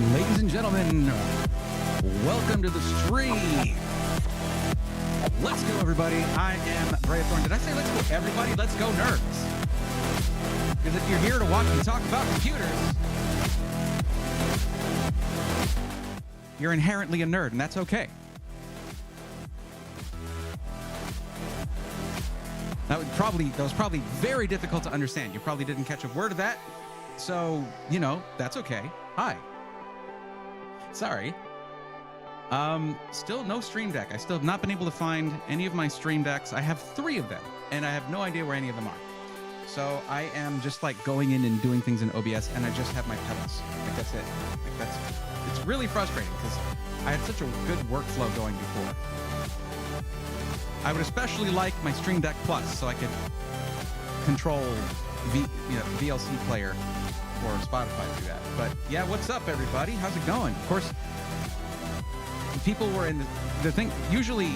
Ladies and gentlemen, welcome to the stream. Let's go, everybody. I am Bray Thorne. Did I say let's go, everybody? Let's go, nerds. Because if you're here to watch me talk about computers, you're inherently a nerd, and that's okay. That was probably very difficult to understand. You probably didn't catch a word of that. So, you know, that's okay. Hi. Sorry. Still no Stream Deck. I still have not been able to find any of my Stream Decks. I have 3 of them, and I have no idea where any of them are. So I am just like going in and doing things in OBS, and I just have my pedals. Like that's it. Like it's really frustrating because I had such a good workflow going before. I would especially like my Stream Deck Plus, so I could control VLC player or Spotify through that. But yeah, what's up, everybody? How's it going? Of course, people were in the thing. Usually,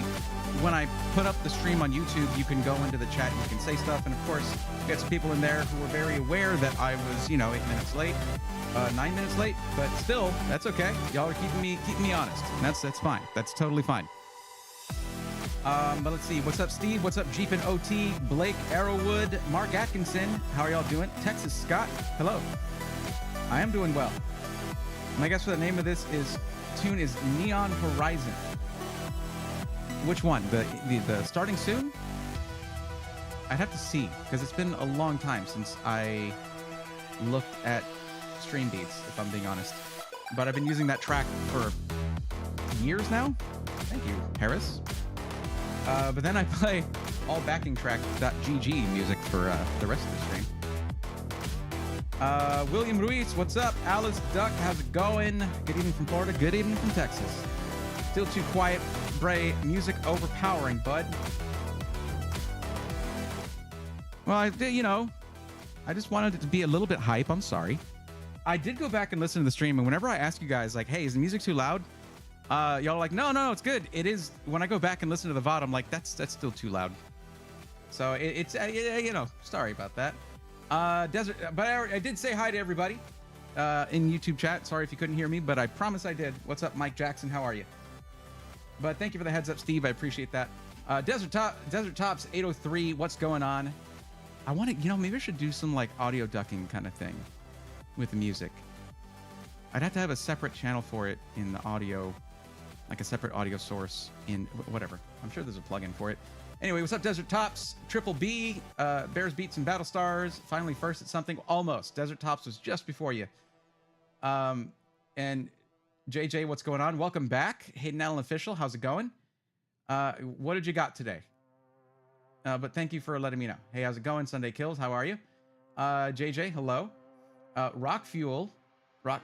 when I put up the stream on YouTube, you can go into the chat and you can say stuff. And of course, we got some people in there who were very aware that I was, 8 minutes late, 9 minutes late. But still, that's okay. Y'all are keeping me honest. And that's fine. That's totally fine. But let's see. What's up, Steve? What's up, Jeep and OT? Blake Arrowwood, Mark Atkinson. How are y'all doing? Texas Scott. Hello. I am doing well. My guess for the name of this tune is Neon Horizon. Which one? The starting soon? I'd have to see because it's been a long time since I looked at stream beats, if I'm being honest. But I've been using that track for years now. Thank you, Harris. But then I play all backing track.gg music for the rest of the stream. William Ruiz, what's up? Alice Duck, how's it going? Good evening from Florida. Good evening from Texas. Still too quiet, Bray. Music overpowering, bud. Well, I just wanted it to be a little bit hype. I'm sorry. I did go back and listen to the stream, and whenever I ask you guys, like, hey, is the music too loud? Y'all are like, no, it's good. It is. When I go back and listen to the VOD, I'm like, that's still too loud. So it's sorry about that. Desert, but I did say hi to everybody in YouTube chat. Sorry if you couldn't hear me, but I promise I did. What's up, Mike Jackson? How are you? But thank you for the heads up, Steve. I appreciate that. Desert Tops 803. What's going on? I want to, maybe I should do some like audio ducking kind of thing with the music. I'd have to have a separate channel for it in the audio. Like a separate audio source in whatever. I'm sure there's a plugin for it. Anyway, what's up, Desert Tops? Triple B, Bears Beats and Battlestars. Finally first at something. Almost. Desert Tops was just before you. And JJ, what's going on? Welcome back. Hayden Allen Official, how's it going? What did you got today? But thank you for letting me know. Hey, how's it going? Sunday Kills, how are you? JJ, hello. Rock Fuel, right?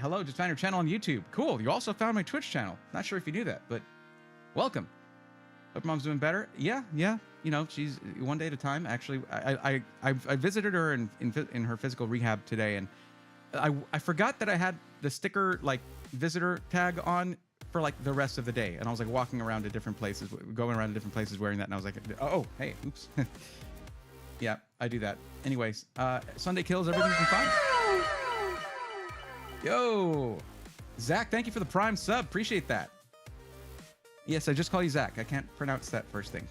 Hello, just found your channel on YouTube. Cool. You also found my Twitch channel. Not sure if you knew that, but welcome. Hope mom's doing better. Yeah. She's one day at a time. Actually, I visited her in her physical rehab today, and I forgot that I had the sticker like visitor tag on for like the rest of the day, and I was like walking around to different places, going around to different places wearing that, and I was like, oh, hey, oops. Yeah, I do that. Anyways, Sunday Kills, everything's been fine. Yo, Zach, thank you for the Prime sub. Appreciate that. Yes, I just call you Zach. I can't pronounce that first thing.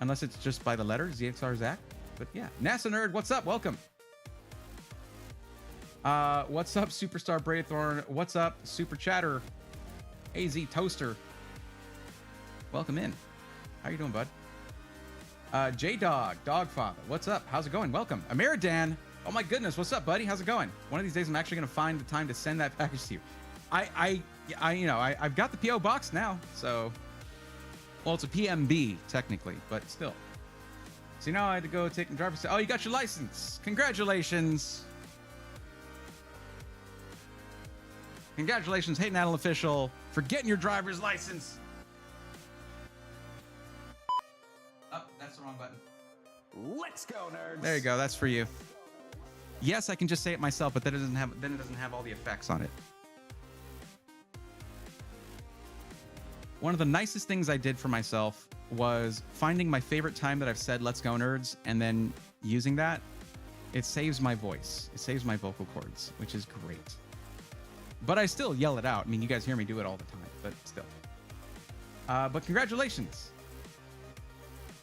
Unless it's just by the letter, ZXR Zach. But yeah, NASA Nerd, what's up? Welcome. What's up, Superstar Braythorn? What's up, Super Chatter? AZ Toaster. Welcome in. How you doing, bud? J-Dog, Dogfather. What's up? How's it going? Welcome. Ameridan. Oh my goodness, what's up, buddy? How's it going? One of these days, I'm actually going to find the time to send that package to you. I've got the PO box now, so well, it's a PMB technically, but still. So now I had to go take the driver's. Oh, you got your license! Congratulations! Congratulations, Hayden Adel Official, for getting your driver's license. Oh, that's the wrong button. Let's go, nerds! There you go. That's for you. Yes, I can just say it myself, but that doesn't have all the effects on it. One of the nicest things I did for myself was finding my favorite time that I've said "Let's go, nerds," and then using that It saves my voice. It saves my vocal cords, which is great. But I still yell it out. I mean, you guys hear me do it all the time, but still. But congratulations.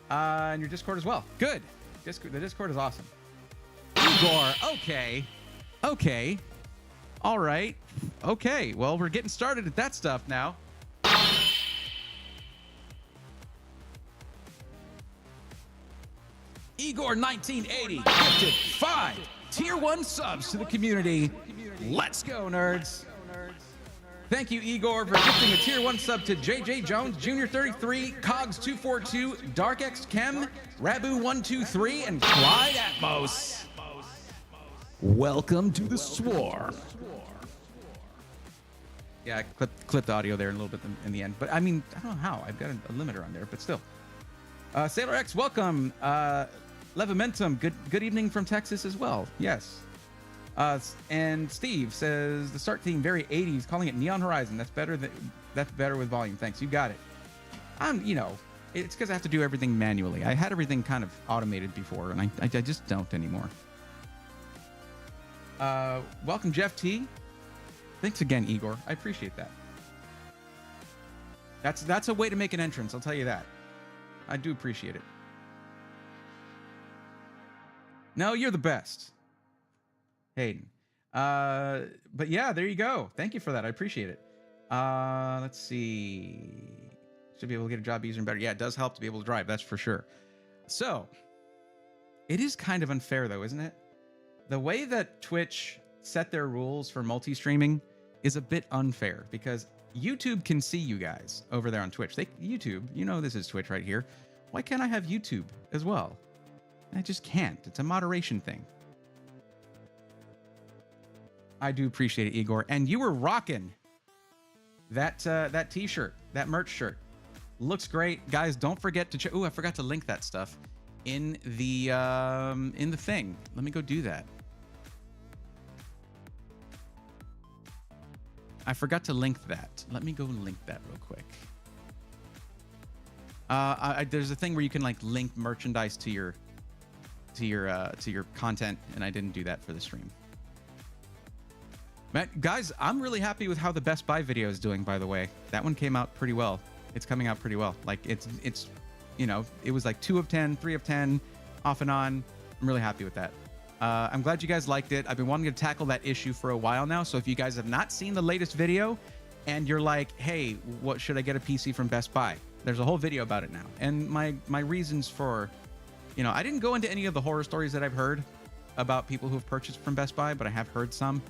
And your Discord as well. Good. The Discord is awesome. Igor, okay. Okay. All right. Okay. Well, we're getting started at that stuff now. Igor 1980 gifted 5 tier 1 subs to the community. Let's go, nerds. Thank you, Igor, for gifting a tier 1 sub to JJ Jones, Jr. 33, Cogs 242, DarkX Chem, Rabu 123, and Clyde Atmos. Welcome to the Swarm. Yeah, I clipped the audio there a little bit in the end, but I mean, I don't know how. I've got a limiter on there, but still. Sailor X, welcome. Levimentum, good evening from Texas as well. Yes. And Steve says the start theme very 80s, calling it Neon Horizon. That's better with volume. Thanks. You got it. It's because I have to do everything manually. I had everything kind of automated before, and I just don't anymore. Welcome, Jeff T. Thanks again, Igor. I appreciate that. That's a way to make an entrance. I'll tell you that. I do appreciate it. No, you're the best. Hayden. But yeah, there you go. Thank you for that. I appreciate it. Let's see. Should be able to get a job easier and better. Yeah, it does help to be able to drive. That's for sure. So, it is kind of unfair though, isn't it? The way that Twitch set their rules for multi-streaming is a bit unfair because YouTube can see you guys over there on Twitch. YouTube, this is Twitch right here. Why can't I have YouTube as well? I just can't. It's a moderation thing. I do appreciate it, Igor. And you were rocking that t-shirt, that merch shirt. Looks great. Guys, don't forget to check. Oh, I forgot to link that stuff in the thing. Let me go do that. I forgot to link that. Let me go link that real quick. There's a thing where you can like link merchandise to your content, and I didn't do that for the stream. Matt, guys, I'm really happy with how the Best Buy video is doing, by the way. That one came out pretty well. It's coming out pretty well. Like it was like 2 of 10, 3 of 10, off and on. I'm really happy with that. I'm glad you guys liked it. I've been wanting to tackle that issue for a while now. So if you guys have not seen the latest video and you're like, hey, what should I get a PC from Best Buy? There's a whole video about it now. And my reasons for, I didn't go into any of the horror stories that I've heard about people who've purchased from Best Buy, but I have heard some.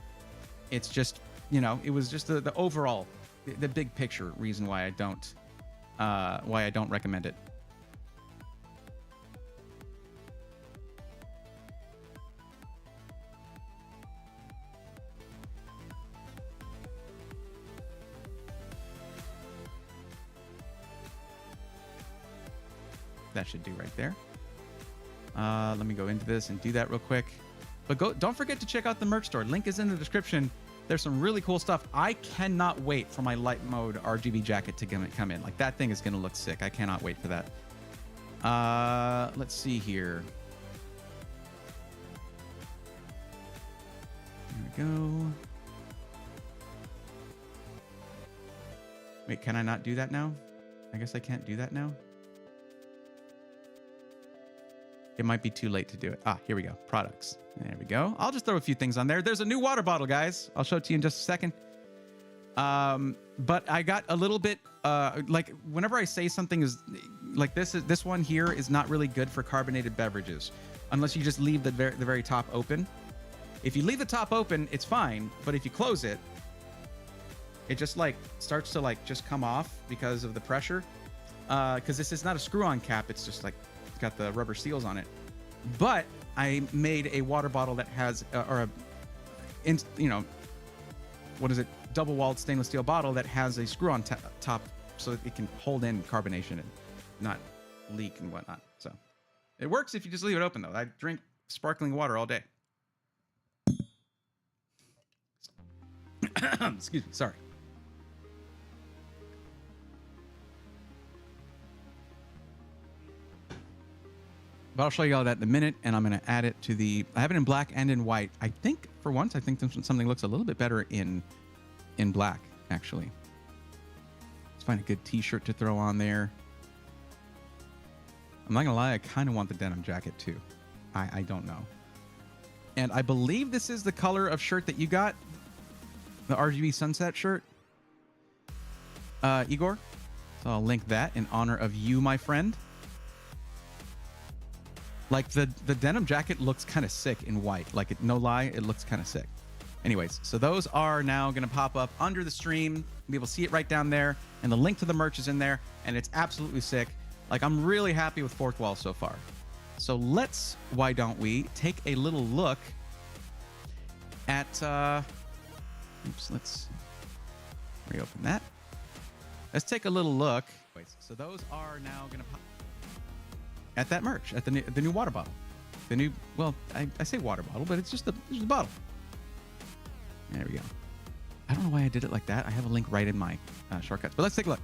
It's just, it was just the overall, the big picture reason why I don't recommend it. That should do right there. Let me go into this and do that real quick. But don't forget to check out the merch store. Link is in the description. There's some really cool stuff. I cannot wait for my light mode RGB jacket to come in. Like that thing is going to look sick. I cannot wait for that. Let's see here. There we go. Wait, can I not do that now? I guess I can't do that now. It might be too late to do it. Here we go. Products. There we go. I'll just throw a few things on there. There's a new water bottle, guys. I'll show it to you in just a second. But I got a little bit, like whenever I say something is like this one here is not really good for carbonated beverages unless you just leave the very top open. If you leave the top open, it's fine. But if you close it, it just like starts to like just come off because of the pressure. Because this is not a screw-on cap. It's just like, got the rubber seals on it. But I made a water bottle that has double-walled stainless steel bottle that has a screw-on top so that it can hold in carbonation and not leak and whatnot. So it works if you just leave it open though. I drink sparkling water all day. Excuse me, sorry. But I'll show you all that in a minute, and I'm going to add it to the... I have it in black and in white. I think, for once, I think something looks a little bit better in black, actually. Let's find a good t-shirt to throw on there. I'm not going to lie, I kind of want the denim jacket, too. I don't know. And I believe this is the color of shirt that you got. The RGB sunset shirt. Igor. So I'll link that in honor of you, my friend. Like, the denim jacket looks kind of sick in white. Like, no lie, it looks kind of sick. Anyways, so those are now going to pop up under the stream. You'll be able to see it right down there. And the link to the merch is in there. And it's absolutely sick. Like, I'm really happy with Fourth Wall so far. So let's, why don't we, take a little look at... oops, let's reopen that. Let's take a little look. So those are now going to pop... at that merch, at the new water bottle. The new, well, I say water bottle, but it's just the bottle. There we go. I don't know why I did it like that. I have a link right in my shortcuts, but let's take a look.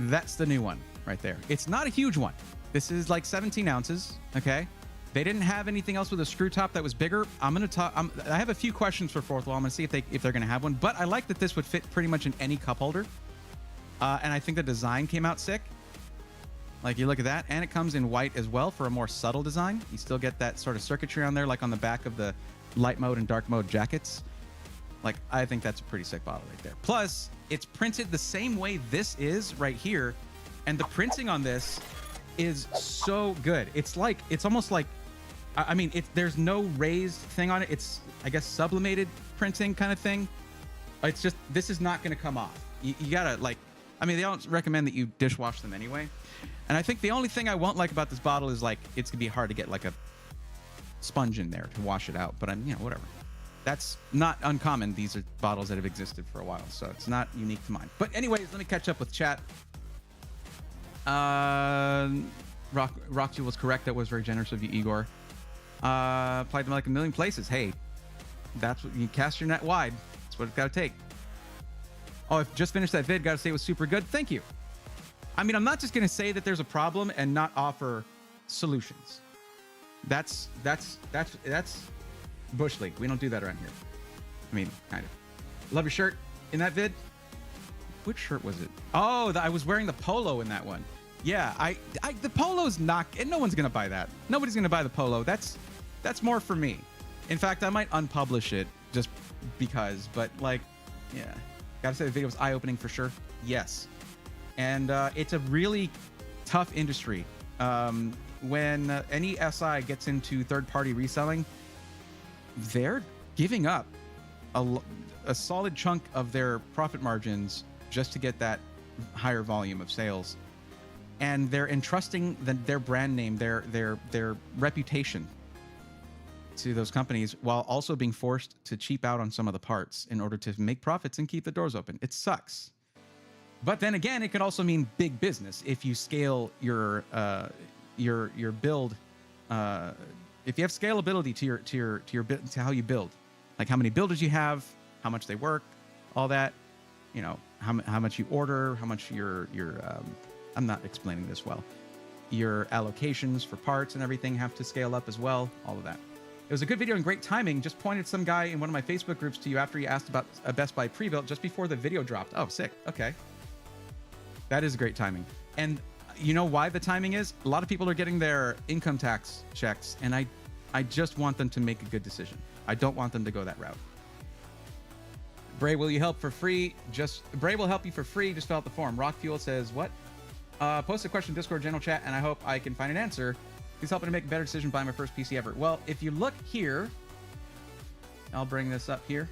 That's the new one right there. It's not a huge one. This is like 17 ounces, okay? They didn't have anything else with a screw top that was bigger. I'm going to talk... I have a few questions for Fourth Wall. I'm going to see if they're going to have one, but I like that this would fit pretty much in any cup holder. And I think the design came out sick. Like, you look at that, and it comes in white as well for a more subtle design. You still get that sort of circuitry on there, like on the back of the light mode and dark mode jackets. Like, I think that's a pretty sick bottle right there. Plus, it's printed the same way this is right here, and the printing on this is so good. It's like, it's almost like, I mean, there's no raised thing on it. It's, I guess, sublimated printing kind of thing. It's just, this is not going to come off. You gotta, like, I mean, they don't recommend that you dishwash them anyway. And I think the only thing I won't like about this bottle is, like, it's gonna be hard to get like a sponge in there to wash it out. But I'm, you know, whatever. That's not uncommon. These are bottles that have existed for a while, so it's not unique to mine. But anyways, let me catch up with chat. Rocky was correct. That was very generous of you, Igor. Applied them like a million places. Hey, that's what you cast your net wide. That's what it's got to take. Oh, I've just finished that vid. Got to say it was super good. Thank you. I mean, I'm not just going to say that there's a problem and not offer solutions. That's Bush League. We don't do that around here. I mean, kind of. Love your shirt in that vid. Which shirt was it? Oh, I was wearing the polo in that one. Yeah, the polo's not, and no one's going to buy that. Nobody's going to buy the polo. That's more for me. In fact, I might unpublish it just because, but like, yeah. Gotta say the video was eye-opening for sure. Yes. And it's a really tough industry. When any SI gets into third-party reselling, they're giving up a solid chunk of their profit margins just to get that higher volume of sales. And they're entrusting their brand name, their reputation to those companies, while also being forced to cheap out on some of the parts in order to make profits and keep the doors open. It sucks. But then again, it could also mean big business if you scale your build. If you have scalability to how you build, like how many builders you have, how much they work, all that, you know, how much you order, how much your I'm not explaining this well. Your allocations for parts and everything have to scale up as well. All of that. It was a good video and great timing. Just pointed some guy in one of my Facebook groups to you after he asked about a Best Buy pre-built just before the video dropped. Oh, sick. Okay. That is great timing. And you know why the timing is? A lot of people are getting their income tax checks, and I just want them to make a good decision. I don't want them to go that route. Bray, will you help for free? Bray will help you for free. Just fill out the form. Rock Fuel says, what? Post a question in Discord general chat, and I hope I can find an answer. Please help me to make a better decision buying my first PC ever. Well, if you look here, I'll bring this up here.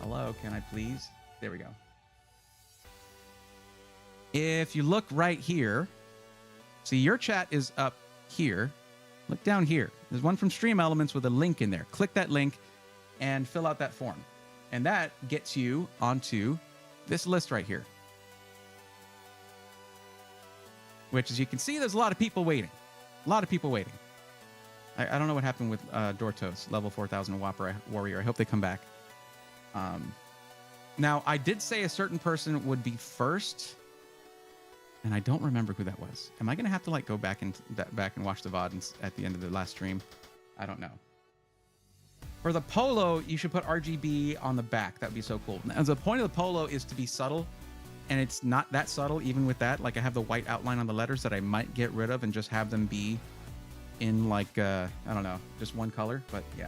Hello, can I please? There we go. If you look right here, see your chat is up here. Look down here. There's one from Stream Elements with a link in there. Click that link and fill out that form. And that gets you onto this list right here. Which, as you can see, there's a lot of people waiting. A lot of people waiting. I don't know what happened with Dortos, level 4000 Warrior. I hope they come back. Now, I did say a certain person would be first, and I don't remember who that was. Am I going to have to like go back and watch the VOD at the end of the last stream? I don't know. For the polo, you should put RGB on the back. That would be so cool. Now, the point of the polo is to be subtle, and it's not that subtle even with that. Like I have the white outline on the letters that I might get rid of and just have them be in like, I don't know, just one color, but yeah.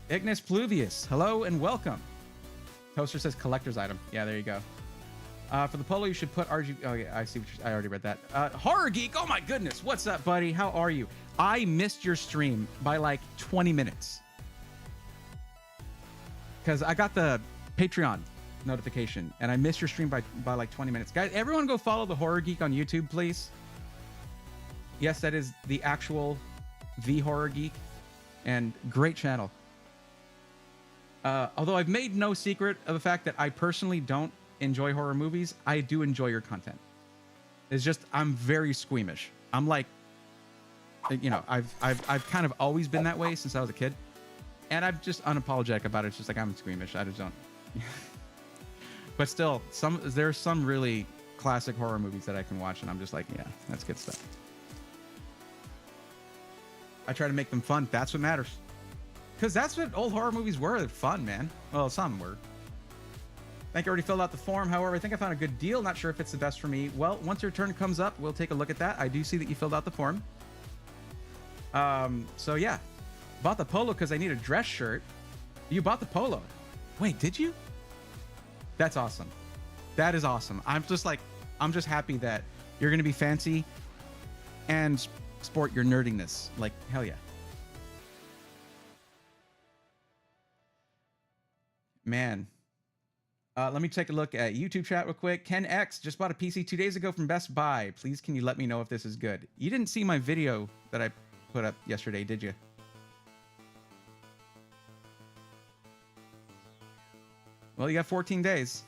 Ignis Pluvius, hello and welcome. Toaster says collector's item. Yeah, there you go. For the polo, you should put RGB. Oh yeah, I see. I already read that. Horror Geek. Oh my goodness, what's up, buddy? How are you? I missed your stream by like 20 minutes because I got the Patreon notification and I missed your stream by like 20 minutes. Guys, everyone go follow the Horror Geek on YouTube, please. Yes, that is the actual The Horror Geek, and great channel. Although I've made no secret of the fact that I personally don't enjoy horror movies, I do enjoy your content. It's just I'm very squeamish. I'm like, you know, I've kind of always been that way since I was a kid, and I'm just unapologetic about it. It's just like I'm squeamish. I just don't. But still, there's some really classic horror movies that I can watch, and I'm just like, yeah, that's good stuff. I try to make them fun. That's what matters. Because that's what old horror movies were. They're fun, man. Well, some were. I think I already filled out the form. However, I think I found a good deal. Not sure if it's the best for me. Well, once your turn comes up, we'll take a look at that. I do see that you filled out the form. So yeah. Bought the polo because I need a dress shirt. You bought the polo. Wait, did you? That's awesome. That is awesome. I'm just happy that you're going to be fancy and sport your nerdiness. Like, hell yeah. Man. Let me take a look at YouTube chat real quick. Ken X just bought a PC 2 days ago from Best Buy. Please, can you let me know if this is good? You didn't see my video that I put up yesterday, did you? Well, you got 14 days.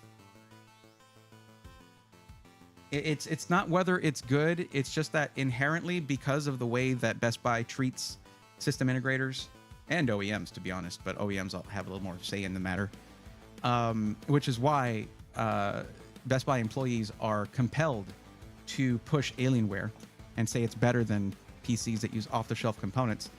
It's not whether it's good. It's just that inherently, because of the way that Best Buy treats system integrators and OEMs, to be honest, but OEMs have a little more say in the matter, which is why Best Buy employees are compelled to push Alienware and say it's better than PCs that use off-the-shelf components.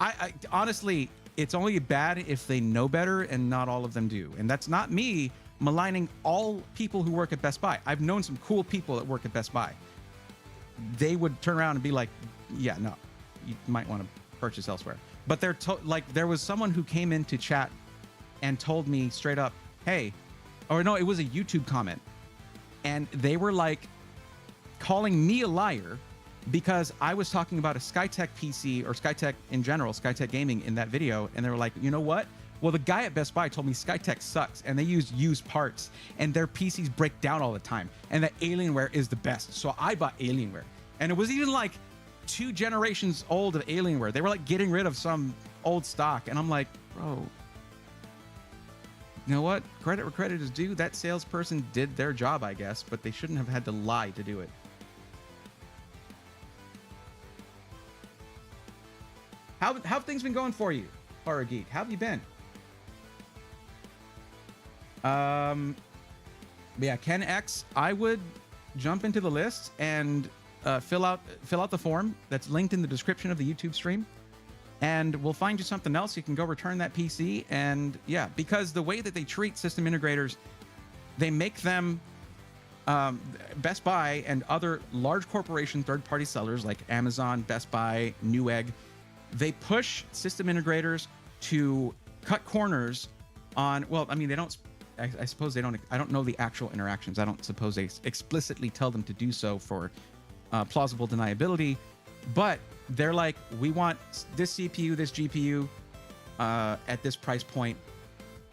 I honestly, it's only bad if they know better, and not all of them do. And that's not me maligning all people who work at Best Buy. I've known some cool people that work at Best Buy. They would turn around and be like, yeah, no, you might want to purchase elsewhere. But they're like, there was someone who came into chat and told me straight up, hey, or no, it was a YouTube comment. And they were like calling me a liar because I was talking about a Skytech PC, or Skytech in general, Skytech gaming, in that video. And they were like, you know what? Well, the guy at Best Buy told me Skytech sucks and they use used parts and their PCs break down all the time and that Alienware is the best. So I bought Alienware. And it was even like 2 generations old of Alienware. They were like getting rid of some old stock. And I'm like, bro, you know what? Credit where credit is due. That salesperson did their job, I guess, but they shouldn't have had to lie to do it. How have things been going for you, Horror Geek? How have you been? Yeah, Ken X, I would jump into the list and fill out the form that's linked in the description of the YouTube stream, and we'll find you something else. You can go return that PC. And yeah, because the way that they treat system integrators, they make them Best Buy and other large corporation third-party sellers like Amazon, Best Buy, Newegg, they push system integrators to cut corners on, well, I mean, they don't, I suppose they don't, I don't know the actual interactions. I don't suppose they explicitly tell them to do so for plausible deniability, but they're like, we want this CPU, this GPU at this price point,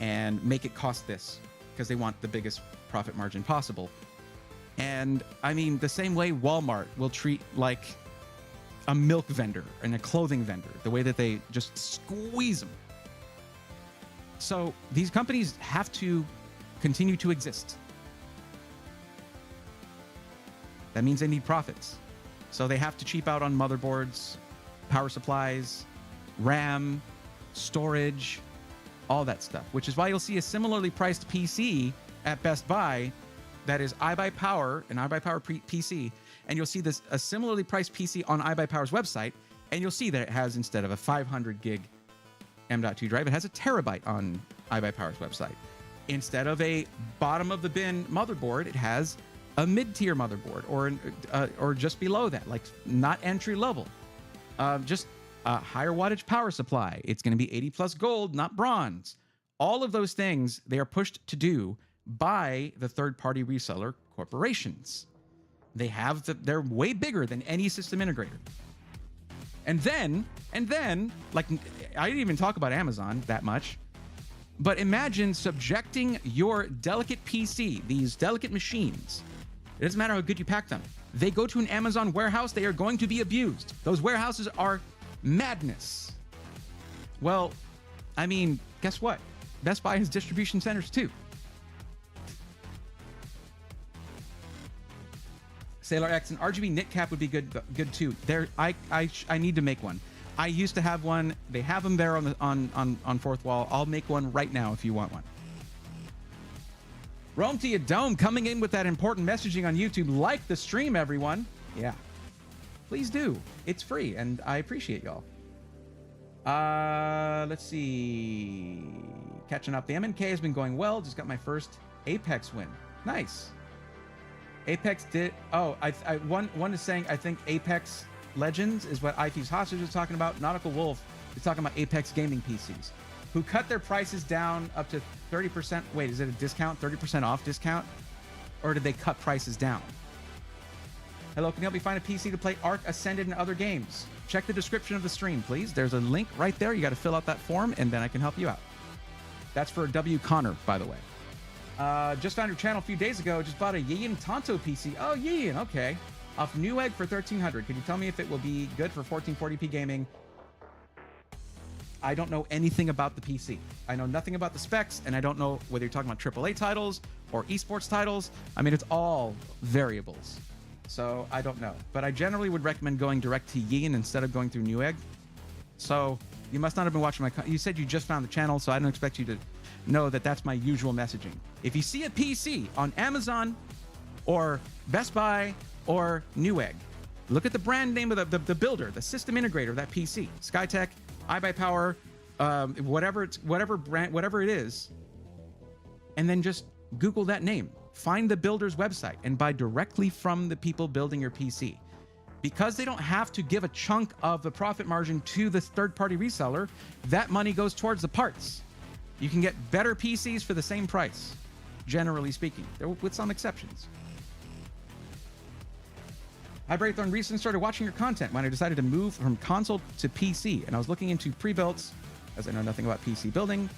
and make it cost this, because they want the biggest profit margin possible. And I mean, the same way Walmart will treat like a milk vendor and a clothing vendor, the way that they just squeeze them. So these companies have to continue to exist. That means they need profits. So they have to cheap out on motherboards, power supplies, RAM, storage, all that stuff, which is why you'll see a similarly priced PC at Best Buy that is iBuyPower, an iBuyPower PC, and you'll see a similarly priced PC on iBuyPower's website, and you'll see that it has, instead of a 500 gig M.2 drive, it has a terabyte on iBuyPower's website. Instead of a bottom of the bin motherboard, it has a mid-tier motherboard, or just below that, like not entry level, just a higher wattage power supply. It's going to be 80 plus gold, not bronze. All of those things they are pushed to do by the third-party reseller corporations. They're way bigger than any system integrator. And then, like, I didn't even talk about Amazon that much, but imagine subjecting your delicate PC, these delicate machines. It doesn't matter how good you pack them. They go to an Amazon warehouse, they are going to be abused. Those warehouses are madness. Well, I mean, guess what? Best Buy has distribution centers too. Sailor X, and RGB knit cap would be good too. I need to make one. I used to have one. They have them there on Fourth Wall. I'll make one right now if you want one. Rome to you Dome coming in with that important messaging on YouTube. Like the stream, everyone. Yeah, please do. It's free, and I appreciate y'all. Let's see. Catching up. The MNK has been going well. Just got my first Apex win. Nice. Apex did. Oh, one is saying I think Apex Legends is what iThieves Hostage is talking about. Nautical Wolf is talking about Apex gaming PCs, who cut their prices down up to 30%. Wait, is it a discount? 30% off discount? Or did they cut prices down? Hello, can you help me find a PC to play Ark Ascended and other games? Check the description of the stream, please. There's a link right there. You got to fill out that form, and then I can help you out. That's for W. Connor, by the way. Just found your channel a few days ago. Just bought a Yeehan Tonto PC. Oh, Yeehan, okay. Off Newegg for $1,300. Can you tell me if it will be good for 1440p gaming? I don't know anything about the PC. I know nothing about the specs, and I don't know whether you're talking about AAA titles or esports titles. I mean, it's all variables. So I don't know. But I generally would recommend going direct to Yeehan instead of going through Newegg. So you must not have been watching my... You said you just found the channel, so I don't expect you to know that that's my usual messaging. If you see a PC on Amazon or Best Buy or Newegg, look at the brand name of the builder, the system integrator of that PC. Skytech, iBuyPower, whatever it is, and then just Google that name. Find the builder's website and buy directly from the people building your PC. Because they don't have to give a chunk of the profit margin to the third-party reseller, that money goes towards the parts. You can get better PCs for the same price, generally speaking, with some exceptions. Hi, Braythorn. Recently started watching your content when I decided to move from console to PC, and I was looking into pre-builts, as I know nothing about PC building.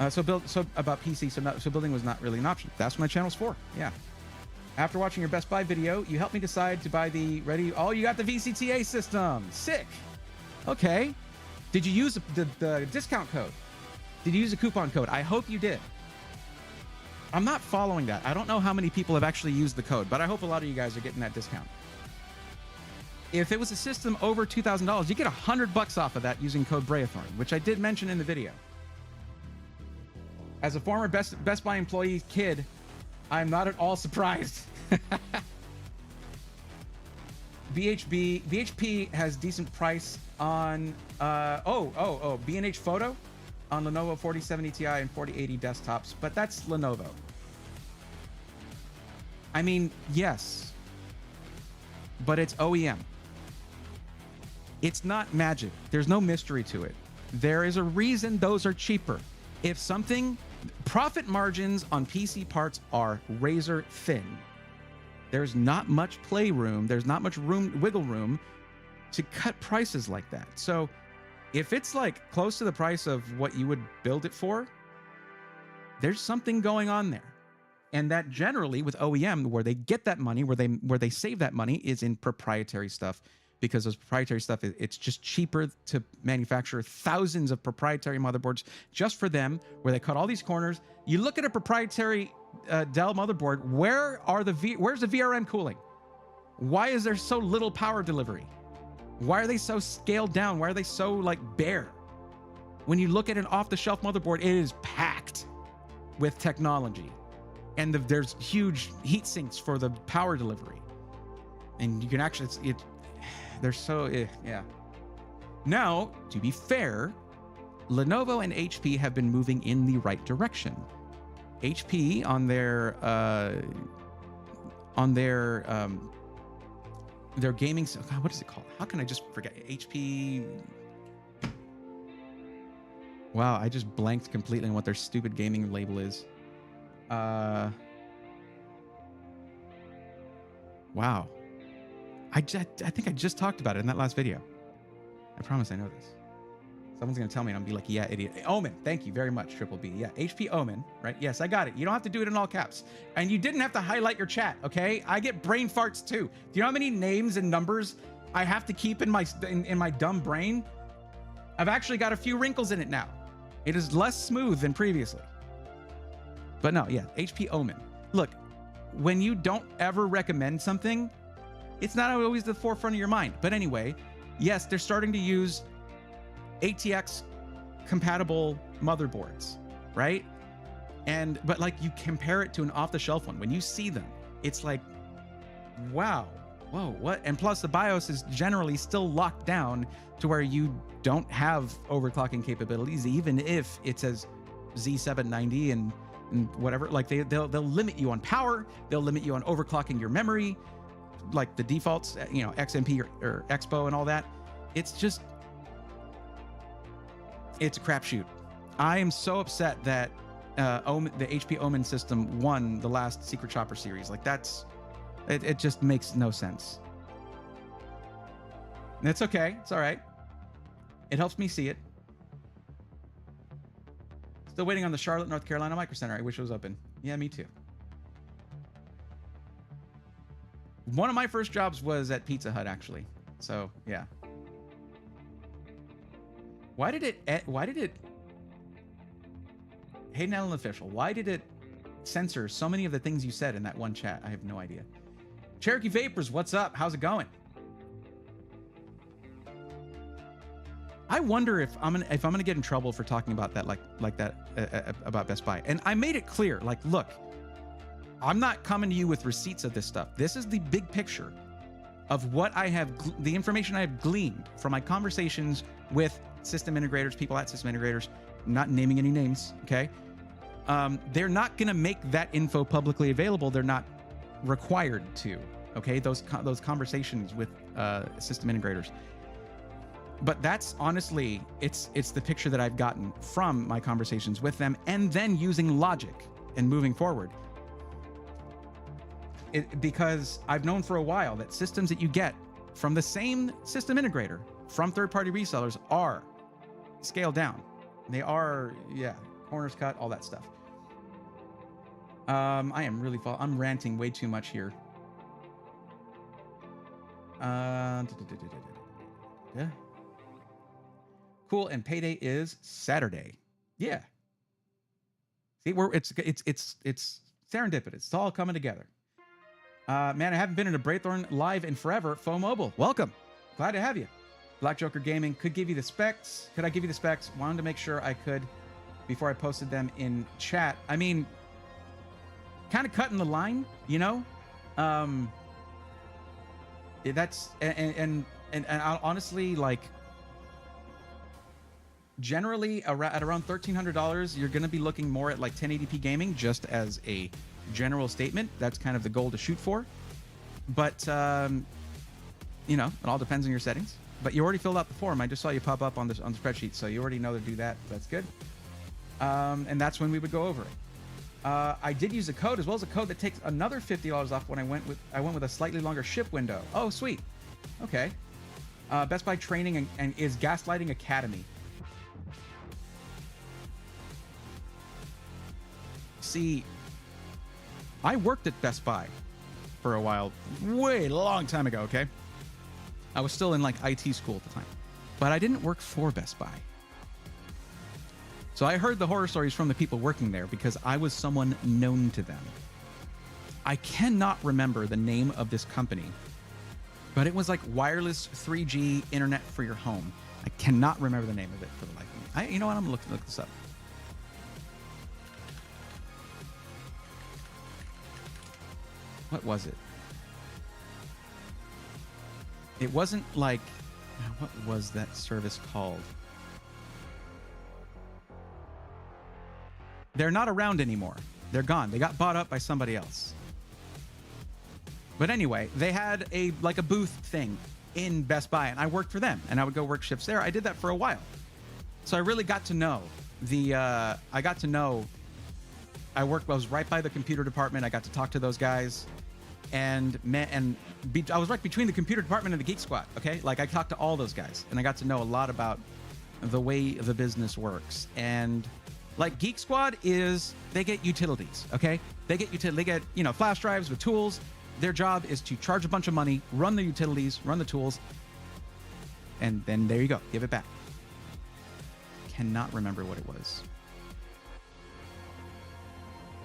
So building was not really an option. That's what my channel's for. Yeah. After watching your Best Buy video, you helped me decide to buy the ready. Oh, you got the VCTA system. Sick. Okay. Did you use the discount code? Did you use a coupon code? I hope you did. I'm not following that. I don't know how many people have actually used the code, but I hope a lot of you guys are getting that discount. If it was a system over $2,000, you get $100 off of that using code Brayathorn, which I did mention in the video. As a former Best Buy employee kid, I'm not at all surprised. VHP has decent price on B&H Photo on Lenovo 4070 Ti and 4080 desktops, but that's Lenovo. I mean, yes, but it's OEM. It's not magic. There's no mystery to it. There is a reason those are cheaper. If something, profit margins on PC parts are razor thin. There's not much playroom. There's not much wiggle room to cut prices like that. So if it's like close to the price of what you would build it for, there's something going on there. And that generally with OEM, where they get that money, where they save that money, is in proprietary stuff. Because those proprietary stuff, it's just cheaper to manufacture thousands of proprietary motherboards just for them, where they cut all these corners. You look at a proprietary Dell motherboard, where's the VRM cooling? Why is there so little power delivery? Why are they so scaled down? Why are they so like bare? When you look at an off-the-shelf motherboard, it is packed with technology. And there's huge heat sinks for the power delivery. And you can actually, they're so, yeah. Now, to be fair, Lenovo and HP have been moving in the right direction. HP on their gaming, God, what is it called? How can I just forget? HP. Wow, I just blanked completely on what their stupid gaming label is. Wow. I think I just talked about it in that last video. I promise I know this. Someone's going to tell me and I'll be like, yeah, idiot. Omen, thank you very much, Triple B. Yeah, HP Omen, right? Yes, I got it. You don't have to do it in all caps. And you didn't have to highlight your chat, okay? I get brain farts too. Do you know how many names and numbers I have to keep in my dumb brain? I've actually got a few wrinkles in it now. It is less smooth than previously. But no, yeah, HP Omen. Look, when you don't ever recommend something, it's not always the forefront of your mind. But anyway, yes, they're starting to use ATX compatible motherboards, right? But like you compare it to an off-the-shelf one, when you see them, it's like, wow, whoa, what? And plus the BIOS is generally still locked down to where you don't have overclocking capabilities, even if it says Z790 and whatever. Like they'll limit you on power, they'll limit you on overclocking your memory, like the defaults, you know, XMP or Expo and all that. It's just, it's a crapshoot. I am so upset that the HP Omen system won the last Secret Chopper series. Like it just makes no sense. And it's okay. It's all right. It helps me see it. Still waiting on the Charlotte, North Carolina Micro Center. I wish it was open. Yeah, me too. One of my first jobs was at Pizza Hut, actually. So, yeah. Why did it Hayden Allen Official, why did it censor so many of the things you said in that one chat? I have no idea. Cherokee Vapors, what's up? How's it going? I wonder if I'm gonna get in trouble for talking about that like that about Best Buy. And I made it clear, like, look, I'm not coming to you with receipts of this stuff. This is the big picture of what I have, the information I have gleaned from my conversations with system integrators, people at system integrators, not naming any names, okay? They're not gonna make that info publicly available. They're not required to, okay? Those conversations with system integrators. But that's honestly, it's the picture that I've gotten from my conversations with them, and then using logic and moving forward. Because I've known for a while that systems that you get from the same system integrator from third-party resellers are scaled down. They are, yeah, corners cut, all that stuff. I'm ranting way too much here. Yeah. Cool, and payday is Saturday. Yeah. See, it's serendipitous. It's all coming together. Man, I haven't been in a Braithorn live in forever. Faux Mobile, welcome. Glad to have you. Black Joker Gaming could give you the specs. Could I give you the specs? Wanted to make sure I could before I posted them in chat. I mean, kind of cutting the line, you know. That's and I'll honestly, like, generally at around $1,300, you're going to be looking more at like 1080p gaming, just as a general statement. That's kind of the goal to shoot for. But you know, it all depends on your settings. But you already filled out the form. I just saw you pop up on the spreadsheet, so you already know to do that. That's good. And that's when we would go over it. I did use a code, as well as a code that takes another $50 off when I went with a slightly longer ship window. Oh, sweet. Okay. Best Buy training and is Gaslighting Academy. See, I worked at Best Buy for a while, way long time ago, okay? I was still in like IT school at the time, but I didn't work for Best Buy. So I heard the horror stories from the people working there because I was someone known to them. I cannot remember the name of this company, but it was like wireless 3G internet for your home. I cannot remember the name of it for the life of me. You know what? I'm gonna look this up. What was it? It wasn't like, what was that service called? They're not around anymore. They're gone. They got bought up by somebody else. But anyway, they had a booth thing in Best Buy, and I worked for them, and I would go work shifts there. I did that for a while. So I really got to know I was right by the computer department. I got to talk to those guys, and I was right between the computer department and the Geek Squad. Okay, like I talked to all those guys, and I got to know a lot about the way the business works. And like Geek Squad they get utilities. Okay, they get flash drives with tools. Their job is to charge a bunch of money, run the utilities, run the tools, and then there you go, give it back. Cannot remember what it was.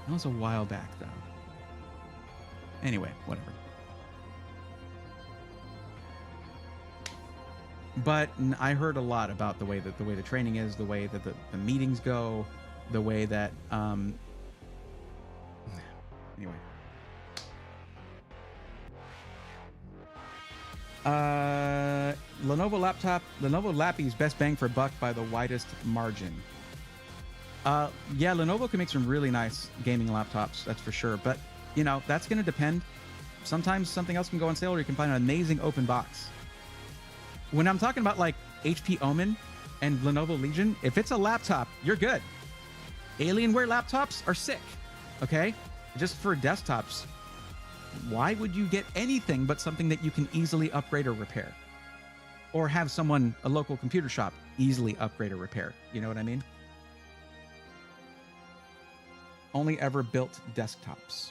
That was a while back, though. Anyway, whatever. But I heard a lot about the way the training is, the way that the meetings go, the way that anyway. Lenovo Lappy's best bang for buck by the widest margin. Yeah, Lenovo can make some really nice gaming laptops, that's for sure. But, that's going to depend. Sometimes something else can go on sale, or you can find an amazing open box. When I'm talking about like HP Omen and Lenovo Legion, if it's a laptop, you're good. Alienware laptops are sick, okay? Just for desktops, why would you get anything but something that you can easily upgrade or repair? Or have a local computer shop, easily upgrade or repair? You know what I mean? Only ever built desktops.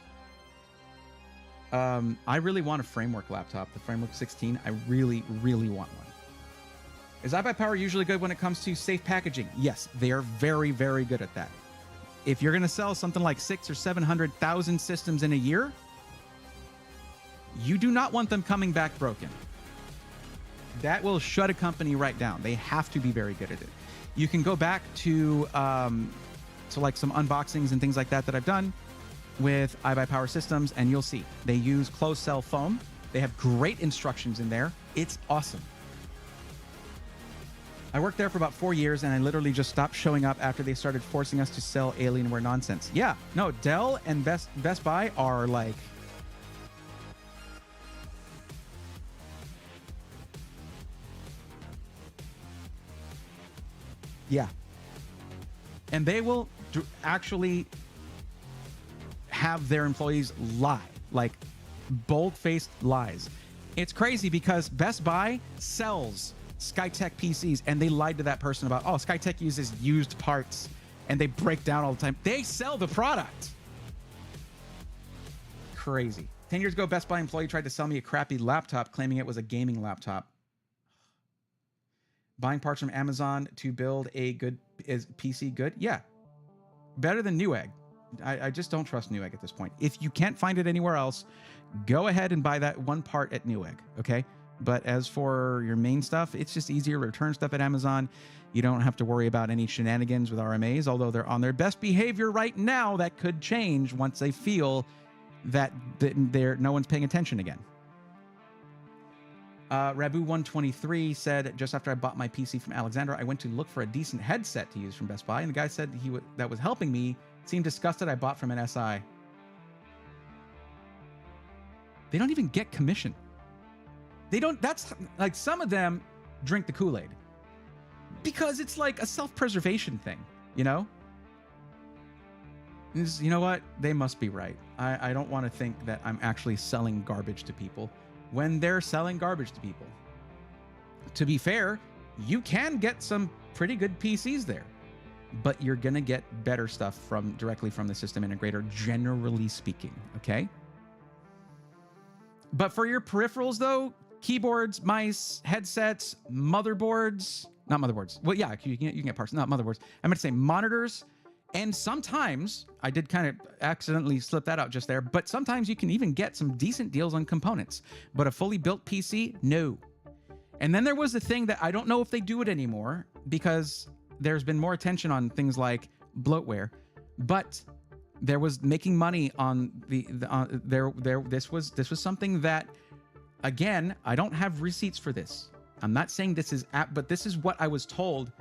I really want a Framework laptop, the Framework 16. I really, really want one. Is iBuyPower usually good when it comes to safe packaging? Yes, they are very, very good at that. If you're going to sell something like 600,000 or 700,000 systems in a year, you do not want them coming back broken. That will shut a company right down. They have to be very good at it. You can go back to like some unboxings and things like that I've done with iBuyPower systems, and you'll see they use closed cell foam. They have great instructions in there. It's awesome. I worked there for about 4 years, and I literally just stopped showing up after they started forcing us to sell Alienware nonsense. Yeah, no, Dell and Best Buy are like... Yeah. And they will actually have their employees lie, like bold-faced lies. It's crazy because Best Buy sells Skytech PCs, and they lied to that person about, oh, Skytech uses used parts and they break down all the time. They sell the product. Crazy. 10 years ago, Best Buy employee tried to sell me a crappy laptop, claiming it was a gaming laptop. Buying parts from Amazon to build a good PC good? Yeah. Better than Newegg. I just don't trust Newegg at this point. If you can't find it anywhere else, go ahead and buy that one part at Newegg, okay? But as for your main stuff, it's just easier to return stuff at Amazon. You don't have to worry about any shenanigans with RMAs, although they're on their best behavior right now. That could change once they feel that no one's paying attention again. Rabu123 said, just after I bought my PC from Alexander, I went to look for a decent headset to use from Best Buy, and the guy said that was helping me seemed disgusted I bought from an SI. They don't even get commission. They don't, that's like, some of them drink the Kool-Aid because it's like a self-preservation thing, you know? You know what? They must be right. I don't want to think that I'm actually selling garbage to people when they're selling garbage to people. To be fair, you can get some pretty good PCs there, but you're going to get better stuff directly from the system integrator, generally speaking, okay? But for your peripherals, though, keyboards, mice, headsets, motherboards, not motherboards. Well, yeah, you can get parts, not motherboards. I'm going to say monitors. And sometimes, I did kind of accidentally slip that out just there, but sometimes you can even get some decent deals on components. But a fully built PC, no. And then there was the thing that I don't know if they do it anymore, because there's been more attention on things like bloatware, but there was making money on this was something that, again, I don't have receipts for this. I'm not saying this is but this is what I was told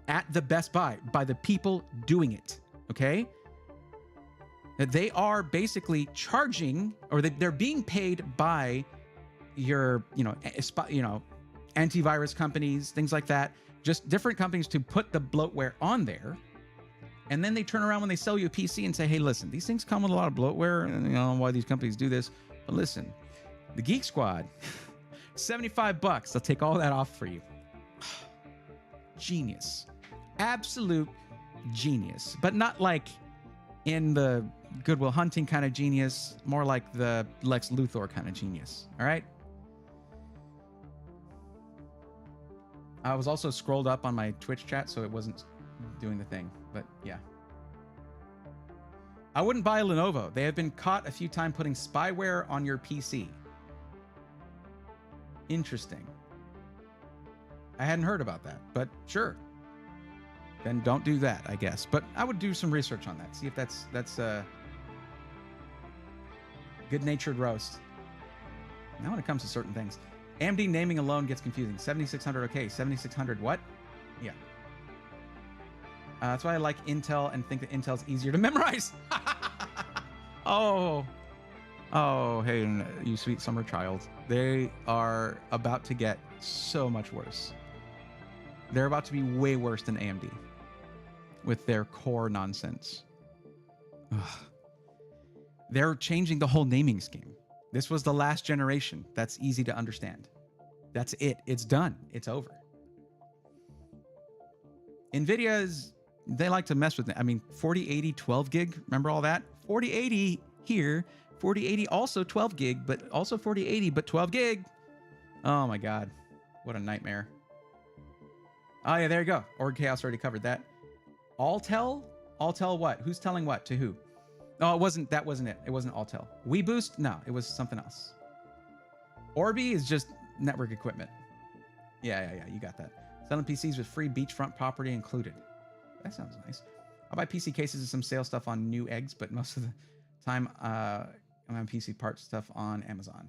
at the Best Buy by the people doing it. Okay, that they are basically charging, or they're being paid by your antivirus companies, things like that, just different companies to put the bloatware on there. And then they turn around when they sell you a PC and say, hey, listen, these things come with a lot of bloatware, and you know why these companies do this. But listen, the Geek Squad, $75, they'll take all that off for you. Genius. Absolute genius. But not like in the Goodwill Hunting kind of genius, more like the Lex Luthor kind of genius. All right? I was also scrolled up on my Twitch chat, so it wasn't doing the thing. But yeah. I wouldn't buy a Lenovo. They have been caught a few times putting spyware on your PC. Interesting. I hadn't heard about that, but sure. Then don't do that, I guess. But I would do some research on that. See if that's a good-natured roast. Now when it comes to certain things. AMD naming alone gets confusing. 7600, okay. 7600 what? Yeah. That's why I like Intel and think that Intel's easier to memorize. Oh, hey, you sweet summer child. They are about to get so much worse. They're about to be way worse than AMD with their core nonsense. Ugh. They're changing the whole naming scheme. This was the last generation. That's easy to understand. That's it. It's done. It's over. NVIDIA's, they like to mess with it. I mean, 4080, 12 gig. Remember all that? 4080 here. 4080 also 12 gig, but also 4080, but 12 gig. Oh my God. What a nightmare. Oh yeah, there you go. Org Chaos already covered that. Alltel? Alltel what? Who's telling what to who? No, that wasn't it. It wasn't Alltel. WeBoost? No, it was something else. Orbi is just network equipment. Yeah, you got that. Selling PCs with free beachfront property included. That sounds nice. I'll buy PC cases and some sale stuff on New Eggs, but most of the time I'm on PC parts stuff on Amazon.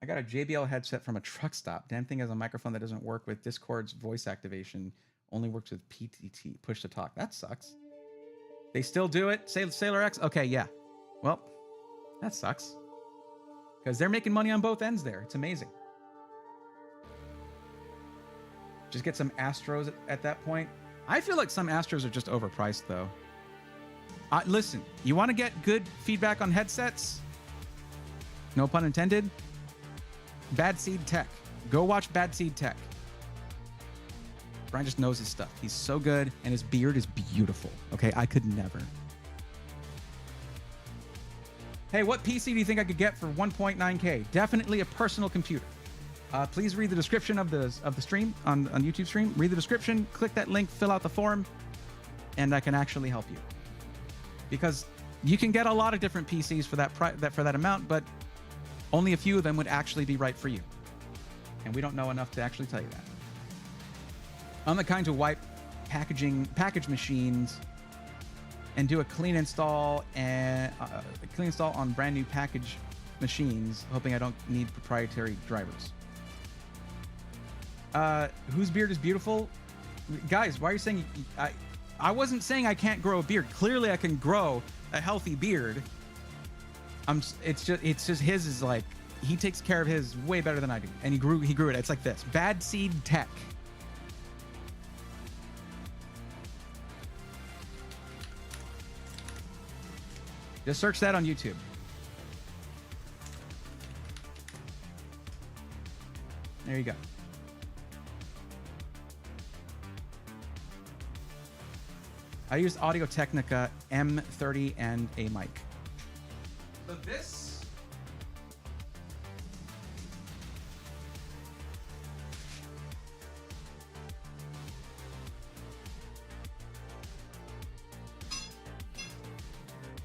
I got a JBL headset from a truck stop. Damn thing has a microphone that doesn't work with Discord's voice activation. Only works with PTT, push to talk. That sucks. They still do it? Sailor X? Okay, yeah. Well, that sucks. Because they're making money on both ends there. It's amazing. Just get some Astros at that point. I feel like some Astros are just overpriced, though. Listen, you want to get good feedback on headsets? No pun intended. Bad Seed Tech. Go watch Bad Seed Tech. Brian just knows his stuff. He's so good, and his beard is beautiful. Okay, I could never. Hey, what PC do you think I could get for 1.9K? Definitely a personal computer. Please read the description of the stream on YouTube stream. Read the description, click that link, fill out the form, and I can actually help you. Because you can get a lot of different PCs for that amount, but only a few of them would actually be right for you. And we don't know enough to actually tell you that. I'm the kind to wipe package machines and do a clean install on brand new package machines, hoping I don't need proprietary drivers. Whose beard is beautiful? Guys, why are you saying I wasn't saying I can't grow a beard. Clearly I can grow a healthy beard. It's just his is like, he takes care of his way better than I do. And he grew it. It's like this. Bad Seed Tech. Just search that on YouTube. There you go. I used Audio-Technica M30 and a mic. So this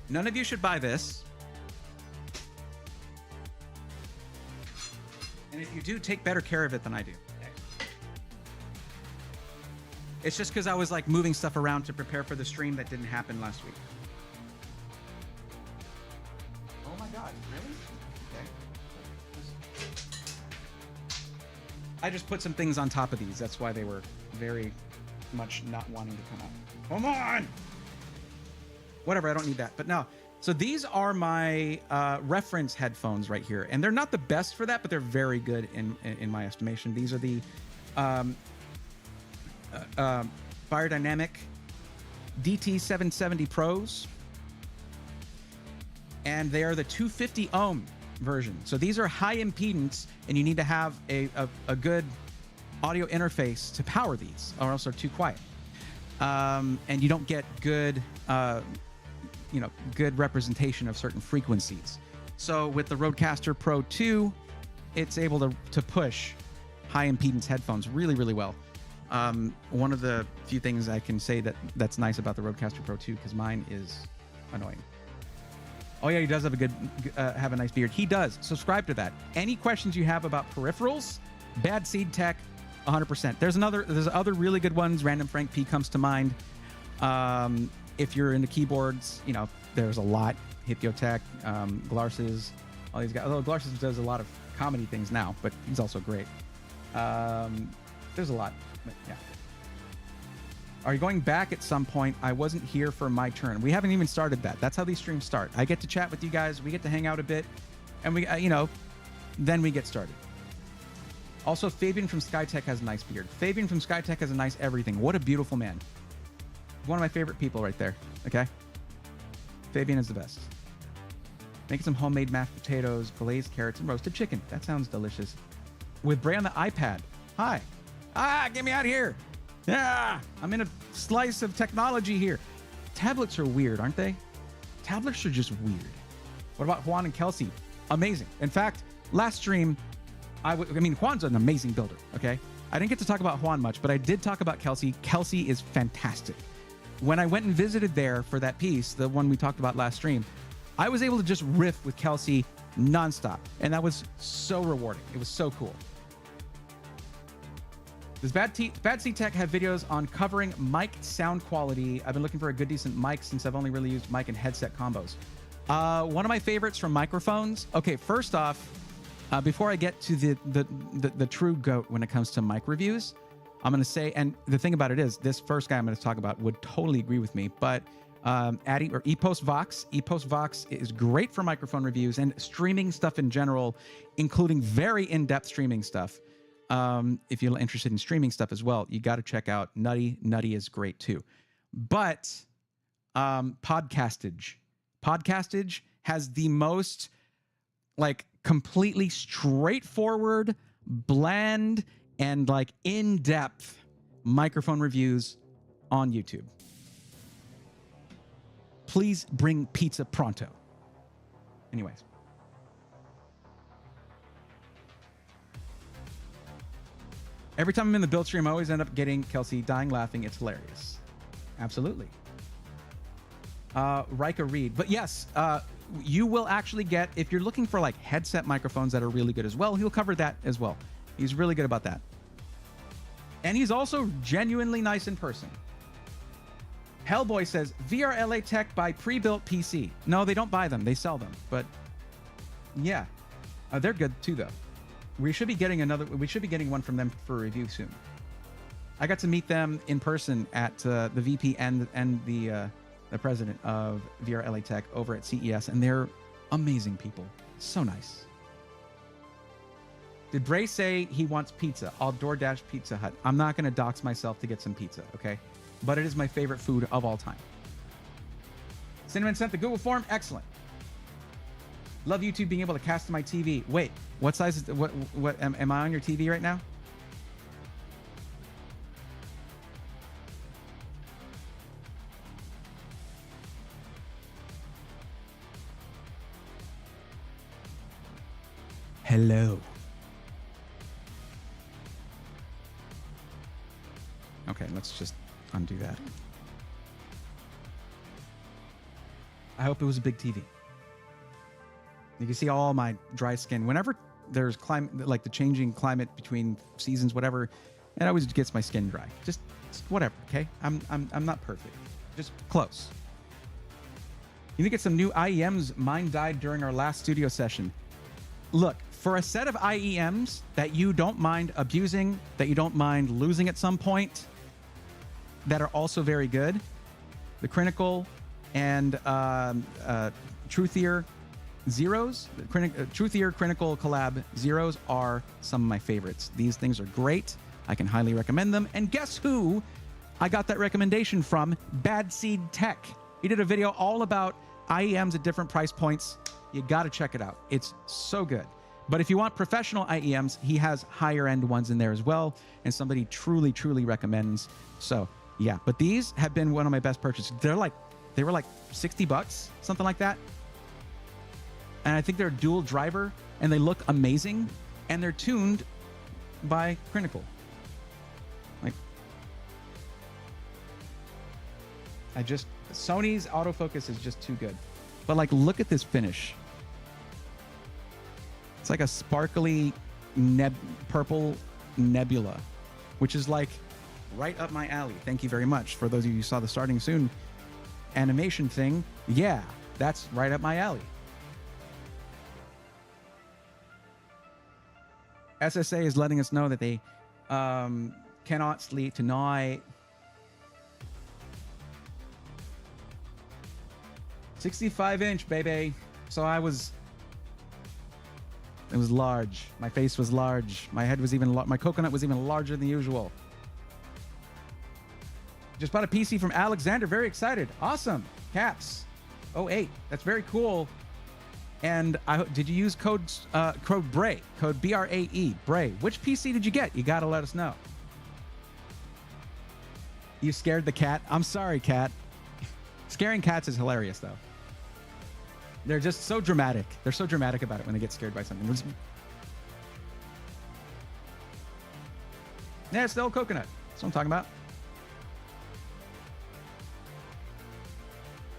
none of you should buy this. And if you do, take better care of it than I do. It's just because I was like moving stuff around to prepare for the stream that didn't happen last week. Oh my God, really? Okay. I just put some things on top of these. That's why they were very much not wanting to come out. Come on! Whatever, I don't need that. But no. So these are my reference headphones right here. And they're not the best for that, but they're very good in my estimation. These are the Biodynamic DT770 Pros. And they are the 250 ohm version. So these are high impedance, and you need to have a good audio interface to power these, or else they're too quiet. And you don't get good, good representation of certain frequencies. So with the Rodecaster Pro 2, it's able to push high impedance headphones really, really well. One of the few things I can say that's nice about the Rodecaster Pro 2, because mine is annoying. Oh yeah, he does have have a nice beard. He does. Subscribe to that. Any questions you have about peripherals, Bad Seed Tech, 100%. There's other really good ones. Random Frank P comes to mind. If you're into keyboards, there's a lot. Hippotech, Glarses, all these guys. Although Glarses does a lot of comedy things now, but he's also great. There's a lot. But yeah. Are you going back at some point? I wasn't here for my turn. We haven't even started that. That's how these streams start. I get to chat with you guys. We get to hang out a bit, and we, then we get started. Also, Fabian from Skytech has a nice beard. Fabian from Skytech has a nice everything. What a beautiful man. One of my favorite people right there. Okay. Fabian is the best. Making some homemade mashed potatoes, glazed carrots, and roasted chicken. That sounds delicious. With Bray on the iPad. Hi. Get me out of here. Yeah, I'm in a slice of technology here. Tablets are weird, aren't they? Tablets are just weird. What about Juan and Kelsey? Amazing. In fact, last stream, Juan's an amazing builder, okay? I didn't get to talk about Juan much, but I did talk about Kelsey. Kelsey is fantastic. When I went and visited there for that piece, the one we talked about last stream, I was able to just riff with Kelsey nonstop, and that was so rewarding. It was so cool. Does Bad Seed Tech have videos on covering mic sound quality? I've been looking for a good, decent mic since I've only really used mic and headset combos. One of my favorites from microphones. Okay, first off, before I get to the true GOAT when it comes to mic reviews, I'm going to say, and the thing about it is, this first guy I'm going to talk about would totally agree with me, but EPOS Vox. EPOS Vox is great for microphone reviews and streaming stuff in general, including very in-depth streaming stuff. If you're interested in streaming stuff as well, you got to check out Nutty. Nutty is great too. But Podcastage has the most completely straightforward, bland, and in-depth microphone reviews on YouTube. Please bring pizza pronto. Anyways. Every time I'm in the build stream, I always end up getting Kelsey dying laughing. It's hilarious. Absolutely. Rika Reed. But yes, you will actually get, if you're looking for headset microphones that are really good as well, he'll cover that as well. He's really good about that. And he's also genuinely nice in person. Hellboy says, VRLA Tech buy pre-built PC. No, they don't buy them. They sell them. But yeah, they're good too, though. We should be getting one from them for review soon. I got to meet them in person at the VP and the president of VRLA Tech over at CES, and they're amazing people. So nice. Did Bray say he wants pizza? I'll DoorDash Pizza Hut. I'm not going to dox myself to get some pizza, okay? But it is my favorite food of all time. Cinnamon sent the Google form. Excellent. Love YouTube being able to cast to my TV. Wait, what size is what am I on your TV right now? Hello. Okay, let's just undo that. I hope it was a big TV. You can see all my dry skin. Whenever there's climate, like the changing climate between seasons, whatever. It always gets my skin dry. Just whatever, okay? I'm not perfect. Just close. You need to get some new IEMs. Mine died during our last studio session. Look, for a set of IEMs that you don't mind abusing, that you don't mind losing at some point, that are also very good, the Critical and Truthier Zeros, Truthier Critical Collab Zeros are some of my favorites. These things are great. I can highly recommend them. And guess who I got that recommendation from? Bad Seed Tech. He did a video all about IEMs at different price points. You got to check it out. It's so good. But if you want professional IEMs, he has higher end ones in there as well, and somebody truly, truly recommends. So yeah, but these have been one of my best purchases. They were like $60, something like that. And I think they're dual driver, and they look amazing, and they're tuned by Critical. Like, Sony's autofocus is just too good. But like, look at this finish. It's like a sparkly purple nebula, which is like right up my alley. Thank you very much. For those of you who saw the starting soon animation thing, yeah, that's right up my alley. SSA is letting us know that they cannot sleep tonight. 65-inch, baby. So it was large. My face was large. My head was even my coconut was even larger than usual. Just bought a PC from Alexander. Very excited. Awesome. Caps. 08. That's very cool. And did you use code BRAE? Code BRAE. BRAE. Which PC did you get? You got to let us know. You scared the cat? I'm sorry, cat. Scaring cats is hilarious, though. They're just so dramatic. They're so dramatic about it when they get scared by something. Yeah, it's the old coconut. That's what I'm talking about.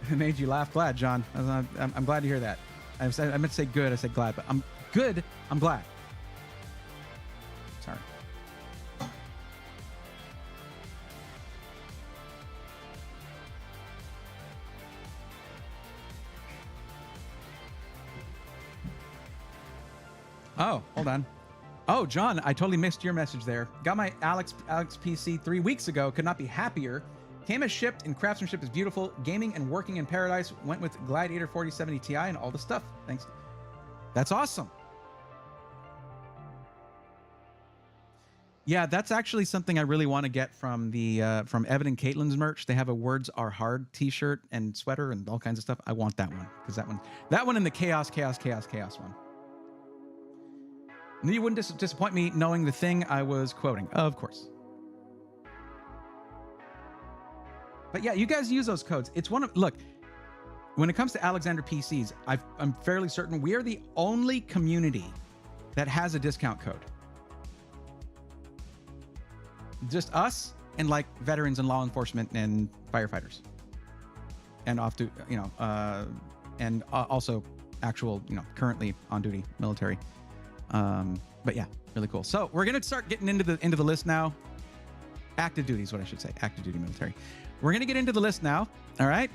It made you laugh. Glad, John. I'm glad to hear that. I meant to say good. I said glad, but I'm good. I'm glad. Sorry. Oh, hold on. Oh, John, I totally missed your message there. Got my Alex PC 3 weeks ago. Could not be happier. Came as shipped, and craftsmanship is beautiful. Gaming and working in paradise. Went with Gladiator 4070 Ti and all the stuff. Thanks. That's awesome. Yeah, that's actually something I really want to get from the from Evan and Caitlin's merch. They have a "Words Are Hard" T-shirt and sweater and all kinds of stuff. I want that one because that one and the chaos one. And you wouldn't disappoint me knowing the thing I was quoting, of course. But yeah, you guys use those codes. It's look, when it comes to Alexander PCs, I'm fairly certain we are the only community that has a discount code. Just us and like veterans and law enforcement and firefighters. And and also actual, currently on duty military. But yeah, really cool. So we're going to start getting into the list now. Active duty is what I should say. Active duty military. We're going to get into the list now. All right.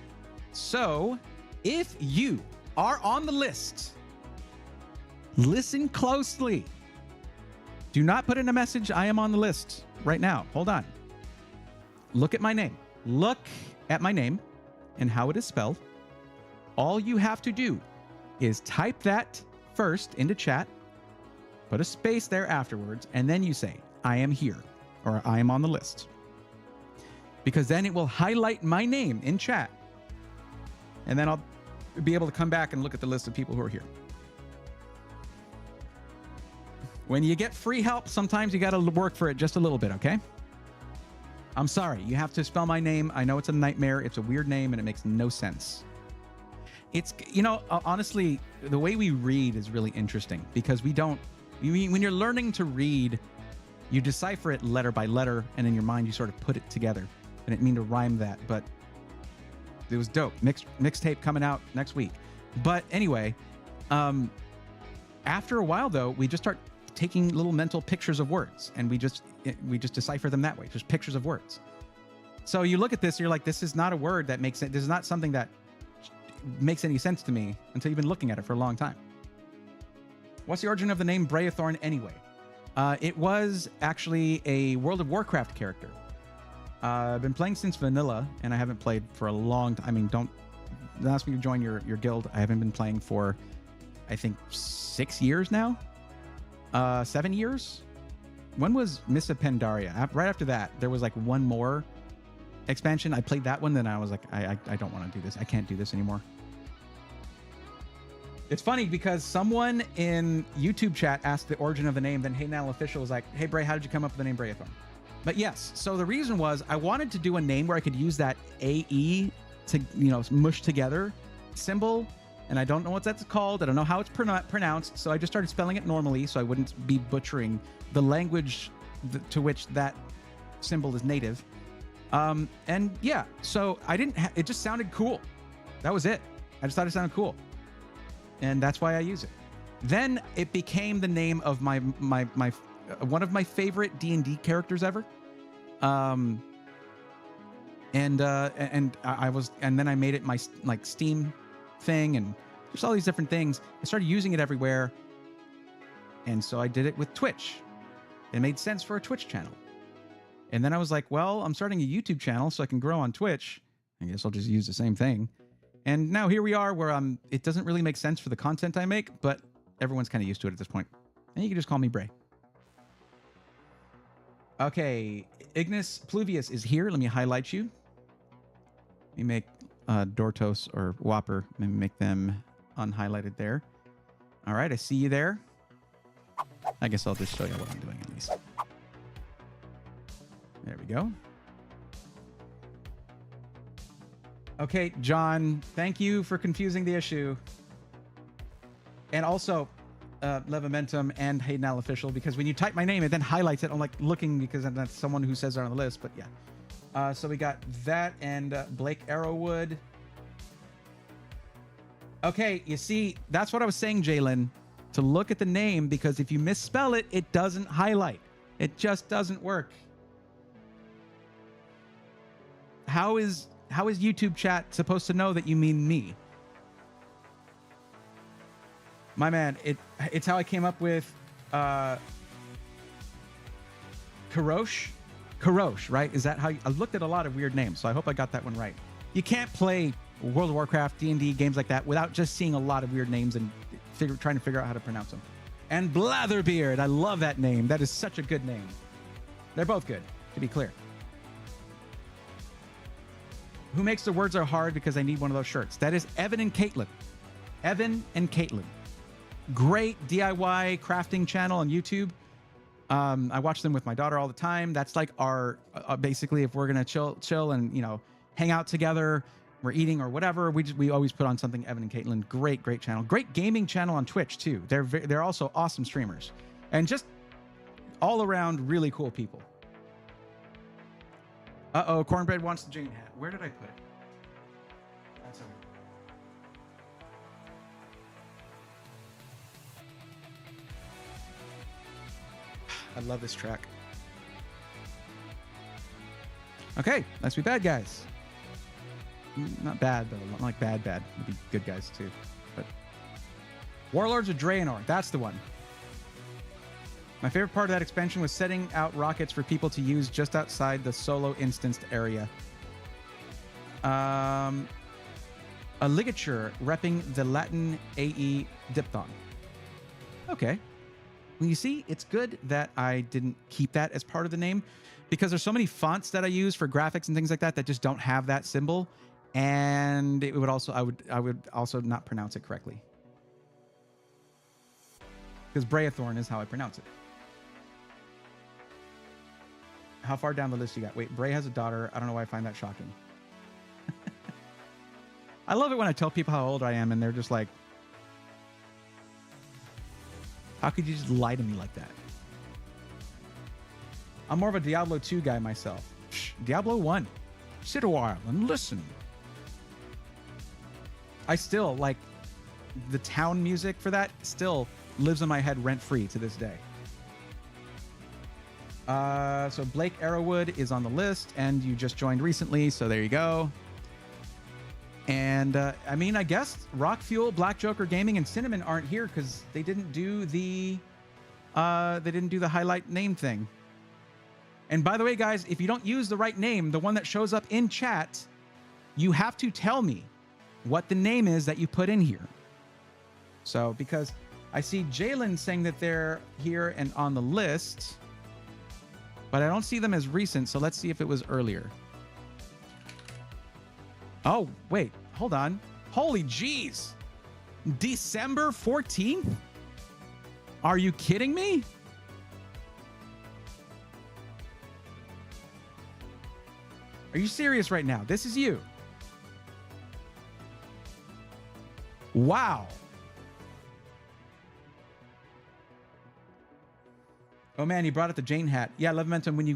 So if you are on the list, listen closely. Do not put in a message, "I am on the list" right now. Hold on. Look at my name. Look at my name and how it is spelled. All you have to do is type that first into chat, put a space there afterwards, and then you say, "I am here," or "I am on the list." Because then it will highlight my name in chat. And then I'll be able to come back and look at the list of people who are here. When you get free help, sometimes you got to work for it just a little bit, okay? I'm sorry. You have to spell my name. I know it's a nightmare. It's a weird name, and it makes no sense. It's, honestly, the way we read is really interesting because when you're learning to read, you decipher it letter by letter, and in your mind, you sort of put it together. I didn't mean to rhyme that, but it was dope. Mixtape coming out next week. But anyway, After a while, though, we just start taking little mental pictures of words, and we just decipher them that way, just pictures of words. So you look at this, you're like, this is not a word that makes it. This is not something that makes any sense to me until you've been looking at it for a long time. What's the origin of the name Breathorn anyway? It was actually a World of Warcraft character. I've been playing since vanilla, and I haven't played for a long time. I mean, don't ask me to join your guild. I haven't been playing for, I think, 6 years now. 7 years. When was Miss of Pandaria? Right after that, there was like one more expansion. I played that one, then I was like, I don't want to do this. I can't do this anymore. It's funny because someone in YouTube chat asked the origin of the name, then Hey Now Official was like, hey Bray, how did you come up with the name Brayathorn? But yes, so the reason was I wanted to do a name where I could use that AE to, you know, mush together symbol, and I don't know what that's called. I don't know how it's pronounced, so I just started spelling it normally so I wouldn't be butchering the language to which that symbol is native. And yeah, so I didn't, it just sounded cool. That was it. I just thought it sounded cool. And that's why I use it. Then it became the name of my one of my favorite D&D characters ever. And then I made it my like Steam thing, and there's all these different things. I started using it everywhere. And so I did it with Twitch. It made sense for a Twitch channel. And then I was like, well, I'm starting a YouTube channel so I can grow on Twitch. I guess I'll just use the same thing. And now here we are where it doesn't really make sense for the content I make, but everyone's kind of used to it at this point. And you can just call me Bray. Okay, Ignis Pluvius is here. Let me highlight you. Let me make Dortos or Whopper. Let me make them unhighlighted there. All right, I see you there. I guess I'll just show you what I'm doing at least. There we go. Okay, John, thank you for confusing the issue. And also, Levimentum and Hayden Al Official, because when you type my name, it then highlights it. I'm like looking because that's someone who says they're on the list, but yeah. So we got that and Blake Arrowwood. Okay, you see, that's what I was saying, Jalen, to look at the name, because if you misspell it, it doesn't highlight. It just doesn't work. How is YouTube chat supposed to know that you mean me? My man, it's how I came up with Karosh? Karosh, right? Is that how I looked at a lot of weird names, so I hope I got that one right. You can't play World of Warcraft, D&D, games like that without just seeing a lot of weird names and trying to figure out how to pronounce them. And Blatherbeard, I love that name. That is such a good name. They're both good, to be clear. Who makes the words are hard because I need one of those shirts? That is Evan and Caitlin. Evan and Caitlin. Great DIY crafting channel on YouTube. I watch them with my daughter all the time. That's like our, basically, if we're going to chill and, you know, hang out together, we're eating or whatever, we always put on something. Evan and Caitlin, great channel. Great gaming channel on Twitch too. They're also awesome streamers. And just all around really cool people. Uh-oh, Cornbread wants the Jane hat. Where did I put it? That's over here. I love this track. Okay, let's be bad guys. Not bad, though. Not like bad. We'd be good guys, too. But Warlords of Draenor. That's the one. My favorite part of that expansion was setting out rockets for people to use just outside the solo instanced area. A ligature repping the Latin AE diphthong. Okay. Well, you see, it's good that I didn't keep that as part of the name, because there's so many fonts that I use for graphics and things like that that just don't have that symbol, and it would also I would also not pronounce it correctly. Because Brayathorn is how I pronounce it. How far down the list you got? Wait, Bray has a daughter. I don't know why I find that shocking. I love it when I tell people how old I am and they're just like, how could you just lie to me like that? I'm more of a Diablo 2 guy myself. Diablo 1. Sit a while and listen. I still like the town music for that. Still lives in my head rent-free to this day. So Blake Arrowwood is on the list, and you just joined recently, so there you go. And I mean, I guess Rock Fuel, Black Joker Gaming, and Cinnamon aren't here because they didn't do the highlight name thing. And by the way, guys, if you don't use the right name, the one that shows up in chat, you have to tell me what the name is that you put in here. So because I see Jalen saying that they're here and on the list, but I don't see them as recent. So let's see if it was earlier. Oh, wait, hold on. Holy jeez. December 14th? Are you kidding me? Are you serious right now? This is you. Wow. Oh man, you brought up the Jane hat. Yeah, Love Momentum, when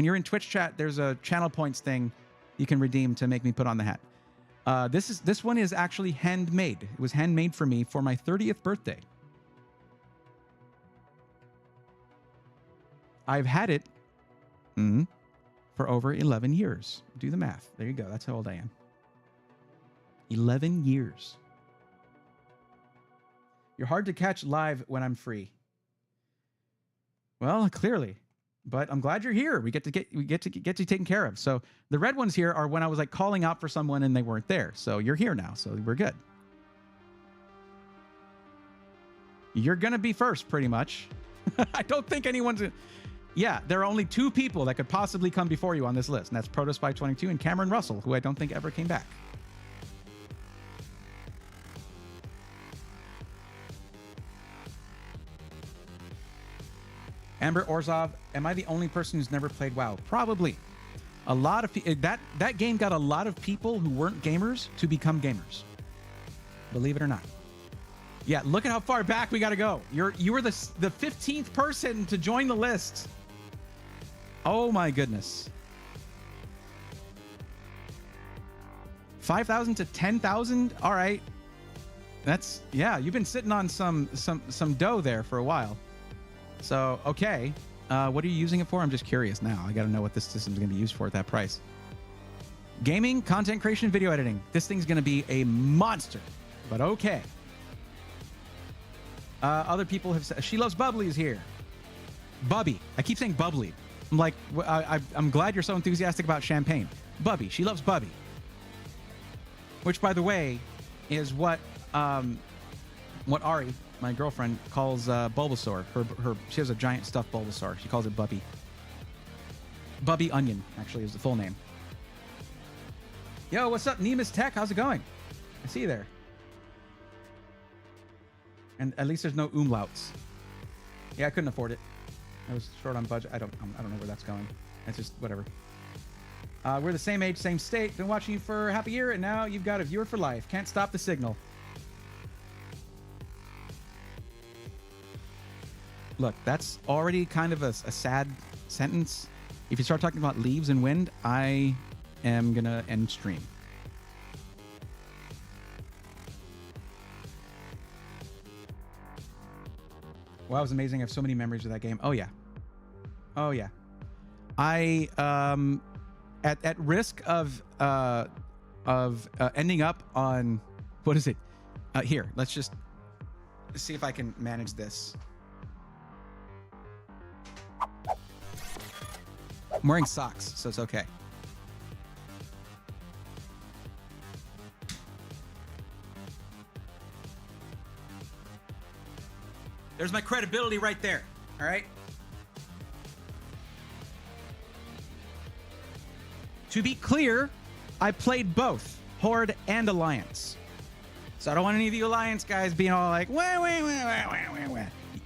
you're in Twitch chat, there's a channel points thing you can redeem to make me put on the hat. This one is actually handmade. It was handmade for me for my 30th birthday. I've had it for over 11 years. Do the math. There you go. That's how old I am. 11 years. You're hard to catch live when I'm free. Well, clearly. But I'm glad you're here. We get to get you taken care of. So the red ones here are when I was like calling out for someone and they weren't there. So you're here now. So we're good. You're gonna be first, pretty much. I don't think anyone's. Yeah, there are only 2 people that could possibly come before you on this list, and that's Protospy22 and Cameron Russell, who I don't think ever came back. Amber Orzov, am I the only person who's never played WoW? Probably. A lot of that game got a lot of people who weren't gamers to become gamers. Believe it or not. Yeah, look at how far back we got to go. You were the 15th person to join the list. Oh my goodness. 5,000 to 10,000. All right. That's, yeah, you've been sitting on some dough there for a while. So, okay. What are you using it for? I'm just curious now. I got to know what this system's going to be used for at that price. Gaming, content creation, video editing. This thing's going to be a monster, but okay. Other people have said, She Loves Bubbly is here. Bubby. I keep saying bubbly. I'm like, I'm glad you're so enthusiastic about champagne. Bubby. She loves Bubby. Which, by the way, is what Ari, my girlfriend, calls Bulbasaur. She has a giant stuffed Bulbasaur. She calls it Bubby. Bubby Onion, actually, is the full name. Yo, what's up, Nemus Tech? How's it going? I see you there. And at least there's no umlauts. Yeah, I couldn't afford it. I was short on budget. I don't know where that's going. It's just whatever. We're the same age, same state. Been watching you for half a year, and now you've got a viewer for life. Can't stop the signal. Look, that's already kind of a sad sentence. If you start talking about leaves and wind, I am gonna end stream. Wow, it was amazing. I have so many memories of that game. Oh yeah. Oh yeah. I at risk of ending up on, what is it? Here, let's just see if I can manage this. I'm wearing socks, so it's okay. There's my credibility right there. All right. To be clear, I played both Horde and Alliance. So I don't want any of you Alliance guys being all like, wah.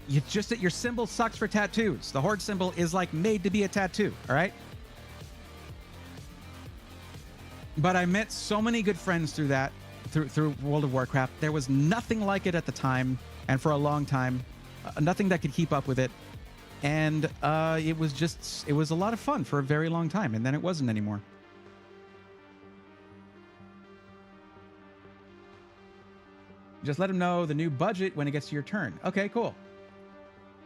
It's just that your symbol sucks for tattoos. The Horde symbol is like made to be a tattoo. All right. But I met so many good friends through that, through World of Warcraft. There was nothing like it at the time, and for a long time. Nothing that could keep up with it, and it was a lot of fun for a very long time, and then it wasn't anymore. Just let him know the new budget when it gets to your turn. Okay, cool.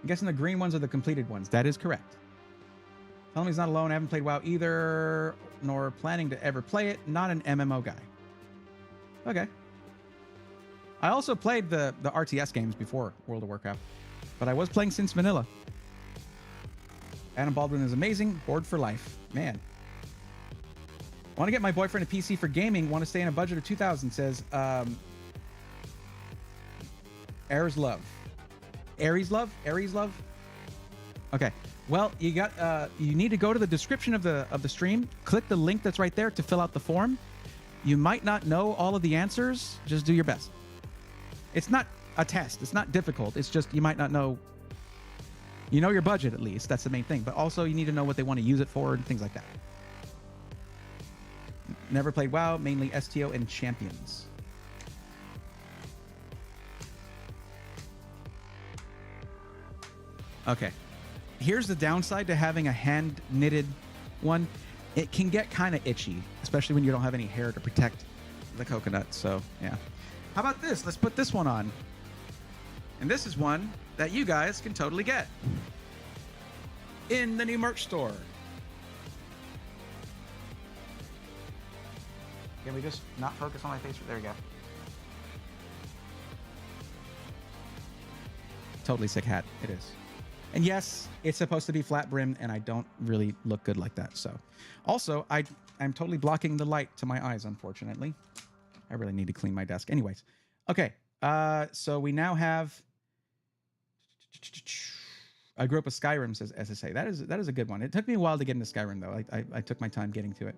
I'm guessing the green ones are the completed ones. That is correct. Tell him he's not alone. I haven't played WoW either, nor planning to ever play it. Not an MMO guy. Okay. I also played the RTS games before World of Warcraft, but I was playing since vanilla. Adam Baldwin is amazing. Bored for life. Man. Want to get my boyfriend a PC for gaming. Want to stay in a budget of 2,000. Says, Aries Love. Aries Love? Aries Love? Okay. Well, you need to go to the description of the stream. Click the link that's right there to fill out the form. You might not know all of the answers. Just do your best. It's not a test. It's not difficult. It's just you might not know. You know your budget at least. That's the main thing. But also you need to know what they want to use it for and things like that. Never played WoW. Mainly STO and Champions. Okay. Here's the downside to having a hand-knitted one. It can get kind of itchy, especially when you don't have any hair to protect the coconut. So, yeah. How about this? Let's put this one on. And this is one that you guys can totally get in the new merch store. Can we just not focus on my face? There we go. Totally sick hat. It is. And yes, it's supposed to be flat brimmed, and I don't really look good like that. So, also, I'm totally blocking the light to my eyes, unfortunately. I really need to clean my desk. Anyways, okay. So we now have. I grew up with Skyrim, says SSA. That is a good one. It took me a while to get into Skyrim, though. I took my time getting to it.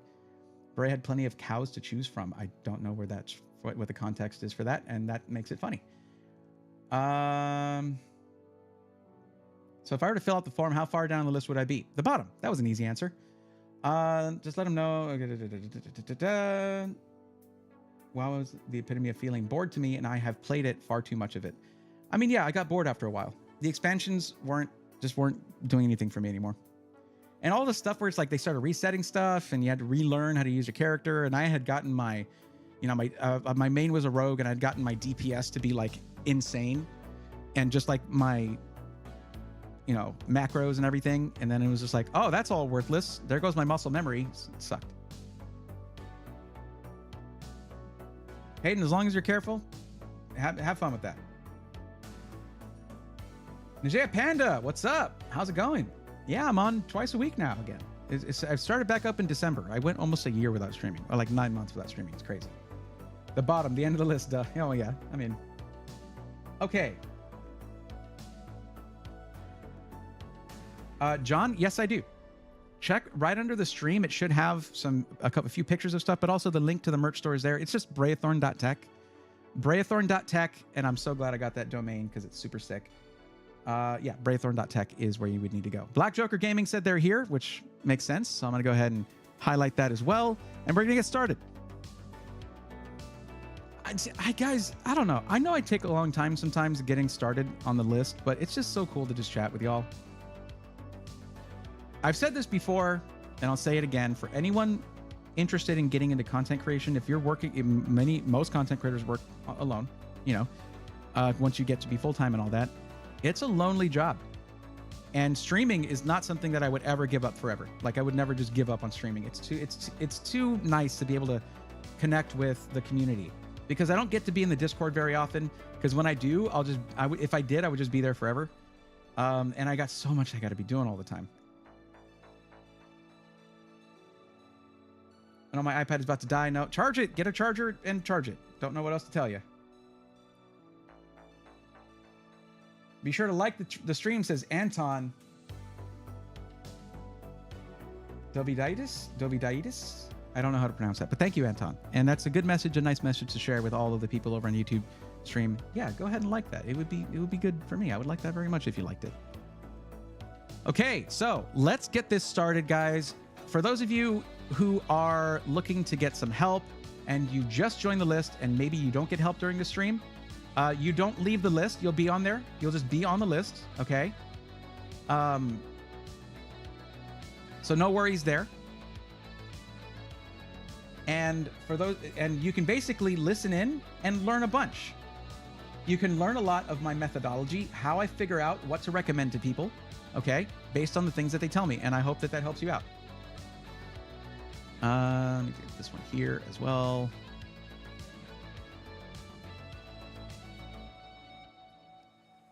Bray had plenty of cows to choose from. I don't know what the context is for that, and that makes it funny. So if I were to fill out the form, how far down the list would I be? The bottom. That was an easy answer. Just let him know. WoW was the epitome of feeling bored to me, and I have played it far too much of it. I mean, yeah, I got bored after a while. The expansions weren't doing anything for me anymore. And all the stuff where it's like they started resetting stuff, and you had to relearn how to use your character. And I had gotten my main was a rogue, and I'd gotten my DPS to be like insane, and just like my macros and everything. And then it was just like, oh, that's all worthless. There goes my muscle memory. It sucked. Hayden, as long as you're careful, have fun with that. Najea Panda, what's up? How's it going? Yeah, I'm on twice a week now again. I've started back up in December. I went almost a year without streaming, or like 9 months without streaming. It's crazy. The bottom, the end of the list. Oh yeah, I mean, okay. John, yes, I do. Check right under the stream. It should have a few pictures of stuff, but also the link to the merch store is there. It's just brayathorn.tech. Brayathorn.tech, and I'm so glad I got that domain because it's super sick. Yeah, brayathorn.tech is where you would need to go. Black Joker Gaming said they're here, which makes sense. So I'm going to go ahead and highlight that as well. And we're going to get started. Guys, I don't know. I know I take a long time sometimes getting started on the list, but it's just so cool to just chat with y'all. I've said this before, and I'll say it again. For anyone interested in getting into content creation, if you're working, most content creators work alone, once you get to be full-time and all that, it's a lonely job. And streaming is not something that I would ever give up forever. Like, I would never just give up on streaming. It's too nice to be able to connect with the community, because I don't get to be in the Discord very often. Because when I do, if I did, I would just be there forever. And I got so much I got to be doing all the time. I know my iPad is about to die. No, charge it. Get a charger and charge it. Don't know what else to tell you. Be sure to like the stream, says Anton. Dovidaitis? I don't know how to pronounce that, but thank you, Anton. And that's a good message, a nice message to share with all of the people over on YouTube stream. Yeah, go ahead and like that. It would be good for me. I would like that very much if you liked it. Okay, so let's get this started, guys. For those of you who are looking to get some help and you just joined the list and maybe you don't get help during the stream, you don't leave the list. You'll be on there. You'll just be on the list, okay? So no worries there. And for those, and you can basically listen in and learn a bunch. you can learn a lot of my methodology, how I figure out what to recommend to people, okay, based on the things that they tell me. And I hope that that helps you out. Let me get this one here as well.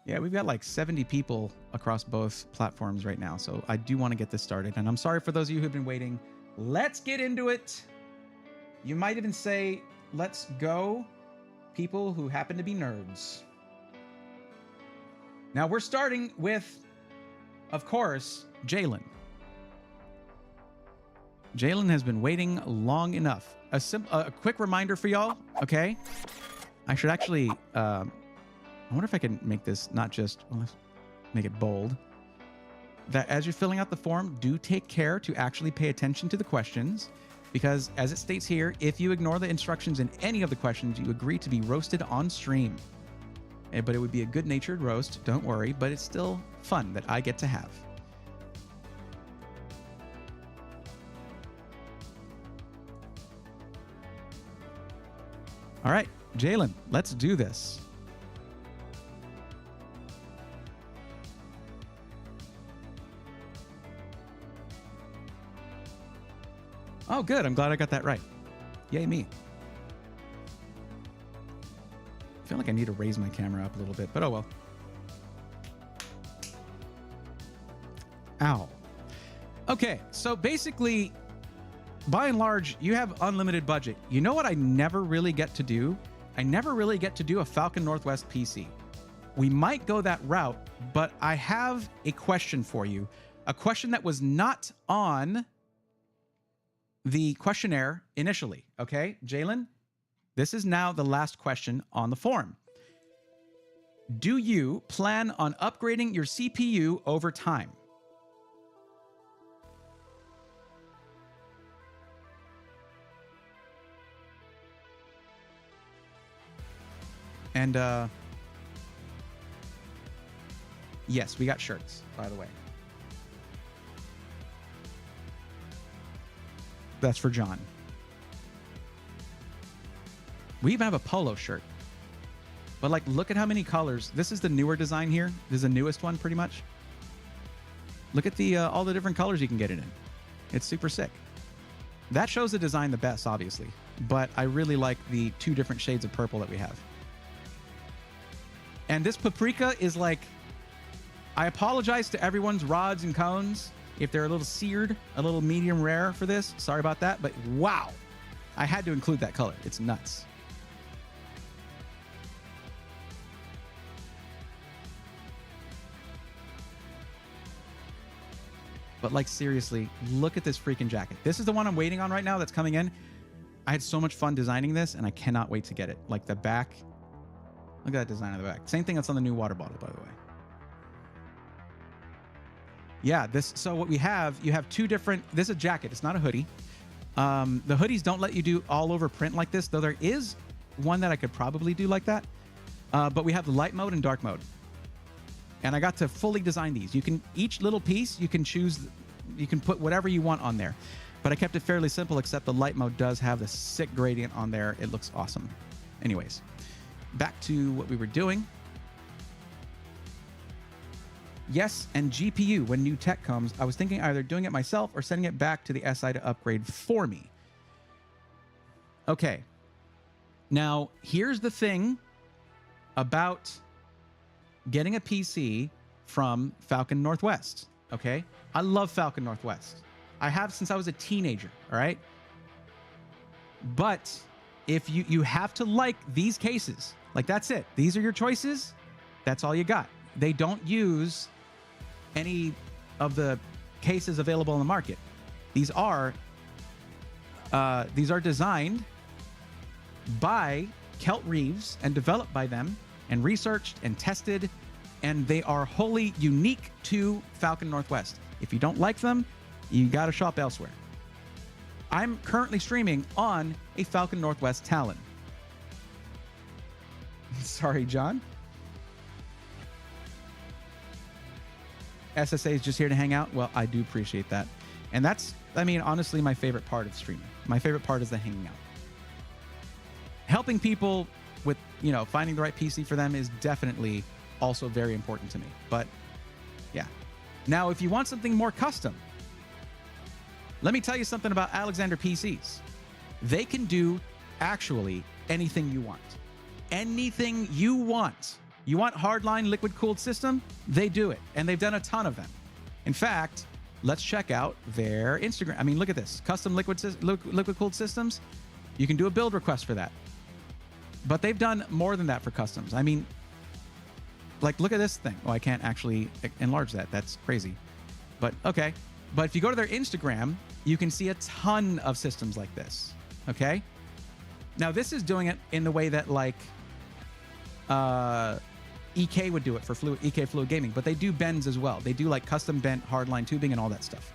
Yeah, we've got like 70 people across both platforms right now. So I do want to get this started. And I'm sorry for those of you who've been waiting. Let's get into it. You might even say, let's go, people who happen to be nerds. Now we're starting with, of course, Jalen. Jalen has been waiting long enough. A quick reminder for y'all, okay? I should actually, I wonder if I can make this not just, well, let's make it bold. That as you're filling out the form, do take care to actually pay attention to the questions, because as it states here, if you ignore the instructions in any of the questions, you agree to be roasted on stream. But it would be a good-natured roast, don't worry, but it's still fun that I get to have. All right, Jalen, let's do this. Oh, good. I'm glad I got that right. Yay, me. I feel like I need to raise my camera up a little bit, but oh well. Ow. Okay, so basically, by and large, you have unlimited budget. You know what I never really get to do? I never really get to do a Falcon Northwest PC. We might go that route, but I have a question for you. A question that was not on the questionnaire initially, okay? Jalen, this is now the last question on the form. Do you plan on upgrading your CPU over time? And, yes, we got shirts, by the way. That's for John. We even have a polo shirt. But like, look at how many colors. This is the newer design here. This is the newest one, pretty much. Look at the all the different colors you can get it in. It's super sick. That shows the design the best, obviously. But I really like the 2 different shades of purple that we have. And this paprika is like, I apologize to everyone's rods and cones if they're a little seared, a little medium rare for this. Sorry about that, but wow. I had to include that color. It's nuts. But like, seriously, look at this freaking jacket. This is the one I'm waiting on right now that's coming in. I had so much fun designing this, and I cannot wait to get it. Like the back. Look at that design on the back. Same thing that's on the new water bottle, by the way. Yeah, this. So what we have, you have 2 different. This is a jacket. It's not a hoodie. The hoodies don't let you do all over print like this, though there is one that I could probably do like that. But we have the light mode and dark mode. And I got to fully design these. You can, each little piece, you can choose, you can put whatever you want on there. But I kept it fairly simple, except the light mode does have the sick gradient on there. It looks awesome. Anyways, back to what we were doing. Yes, and GPU, when new tech comes, I was thinking either doing it myself or sending it back to the SI to upgrade for me. Okay. Now, here's the thing about getting a PC from Falcon Northwest, okay? I love Falcon Northwest. I have since I was a teenager, all right? But if you have to like these cases, like that's it. These are your choices. That's all you got. They don't use any of the cases available on the market. These are designed by Kelt Reeves and developed by them and researched and tested, and they are wholly unique to Falcon Northwest. If you don't like them, you got to shop elsewhere. I'm currently streaming on a Falcon Northwest Talon. Sorry, John. SSA is just here to hang out. Well, I do appreciate that. And that's, I mean, honestly, my favorite part of streaming. My favorite part is the hanging out. Helping people with you know, finding the right PC for them is definitely also very important to me. But yeah. Now, if you want something more custom, let me tell you something about Alexander PCs. They can do actually anything you want. Anything you want. You want hardline liquid-cooled system? They do it, and they've done a ton of them. In fact, let's check out their Instagram. I mean, look at this. Custom liquid-cooled systems. You can do a build request for that. But they've done more than that for customs. I mean, like, look at this thing. Oh, I can't actually enlarge that. That's crazy. But, okay. But if you go to their Instagram, you can see a ton of systems like this. Okay? Now, this is doing it in the way that, like, EK would do it for EK Fluid Gaming, but they do bends as well. They do like custom bent hardline tubing and all that stuff.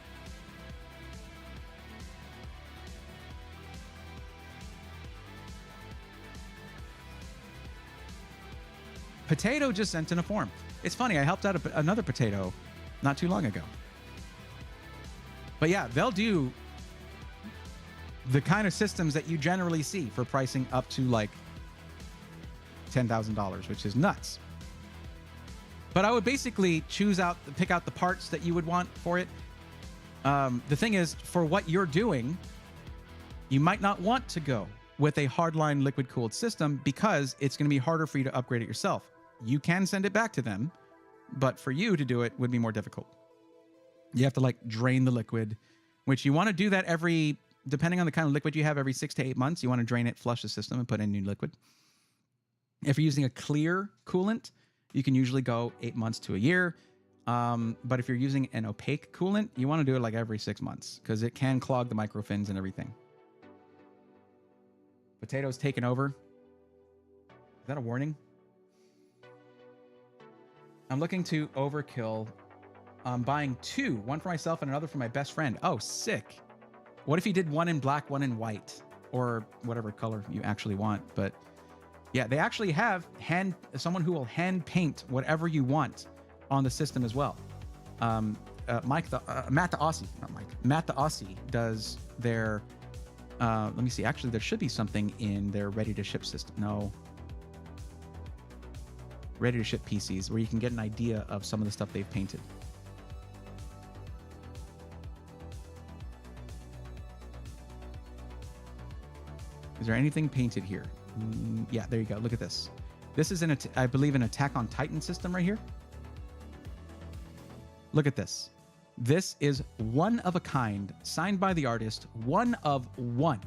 Potato just sent in a form. It's funny, I helped out another Potato not too long ago. But yeah, they'll do the kind of systems that you generally see for pricing up to like $10,000, which is nuts. But I would basically pick out the parts that you would want for it. The thing is, for what you're doing, you might not want to go with a hardline liquid-cooled system because it's going to be harder for you to upgrade it yourself. You can send it back to them, but for you to do it would be more difficult. You have to like drain the liquid, which you want to do that depending on the kind of liquid you have, every 6 to 8 months. You want to drain it, flush the system, and put in new liquid. If you're using a clear coolant, you can usually go 8 months to a year. But if you're using an opaque coolant, you want to do it like every 6 months because it can clog the microfins and everything. Potato's taken over. Is that a warning? I'm looking to overkill. I'm buying 2, one for myself and another for my best friend. Oh, sick. What if you did one in black, one in white, or whatever color you actually want? But yeah, they actually have someone who will hand paint whatever you want on the system as well. Matt the Aussie does their. Let me see. Actually, there should be something in their ready-to-ship system. No. Ready-to-ship PCs where you can get an idea of some of the stuff they've painted. Is there anything painted here? Yeah, there you go. Look at this. This is I believe, an Attack on Titan system right here. Look at this. This is one of a kind, signed by the artist, one of one.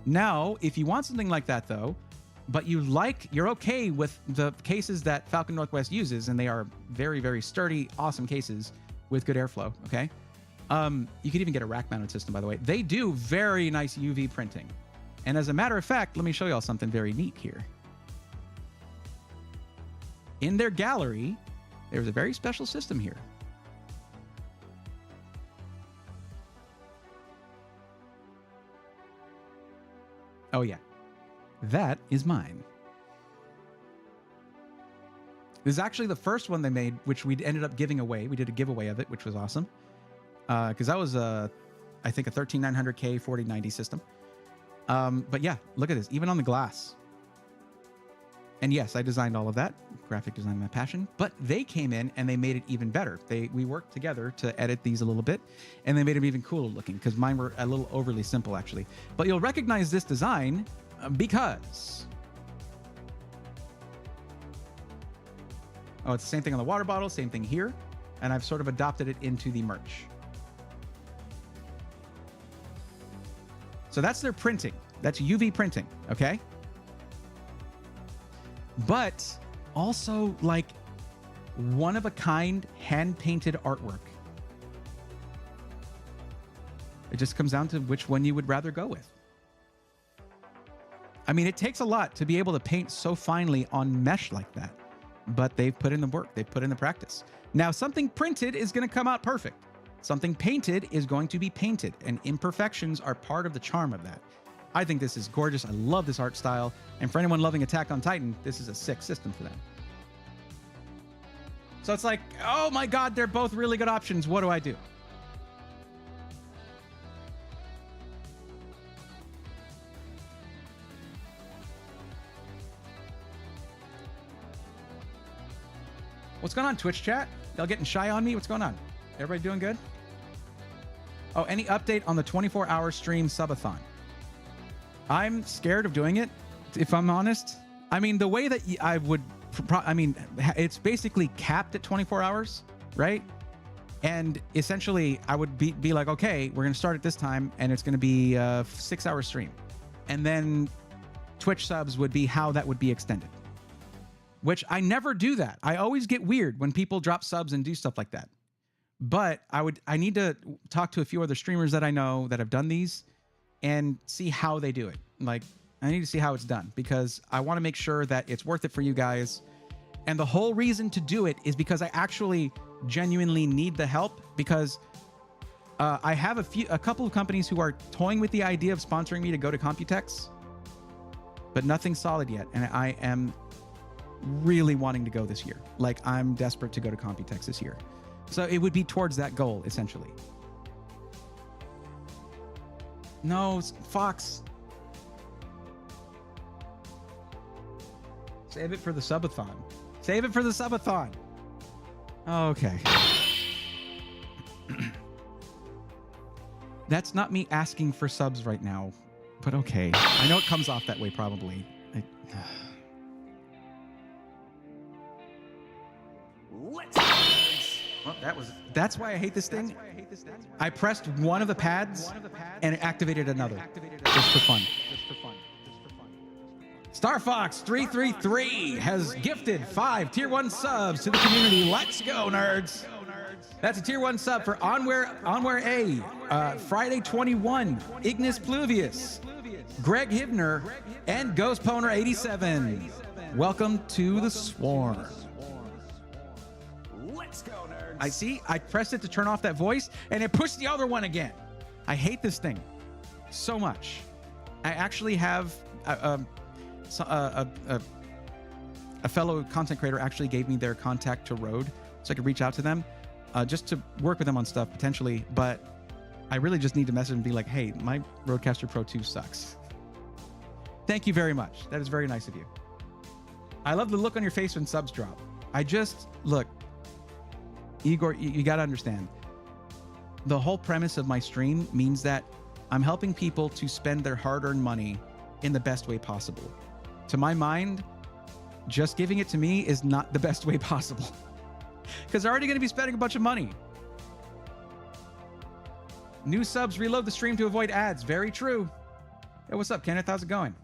Now, if you want something like that, though, but you're okay with the cases that Falcon Northwest uses, and they are very, very sturdy, awesome cases with good airflow, okay? You could even get a rack-mounted system, by the way. They do very nice UV printing. And as a matter of fact, let me show y'all something very neat here. In their gallery, there's a very special system here. Oh, yeah. That is mine. This is actually the first one they made, which we ended up giving away. We did a giveaway of it, which was awesome. Because that was, I think, a 13900K 4090 system. But yeah, look at this. Even on the glass. And yes, I designed all of that. Graphic design, my passion. But they came in and they made it even better. We worked together to edit these a little bit, and they made them even cooler looking because mine were a little overly simple, actually. But you'll recognize this design because... Oh, it's the same thing on the water bottle, same thing here. And I've sort of adopted it into the merch. So that's their printing. That's UV printing, okay? But also like one-of-a-kind hand-painted artwork. It just comes down to which one you would rather go with. I mean, it takes a lot to be able to paint so finely on mesh like that. But they've put in the work. They've put in the practice. Now, something printed is going to come out perfect. Something painted is going to be painted, and imperfections are part of the charm of that. I think this is gorgeous. I love this art style. And for anyone loving Attack on Titan, this is a sick system for them. So it's like, oh my God, they're both really good options. What do I do? What's going on, Twitch chat? Y'all getting shy on me? What's going on? Everybody doing good? Oh, any update on the 24-hour stream subathon? I'm scared of doing it, if I'm honest. I mean, the way that I would, I mean, it's basically capped at 24 hours, right? And essentially, I would be like, okay, we're going to start at this time, and it's going to be a 6-hour stream. And then Twitch subs would be how that would be extended. Which I never do that. I always get weird when people drop subs and do stuff like that. But I need to talk to a few other streamers that I know that have done these and see how they do it. Like, I need to see how it's done because I want to make sure that it's worth it for you guys. And the whole reason to do it is because I actually genuinely need the help because I have a couple of companies who are toying with the idea of sponsoring me to go to Computex, but nothing solid yet. And I am really wanting to go this year. Like, I'm desperate to go to Computex this year. So it would be towards that goal, essentially. No, Fox. Save it for the subathon. Save it for the subathon. Okay. That's not me asking for subs right now, but okay. I know it comes off that way probably. Well, that's why I hate this thing. I pressed one of the pads and it activated another. Just for fun. Star Fox 333 has gifted 5 tier 1 subs to the community. Let's go, nerds. That's a tier 1 sub for Onware A, Friday 21, Ignis Pluvius, Greg Hibner, and Ghost Poner 87. Welcome to the Swarm. Let's go, nerds. I see. I pressed it to turn off that voice, and it pushed the other one again. I hate this thing so much. I actually have a fellow content creator actually gave me their contact to Rode, so I could reach out to them just to work with them on stuff potentially. But I really just need to message and be like, "Hey, my Rodecaster Pro 2 sucks." Thank you very much. That is very nice of you. I love the look on your face when subs drop. Look. Igor, you got to understand. The whole premise of my stream means that I'm helping people to spend their hard-earned money in the best way possible. To my mind, just giving it to me is not the best way possible because they're already going to be spending a bunch of money. New subs reload the stream to avoid ads. Very true. Hey, what's up, Kenneth? How's it going?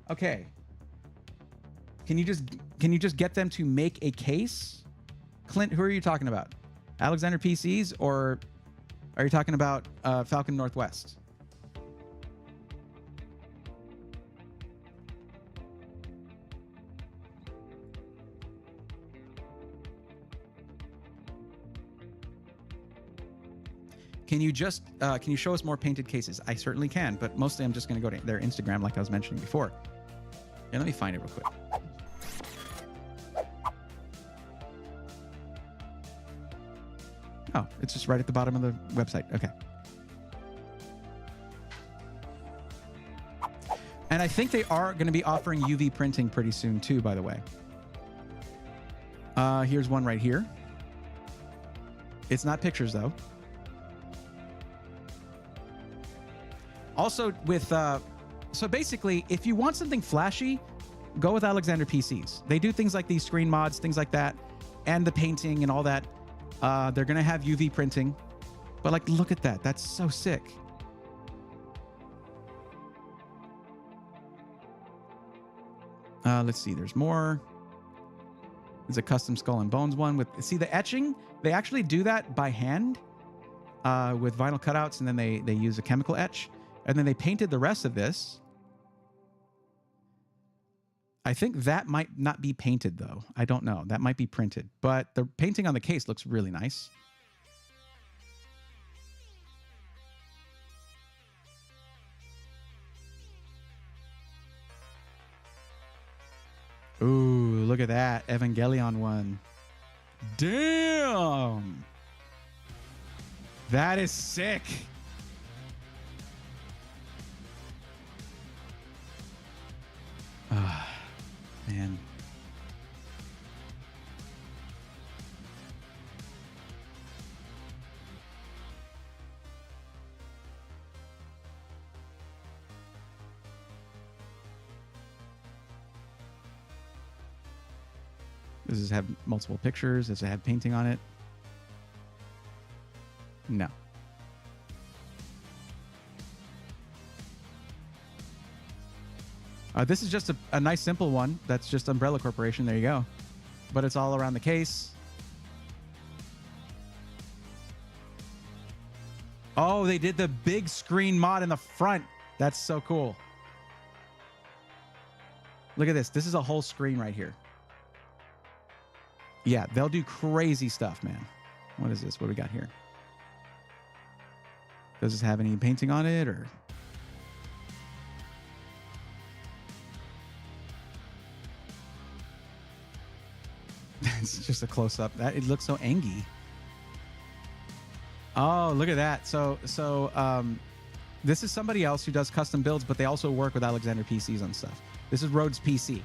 Okay. Can you just get them to make a case? Clint, who are you talking about? Alexander PCs, or are you talking about Falcon Northwest? Can you show us more painted cases? I certainly can, but mostly I'm just going to go to their Instagram like I was mentioning before. Yeah, let me find it real quick. Oh, it's just right at the bottom of the website. Okay. And I think they are going to be offering UV printing pretty soon too, by the way. Here's one right here. It's not pictures though. Also with, so basically, if you want something flashy, go with Alexander PCs. They do things like these screen mods, things like that, and the painting and all that. They're going to have UV printing, but like, look at that. That's so sick. Let's see. There's more. There's a custom skull and bones one with, see the etching. They actually do that by hand with vinyl cutouts. And then they use a chemical etch, and then they painted the rest of this. I think that might not be painted though. I don't know. That might be printed, but the painting on the case looks really nice. Ooh, look at that Evangelion one. Damn. That is sick. Man. Does this have multiple pictures? Does it have painting on it? No. This is just a nice simple one. That's just Umbrella Corporation. There you go. But it's all around the case. Oh, they did the big screen mod in the front. That's so cool. Look at this. This is a whole screen right here. Yeah, they'll do crazy stuff, man. What is this? What do we got here? Does this have any painting on it or... It's just a close-up. That it looks so angy. Oh, look at that. So this is somebody else who does custom builds, but they also work with Alexander PCs on stuff. This is Rhodes PC.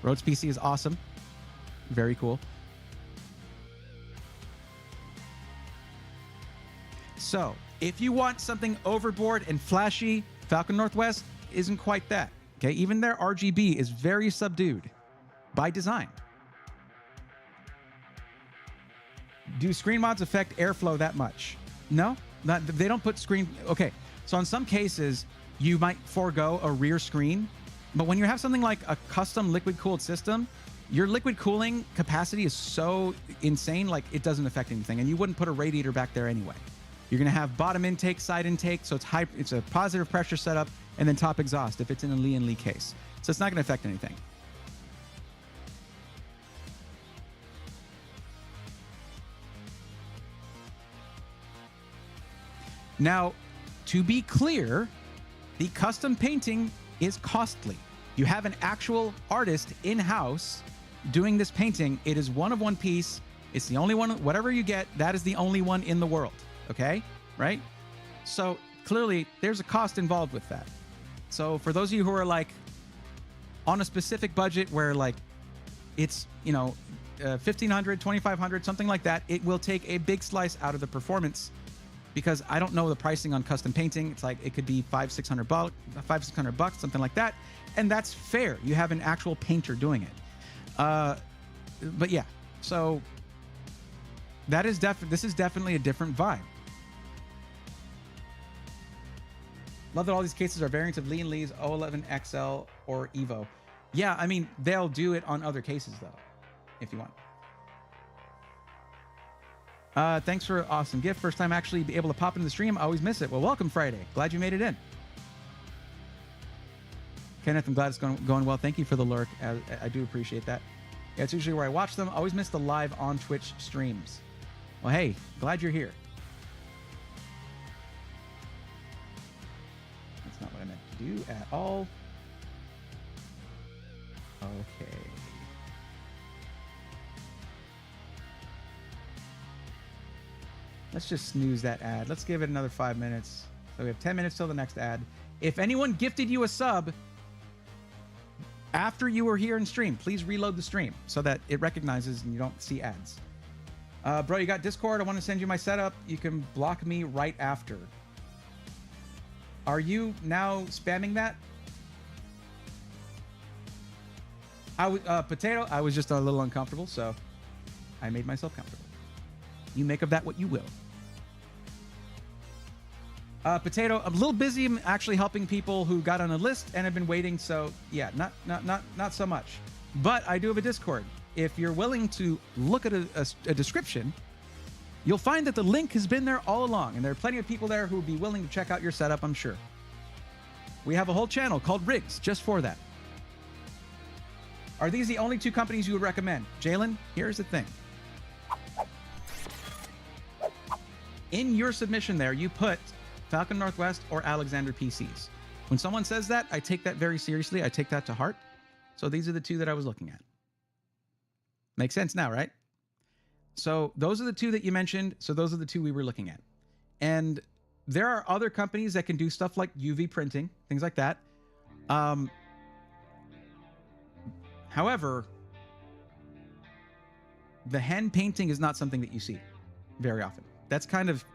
Rhodes PC is awesome. Very cool. So if you want something overboard and flashy, Falcon Northwest isn't quite that. Okay, even their RGB is very subdued by design. Do screen mods affect airflow that much? No, they don't put screen. Okay, so in some cases, you might forego a rear screen, but when you have something like a custom liquid cooled system, your liquid cooling capacity is so insane, like it doesn't affect anything, and you wouldn't put a radiator back there anyway. You're gonna have bottom intake, side intake, so it's a positive pressure setup, and then top exhaust if it's in a Lee and Lee case. So it's not gonna affect anything. Now, to be clear, the custom painting is costly. You have an actual artist in-house doing this painting. It is one of one piece. It's the only one, whatever you get, that is the only one in the world. Okay? Right? So clearly there's a cost involved with that. So for those of you who are like on a specific budget where like it's, you know, 1,500, 2,500, something like that, it will take a big slice out of the performance. Because I don't know the pricing on custom painting. It's like it could be $500, $600, something like that, and that's fair. You have an actual painter doing it. But yeah, so that is this is definitely a different vibe. Love that all these cases are variants of Lee and Lee's 011 XL or Evo. Yeah, I mean they'll do it on other cases though, if you want. Thanks for an awesome gift. First time actually be able to pop into the stream. I always miss it. Well, welcome Friday. Glad you made it in. Kenneth, I'm glad it's going well. Thank you for the lurk. I do appreciate that. Yeah, it's usually where I watch them. Always miss the live on Twitch streams. Well, hey, glad you're here. That's not what I meant to do at all. Okay. Let's just snooze that ad. Let's give it another 5 minutes. So we have 10 minutes till the next ad. If anyone gifted you a sub after you were here in stream, please reload the stream so that it recognizes and you don't see ads. Bro, you got Discord? I want to send you my setup. You can block me right after. Are you now spamming that? Potato, I was just a little uncomfortable, so I made myself comfortable. You make of that what you will. Potato, I'm a little busy. I'm actually helping people who got on a list and have been waiting. So yeah, not so much. But I do have a Discord. If you're willing to look at a description, you'll find that the link has been there all along. And there are plenty of people there who would be willing to check out your setup, I'm sure. We have a whole channel called Rigs just for that. Are these the only two companies you would recommend? Jalen, here's the thing. In your submission there, you put Falcon Northwest or Alexander PCs. When someone says that, I take that very seriously. I take that to heart. So these are the two that I was looking at. Makes sense now, right? So those are the two that you mentioned. So those are the two we were looking at. And there are other companies that can do stuff like UV printing, things like that. However, the hand painting is not something that you see very often. That's kind of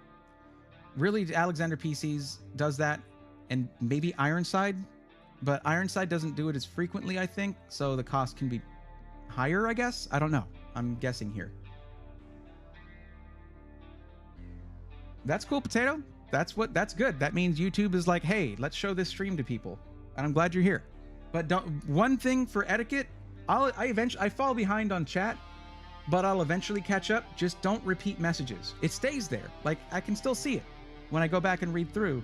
really Alexander PCs does that, and maybe Ironside, but Ironside doesn't do it as frequently, I think, so the cost can be higher, I guess. I don't know. I'm guessing here. That's cool, Potato. That's good. That means YouTube is like, hey, let's show this stream to people. And I'm glad you're here. But one thing for etiquette, I fall behind on chat, but I'll eventually catch up. Just don't repeat messages. It stays there. Like, I can still see it when I go back and read through.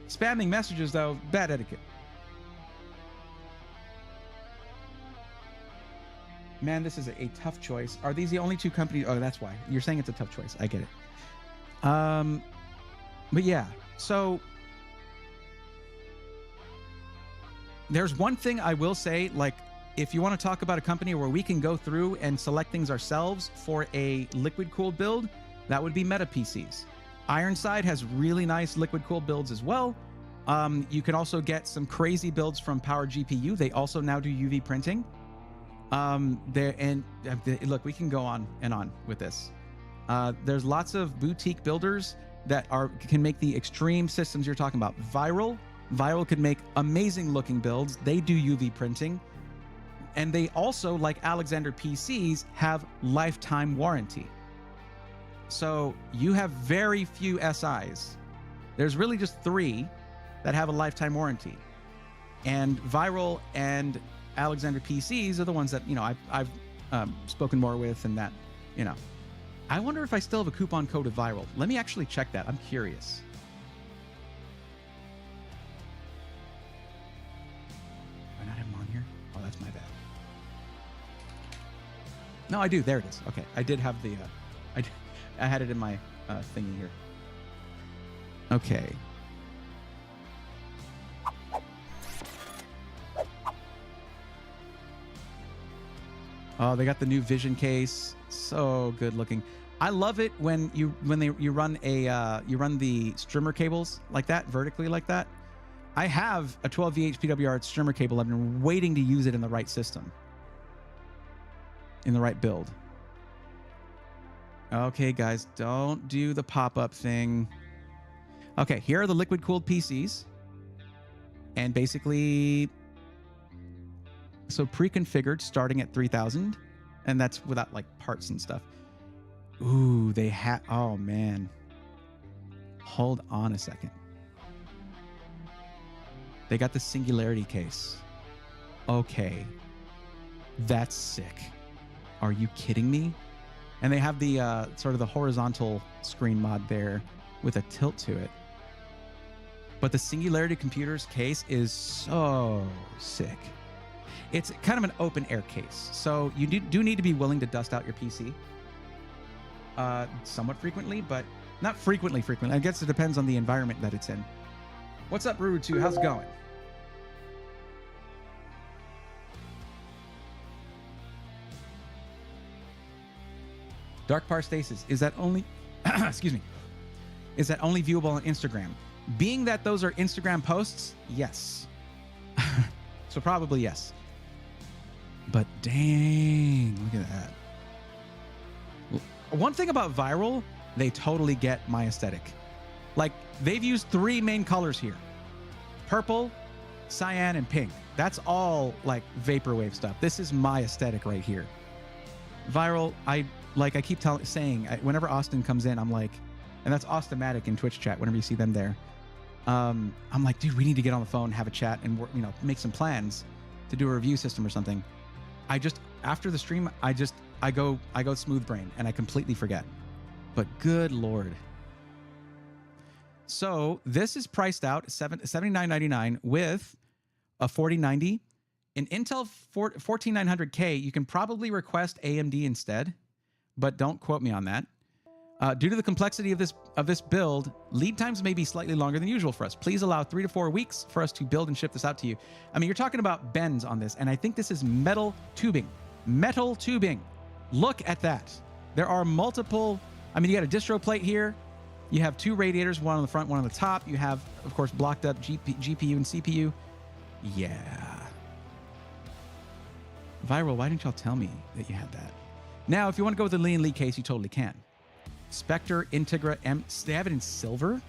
Spamming messages, though, bad etiquette. Man, this is a tough choice. Are these the only two companies? Oh, that's why. You're saying it's a tough choice. I get it. But yeah, so there's one thing I will say, like, if you want to talk about a company where we can go through and select things ourselves for a liquid-cooled build, that would be Meta PCs. Ironside has really nice liquid-cooled builds as well. You can also get some crazy builds from Power GPU. They also now do UV printing. Look, we can go on and on with this. There's lots of boutique builders that can make the extreme systems you're talking about. Viral could make amazing looking builds. They do UV printing. And they also, like Alexander PCs, have lifetime warranty. So you have very few SIs. There's really just 3 that have a lifetime warranty. And Viral and Alexander PCs are the ones that, you know, I've spoken more with, and that, you know. I wonder if I still have a coupon code of Viral. Let me actually check that. I'm curious. Do I not have them on here? Oh, that's my bad. No, I do. There it is. Okay, I did have the. I had it in my thingy here. Okay. Oh, they got the new Vision case. So good looking. I love it when you run the streamer cables like that, vertically like that. I have a 12V PWR streamer cable. I've been waiting to use it in the right system, in the right build. Okay, guys, don't do the pop-up thing. Okay, here are the liquid-cooled PCs. And basically, so pre-configured starting at 3,000. And that's without like parts and stuff. Ooh, they have, oh man. Hold on a second. They got the Singularity case. Okay. That's sick. Are you kidding me? And they have the sort of the horizontal screen mod there with a tilt to it. But the Singularity Computers case is so sick. It's kind of an open air case. So you do need to be willing to dust out your PC somewhat frequently, but not frequently. I guess it depends on the environment that it's in. What's up, Ruru2? How's it going? Dark Par Stasis, is that only excuse me, is that only viewable on Instagram? Being that those are Instagram posts, yes. So probably yes. But dang, look at that. One thing about Viral, they totally get my aesthetic. Like, they've used 3 main colors here: purple, cyan, and pink. That's all like vaporwave stuff. This is my aesthetic right here. Viral, I keep saying, whenever Austin comes in, I'm like, and that's Austamatic in Twitch chat, whenever you see them there, I'm like, dude, we need to get on the phone, have a chat, and work, make some plans to do a review system or something. After the stream, I go smooth brain and I completely forget. But good Lord. So this is priced out $79.99 with a 4090. In Intel 14900K, you can probably request AMD instead, but don't quote me on that. Due to the complexity of this build, lead times may be slightly longer than usual for us. Please allow 3 to 4 weeks for us to build and ship this out to you. I mean, you're talking about bends on this, and I think this is metal tubing. Metal tubing. Look at that. There are multiple. I mean, you got a distro plate here. You have 2 radiators, one on the front, one on the top. You have, of course, blocked up GPU and CPU. Yeah. Viral, why didn't y'all tell me that you had that? Now, if you want to go with the Lean Lee case, you totally can. Spectre Integra M. They have it in silver.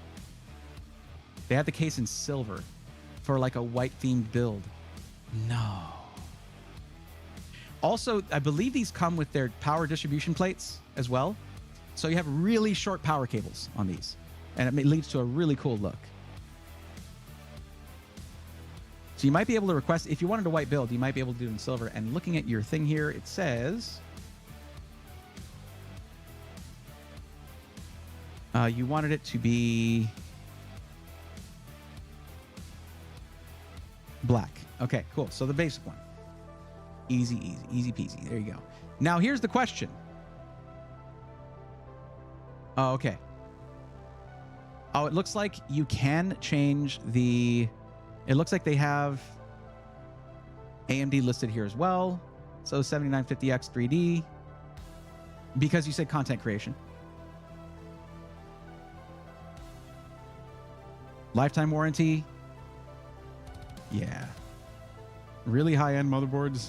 They have the case in silver for like a white themed build. No. Also, I believe these come with their power distribution plates as well. So you have really short power cables on these, and it leads to a really cool look. So you might be able to request, if you wanted a white build, you might be able to do it in silver. And looking at your thing here, it says you wanted it to be black. Okay, cool. So the basic one. Easy peasy. There you go. Now here's the question. Oh, okay. Oh, it looks like you can change the... It looks like they have AMD listed here as well. So 7950X 3D. Because you said content creation. Lifetime warranty. Yeah. Really high-end motherboards.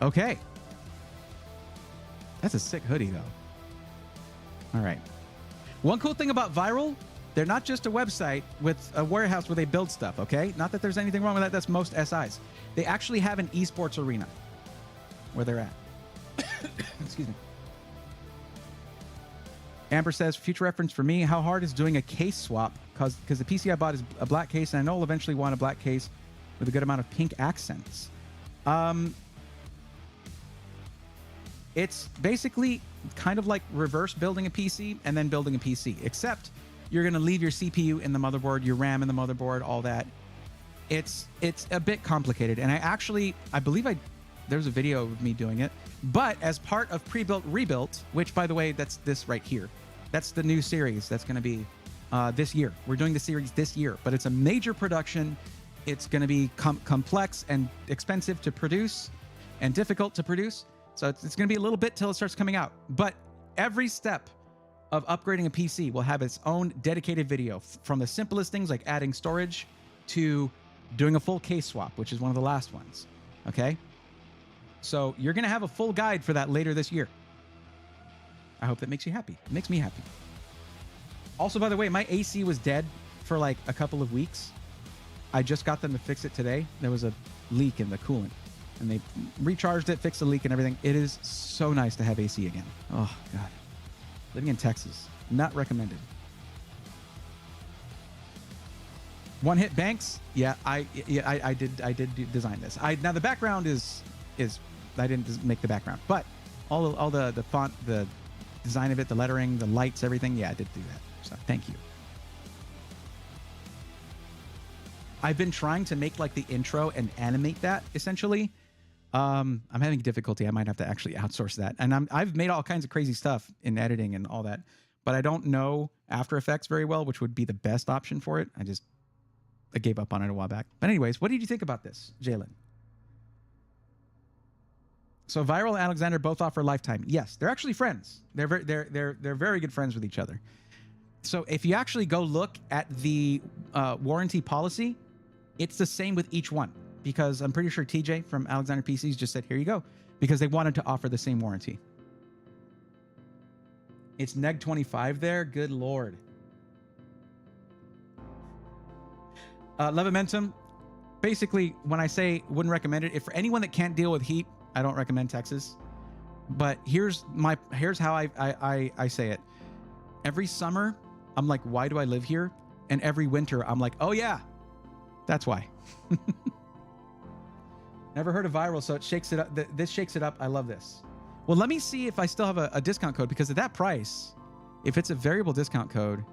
Okay. That's a sick hoodie, though. All right. One cool thing about Viral, they're not just a website with a warehouse where they build stuff, okay? Not that there's anything wrong with that. That's most SIs. They actually have an esports arena where they're at. Excuse me. Amber says, future reference for me, how hard is doing a case swap? Because the PC I bought is a black case, and I know I'll eventually want a black case with a good amount of pink accents. It's basically kind of like reverse building a PC and then building a PC, except you're going to leave your CPU in the motherboard, your RAM in the motherboard, all that. It's a bit complicated. And I believe there's a video of me doing it, but as part of pre-built rebuilt, which by the way, that's this right here. That's the new series that's going to be this year. We're doing the series this year, but it's a major production. It's going to be complex and expensive to produce and difficult to produce. So it's going to be a little bit till it starts coming out. But every step of upgrading a PC will have its own dedicated video, from the simplest things like adding storage to doing a full case swap, which is one of the last ones. Okay? So you're going to have a full guide for that later this year. I hope that makes you happy. It makes me happy. Also, by the way, my AC was dead for like a couple of weeks. I just got them to fix it today. There was a leak in the coolant, and they recharged it, fixed the leak and everything. It is so nice to have AC again. Oh, God. Living in Texas. Not recommended. One hit banks. Yeah, I did design this. Now the background is I didn't make the background, but all the font, the design of it, the lettering, the lights, everything. Yeah, I did do that. So thank you. I've been trying to make like the intro and animate that essentially. I'm having difficulty. I might have to actually outsource that. And I've made all kinds of crazy stuff in editing and all that, but I don't know After Effects very well, which would be the best option for it. I gave up on it a while back. But anyways, what did you think about this, Jalen? So Viral and Alexander both offer lifetime. Yes, they're actually friends. They're very good friends with each other. So if you actually go look at the warranty policy, it's the same with each one, because I'm pretty sure TJ from Alexander PCs just said, here you go, because they wanted to offer the same warranty. It's neg 25 there. Good Lord. Levimentum. Basically, when I say wouldn't recommend it, if for anyone that can't deal with heat, I don't recommend Texas. But here's how I say it. Every summer, I'm like, why do I live here? And every winter, I'm like, oh yeah, that's why. Never heard of Viral, so it shakes it up. This shakes it up. I love this. Well, let me see if I still have a discount code, because at that price, if it's a variable discount code,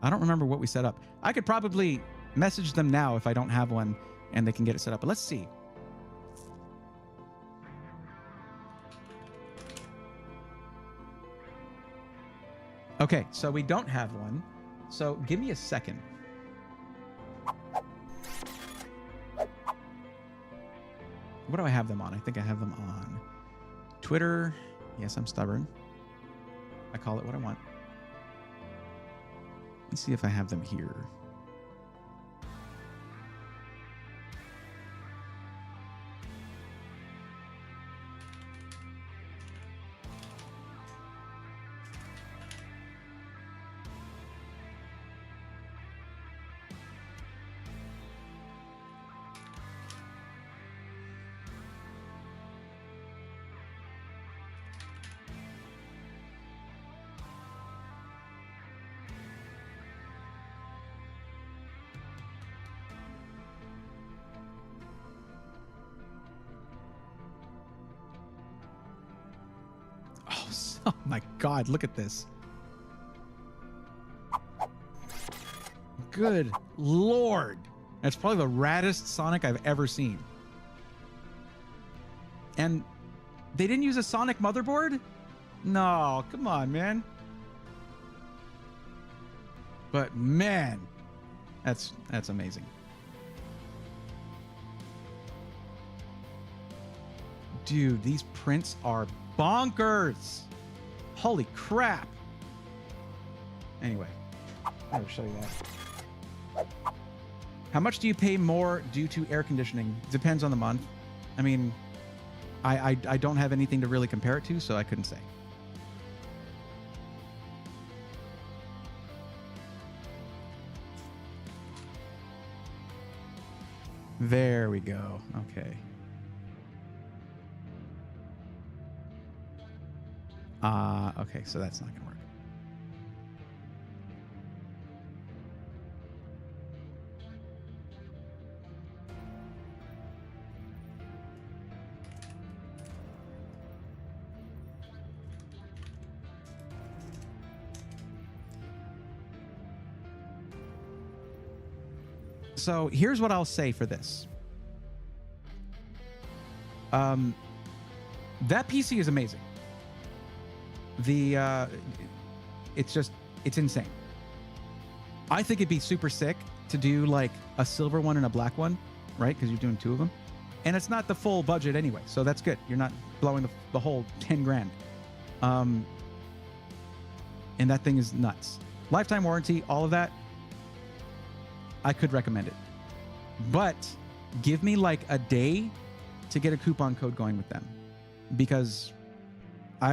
I don't remember what we set up. I could probably message them now if I don't have one, and they can get it set up. But let's see. Okay, so we don't have one. So give me a second. What do I have them on? I think I have them on Twitter. Yes, I'm stubborn. I call it what I want. Let's see if I have them here. Oh my God, look at this. Good Lord. That's probably the raddest Sonic I've ever seen. And they didn't use a Sonic motherboard? No, come on, man. But man, that's amazing. Dude, these prints are bonkers. Holy crap. Anyway, I'll show you that. How much do you pay more due to air conditioning? Depends on the month. I mean, I don't have anything to really compare it to, so I couldn't say. There we go. Okay. Okay, so that's not gonna work. So here's what I'll say for this. That PC is amazing. It's insane. I think it'd be super sick to do like a silver one and a black one, right? Because you're doing two of them. And it's not the full budget anyway, so that's good. You're not blowing the whole 10 grand. And that thing is nuts. Lifetime warranty, all of that. I could recommend it. But give me like a day to get a coupon code going with them, because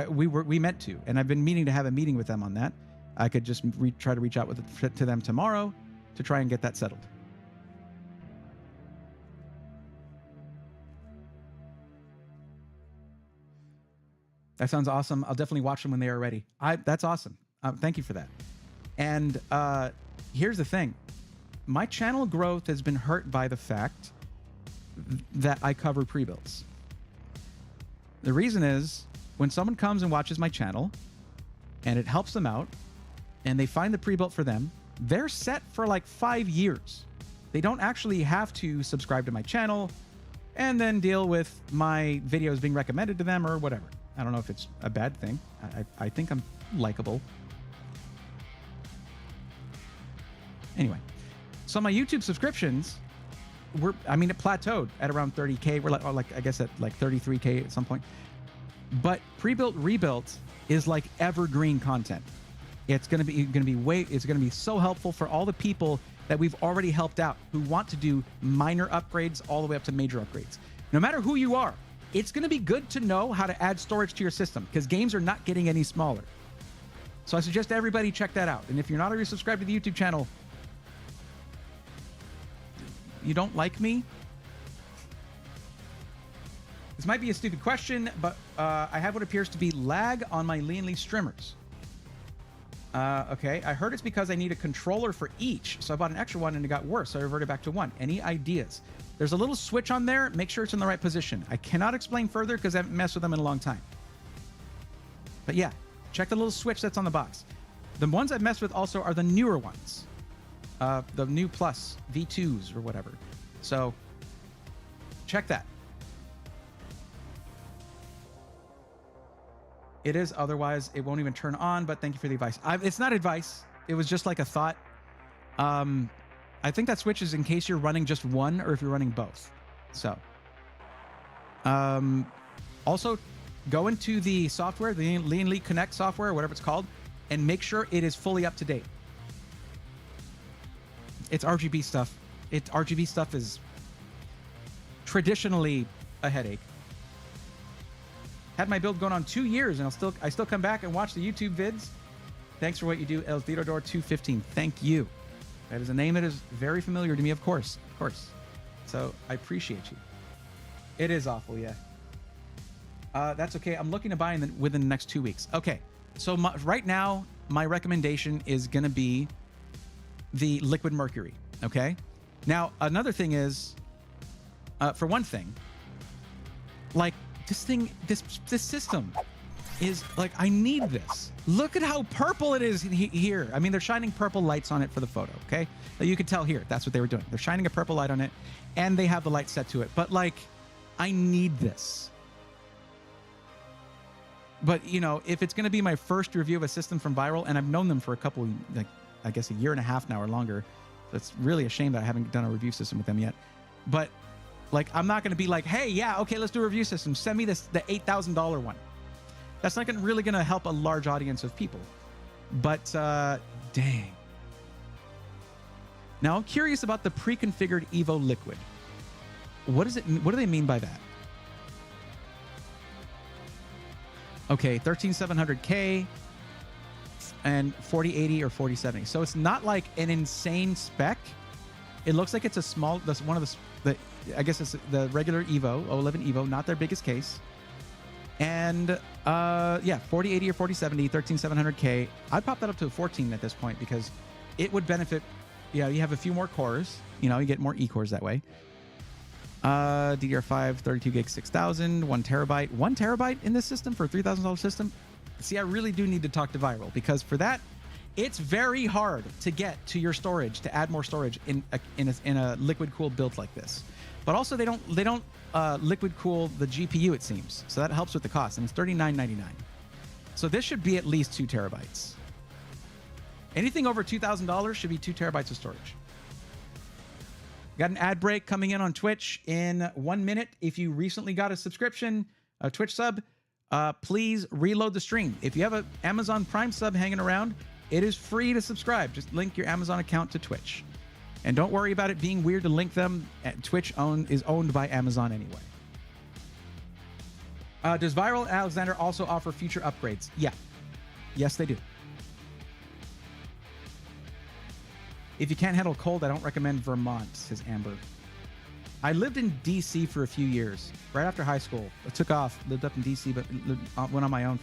we meant to, and I've been meaning to have a meeting with them on that. I could just try to reach out to them tomorrow to try and get that settled. That sounds awesome. I'll definitely watch them when they are ready. That's awesome. Thank you for that. And here's the thing. My channel growth has been hurt by the fact that I cover pre-builds. The reason is, when someone comes and watches my channel and it helps them out and they find the pre-built for them, they're set for like 5 years. They don't actually have to subscribe to my channel and then deal with my videos being recommended to them or whatever. I don't know if it's a bad thing. I think I'm likable. Anyway, so my YouTube subscriptions it plateaued at around 30K. We're like I guess at like 33K at some point. But pre-built rebuilt is like evergreen content. It's gonna be so helpful for all the people that we've already helped out who want to do minor upgrades all the way up to major upgrades. No matter who you are, it's gonna be good to know how to add storage to your system, because games are not getting any smaller. So I suggest everybody check that out. And if you're not already subscribed to the YouTube channel, you don't like me? This might be a stupid question, but I have what appears to be lag on my Lean streamers. Okay, I heard it's because I need a controller for each, so I bought an extra one and it got worse, so I reverted back to one. Any ideas? There's a little switch on there. Make sure it's in the right position. I cannot explain further because I haven't messed with them in a long time. But yeah, check the little switch that's on the box. The ones I've messed with also are the newer ones. The new Plus V2s or whatever. So check that. It is, otherwise it won't even turn on, but thank you for the advice. It's not advice. It was just like a thought. I think that switch is in case you're running just one or if you're running both. So also go into the software, the Lean Elite Connect software, whatever it's called, and make sure it is fully up to date. It's RGB stuff. RGB stuff is traditionally a headache. Had my build going on 2 years, and I still come back and watch the YouTube vids. Thanks for what you do, El Theodore 215. Thank you. That is a name that is very familiar to me, of course. Of course. So I appreciate you. It is awful, yeah. That's okay. I'm looking to buy within the next 2 weeks. Okay. So right now, my recommendation is going to be the liquid mercury. Okay. Now, another thing is, for one thing, like this system, is like, I need this. Look at how purple it is here. I mean, they're shining purple lights on it for the photo, okay? You can tell here, that's what they were doing. They're shining a purple light on it, and they have the light set to it. But like, I need this. But, you know, if it's going to be my first review of a system from Viral, and I've known them for a couple, like, I guess a year and a half now or longer, so it's really a shame that I haven't done a review system with them yet. But, like, I'm not going to be like, hey, yeah, okay, let's do a review system. Send me the $8,000 one. That's not really going to help a large audience of people. But, dang. Now, I'm curious about the pre-configured Evo Liquid. What do they mean by that? Okay, 13700K and 4080 or 4070. So it's not like an insane spec. It looks like it's a small, that's one of the I guess it's the regular Evo, 011 Evo, not their biggest case. And yeah, 4080 or 4070, 13700K. I'd pop that up to a 14 at this point because it would benefit. Yeah, you have a few more cores. You know, you get more E-cores that way. DDR5, 32 gig, 6000, 1 terabyte. 1 terabyte in this system for a $3,000 system? See, I really do need to talk to Viral because for that, it's very hard to get to your storage, to add more storage in a liquid cooled build like this. But also they don't liquid cool the GPU, it seems. So that helps with the cost, and it's $39.99. So this should be at least 2 terabytes. Anything over $2,000 should be 2 terabytes of storage. Got an ad break coming in on Twitch in 1 minute. If you recently got a subscription, a Twitch sub, please reload the stream. If you have an Amazon Prime sub hanging around, it is free to subscribe. Just link your Amazon account to Twitch. And don't worry about it being weird to link them. Twitch is owned by Amazon anyway. Does Viral Alexander also offer future upgrades? Yeah. Yes, they do. If you can't handle cold, I don't recommend Vermont, says Amber. I lived in D.C. for a few years, right after high school. I took off, lived up in D.C., but went on my own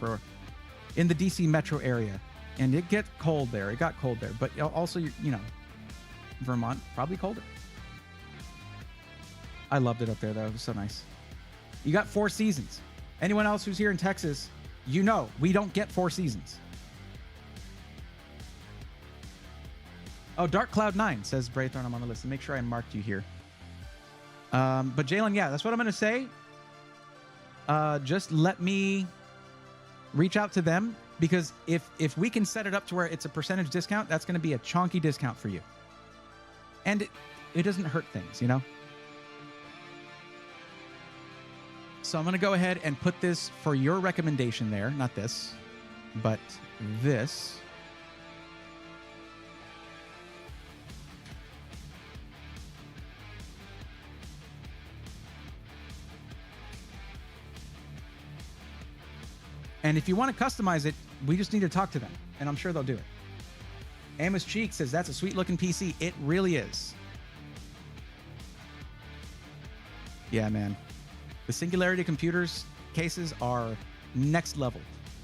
in the D.C. metro area. And it gets cold there. It got cold there. But also, you know, Vermont, probably colder. I loved it up there, though. It was so nice. You got 4 seasons. Anyone else who's here in Texas, you know, we don't get 4 seasons. Oh, Dark Cloud 9 says Braythorn, I'm on the list. And make sure I marked you here. But Jalen, yeah, that's what I'm going to say. Just let me reach out to them because if we can set it up to where it's a percentage discount, that's going to be a chonky discount for you. And it doesn't hurt things, you know? So I'm going to go ahead and put this for your recommendation there. Not this, but this. And if you want to customize it, we just need to talk to them, and I'm sure they'll do it. Amos Cheek says, that's a sweet-looking PC. It really is. Yeah, man. The Singularity Computers cases are next level.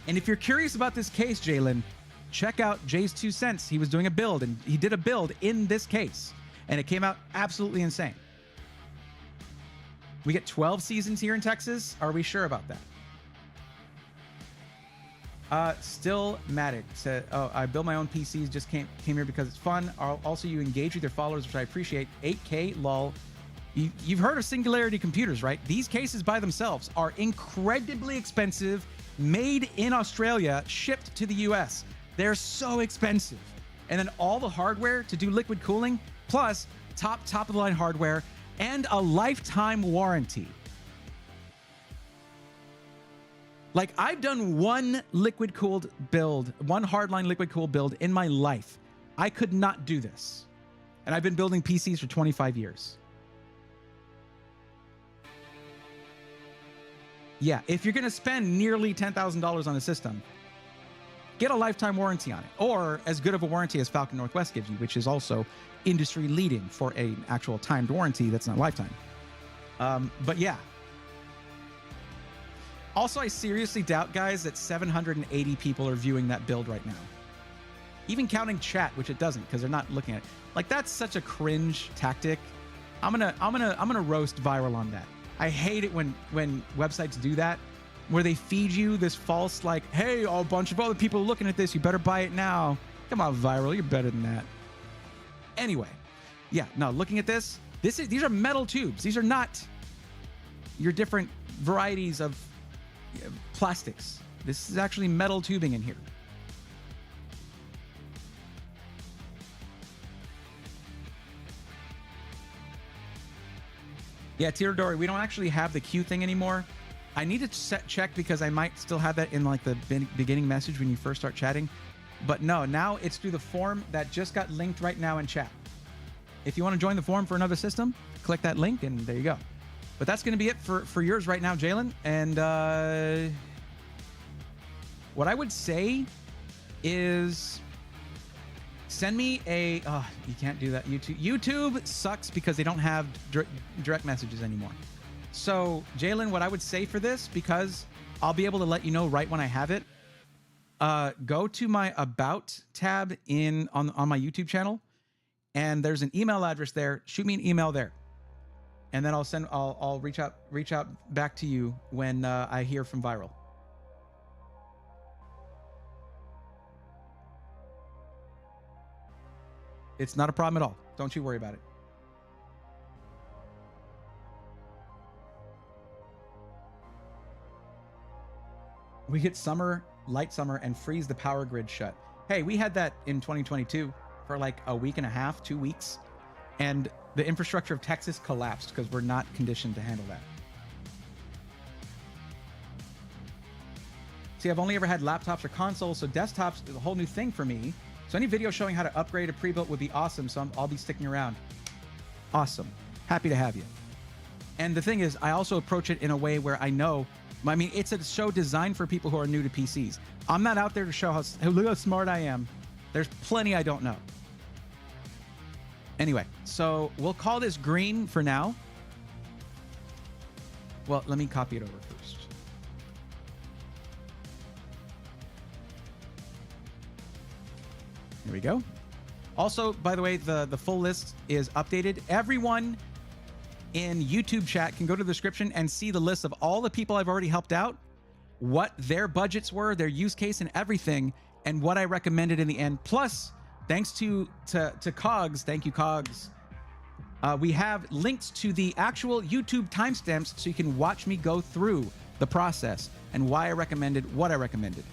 And if you're curious about this case, Jalen, check out Jay's 2 cents. He was doing a build, and he did a build in this case, and it came out absolutely insane. We get 12 seasons here in Texas. Are we sure about that? Still Matic said, oh, I build my own PCs, just came here because it's fun. Also, you engage with your followers, which I appreciate. 8K, lol. You've heard of Singularity Computers, right? These cases by themselves are incredibly expensive, made in Australia, shipped to the US. They're so expensive. And then all the hardware to do liquid cooling, plus top of the line hardware, and a lifetime warranty. Like, I've done one liquid cooled build, one hardline liquid cooled build in my life. I could not do this. And I've been building PCs for 25 years. Yeah, if you're going to spend nearly $10,000 on a system, get a lifetime warranty on it. Or as good of a warranty as Falcon Northwest gives you, which is also industry leading for an actual timed warranty that's not lifetime. But yeah. Also, I seriously doubt, guys, that 780 people are viewing that build right now. Even counting chat, which it doesn't, because they're not looking at it. Like, that's such a cringe tactic. I'm gonna roast Viral on that. I hate it when websites do that. where they feed you this false, like, hey, a bunch of other people are looking at this, you better buy it now. Come on, Viral, you're better than that. Anyway, yeah, no, looking at this, these are metal tubes. These are not your different varieties of plastics. This is actually metal tubing in here. Yeah, Tiradori, we don't actually have the queue thing anymore. I need to check because I might still have that in like the beginning message when you first start chatting. But no, now it's through the form that just got linked right now in chat. If you want to join the forum for another system, click that link and there you go. But that's going to be it for yours right now, Jalen. And what I would say is send me a... Oh, you can't do that, YouTube. YouTube sucks because they don't have direct messages anymore. So, Jalen, what I would say for this, because I'll be able to let you know right when I have it, go to my About tab on my YouTube channel, and there's an email address there. Shoot me an email there, and then I'll reach out back to you when I hear from Viral. It's not a problem at all. Don't you worry about it. We get light summer, and freeze the power grid shut. Hey, we had that in 2022 for like a week and a half, 2 weeks, and the infrastructure of Texas collapsed because we're not conditioned to handle that. See, I've only ever had laptops or consoles, so desktops is a whole new thing for me. So any video showing how to upgrade a pre-built would be awesome, so I'll be sticking around. Awesome. Happy to have you. And the thing is, I also approach it in a way where I know, I mean, it's a show designed for people who are new to PCs. I'm not out there to show look how smart I am. There's plenty I don't know. Anyway, so we'll call this green for now. Well, let me copy it over first. There we go. Also, by the way, the full list is updated. Everyone in YouTube chat can go to the description and see the list of all the people I've already helped out, what their budgets were, their use case and everything, and what I recommended in the end. Plus, thanks to Cogs, thank you, Cogs, we have links to the actual YouTube timestamps so you can watch me go through the process and why I recommended what I recommended.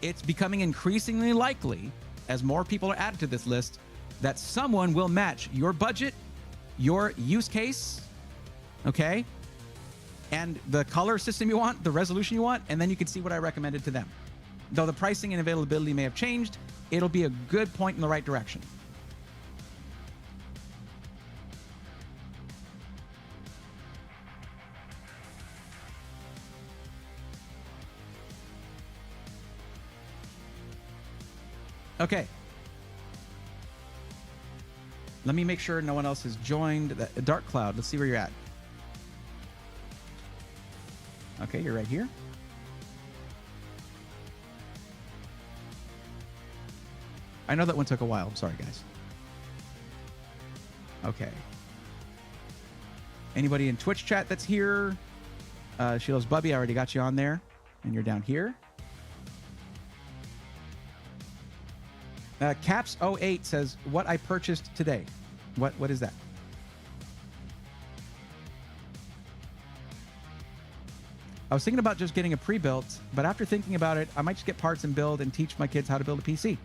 It's becoming increasingly likely, as more people are added to this list, that someone will match your budget, your use case, okay, and the color system you want, the resolution you want, and then you can see what I recommended to them. Though the pricing and availability may have changed, it'll be a good point in the right direction. Okay. Let me make sure no one else has joined. Dark Cloud, let's see where you're at. Okay, you're right here. I know that one took a while. I'm sorry, guys. Okay. Anybody in Twitch chat that's here? Sheila's Bubby, I already got you on there. And you're down here. Caps08 says, what I purchased today. What is that? I was thinking about just getting a pre-built, but after thinking about it, I might just get parts and build and teach my kids how to build a PC.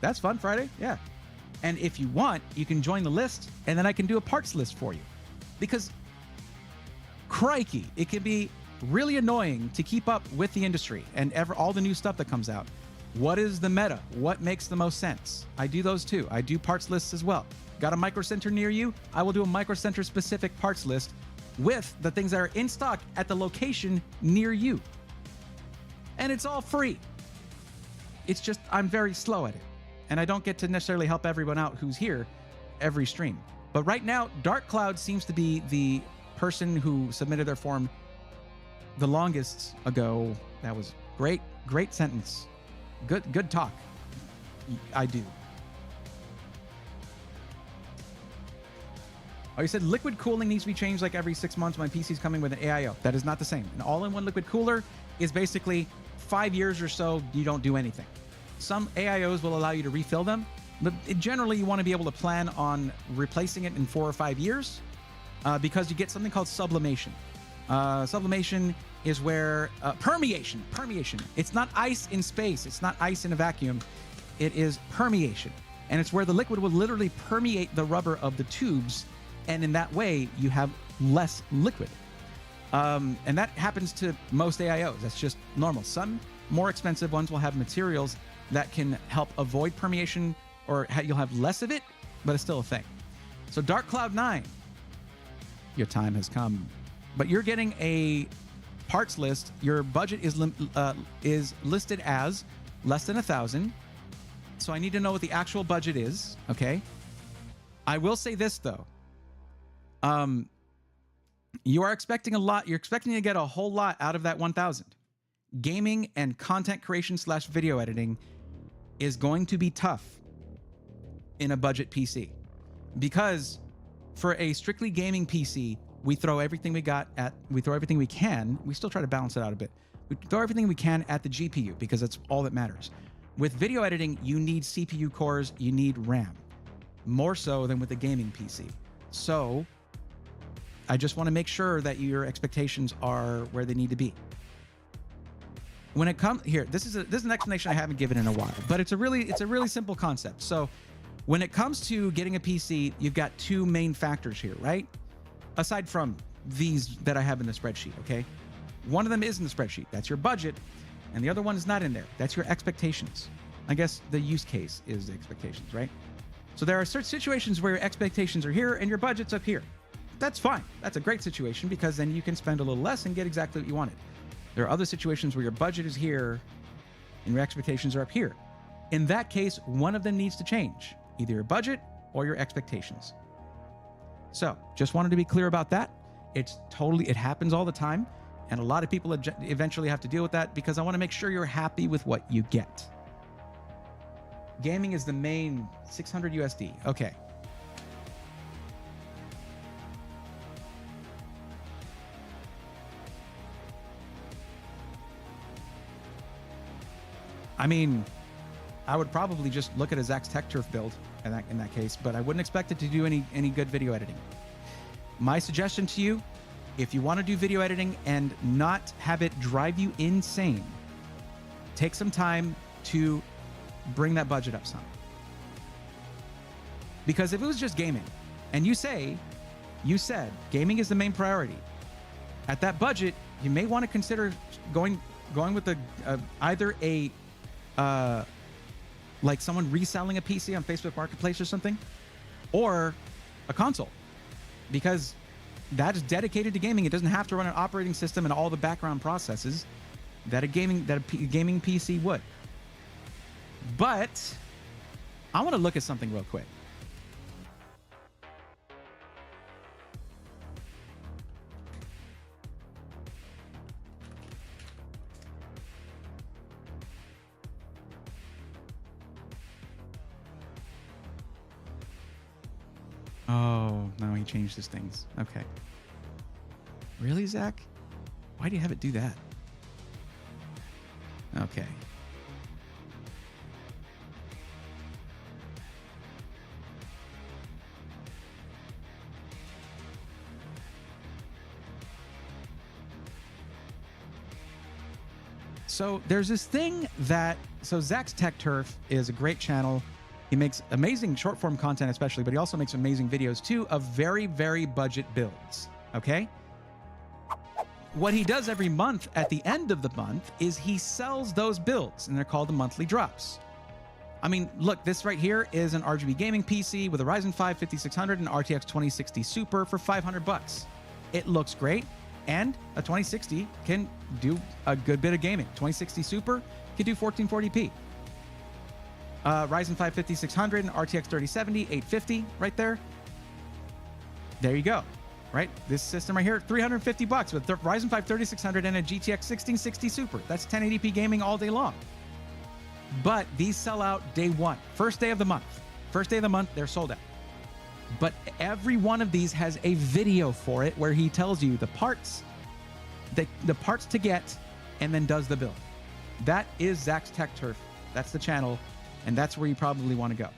That's fun, Friday. Yeah. And if you want, you can join the list, and then I can do a parts list for you. Because, crikey, it can be really annoying to keep up with the industry and all the new stuff that comes out. What is the meta? What makes the most sense? I do those too. I do parts lists as well. Got a micro center near you? I will do a micro center specific parts list with the things that are in stock at the location near you. And it's all free. It's just I'm very slow at it. And I don't get to necessarily help everyone out who's here every stream. But right now, Dark Cloud seems to be the person who submitted their form the longest ago. That was great, great sentence. Good talk. I do. Oh, you said liquid cooling needs to be changed like every 6 months. My PC's coming with an AIO. That is not the same. An all-in-one liquid cooler is basically 5 years or so, you don't do anything. Some AIOs will allow you to refill them, but generally you want to be able to plan on replacing it in 4 or 5 years because you get something called sublimation. Sublimation is where permeation. It's not ice in space. It's not ice in a vacuum. It is permeation. And it's where the liquid will literally permeate the rubber of the tubes. And in that way, you have less liquid. And that happens to most AIOs. That's just normal. Some more expensive ones will have materials that can help avoid permeation, or you'll have less of it, but it's still a thing. So Dark Cloud 9, your time has come. But you're getting a parts list. Your budget is listed as less than 1,000. So I need to know what the actual budget is, okay? I will say this, though. You are expecting a lot. You're expecting to get a whole lot out of that 1,000. Gaming and content creation / video editing is going to be tough in a budget PC. Because for a strictly gaming PC, we throw everything we can. We still try to balance it out a bit. We throw everything we can at the GPU because that's all that matters. With video editing, you need CPU cores, you need RAM, more so than with a gaming PC. So I just want to make sure that your expectations are where they need to be. When it comes here, this is an explanation I haven't given in a while, but it's a really simple concept. So when it comes to getting a PC, you've got two main factors here, right? Aside from these that I have in the spreadsheet, okay? One of them is in the spreadsheet. That's your budget. And the other one is not in there. That's your expectations. I guess the use case is the expectations, right? So there are certain situations where your expectations are here and your budget's up here. That's fine. That's a great situation because then you can spend a little less and get exactly what you wanted. There are other situations where your budget is here and your expectations are up here. In that case, one of them needs to change, either your budget or your expectations. So just wanted to be clear about that. It happens all the time. And a lot of people eventually have to deal with that because I want to make sure you're happy with what you get. Gaming is the main 600 USD. Okay. I mean, I would probably just look at a Zach's Tech Turf build in that case, but I wouldn't expect it to do any good video editing. My suggestion to you, if you want to do video editing and not have it drive you insane, take some time to bring that budget up some. Because if it was just gaming, and you said gaming is the main priority, at that budget, you may want to consider going with either a like someone reselling a PC on Facebook Marketplace or something, or a console, because that is dedicated to gaming. It doesn't have to run an operating system and all the background processes that a gaming PC would. But I want to look at something real quick. Oh, no, he changed his things. Okay. Really, Zach? Why do you have it do that? Okay. So there's this thing so Zach's Tech Turf is a great channel. He makes amazing short form content, especially, but he also makes amazing videos too of very, very budget builds. Okay. What he does every month at the end of the month is he sells those builds, and they're called the monthly drops. I mean, look, this right here is an RGB gaming PC with a Ryzen 5 5600 and RTX 2060 Super for $500. It looks great, and a 2060 can do a good bit of gaming. 2060 Super can do 1440p. Ryzen 5 5600 and RTX 3070 850 right there. There you go. Right? This system right here, $350 with the Ryzen 5 3600 and a GTX 1660 Super. That's 1080p gaming all day long. But these sell out day one. First day of the month. First day of the month, they're sold out. But every one of these has a video for it where he tells you the parts, the parts to get, and then does the build. That is Zach's Tech Turf. That's the channel, and that's where you probably want to go.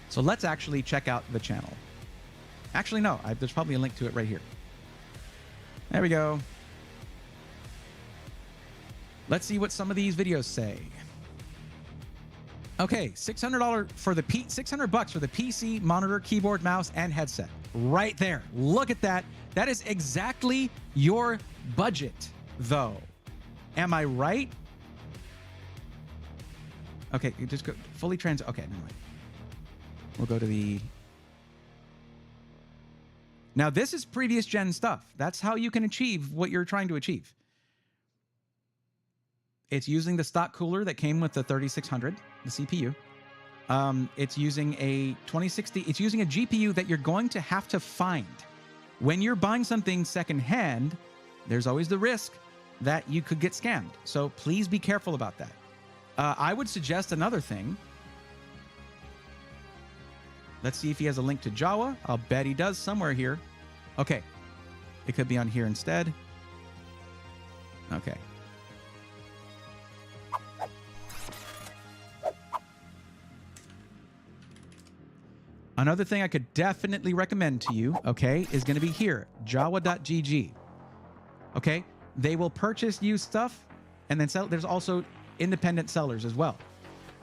So let's actually check out the channel. Actually, no, there's probably a link to it right here. There we go. Let's see what some of these videos say. Okay, $600 for the $600 for the PC, monitor, keyboard, mouse, and headset. Right there. Look at that. That is exactly your budget, though. Am I right? Okay, you just go fully trans. Okay, never mind. We'll go to the... Now, this is previous gen stuff. That's how you can achieve what you're trying to achieve. It's using the stock cooler that came with the 3600, the CPU. It's using a 2060. It's using a GPU that you're going to have to find. When you're buying something secondhand, there's always the risk that you could get scammed. So please be careful about that. I would suggest another thing. Let's see if he has a link to Jawa. I'll bet he does somewhere here. Okay. It could be on here instead. Okay. Another thing I could definitely recommend to you, okay, is going to be here, jawa.gg. Okay? They will purchase used stuff and then sell. There's also independent sellers as well,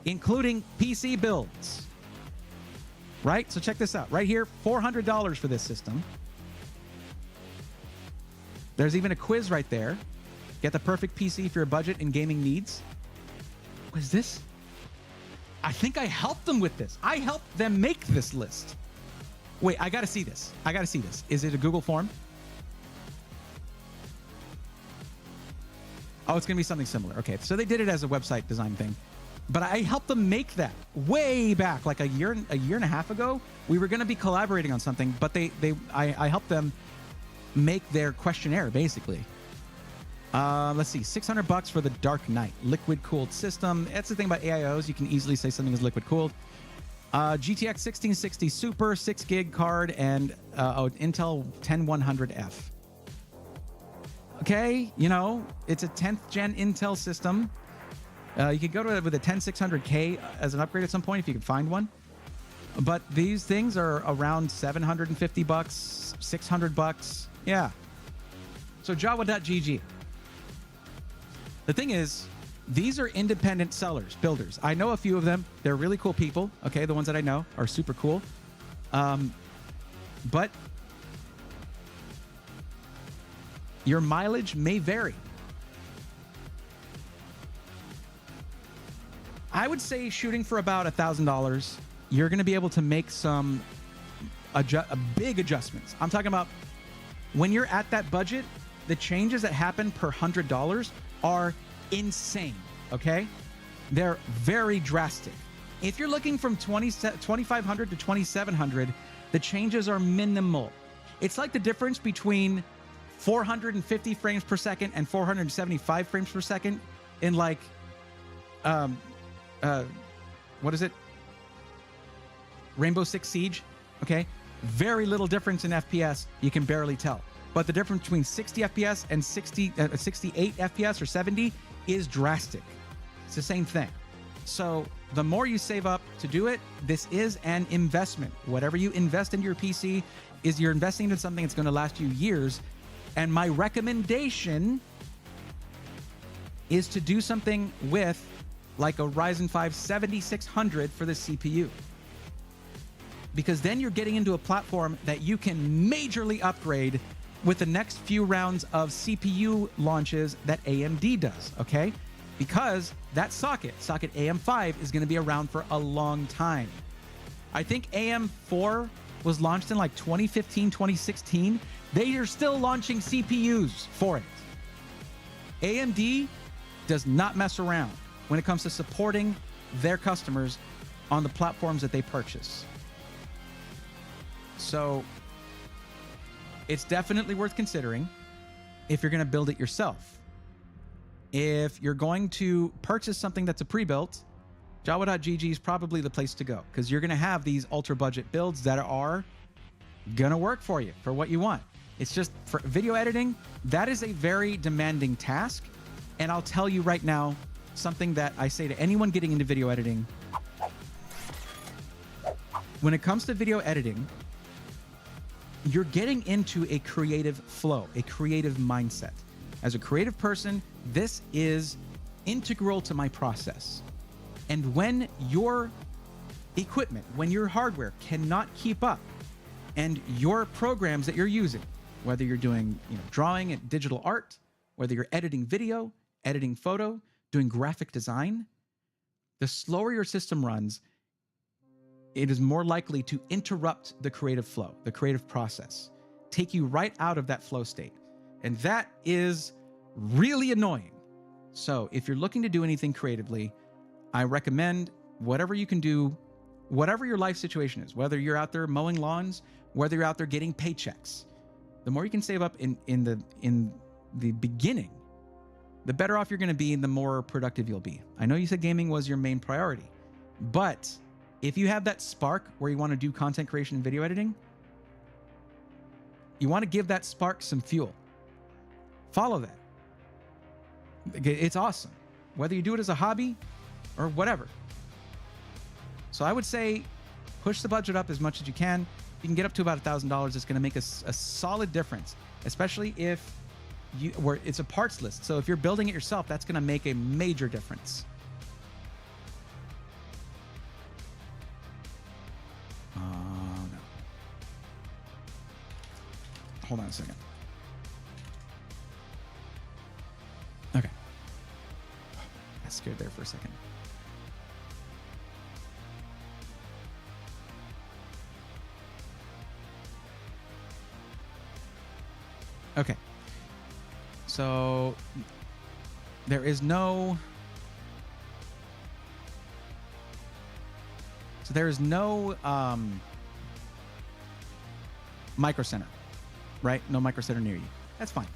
including PC builds. Right? So check this out. Right here, $400 for this system. There's even a quiz right there. Get the perfect PC for your budget and gaming needs. What is this? I think I helped them with this. I helped them make this list. Wait, I got to see this. I got to see this. Is it a Google form? Oh, it's going to be something similar. Okay, so they did it as a website design thing. But I helped them make that way back, like a year and a half ago. We were going to be collaborating on something, but I helped them make their questionnaire, basically. Let's see, $600 for the Dark Knight liquid cooled system. That's the thing about AIOs. You can easily say something is liquid cooled. GTX 1660 Super 6 gig card and Intel 10100F. Okay, you know, it's a 10th gen Intel system. You could go to it with a 10600K as an upgrade at some point if you can find one. But these things are around $750, $600. Yeah. So Jawa.gg. The thing is, these are independent sellers, builders. I know a few of them. They're really cool people. Okay, the ones that I know are super cool. But your mileage may vary. I would say shooting for about $1,000, you're going to be able to make some big adjustments. I'm talking about when you're at that budget, the changes that happen per $100 are insane, okay? They're very drastic. If you're looking from 2,500 to 2,700, the changes are minimal. It's like the difference between 450 frames per second and 475 frames per second in like, what is it? Rainbow Six Siege, okay? Very little difference in FPS, you can barely tell. But the difference between 60 FPS and 68 FPS or 70 is drastic. It's the same thing. So the more you save up to do it, this is an investment. Whatever you invest into your PC is you're investing into something that's going to last you years. And my recommendation is to do something with like a Ryzen 5 7600 for the CPU. Because then you're getting into a platform that you can majorly upgrade with the next few rounds of CPU launches that AMD does, okay? Because that socket AM5, is going to be around for a long time. I think AM4 was launched in like 2015, 2016. They are still launching CPUs for it. AMD does not mess around when it comes to supporting their customers on the platforms that they purchase. So it's definitely worth considering. if you're going to build it yourself. If you're going to purchase something that's a pre-built, Jawa.gg is probably the place to go, because you're going to have these ultra budget builds that are going to work for you for what you want. It's just for video editing, that is a very demanding task. And I'll tell you right now, something that I say to anyone getting into video editing. When it comes to video editing, you're getting into a creative flow, a creative mindset. As a creative person, this is integral to my process. And when your equipment, when your hardware cannot keep up, and your programs that you're using, whether you're doing drawing and digital art, whether you're editing video, editing photo, doing graphic design, the slower your system runs, it is more likely to interrupt the creative flow, the creative process, take you right out of that flow state. And that is really annoying. So if you're looking to do anything creatively, I recommend whatever you can do, whatever your life situation is, whether you're out there mowing lawns, whether you're out there getting paychecks, the more you can save up in the beginning, the better off you're going to be and the more productive you'll be. I know you said gaming was your main priority, but if you have that spark where you want to do content creation and video editing, you want to give that spark some fuel. Follow that. It's awesome, whether you do it as a hobby or whatever. So I would say push the budget up as much as you can. You can get up to about $1,000. It's going to make a solid difference, especially if where it's a parts list. So if you're building it yourself, that's going to make a major difference. No. Hold on a second. Okay. I got scared there for a second. Okay. So there is no micro center, right? No micro center near you. That's fine.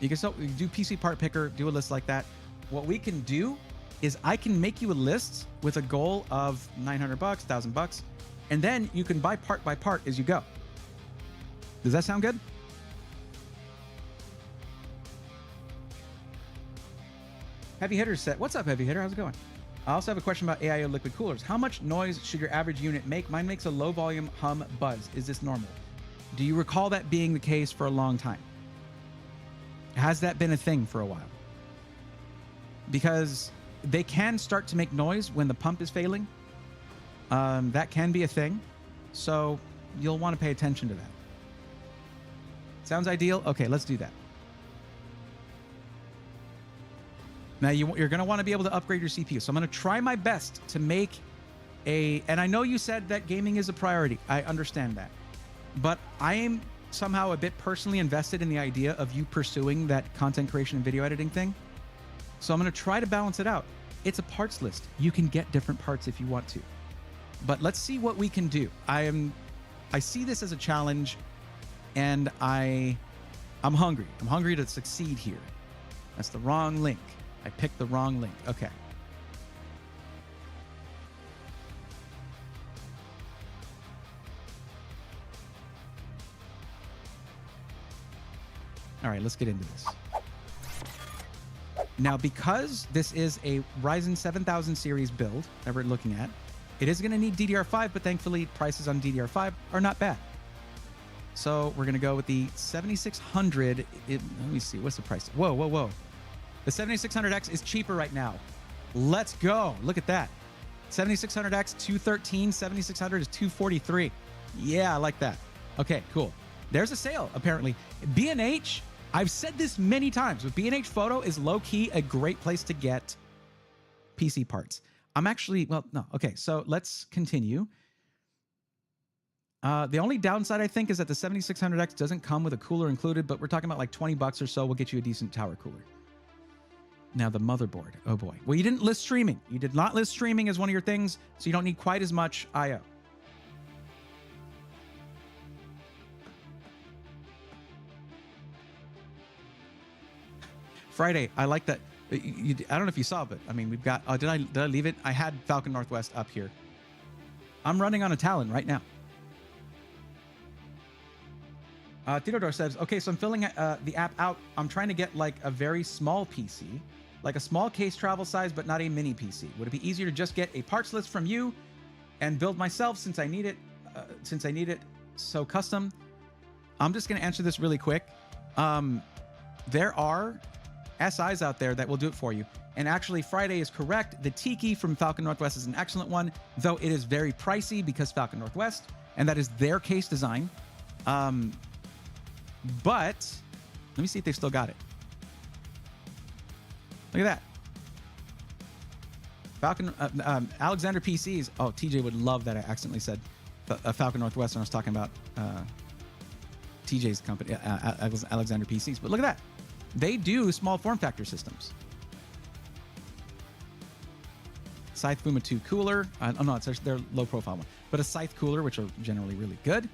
You can still do PC part picker, do a list like that. What we can do is I can make you a list with a goal of $900, $1,000, and then you can buy part by part as you go. Does that sound good? Heavy Hitter set. What's up, Heavy Hitter? How's it going? I also have a question about AIO liquid coolers. How much noise should your average unit make? Mine makes a low volume hum buzz. Is this normal? Do you recall that being the case for a long time? Has that been a thing for a while? Because they can start to make noise when the pump is failing. That can be a thing. So you'll want to pay attention to that. Sounds ideal? Okay, let's do that. Now, you're going to want to be able to upgrade your CPU. So I'm going to try my best to make and I know you said that gaming is a priority. I understand that. But I am somehow a bit personally invested in the idea of you pursuing that content creation and video editing thing. So I'm going to try to balance it out. It's a parts list. You can get different parts if you want to. But let's see what we can do. I see this as a challenge, and I'm hungry. I'm hungry to succeed here. That's the wrong link. I picked the wrong link. Okay. All right, let's get into this. Now, because this is a Ryzen 7000 series build that we're looking at, it is going to need DDR5, but thankfully prices on DDR5 are not bad. So we're going to go with the 7600. Let me see. What's the price? Whoa, whoa, whoa. The 7600X is cheaper right now. Let's go. Look at that. 7600X, 213. 7600 is 243. Yeah, I like that. Okay, cool. There's a sale, apparently. B&H, I've said this many times, but B&H Photo is low-key a great place to get PC parts. I'm actually, well, no. Okay, so let's continue. The only downside, I think, is that the 7600X doesn't come with a cooler included, but we're talking about like 20 bucks or so. We'll get you a decent tower cooler. Now, the motherboard. Oh, boy. Well, you didn't list streaming. You did not list streaming as one of your things, so you don't need quite as much I/O. Friday. I like that. I don't know if you saw, but I mean, we've got. Did I leave it? I had Falcon Northwest up here. I'm running on a Talon right now. Theodore says, okay, so I'm filling the app out. I'm trying to get like a very small PC, like a small case travel size, but not a mini PC. Would it be easier to just get a parts list from you and build myself since I need it? So custom. I'm just going to answer this really quick. There are SIs out there that will do it for you. And actually, Friday is correct. The Tiki from Falcon Northwest is an excellent one, though it is very pricey because Falcon Northwest, and that is their case design. But let me see if they've still got it. Look at that. Falcon Alexander PCs. Oh, TJ would love that I accidentally said Falcon Northwest when I was talking about TJ's company, Alexander PCs. But look at that. They do small form factor systems. Scythe Fuma 2 cooler. Oh, no, it's their low profile one. But a Scythe cooler, which are generally really good.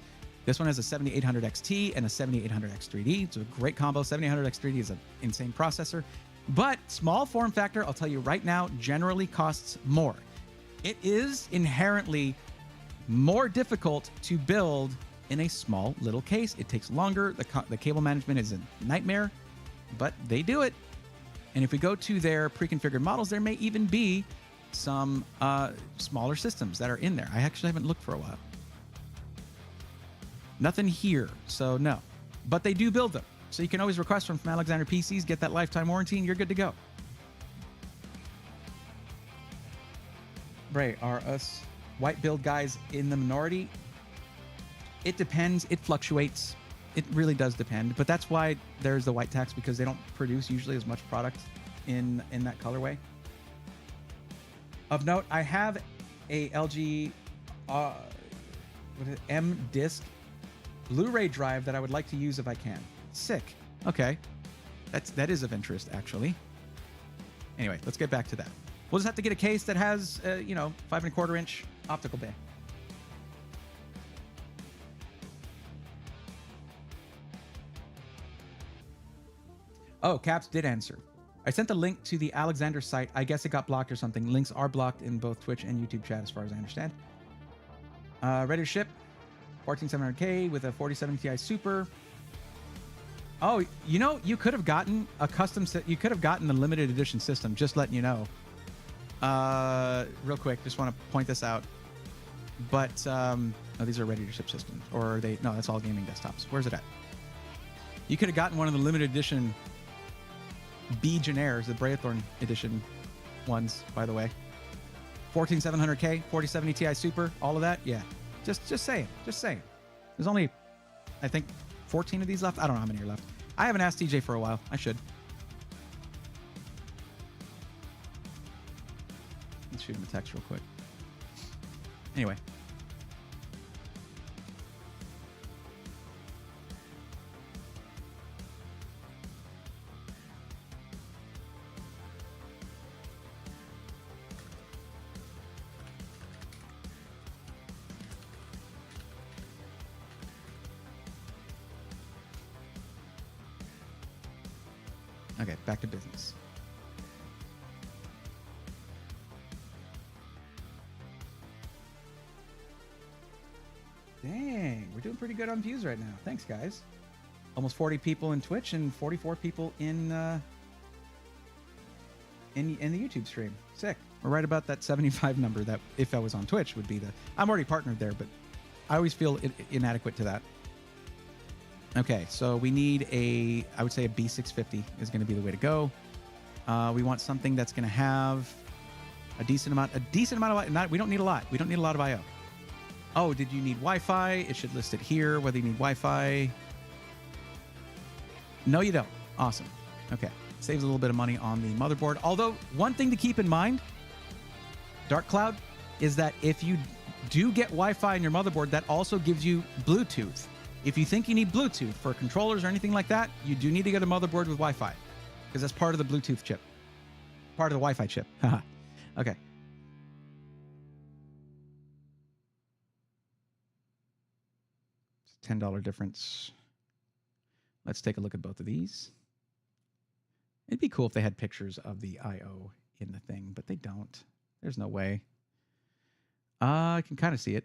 This one has a 7800 XT and a 7800 X3D. It's a great combo. 7800 X3D is an insane processor. But small form factor, I'll tell you right now, generally costs more. It is inherently more difficult to build in a small little case. It takes longer. The cable management is a nightmare, but they do it. And if we go to their pre-configured models, there may even be some smaller systems that are in there. I actually haven't looked for a while. Nothing here, so no. But they do build them. So you can always request from Alexander PCs, get that lifetime warranty, and you're good to go. Bray, are us white build guys in the minority? It depends. It fluctuates. It really does depend. But that's why there's the white tax, because they don't produce usually as much product in that colorway. Of note, I have a LG M disc Blu-ray drive that I would like to use if I can. Sick. Okay. That is of interest, actually. Anyway, let's get back to that. We'll just have to get a case that has, 5¼ inch optical bay. Oh, Caps did answer. I sent the link to the Alexander site. I guess it got blocked or something. Links are blocked in both Twitch and YouTube chat, as far as I understand. Ready to ship. 14700K with a 4070 Ti Super. Oh, you could have gotten a custom set. You could have gotten the limited edition system. Just letting you know. Real quick, just want to point this out. But these are ready to ship systems, or are they? No, that's all gaming desktops. Where's it at? You could have gotten one of the limited edition B Genairs, the Braithorn edition ones, by the way. 14700K, 4070 Ti Super, all of that. Yeah. Just saying. There's only, I think, 14 of these left. I don't know how many are left. I haven't asked TJ for a while. I should. Let's shoot him a text real quick. Anyway. Okay, back to business. Dang, we're doing pretty good on views right now. Thanks, guys. Almost 40 people in Twitch and 44 people in the YouTube stream. Sick. We're right about that 75 number that, if I was on Twitch, would be the... I'm already partnered there, but I always feel inadequate to that. Okay, so we need I would say a B650 is going to be the way to go. We want something that's going to have a decent amount of... we don't need a lot. We don't need a lot of I/O. Oh, did you need Wi-Fi? It should list it here, whether you need Wi-Fi. No, you don't. Awesome. Okay. Saves a little bit of money on the motherboard. Although, one thing to keep in mind, Dark Cloud, is that if you do get Wi-Fi in your motherboard, that also gives you Bluetooth. If you think you need Bluetooth for controllers or anything like that, you do need to get a motherboard with Wi-Fi, because that's part of the Bluetooth chip. Part of the Wi-Fi chip. Okay. $10 difference. Let's take a look at both of these. It'd be cool if they had pictures of the I/O in the thing, but they don't. There's no way. I can kind of see it.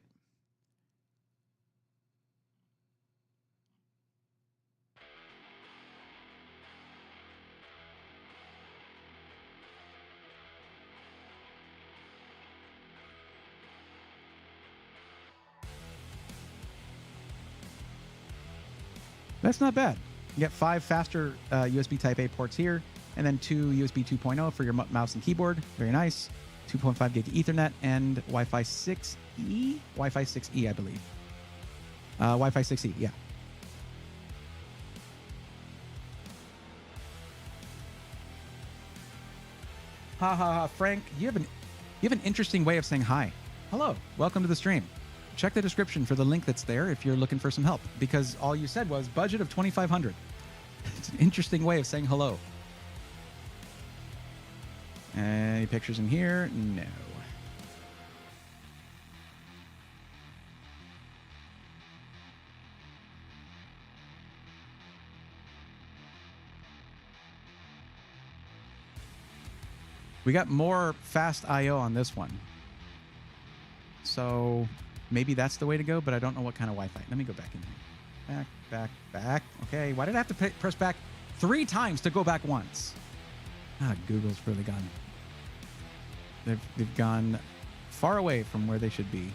That's not bad. You get 5 faster USB Type-A ports here, and then 2 USB 2.0 for your mouse and keyboard. Very nice. 2.5 gig Ethernet and Wi-Fi 6E? Wi-Fi 6E, I believe. Wi-Fi 6E, yeah. Ha ha ha, Frank, you have an interesting way of saying hi. Hello, welcome to the stream. Check the description for the link that's there if you're looking for some help, because all you said was budget of $2,500. It's an interesting way of saying hello. Any pictures in here? No. We got more fast I/O on this one. So maybe that's the way to go, but I don't know what kind of Wi-Fi. Let me go back in here. Back. Okay, why did I have to press back 3 times to go back once? Google's really gone. They've gone far away from where they should be.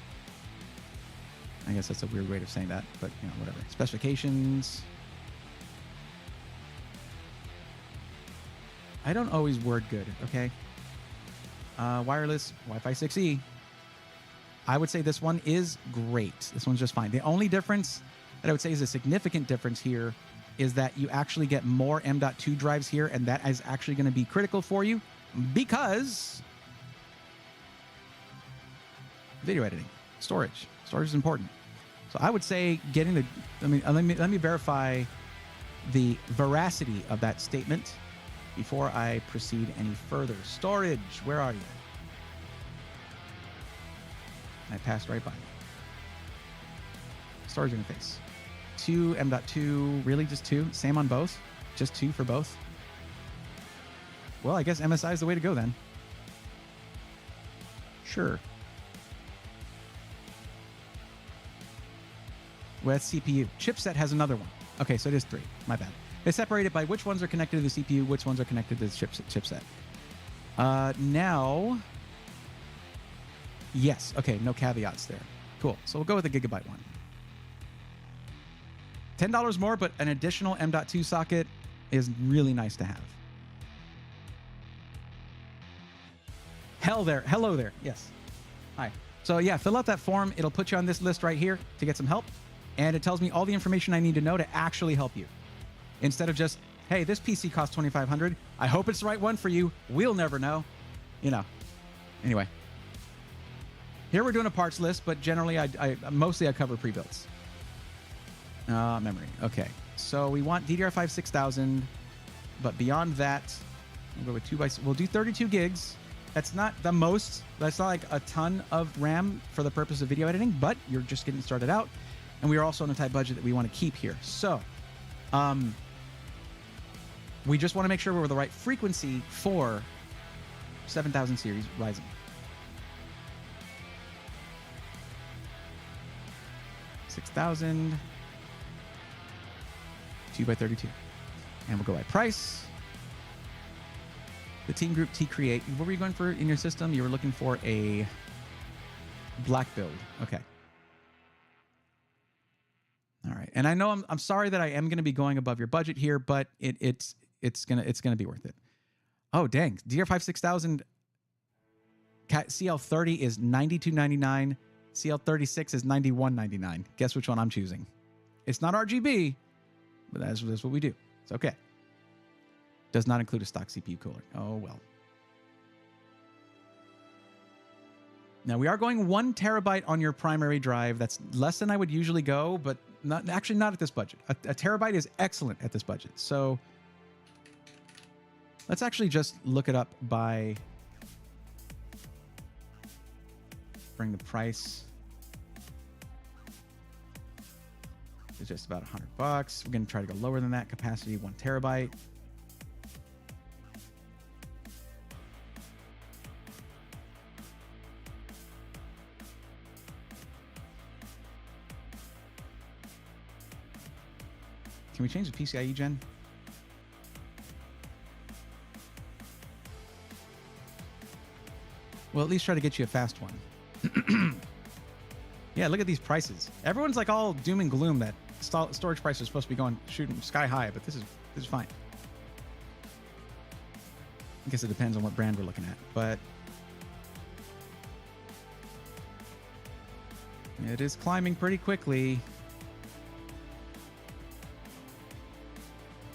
I guess that's a weird way of saying that, but you know, whatever. Specifications. I don't always word good, okay? Wireless, Wi-Fi 6E. I would say this one is great. This one's just fine. The only difference that I would say is a significant difference here is that you actually get more M.2 drives here, and that is actually going to be critical for you because video editing, storage is important. So I would say getting the, let me verify the veracity of that statement before I proceed any further. Storage, where are you? I passed right by you. Storage interface. 2 M.2, really just 2? Same on both? Just 2 for both? Well, I guess MSI is the way to go then. Sure. Well, that's CPU. Chipset has another one. Okay, so it is 3. My bad. They separate it by which ones are connected to the CPU, which ones are connected to the chipset. Now, yes. Okay, no caveats there. Cool. So we'll go with the gigabyte one. $10 more, but an additional M.2 socket is really nice to have. Hello there. Yes. Hi. So yeah, fill out that form. It'll put you on this list right here to get some help. And it tells me all the information I need to know to actually help you. Instead of just, hey, this PC costs $2,500. I hope it's the right one for you. We'll never know. You know. Anyway. Here we're doing a parts list, but generally I mostly cover pre-builds. Memory. Okay. So we want DDR5 6000, but beyond that, we'll go with 2x. We'll do 32 gigs. That's not the most. That's not like a ton of RAM for the purpose of video editing, but you're just getting started out. And we are also on a tight budget that we want to keep here. So, we just want to make sure we're the right frequency for 7000 series Ryzen. $6,000, 2x32, and we'll go by price. The Team Group T Create. What were you going for in your system? You were looking for a black build. Okay. All right. And I know I'm sorry that I am going to be going above your budget here, but it's gonna be worth it. Oh dang! DDR5 6000 CL30 is $92.99. CL36 is $91.99. Guess which one I'm choosing? It's not RGB, but that's what we do. It's okay. Does not include a stock CPU cooler. Oh well. Now we are going 1 terabyte on your primary drive. That's less than I would usually go, but not at this budget. A terabyte is excellent at this budget. So let's actually just look it up by bring the price to just about $100. We're going to try to go lower than that. Capacity 1 terabyte. Can we change the PCIe gen? Well, at least try to get you a fast one. Yeah, look at these prices. Everyone's like all doom and gloom that storage prices are supposed to be going shooting sky high, but this is fine. I guess it depends on what brand we're looking at, but it is climbing pretty quickly.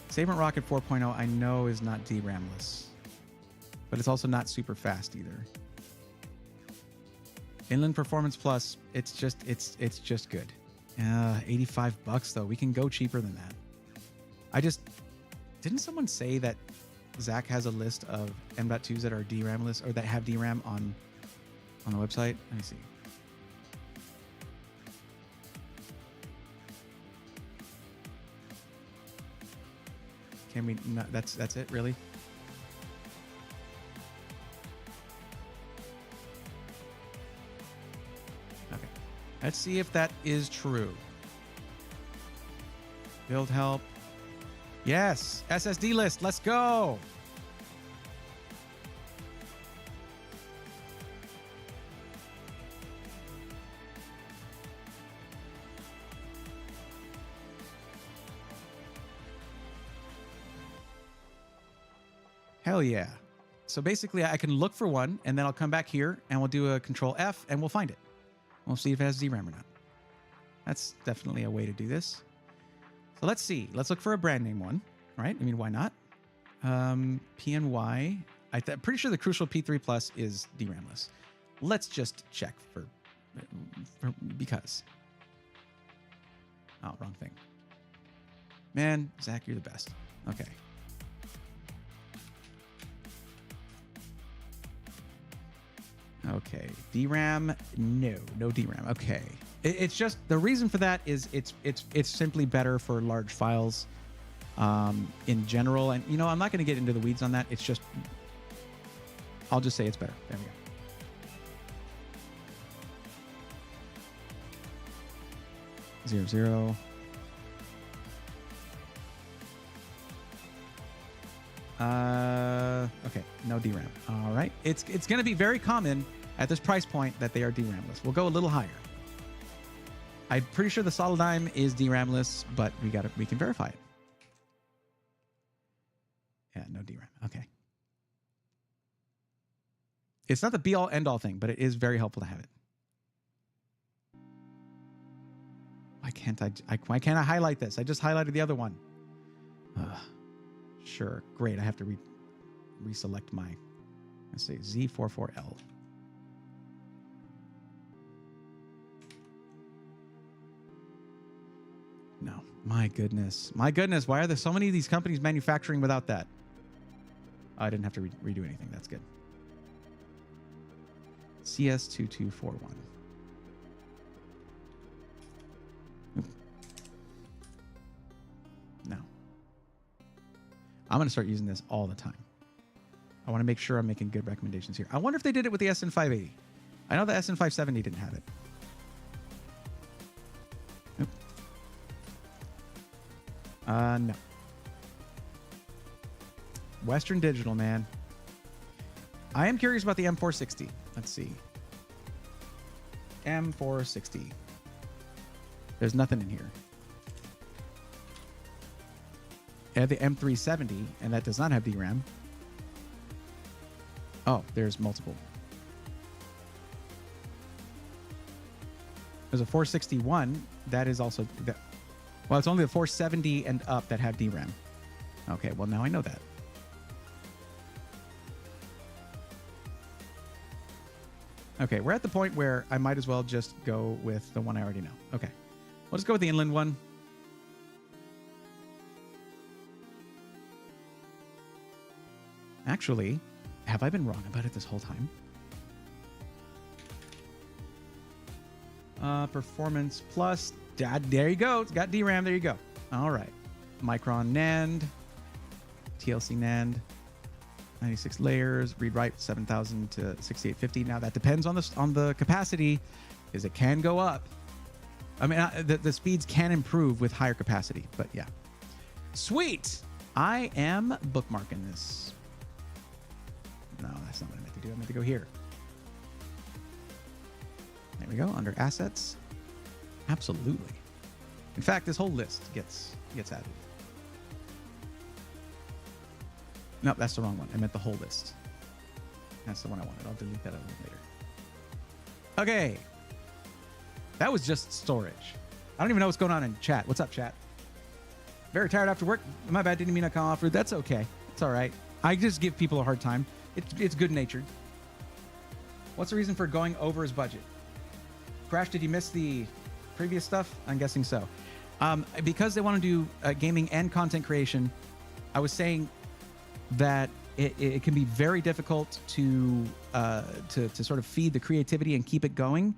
Sabrent Rocket 4.0 I know is not DRAM-less, but it's also not super fast either. Inland Performance Plus, it's just good. $85 though. We can go cheaper than that. Didn't someone say that Zach has a list of M.2s that are DRAM-less or that have DRAM on the website? Let me see. Can we not? That's it, really? Okay. Let's see if that is true. Build help. Yes, SSD list. Let's go. Hell yeah. So basically I can look for one and then I'll come back here and we'll do a Control F and we'll find it. We'll see if it has DRAM or not. That's definitely a way to do this. So let's see. Let's look for a brand name one, right? I mean, why not? PNY. I'm pretty sure the Crucial P3 Plus is DRAM-less. Let's just check for because. Oh, wrong thing. Man, Zach, you're the best. Okay. Okay, DRAM, no DRAM. Okay, it's just the reason for that is it's simply better for large files, in general. And you know, I'm not going to get into the weeds on that. It's just, I'll just say it's better. There we go. 00. Okay, no DRAM. All right, it's going to be very common at this price point that they are DRAM-less. We'll go a little higher. I'm pretty sure the Solidigm is DRAM-less, but we can verify it. Yeah, no DRAM. Okay. It's not the be-all, end-all thing, but it is very helpful to have it. Why can't I highlight this? I just highlighted the other one. Sure, great. I have to reselect my, let's see, Z44L. No, my goodness. My goodness, why are there so many of these companies manufacturing without that? I didn't have to redo anything. That's good. CS2241. No. I'm going to start using this all the time. I want to make sure I'm making good recommendations here. I wonder if they did it with the SN580. I know the SN570 didn't have it. Nope. No. Western Digital, man. I am curious about the M460. Let's see. M460. There's nothing in here. I have the M370, and that does not have DRAM. Oh, there's multiple. There's a 461. That is also... well, it's only the 470 and up that have DRAM. Okay, well, now I know that. Okay, we're at the point where I might as well just go with the one I already know. Okay, we'll just go with the inland one. Actually, have I been wrong about it this whole time? Performance Plus. There you go. It's got DRAM. There you go. All right. Micron NAND. TLC NAND. 96 layers. Read-write 7,000 to 6850. Now, that depends on the capacity, because it can go up. I mean, the speeds can improve with higher capacity, but yeah. Sweet. I am bookmarking this. No, that's not what I meant to do. I meant to go here. There we go, under assets. Absolutely. In fact, this whole list gets added. Nope, that's the wrong one. I meant the whole list. That's the one I wanted. I'll delete that a little later. Okay. That was just storage. I don't even know what's going on in chat. What's up, chat? Very tired after work. My bad, didn't mean to come off. That's okay. It's all right. I just give people a hard time. It's good-natured. What's the reason for going over his budget? Crash, did you miss the previous stuff? I'm guessing so. Because they want to do gaming and content creation, I was saying that it can be very difficult to sort of feed the creativity and keep it going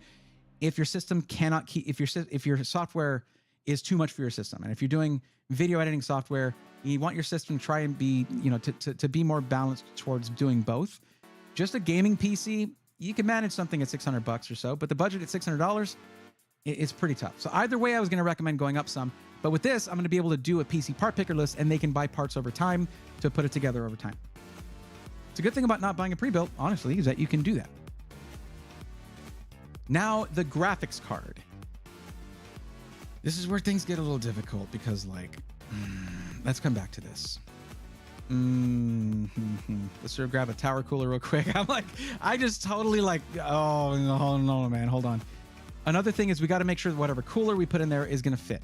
if your system cannot keep, if your software is too much for your system. And if you're doing video editing software, you want your system to try and be, to be more balanced towards doing both. Just a gaming PC, you can manage something at $600 or so, but the budget at $600 is pretty tough. So either way, I was going to recommend going up some. But with this, I'm going to be able to do a PC part picker list, and they can buy parts over time to put it together over time. It's a good thing about not buying a pre-built, honestly, is that you can do that. Now, the graphics card. This is where things get a little difficult because, let's come back to this. Let's sort of grab a tower cooler real quick. I just totally oh, no, man, hold on. Another thing is we got to make sure that whatever cooler we put in there is going to fit.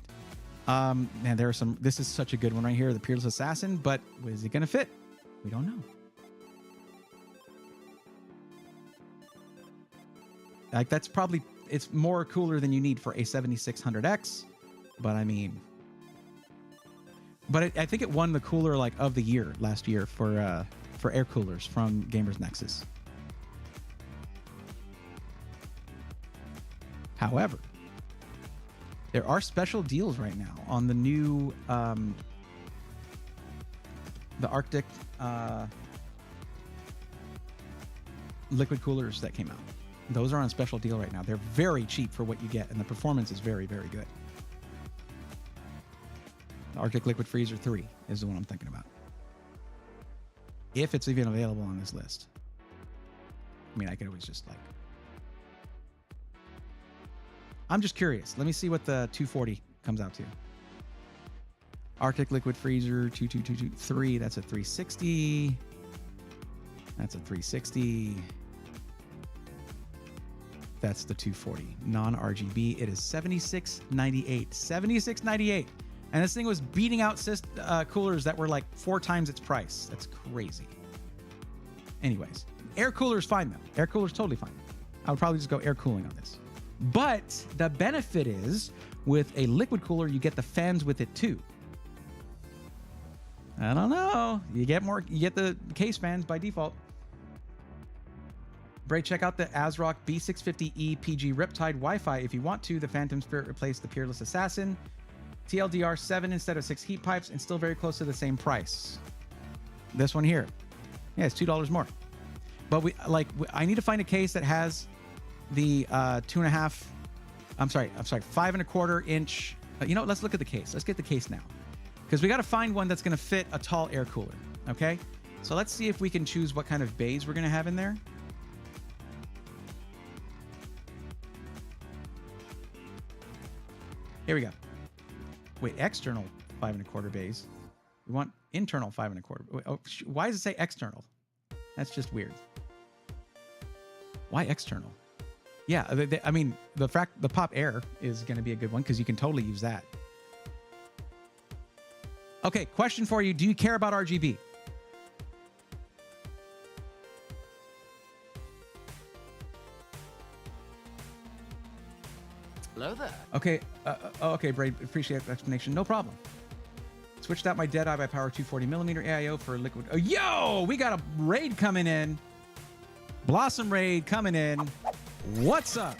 Man, there are some, this is such a good one right here, the Peerless Assassin, but is it going to fit? We don't know. That's probably, it's more cooler than you need for a 7600X, but I mean, but I think it won the cooler of the year last year for air coolers from Gamers Nexus. However, there are special deals right now on the new the Arctic liquid coolers that came out. Those are on special deal right now. They're very cheap for what you get, and the performance is very, very good. The Arctic Liquid Freezer 3 is the one I'm thinking about. If it's even available on this list. I mean, I could always just I'm just curious. Let me see what the 240 comes out to. Arctic Liquid Freezer 2223. That's a 360. That's a 360. That's the 240. Non-RGB. It is $76.98. $76.98. And this thing was beating out coolers that were 4 times its price. That's crazy. Anyways, air cooler is fine though. Air cooler is totally fine. I would probably just go air cooling on this. But the benefit is with a liquid cooler, you get the fans with it too. I don't know. You get the case fans by default. Bray, check out the ASRock B650E PG Riptide Wi-Fi if you want to. The Phantom Spirit replaced the Peerless Assassin. TLDR 7 instead of 6 heat pipes and still very close to the same price. This one here. Yeah, it's $2 more. But I need to find a case that has the 5 1/4 inch. Let's look at the case. Let's get the case now. Because we got to find one that's going to fit a tall air cooler. Okay. So let's see if we can choose what kind of bays we're going to have in there. Here we go. Wait, external 5 1/4 bays. We want internal 5 1/4. Oh, why does it say external? That's just weird. Why external? Yeah, I mean, the pop air is going to be a good one because you can totally use that. Okay, question for you. Do you care about RGB? Hello there. Okay, okay, Braid, appreciate the explanation. No problem. Switched out my Deadeye by Power 240mm AIO for liquid. Oh, yo, we got a raid coming in. Blossom raid coming in. What's up?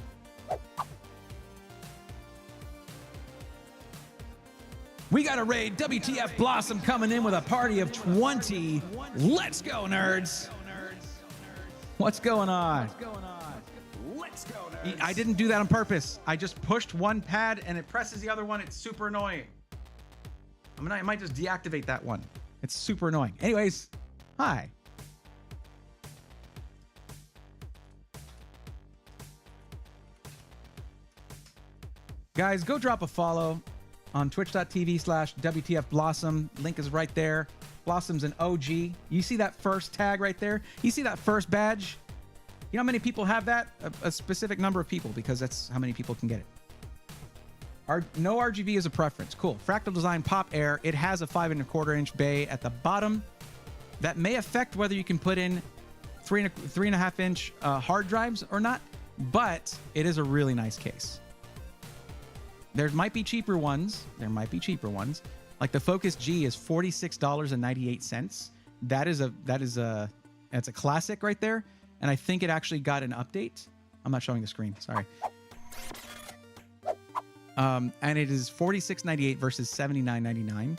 We got a raid. WTF Blossom coming in with a party of 20. Let's go, nerds. What's going on? Let's go, nerds. I didn't do that on purpose. I just pushed one pad and it presses the other one. It's super annoying. I might just deactivate that one. It's super annoying. Anyways, hi. Guys, go drop a follow on twitch.tv/WTF Blossom. Link is right there. Blossom's an OG. You see that first tag right there? You see that first badge? You know how many people have that? A specific number of people, because that's how many people can get it. No RGB is a preference. Cool. Fractal Design Pop Air. It has a 5¼ bay at the bottom. That may affect whether you can put in 3.5 inch hard drives or not, but it is a really nice case. There might be cheaper ones. Like the Focus G is $46.98. That's a classic right there. And I think it actually got an update. I'm not showing the screen. Sorry. And it is $46.98 versus $79.99.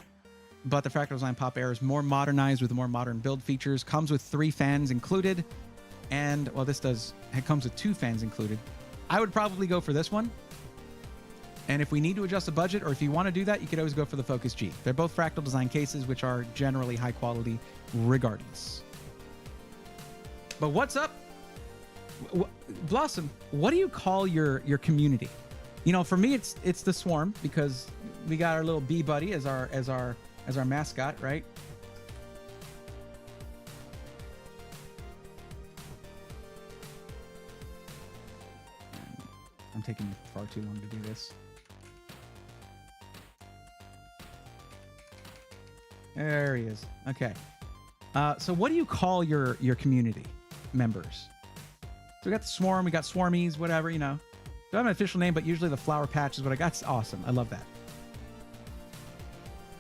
But the Fractal Design Pop Air is more modernized with more modern build features. Comes with 3 fans included. And, well, it comes with 2 fans included. I would probably go for this one. And if we need to adjust the budget, or if you want to do that, you could always go for the Focus G. They're both Fractal Design cases, which are generally high quality regardless. But what's up? Blossom, what do you call your community? You know, for me, it's the Swarm, because we got our little bee buddy as our mascot, right? I'm taking far too long to do this. There he is. Okay. So what do you call your community members? So we got the Swarm, we got Swarmies, whatever, you know. Don't have an official name, but usually the Flower Patch is what I got. It's awesome. I love that.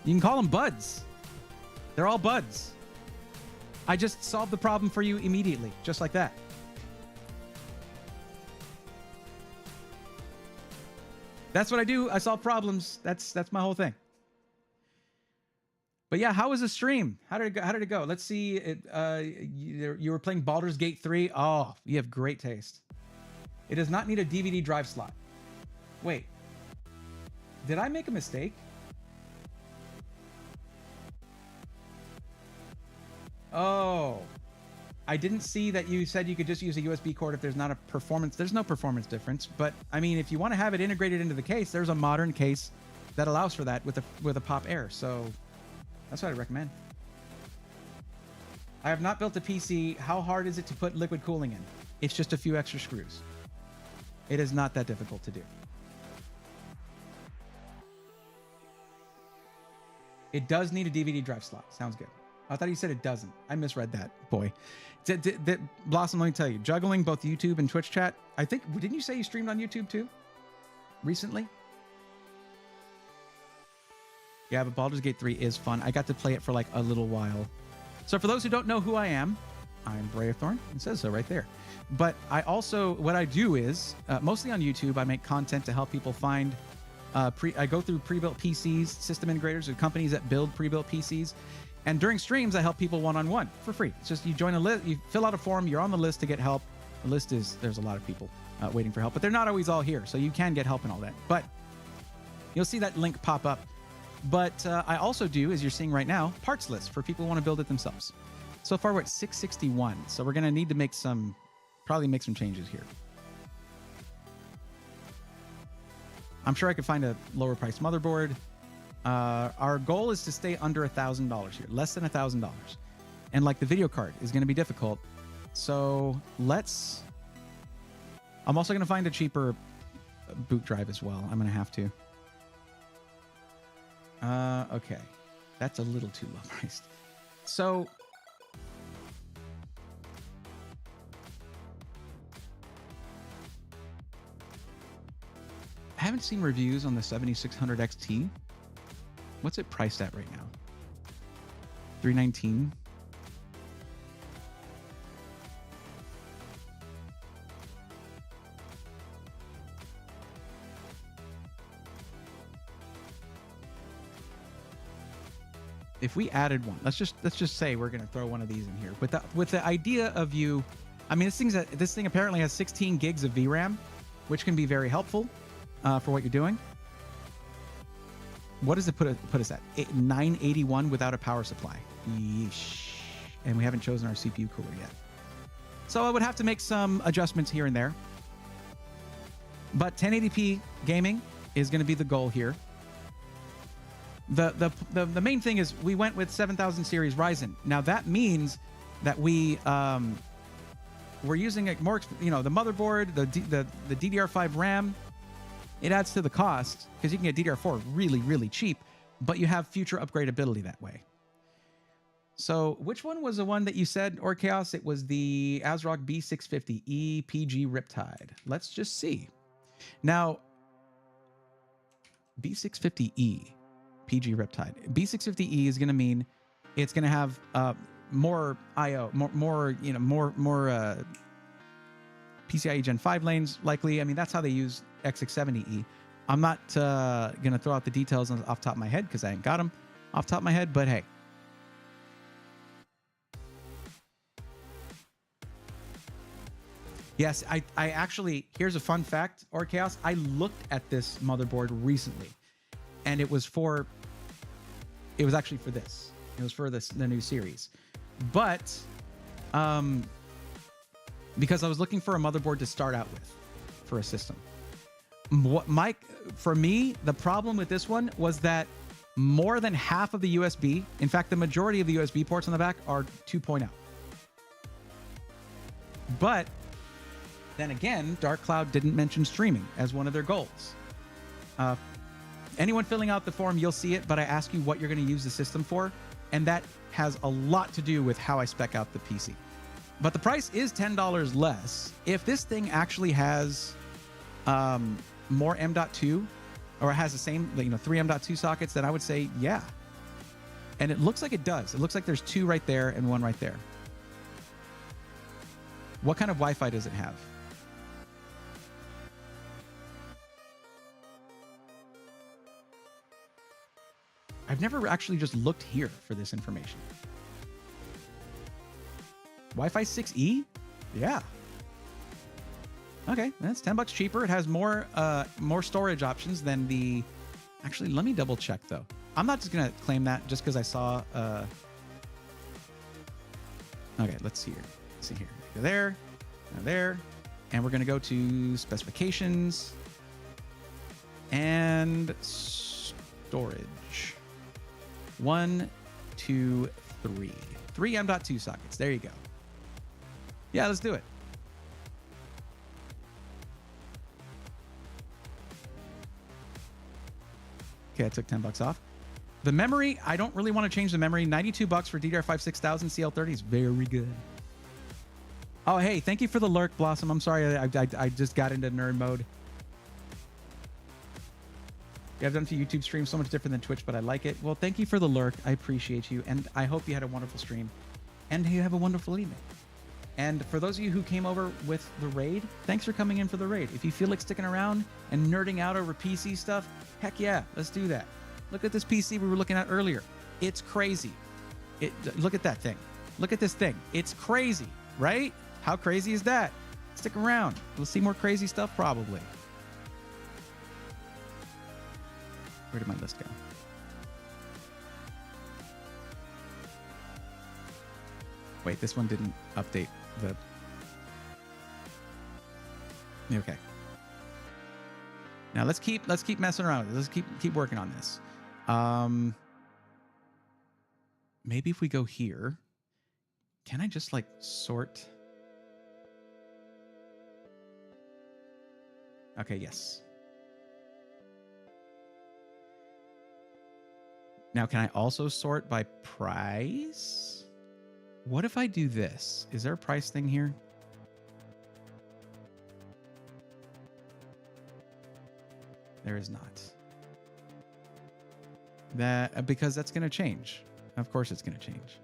You can call them buds. They're all buds. I just solved the problem for you immediately, just like that. That's what I do. I solve problems. That's my whole thing. But yeah, how was the stream? How did it go? Let's see. You were playing Baldur's Gate 3. Oh, you have great taste. It does not need a DVD drive slot. Wait. Did I make a mistake? Oh. I didn't see that you said you could just use a USB cord if there's not a performance. There's no performance difference. But, I mean, if you want to have it integrated into the case, there's a modern case that allows for that with a Pop Air. So that's what I recommend. I have not built a PC. How hard is it to put liquid cooling in? It's just a few extra screws. It is not that difficult to do. It does need a DVD drive slot. Sounds good. I thought you said it doesn't. I misread that, boy. Blossom, let me tell you, juggling both YouTube and Twitch chat. I think, didn't you say you streamed on YouTube too? Recently? Yeah, but Baldur's Gate 3 is fun. I got to play it for like a little while. So for those who don't know who I am, I'm Braithorn. It says so right there. But I also, what I do is, mostly on YouTube, I make content to help people find, I go through pre-built PCs, system integrators, or companies that build pre-built PCs. And during streams, I help people one-on-one for free. It's just you join a list, you fill out a form, you're on the list to get help. The list is, there's a lot of people waiting for help, but they're not always all here. So you can get help and all that. But you'll see that link pop up. But I also do, as you're seeing right now, parts lists for people who want to build it themselves. So far, we're at 661. So we're going to need to probably make some changes here. I'm sure I could find a lower price motherboard. Our goal is to stay under $1,000 here, less than $1,000. And like the video card is going to be difficult. So I'm also going to find a cheaper boot drive as well. I'm going to have to. Okay. That's a little too low priced. So I haven't seen reviews on the 7600 XT. What's it priced at right now? $319. If we added one, let's just say we're gonna throw one of these in here with the idea of you. I mean, this thing apparently has 16 gigs of VRAM, which can be very helpful for what you're doing. What does it put us at? 981 without a power supply. Yeesh. And we haven't chosen our CPU cooler yet. So I would have to make some adjustments here and there. But 1080p gaming is going to be the goal here. The main thing is we went with 7000 series Ryzen. Now that means that we're using a more, the motherboard, the DDR5 RAM. It adds to the cost because you can get DDR4 really, really cheap, but you have future upgradability that way. So which one was the one that you said, or Chaos? It was the ASRock B650E PG Riptide. Let's just see. Now, B650E PG Riptide. B650E is going to mean it's going to have more I/O, more PCIe Gen 5 lanes, likely. I mean, that's how they use X670E. I'm not going to throw out the details off the top of my head because I ain't got them off the top of my head, but hey. Yes, I actually, here's a fun fact, or Chaos. I looked at this motherboard recently, and it was actually for this. It was for the new series. But because I was looking for a motherboard to start out with for a system. For me, the problem with this one was that more than half of the USB, in fact, the majority of the USB ports on the back are 2.0. But then again, Dark Cloud didn't mention streaming as one of their goals. Anyone filling out the form, you'll see it, but I ask you what you're going to use the system for, and that has a lot to do with how I spec out the PC. But the price is $10 less. If this thing actually has more M.2, or has the same, 3 M.2 sockets, then I would say yeah. And it looks like it does. It looks like there's 2 right there and 1 right there. What kind of Wi-Fi does it have? I've never actually just looked here for this information. Wi-Fi 6E? Yeah. Okay, that's $10 cheaper. It has more storage options than the... Actually, let me double check though. I'm not just gonna claim that just because I saw... Okay, let's see here. Let's see here. Go there, now there, and we're gonna go to specifications and storage. 1, 2, 3. 3 M.2 sockets. There you go. Yeah, let's do it. Okay, I took $10 off. The memory, I don't really want to change the memory. $92 for DDR5 6000 CL30 is very good. Oh, hey, thank you for the lurk, Blossom. I'm sorry, I just got into nerd mode. Yeah, I've done a few YouTube streams, so much different than Twitch, but I like it. Well, thank you for the lurk. I appreciate you, and I hope you had a wonderful stream, and you have a wonderful evening. And for those of you who came over with the raid, thanks for coming in for the raid. If you feel like sticking around and nerding out over PC stuff, heck yeah, let's do that. Look at this PC we were looking at earlier. It's crazy. Look at that thing. Look at this thing. It's crazy, right? How crazy is that? Stick around. We'll see more crazy stuff probably. Where did my list go? Wait, this one didn't update the... Okay. Now let's keep messing around with this. Let's keep working on this. Maybe if we go here, can I just like sort? Okay, yes. Now, can I also sort by price? What if I do this? Is there a price thing here? There is not. Because that's going to change. Of course it's going to change.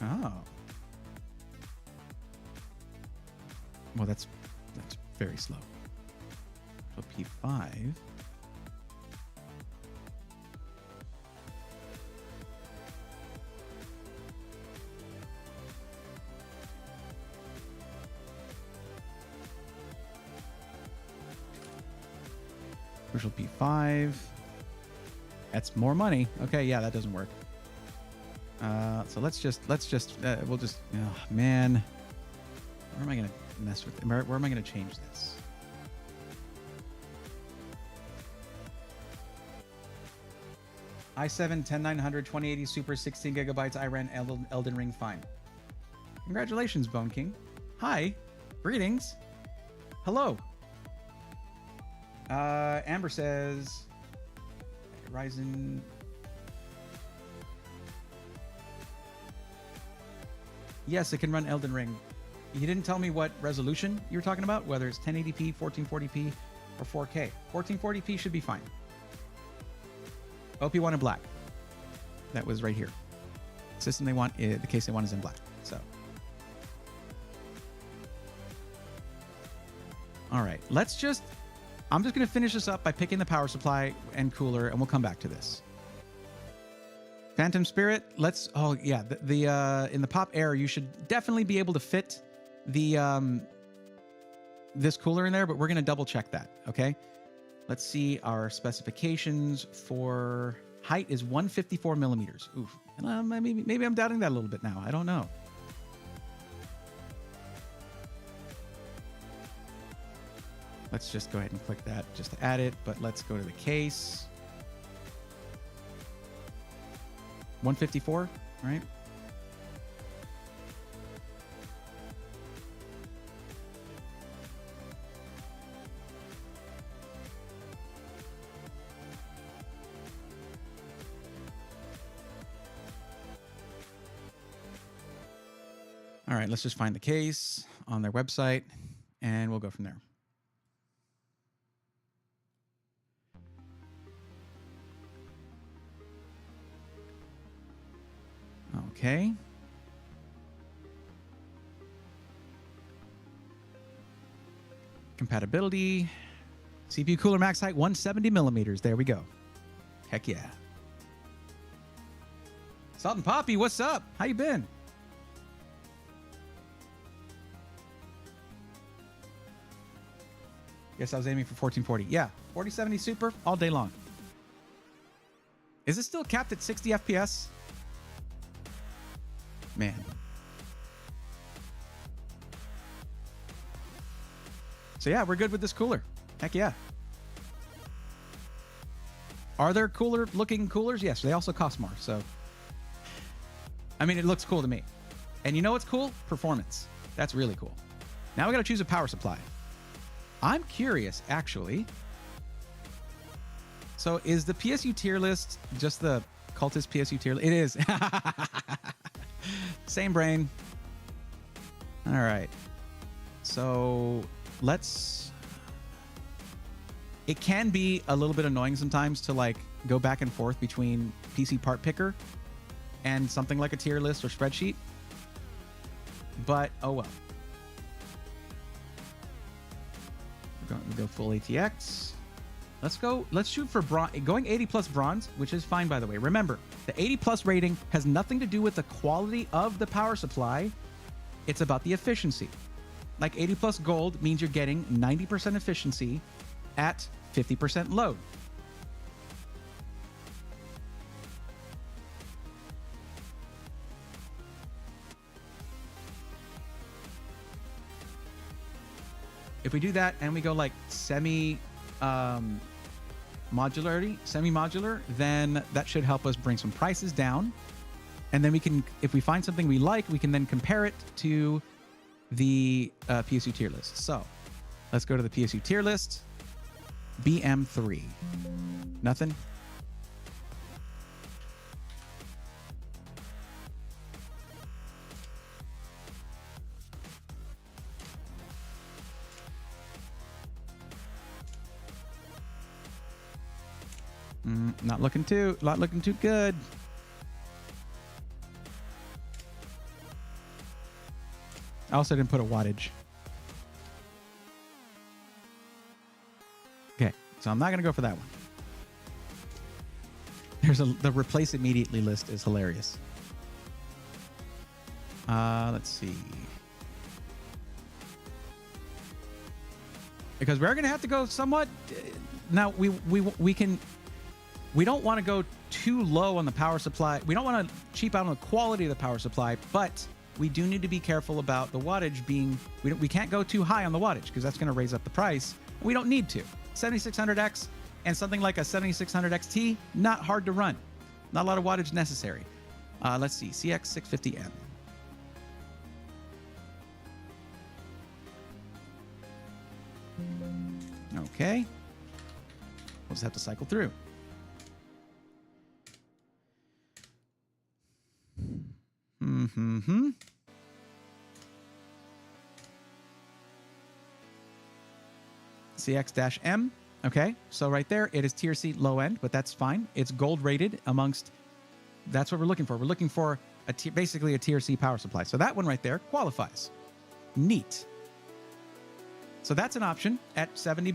Oh. Well, that's very slow. So P5. Crucial P5. That's more money. Okay, yeah, that doesn't work. So we'll just, oh, man. Where am I going to mess with, where am I going to change this? i7 10900 2080 Super 16 gigabytes. I ran Elden Ring fine. Congratulations, Bone King. Hi. Greetings. Hello. Amber says Ryzen. Yes, it can run Elden Ring. You didn't tell me what resolution you were talking about, whether it's 1080p, 1440p, or 4K. 1440p should be fine. OP wanted black. That was right here. System they want, the case they want is in black. So. All right, I'm just going to finish this up by picking the power supply and cooler, and we'll come back to this. Phantom Spirit, oh yeah, in the Pop Air, you should definitely be able to fit the, this cooler in there, but we're going to double check that, okay? Let's see our specifications for height is 154 millimeters. Oof, maybe I'm doubting that a little bit now. I don't know. Let's just go ahead and click that just to add it, but let's go to the case. 154, right? All right, let's just find the case on their website, and we'll go from there. Okay. Compatibility. CPU cooler max height 170 millimeters. There we go. Heck yeah. Salt and Poppy, what's up? How you been? Yes, I was aiming for 1440. Yeah, 4070 Super all day long. Is it still capped at 60 FPS? Man. So yeah, we're good with this cooler. Heck yeah. Are there cooler looking coolers? Yes, they also cost more. So, I mean, it looks cool to me. And you know what's cool? Performance. That's really cool. Now we got to choose a power supply. I'm curious, actually. So is the PSU tier list just the cultist PSU tier list? It is. Same brain. All right. So it can be a little bit annoying sometimes to like go back and forth between PC part picker and something like a tier list or spreadsheet. But oh well. We're going to go full ATX. Let's shoot for bronze. Going 80 plus bronze, which is fine, by the way. Remember, the 80 plus rating has nothing to do with the quality of the power supply. It's about the efficiency. Like 80 plus gold means you're getting 90% efficiency at 50% load. If we do that and we go like semi-modular, then that should help us bring some prices down. And then we can, if we find something we like, we can then compare it to the PSU tier list. So let's go to the PSU tier list. BM3. Nothing? Not looking too good. I also didn't put a wattage. So I'm not going to go for that one. The replace immediately list is hilarious. Let's see. Because we're going to have to go somewhat. Now we don't want to go too low on the power supply. We don't want to cheap out on the quality of the power supply, but we do need to be careful about the wattage being. We can't go too high on the wattage because that's going to raise up the price. We don't need to. 7600X and something like a 7600 XT, not hard to run. Not a lot of wattage necessary. Let's see, CX650M. Okay. We'll just have to cycle through. CX-M. Okay, so right there, it is tier C low end, but that's fine. It's gold rated amongst. That's what we're looking for. We're looking for basically a tier C power supply. So that one right there qualifies. Neat. So that's an option at $70.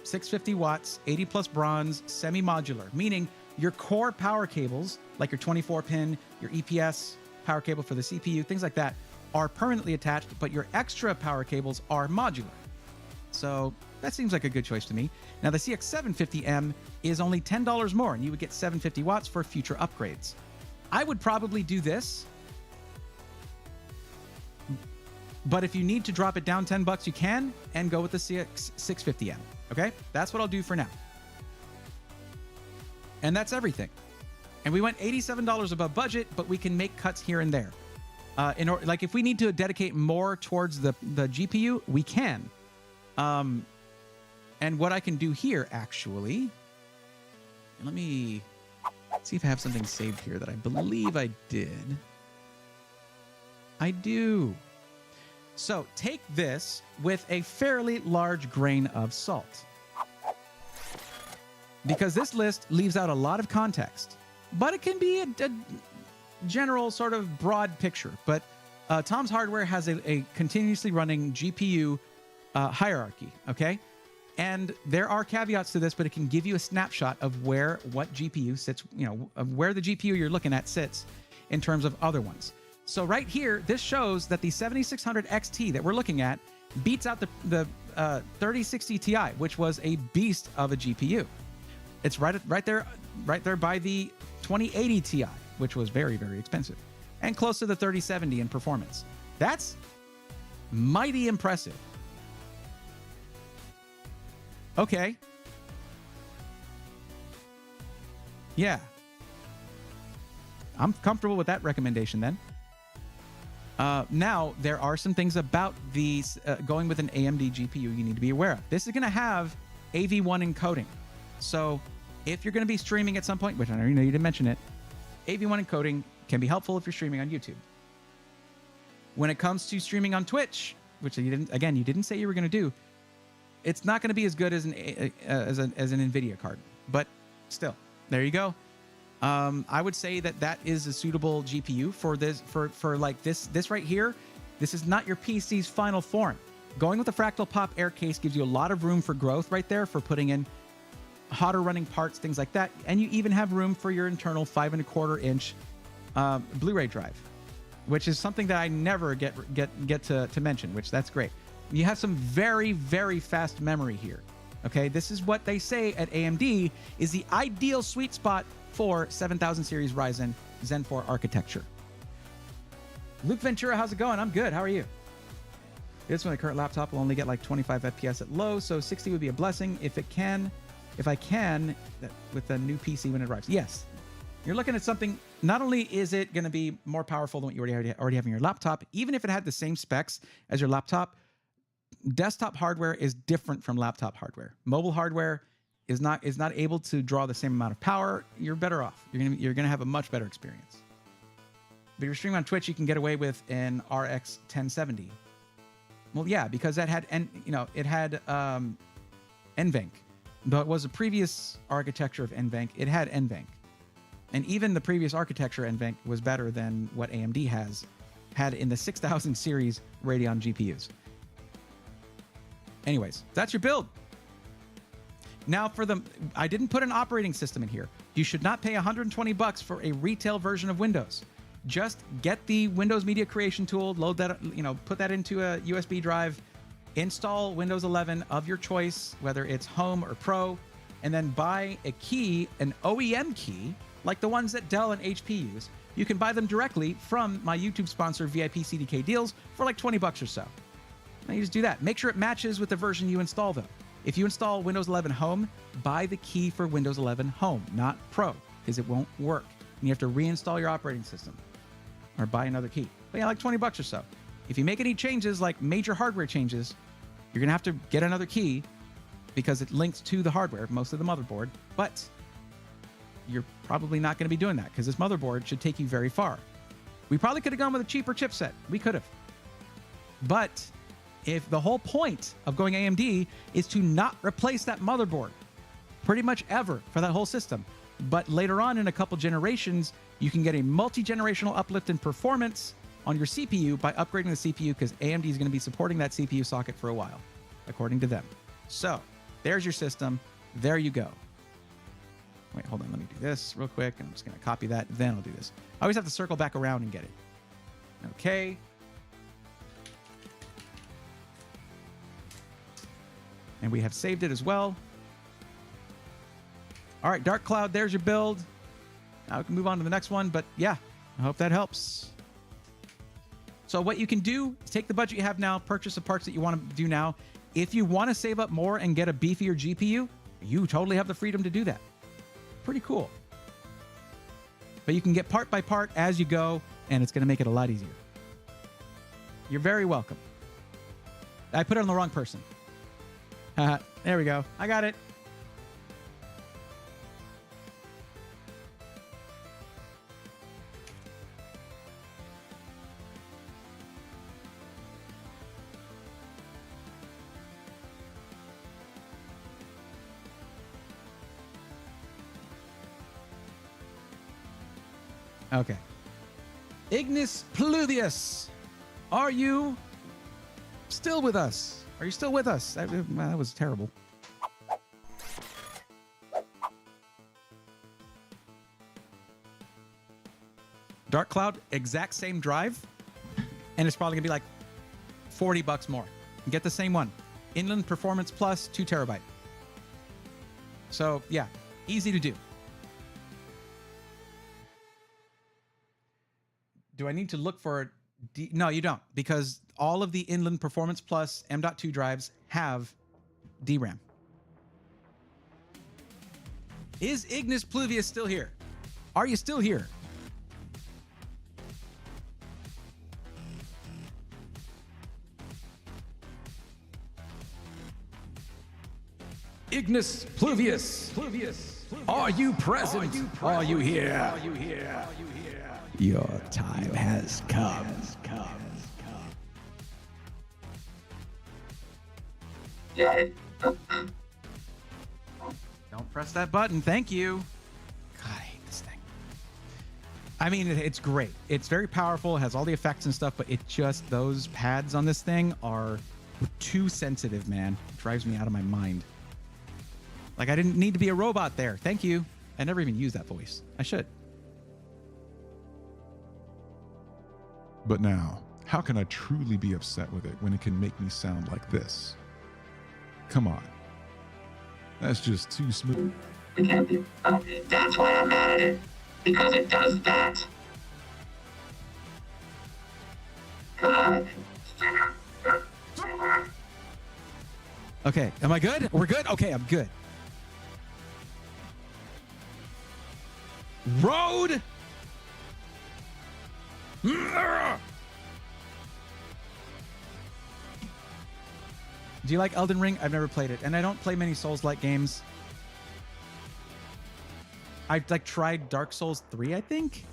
650 watts, 80 plus bronze, semi-modular, meaning your core power cables, like your 24-pin, your EPS power cable for the CPU, things like that, are permanently attached, but your extra power cables are modular. So that seems like a good choice to me. Now, the CX750M is only $10 more, and you would get 750 watts for future upgrades. I would probably do this, but if you need to drop it down $10, you can, and go with the CX650M. Okay? That's what I'll do for now. And that's everything. And we went $87 above budget, but we can make cuts here and there. Like if we need to dedicate more towards the GPU, we can. And what I can do here, actually, let me see if I have something saved here that I believe I did. I do. So take this with a fairly large grain of salt, because this list leaves out a lot of context, but it can be a general sort of broad picture. But Tom's Hardware has a continuously running GPU hierarchy, okay? And there are caveats to this, but it can give you a snapshot of what GPU sits, of where the GPU you're looking at sits in terms of other ones. So right here, this shows that the 7600 XT that we're looking at beats out the 3060 Ti, which was a beast of a GPU. It's right there by the 2080 Ti, which was very, very expensive, and close to the 3070 in performance. That's mighty impressive. Okay. Yeah. I'm comfortable with that recommendation then. Now, there are some things about these going with an AMD GPU you need to be aware of. This is going to have AV1 encoding. So if you're going to be streaming at some point, which I know you didn't mention it, AV1 encoding can be helpful if you're streaming on YouTube. When it comes to streaming on Twitch, which you didn't say you were going to do, it's not going to be as good as an NVIDIA card, but still, there you go. I would say that is a suitable GPU for this, for like this right here. This is not your PC's final form. Going with the Fractal Pop Air case gives you a lot of room for growth right there, for putting in hotter running parts, things like that. And you even have room for your internal 5¼ inch Blu-ray drive, which is something that I never get to mention, which that's great. You have some very, very fast memory here. Okay, this is what they say at AMD is the ideal sweet spot for 7000 series Ryzen Zen 4 architecture. Luke Ventura, how's it going? I'm good. How are you? This one, the current laptop will only get like 25 FPS at low, so 60 would be a blessing if I can, with the new PC when it arrives. Yes, you're looking at something. Not only is it going to be more powerful than what you already have in your laptop, even if it had the same specs as your laptop, desktop hardware is different from laptop hardware. Mobile hardware is not able to draw the same amount of power. You're better off. You're gonna have a much better experience. But if you're streaming on Twitch, you can get away with an RX 1070. Well, yeah, because that had NVENC, but it was a previous architecture of NVENC. It had NVENC, and even the previous architecture NVENC was better than what AMD had in the 6000 series Radeon GPUs. Anyways, that's your build. Now I didn't put an operating system in here. You should not pay 120 bucks for a retail version of Windows. Just get the Windows Media Creation tool, load that, put that into a USB drive, install Windows 11 of your choice, whether it's Home or Pro, and then buy a key, an OEM key, like the ones that Dell and HP use. You can buy them directly from my YouTube sponsor, VIP CDK Deals, for like 20 bucks or so. Now you just do that. Make sure it matches with the version you install, though. If you install Windows 11 Home, buy the key for Windows 11 Home, not Pro, because it won't work. And you have to reinstall your operating system or buy another key. But yeah, like 20 bucks or so. If you make any changes, like major hardware changes, you're going to have to get another key because it links to the hardware, most of the motherboard. But you're probably not going to be doing that because this motherboard should take you very far. We probably could have gone with a cheaper chipset. We could have. But if the whole point of going AMD is to not replace that motherboard pretty much ever for that whole system, but later on in a couple generations, you can get a multi-generational uplift in performance on your CPU by upgrading the CPU because AMD is going to be supporting that CPU socket for a while, according to them. So there's your system. There you go. Wait, hold on. Let me do this real quick. I'm just going to copy that. Then I'll do this. I always have to circle back around and get it. Okay. And we have saved it as well. All right, Dark Cloud, there's your build. Now we can move on to the next one, but yeah, I hope that helps. So what you can do is take the budget you have now, purchase the parts that you want to do now. If you want to save up more and get a beefier GPU, you totally have the freedom to do that. Pretty cool. But you can get part by part as you go, and it's going to make it a lot easier. You're very welcome. I put it on the wrong person. There we go. I got it. Okay. Ignis Pluvius, are you still with us? Are you still with us? That was terrible. Dark Cloud, exact same drive, and it's probably gonna be like 40 bucks more. Get the same one. Inland Performance Plus, 2 terabyte. So yeah, easy to do. Do I need to look for no, you don't, because all of the Inland Performance Plus M.2 drives have DRAM. Is Ignis Pluvius still here? Are you still here? Ignis Pluvius, are you present? Are you here? Your time has come. Don't press that button. Thank you. God, I hate this thing. I mean, it's great. It's very powerful. It has all the effects and stuff, but it just, those pads on this thing are too sensitive, man. It drives me out of my mind. Like, I didn't need to be a robot there. Thank you. I never even used that voice. I should. But now, how can I truly be upset with it when it can make me sound like this? Come on. That's just too smooth. That's why I'm mad at it. Because it does that. Okay, am I good? We're good? Okay, I'm good. Road! Do you like Elden Ring? I've never played it, and I don't play many Souls-like games. I tried Dark Souls 3, I think.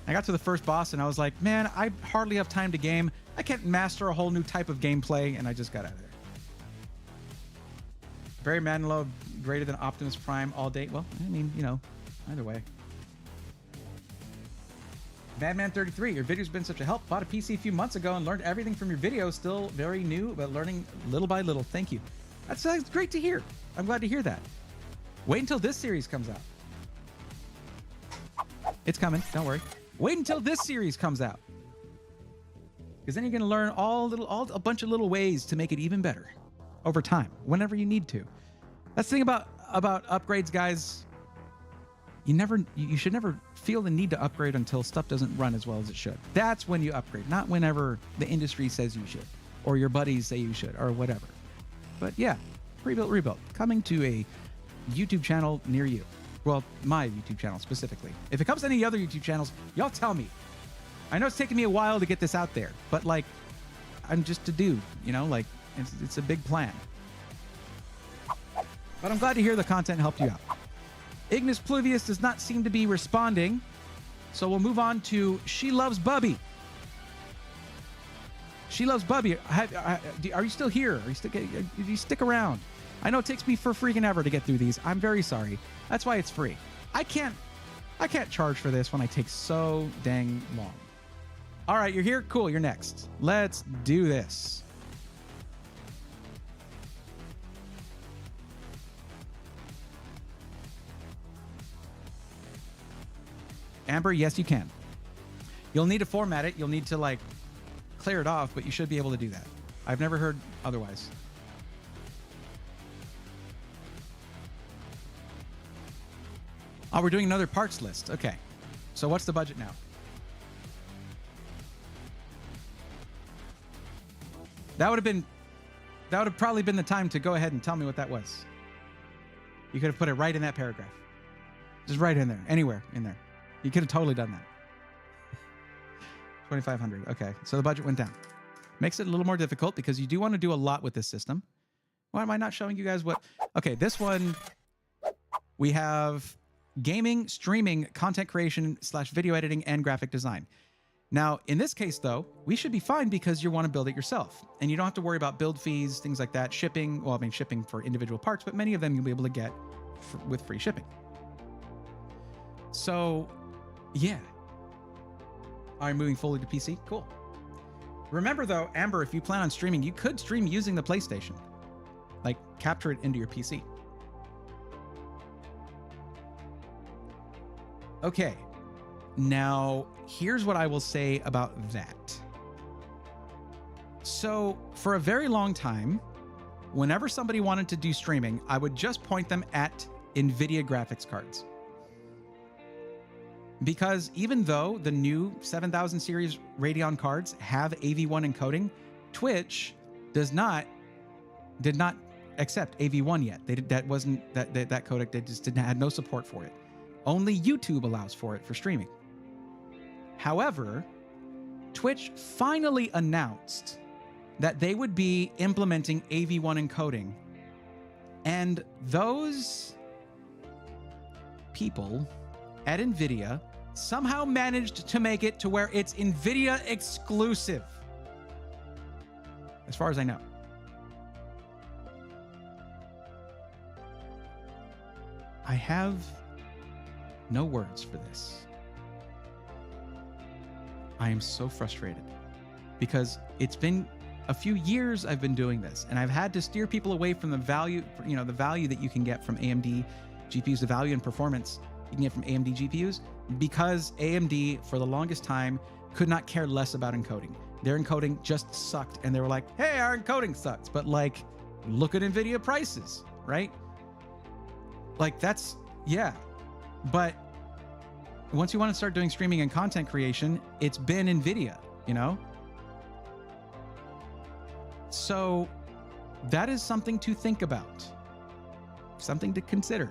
I got to the first boss, and I was like, man, I hardly have time to game. I can't master a whole new type of gameplay, and I just got out of there. Barry Manilow, greater than Optimus Prime all day. Well, I mean, you know, either way. Madman33, your video's been such a help. Bought a PC a few months ago and learned everything from your video. Still very new, but learning little by little. Thank you. That's great to hear. I'm glad to hear that. Wait until this series comes out. It's coming. Don't worry. Wait until this series comes out. Because then you're going to learn a bunch of little ways to make it even better over time, whenever you need to. That's the thing about upgrades, guys. You should never feel the need to upgrade until stuff doesn't run as well as it should. That's when you upgrade, not whenever the industry says you should, or your buddies say you should, or whatever. But yeah, Pre-Built Rebuilt, coming to a YouTube channel near you. Well, my YouTube channel specifically. If it comes to any other YouTube channels, y'all tell me. I know it's taken me a while to get this out there, but like, I'm just a dude, you know, like it's a big plan. But I'm glad to hear the content helped you out. Ignis Pluvius does not seem to be responding, so we'll move on to She Loves Bubby. She Loves Bubby. Are you still here? Do you stick around? I know it takes me for freaking ever to get through these. I'm very sorry. That's why it's free. I can't charge for this when I take so dang long. All right, you're here? Cool, you're next. Let's do this. Amber, yes, you can. You'll need to format it. You'll need to like clear it off, but you should be able to do that. I've never heard otherwise. Oh, we're doing another parts list. Okay. So what's the budget now? That would have probably been the time to go ahead and tell me what that was. You could have put it right in that paragraph. Just right in there. Anywhere in there. You could have totally done that. 2,500. Okay. So the budget went down. Makes it a little more difficult because you do want to do a lot with this system. Why am I not showing you guys what? Okay. This one, we have gaming, streaming, content creation / video editing, and graphic design. Now, in this case, though, we should be fine because you want to build it yourself. And you don't have to worry about build fees, things like that, shipping. Well, I mean, shipping for individual parts, but many of them you'll be able to get with free shipping. So, yeah. Are you moving fully to PC? Cool. Remember, though, Amber, if you plan on streaming, you could stream using the PlayStation. Like, capture it into your PC. Okay. Now, here's what I will say about that. So, for a very long time, whenever somebody wanted to do streaming, I would just point them at NVIDIA graphics cards. Because even though the new 7000 series Radeon cards have AV1 encoding, Twitch did not accept AV1 yet. That codec, they just had no support for it. Only YouTube allows for it for streaming. However, Twitch finally announced that they would be implementing AV1 encoding. And those people at NVIDIA somehow managed to make it to where it's NVIDIA exclusive. As far as I know. I have no words for this. I am so frustrated because it's been a few years I've been doing this, and I've had to steer people away from the value, the value that you can get from AMD GPUs, the value and performance you can get from AMD GPUs, because AMD for the longest time could not care less about encoding. Their encoding just sucked, and they were like, hey, our encoding sucks, but like, look at NVIDIA prices, right? Like that's, yeah. But once you want to start doing streaming and content creation, it's been NVIDIA, So that is something to think about, something to consider.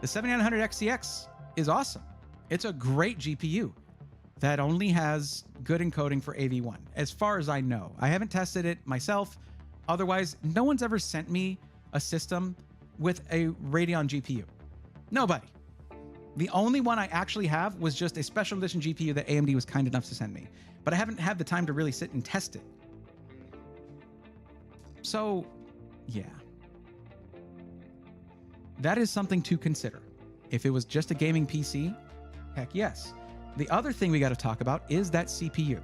The 7900 XCX is awesome. It's a great GPU that only has good encoding for AV1, as far as I know. I haven't tested it myself. Otherwise, no one's ever sent me a system with a Radeon GPU. Nobody. The only one I actually have was just a special edition GPU that AMD was kind enough to send me. But I haven't had the time to really sit and test it. So, yeah. That is something to consider. If it was just a gaming PC, heck yes. The other thing we got to talk about is that CPU.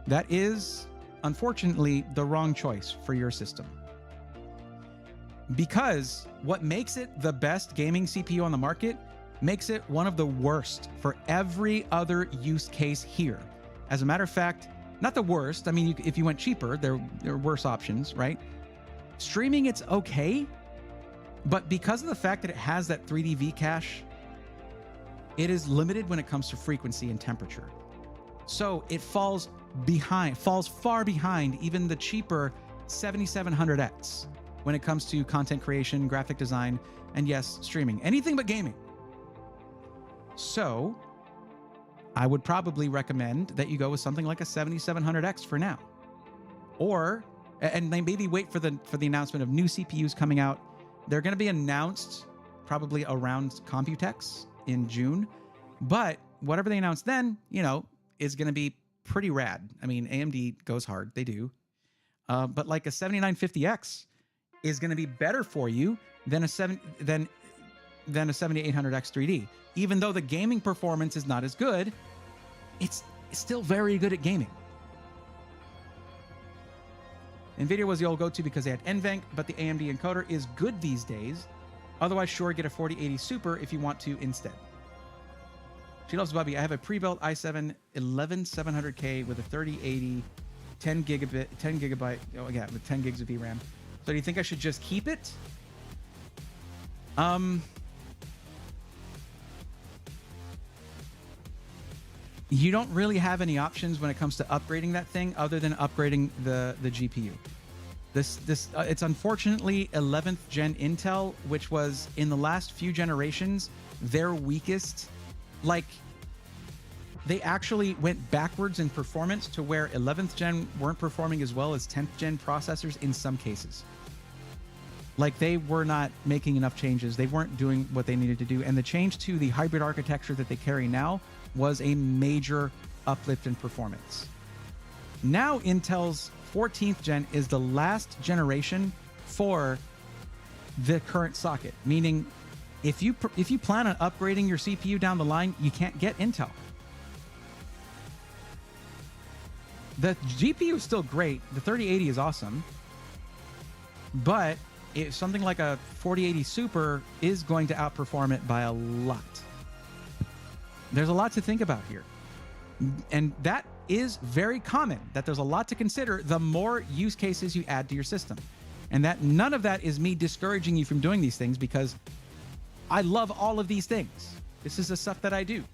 That is, unfortunately, the wrong choice for your system. because what makes it the best gaming CPU on the market makes it one of the worst for every other use case here. As a matter of fact, not the worst. I mean, if you went cheaper, there are worse options, right? Streaming, it's okay, but because of the fact that it has that 3D V cache, it is limited when it comes to frequency and temperature. So it falls far behind even the cheaper 7700X when it comes to content creation, graphic design, and yes, streaming. Anything but gaming. So I would probably recommend that you go with something like a 7700X for now. And maybe wait for the announcement of new CPUs coming out. They're going to be announced probably around Computex in June. But whatever they announce then, is going to be pretty rad. I mean, AMD goes hard. They do. But like a 7950X is going to be better for you than a 7800X 3D. Even though the gaming performance is not as good, it's still very good at gaming. NVIDIA was the old go-to because they had NVENC, but the AMD encoder is good these days. Otherwise, sure, get a 4080 Super if you want to instead. She loves Bubby. I have a pre-built i7 11700K with a 3080, 10 gigabyte, oh yeah, with 10 gigs of VRAM. So do you think I should just keep it? You don't really have any options when it comes to upgrading that thing other than upgrading the GPU. It's unfortunately 11th gen Intel, which was in the last few generations their weakest. Like, they actually went backwards in performance to where 11th gen weren't performing as well as 10th gen processors in some cases. Like, they were not making enough changes. They weren't doing what they needed to do. And the change to the hybrid architecture that they carry now was a major uplift in performance. Now Intel's 14th gen is the last generation for the current socket, meaning if you plan on upgrading your CPU down the line, you can't get Intel. The GPU is still great. The 3080 is awesome, but something like a 4080 Super is going to outperform it by a lot. There's a lot to think about here. And that is very common, that there's a lot to consider the more use cases you add to your system. And that none of that is me discouraging you from doing these things, because I love all of these things. This is the stuff that I do.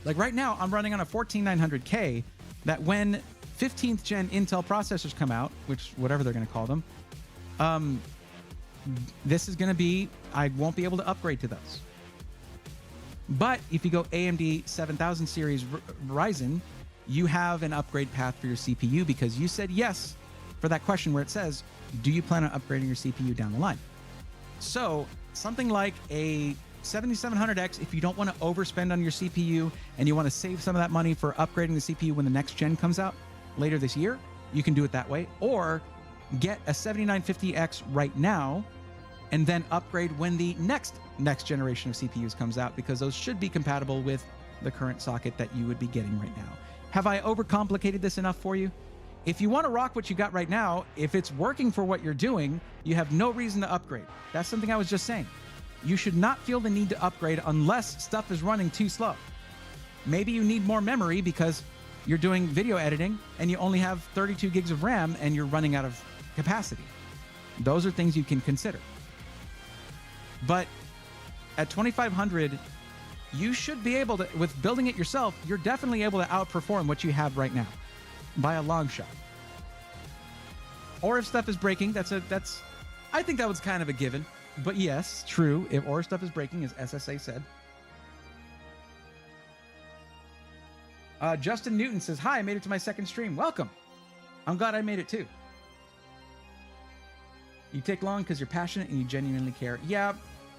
Like right now, I'm running on a 14900K that when 15th gen Intel processors come out, which whatever they're going to call them, this is going to be, I won't be able to upgrade to those. But if you go AMD 7000 series Ryzen, you have an upgrade path for your CPU because you said yes for that question where it says, do you plan on upgrading your CPU down the line? So something like a 7700X, if you don't want to overspend on your CPU and you want to save some of that money for upgrading the CPU when the next gen comes out later this year, you can do it that way. Or get a 7950X right now and then upgrade when the next generation of CPUs comes out, because those should be compatible with the current socket that you would be getting right now. Have I overcomplicated this enough for you? If you want to rock what you got right now, if it's working for what you're doing, you have no reason to upgrade. That's something I was just saying. You should not feel the need to upgrade unless stuff is running too slow. Maybe you need more memory because you're doing video editing and you only have 32 gigs of RAM and you're running out of capacity. Those are things you can consider. But at 2500, you should be able to, with building it yourself, you're definitely able to outperform what you have right now by a long shot. Or if stuff is breaking, I think that was kind of a given. But yes, true. Or stuff is breaking, as SSA said. Justin Newton says, hi, I made it to my second stream. Welcome. I'm glad I made it too. You take long because you're passionate and you genuinely care. Yeah,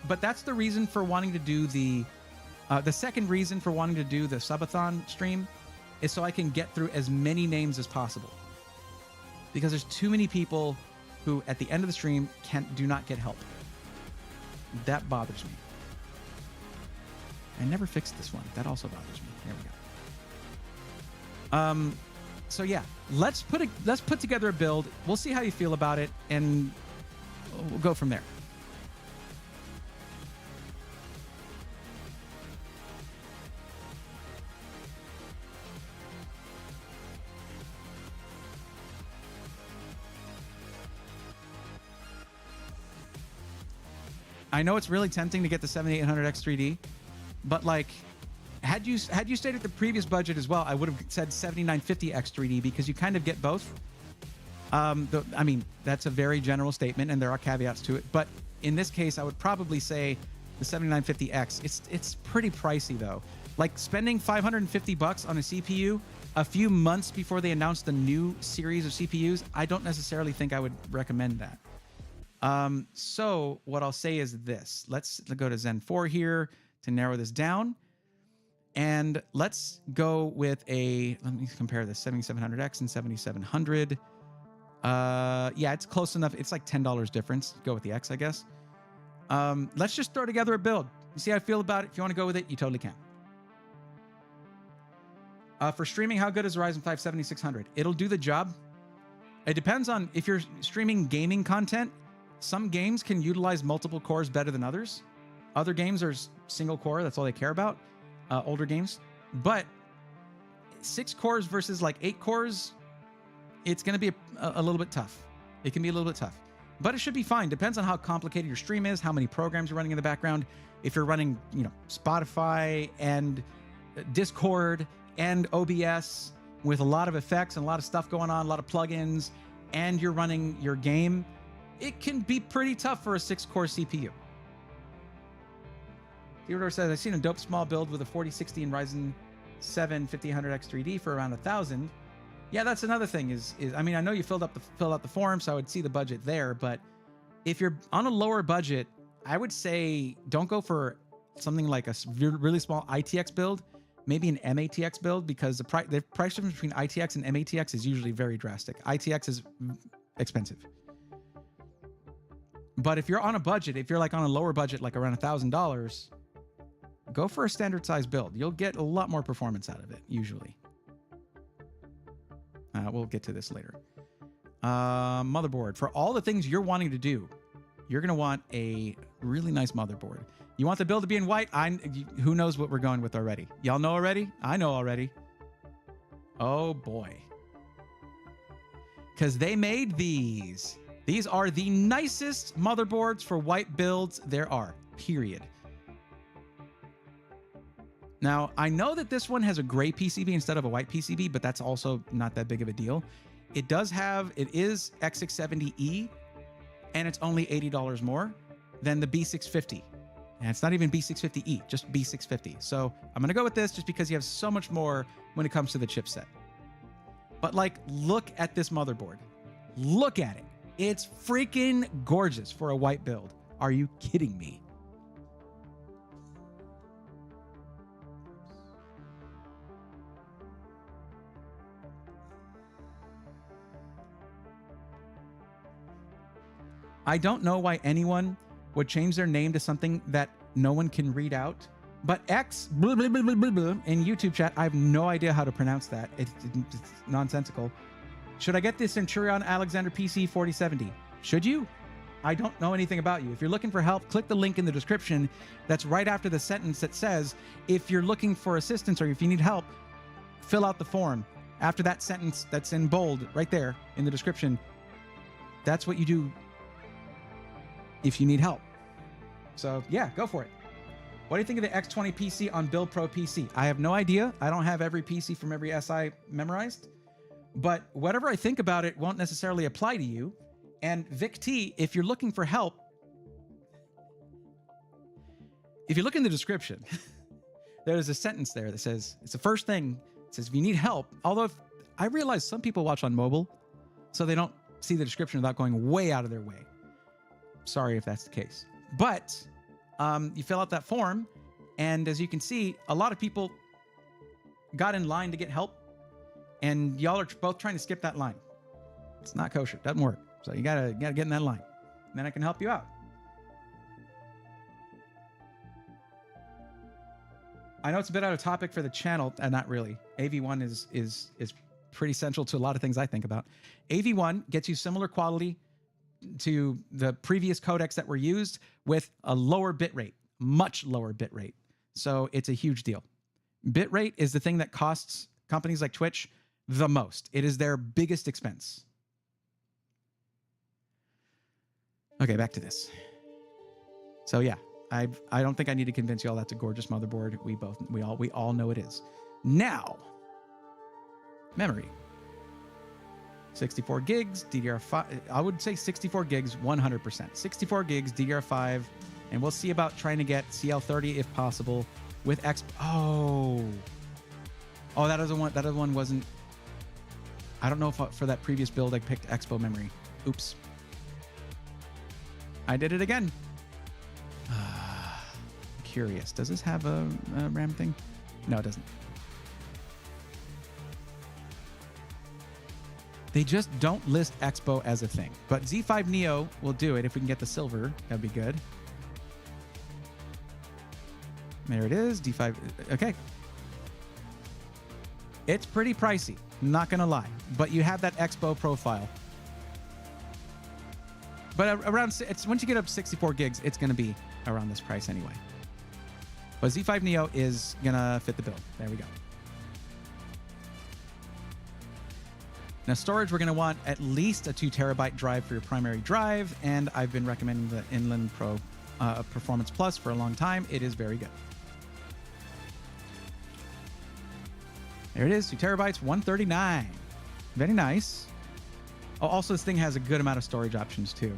but that's the reason for wanting to do the second reason for wanting to do the subathon stream is so I can get through as many names as possible. Because there's too many people who at the end of the stream do not get help. That bothers me. I never fixed this one. That also bothers me. There we go. So yeah, let's put together a build. We'll see how you feel about it, and we'll go from there. I know it's really tempting to get the 7800X 3D, but like, had you stayed at the previous budget as well, I would have said 7950X 3D because you kind of get both. I mean, that's a very general statement, and there are caveats to it. But in this case, I would probably say the 7950X. It's pretty pricey though. Like spending $550 on a CPU a few months before they announced the new series of CPUs, I don't necessarily think I would recommend that. So what I'll say is this. Let's go to Zen 4 here to narrow this down. And let's go with let me compare the 7700X and 7700. Yeah, it's close enough. It's like $10 difference. Go with the X, I guess. Let's just throw together a build. You see how I feel about it? If you want to go with it, you totally can. For streaming, how good is Ryzen 5 7600? It'll do the job. It depends on if you're streaming gaming content. Some games can utilize multiple cores better than others. Other games are single core. That's all they care about. Older games. But 6 cores versus like 8 cores, it's going to be a little bit tough. It can be a little bit tough. But it should be fine. Depends on how complicated your stream is, how many programs you're running in the background. If you're running, Spotify and Discord and OBS with a lot of effects and a lot of stuff going on, a lot of plugins, and you're running your game, it can be pretty tough for a 6-core CPU. Theodore says, I've seen a dope small build with a 4060 and Ryzen 7 5000X 3D for around $1,000. Yeah, that's another thing is I mean, I know you filled out the form, so I would see the budget there, but if you're on a lower budget, I would say don't go for something like a really small ITX build, maybe an MATX build, because the price difference between ITX and MATX is usually very drastic. ITX is expensive. But if you're on a budget, if you're like on a lower budget, like around $1,000, go for a standard size build. You'll get a lot more performance out of it, usually. We'll get to this later. Motherboard. For all the things you're wanting to do, you're going to want a really nice motherboard. You want the build to be in white? Who knows what we're going with already? Y'all know already? I know already. Oh, boy. Because they made these. These are the nicest motherboards for white builds there are, period. Now, I know that this one has a gray PCB instead of a white PCB, but that's also not that big of a deal. It is X670E, and it's only $80 more than the B650. And it's not even B650E, just B650. So I'm going to go with this just because you have so much more when it comes to the chipset. But like, look at this motherboard. Look at it. It's freaking gorgeous for a white build. Are you kidding me? I don't know why anyone would change their name to something that no one can read out, but X blah, blah, blah, blah, blah, blah, in YouTube chat, I have no idea how to pronounce that. It's nonsensical. Should I get the Centurion Alexander PC 4070? Should you? I don't know anything about you. If you're looking for help, click the link in the description. That's right after the sentence that says, if you're looking for assistance or if you need help, fill out the form. After that sentence that's in bold right there in the description, that's what you do if you need help. So yeah, go for it. What do you think of the X20 PC on Build Pro PC? I have no idea. I don't have every PC from every SI memorized, but whatever I think about it won't necessarily apply to you. And Vic T, if you're looking for help, if you look in the description, there's a sentence there that says, it's the first thing. It says, if you need help, although I realize some people watch on mobile, so they don't see the description without going way out of their way. Sorry if that's the case. But you fill out that form, and as you can see, a lot of people got in line to get help, and y'all are both trying to skip that line. It's not kosher. It doesn't work. So you gotta get in that line. And then I can help you out. I know it's a bit out of topic for the channel, and not really. AV1 is pretty central to a lot of things I think about. AV1 gets you similar quality to the previous codecs that were used with a lower bit rate, much lower bit rate. So it's a huge deal. Bit rate is the thing that costs companies like Twitch the most. It is their biggest expense. Okay, back to this. So yeah, I don't think I need to convince you all that's a gorgeous motherboard. We all know it is. Now, memory. 64 gigs, DDR5. I would say 64 gigs, 100%. 64 gigs, DDR5, and we'll see about trying to get CL30 if possible with X. Oh, that other one wasn't. I don't know if for that previous build I picked Expo memory. Oops. I did it again. Curious. Does this have a RAM thing? No, it doesn't. They just don't list Expo as a thing. But Z5 Neo will do it if we can get the silver. That'd be good. There it is. D5. Okay. It's pretty pricey. Not going to lie. But you have that Expo profile. But around, once you get up 64 gigs, it's going to be around this price anyway. But Z5 Neo is going to fit the bill. There we go. Now, storage, we're going to want at least a 2 terabyte drive for your primary drive. And I've been recommending the Inland Pro Performance Plus for a long time. It is very good. There it is, 2 terabytes, 139. Very nice. Oh, also, this thing has a good amount of storage options, too.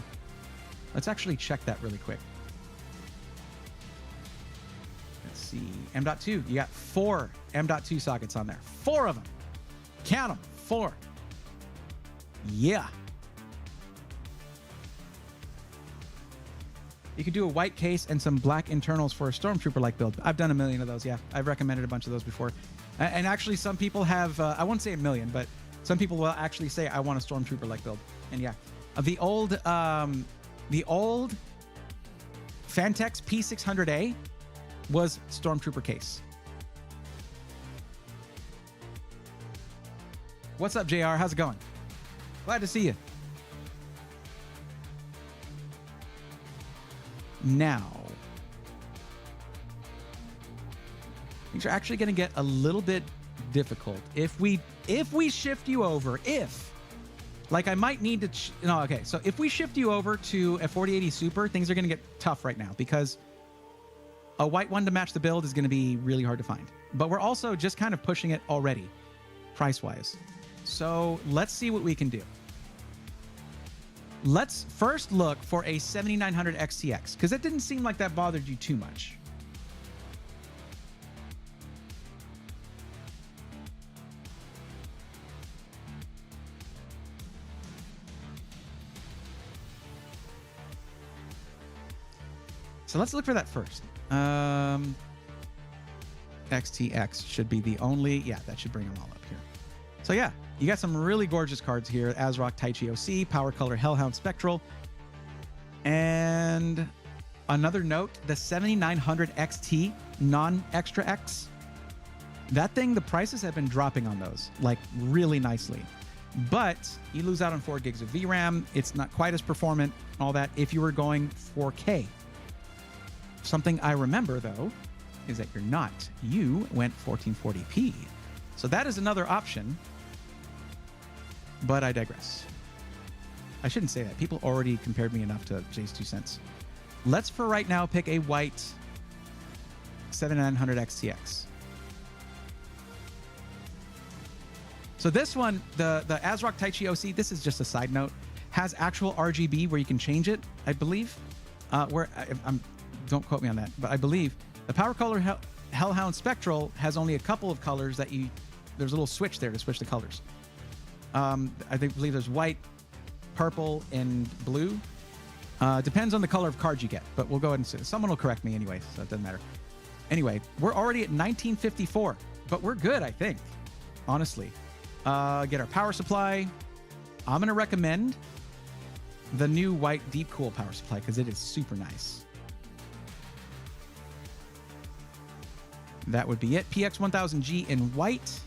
Let's actually check that really quick. Let's see. M.2. You got 4 M.2 sockets on there. 4 of them. Count them. 4. Yeah. You could do a white case and some black internals for a Stormtrooper-like build. I've done a million of those, yeah. I've recommended a bunch of those before. And actually, some people have, I won't say a million, but some people will actually say, I want a Stormtrooper-like build. And yeah, the old Fantex P600A was Stormtrooper case. What's up, JR? How's it going? Glad to see you. Now, things are actually going to get a little bit difficult if we shift you over. Like, I might need to okay, so if we shift you over to a 4080 Super, things are going to get tough right now because a white one to match the build is going to be really hard to find. But we're also just kind of pushing it already price wise. So let's see what we can do. Let's first look for a 7900 XTX because it didn't seem like that bothered you too much. So let's look for that first. XTX should be the only, yeah, that should bring them all up here. So yeah, you got some really gorgeous cards here. ASRock Taichi OC, Power Color Hellhound Spectral. And another note, the 7900 XT non-extra X. That thing, the prices have been dropping on those, like really nicely. But you lose out on 4 gigs of VRAM. It's not quite as performant, all that, if you were going 4K. Something I remember, though, is that you're not. You went 1440p. So that is another option. But I digress. I shouldn't say that. People already compared me enough to Jay's 2 cents. Let's, for right now, pick a white 7900 XTX. So this one, the ASRock Taichi OC, this is just a side note, has actual RGB where you can change it, I believe. Don't quote me on that, but I believe the Power Color Hellhound Spectral has only a couple of colors that there's a little switch there to switch the colors. I believe there's white, purple, and blue. Depends on the color of cards you get, but we'll go ahead and see. Someone will correct me anyway, so it doesn't matter. Anyway, we're already at 1954, but we're good, I think, honestly. Get our power supply. I'm going to recommend the new white Deep Cool power supply because it is super nice. That would be it. PX1000G in white.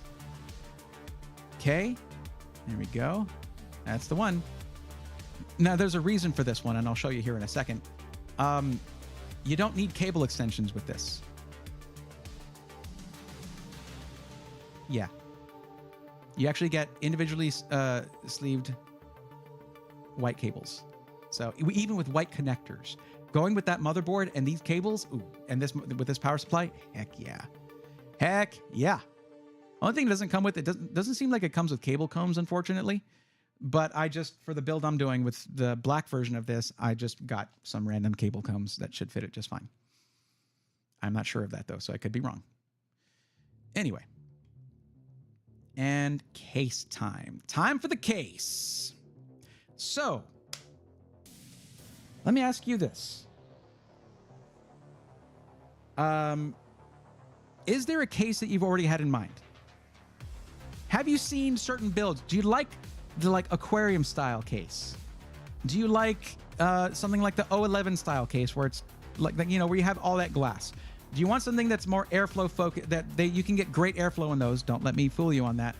Okay. There we go. That's the one. Now, there's a reason for this one, and I'll show you here in a second. You don't need cable extensions with this. Yeah. You actually get individually sleeved white cables. So even with white connectors, going with that motherboard and these cables, ooh, and this with this power supply, heck yeah. Heck yeah. Only thing it doesn't come with, it doesn't seem like it comes with cable combs, unfortunately. But I just, for the build I'm doing with the black version of this, I just got some random cable combs that should fit it just fine. I'm not sure of that though, so I could be wrong. Anyway. And case time. Time for the case. So, let me ask you this. Is there a case that you've already had in mind? Have you seen certain builds? Do you like the aquarium style case? Do you like something like the 011 style case where it's like where you have all that glass? Do you want something that's more airflow focused, you can get great airflow in those? Don't let me fool you on that.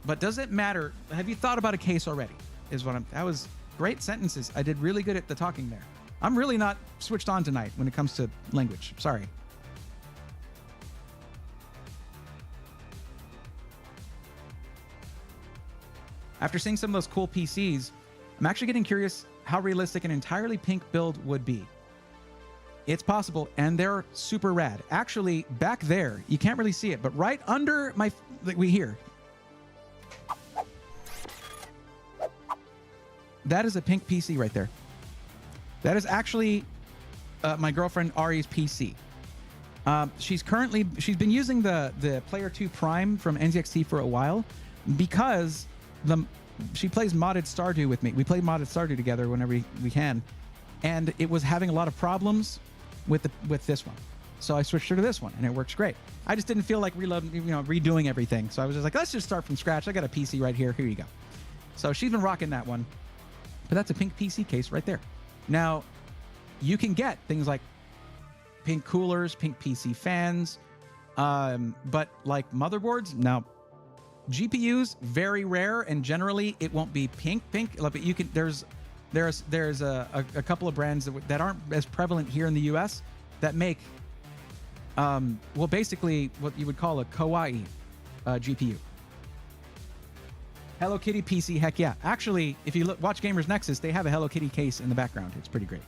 But does it matter? Have you thought about a case already? That was great sentences. I did really good at the talking there. I'm really not switched on tonight when it comes to language. Sorry. After seeing some of those cool PCs, I'm actually getting curious how realistic an entirely pink build would be. It's possible, and they're super rad. Actually, back there, you can't really see it, but right under here. That is a pink PC right there. That is actually my girlfriend Ari's PC. She's been using the Player 2 Prime from NZXT for a while because she plays modded Stardew with me. We play modded Stardew together whenever we can, and it was having a lot of problems with this one. So I switched her to this one, and it works great. I just didn't feel like redoing everything. So I was just like, let's just start from scratch. I got a PC right here. Here you go. So she's been rocking that one. But that's a pink PC case right there. Now, you can get things like pink coolers, pink PC fans, but like motherboards, no. GPUs, very rare, and generally it won't be pink. But you can. There's a couple of brands that aren't as prevalent here in the U.S. that make, basically what you would call a kawaii GPU. Hello Kitty PC, heck yeah. Actually, if you watch Gamers Nexus, they have a Hello Kitty case in the background. It's pretty great.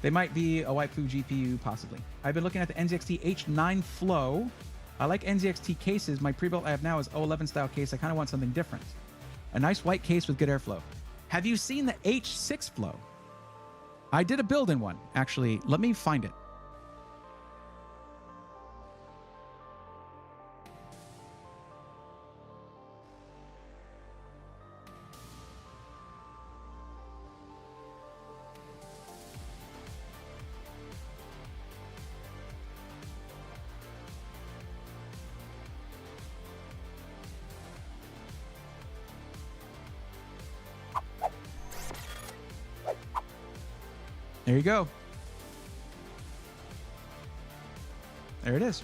They might be a waifu GPU, possibly. I've been looking at the NZXT H9 Flow. I like NZXT cases. My pre-built I have now is 011 style case. I kind of want something different. A nice white case with good airflow. Have you seen the H6 Flow? I did a build in one, actually. Let me find it. There you go. There it is.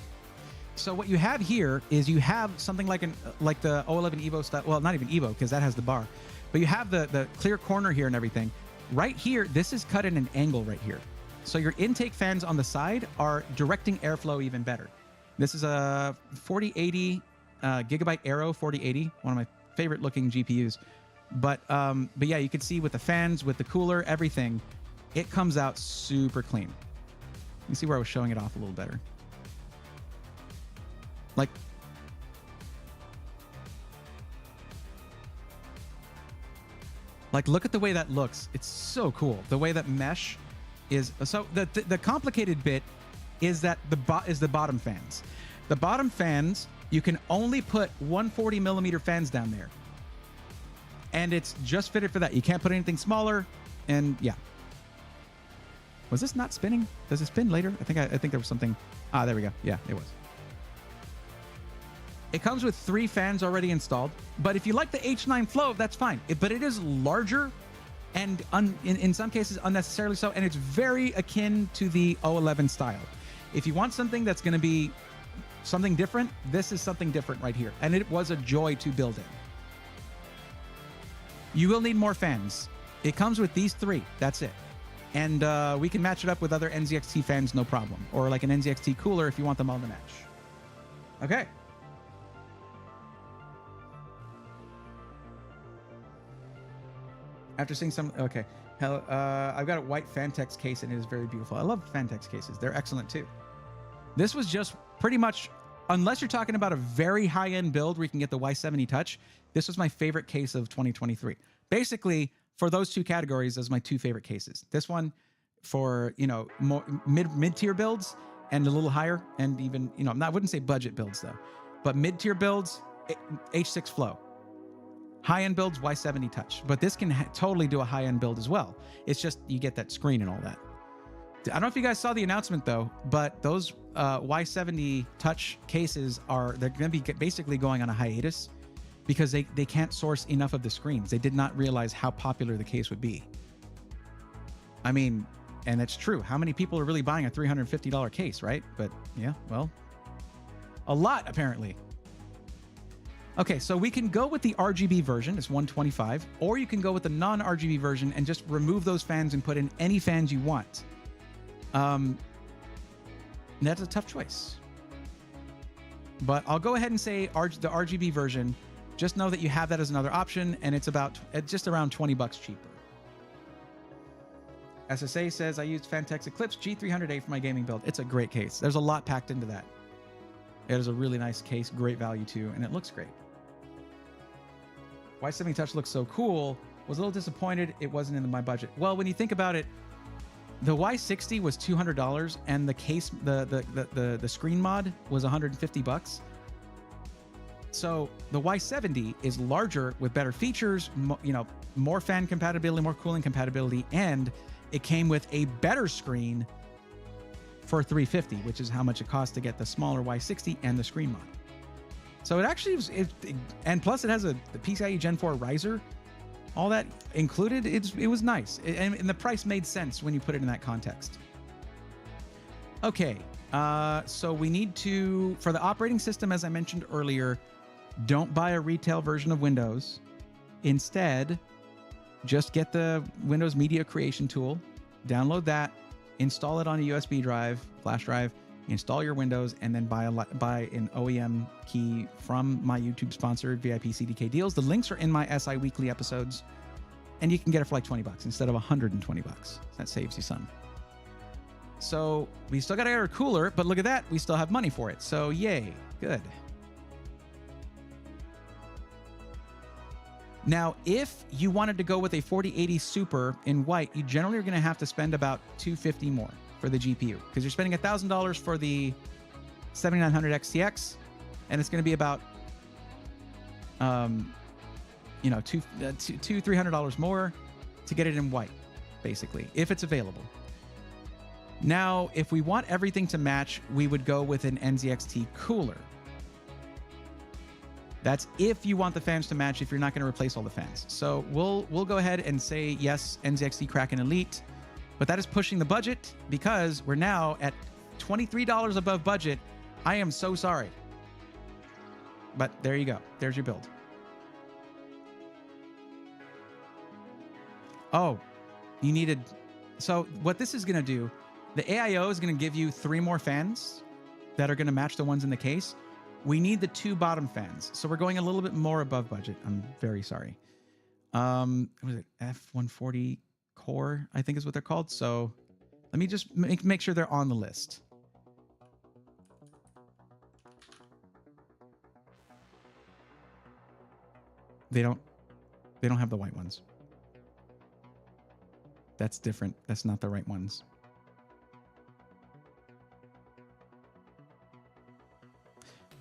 So what you have here is you have something like the 011 Evo style. Well, not even Evo because that has the bar, but you have the clear corner here and everything. Right here, this is cut at an angle right here. So your intake fans on the side are directing airflow even better. This is a 4080 Gigabyte Aero 4080, one of my favorite looking GPUs. But yeah, you can see with the fans, with the cooler, everything. It comes out super clean. You see where I was showing it off a little better. Like, look at the way that looks. It's so cool. The way that mesh is. So the complicated bit is that the bottom fans. The bottom fans, you can only put 140 millimeter fans down there, and it's just fitted for that. You can't put anything smaller, and yeah. Was this not spinning? Does it spin later? I think there was something. Ah, there we go. Yeah, it was. It comes with 3 fans already installed, but if you like the H9 Flow, that's fine. But it is larger and in some cases unnecessarily so, and it's very akin to the 011 style. If you want something that's going to be something different, this is something different right here, and it was a joy to build in. You will need more fans. It comes with these 3. That's it. And we can match it up with other NZXT fans, no problem. Or like an NZXT cooler if you want them all to match. Okay. After seeing some, okay. Hell, I've got a white Fantex case and it is very beautiful. I love Fantex cases. They're excellent too. This was just pretty much, unless you're talking about a very high-end build where you can get the Y70 Touch, this was my favorite case of 2023. Basically, for those 2 categories, those are my 2 favorite cases. This one for, you know, more mid-tier builds and a little higher, and even, you know, I wouldn't say budget builds though, but mid-tier builds, H6 Flow. High-end builds, Y70 Touch. But this can totally do a high-end build as well. It's just you get that screen and all that. I don't know if you guys saw the announcement though, but those Y70 Touch cases they're going to be basically going on a hiatus because they can't source enough of the screens. They did not realize how popular the case would be. I mean, and it's true. How many people are really buying a $350 case, right? But yeah, well, a lot apparently. Okay, so we can go with the RGB version, it's 125, or you can go with the non-RGB version and just remove those fans and put in any fans you want. That's a tough choice. But I'll go ahead and say the RGB version. Just know that you have that as another option, and it's just around $20 cheaper. SSA says, I used Fantex Eclipse G300A for my gaming build. It's a great case. There's a lot packed into that. It is a really nice case, great value too, and it looks great. Y70 Touch looks so cool. Was a little disappointed it wasn't in my budget. Well, when you think about it, the Y60 was $200, and the case, the screen mod was $150. So the Y70 is larger with better features, you know, more fan compatibility, more cooling compatibility, and it came with a better screen for $350, which is how much it costs to get the smaller Y60 and the screen mod. So it actually was, and plus it has the PCIe Gen 4 riser, all that included. It was nice, and the price made sense when you put it in that context. Okay, so we need to, for the operating system, as I mentioned earlier, don't buy a retail version of Windows. Instead, just get the Windows Media Creation tool, download that, install it on a USB drive, flash drive, install your Windows, and then buy an OEM key from my YouTube sponsored VIP CDK deals. The links are in my SI Weekly episodes, and you can get it for like $20 instead of $120. That saves you some. So we still got to get our cooler, but look at that, we still have money for it. So yay, good. Now, if you wanted to go with a 4080 Super in white, you generally are going to have to spend about $250 more for the GPU, because you're spending $1,000 for the 7900 XTX, and it's going to be about, you know, $300 more to get it in white, basically, if it's available. Now, if we want everything to match, we would go with an NZXT cooler. That's if you want the fans to match, if you're not going to replace all the fans. So we'll go ahead and say yes, NZXT Kraken Elite, but that is pushing the budget because we're now at $23 above budget. I am so sorry. But there you go. There's your build. Oh, you needed... So what this is going to do, the AIO is going to give you 3 more fans that are going to match the ones in the case. We need the 2 bottom fans. So we're going a little bit more above budget. I'm very sorry. What was it? F140 Core, I think is what they're called. So let me just make sure they're on the list. They don't have the white ones. That's different. That's not the right ones.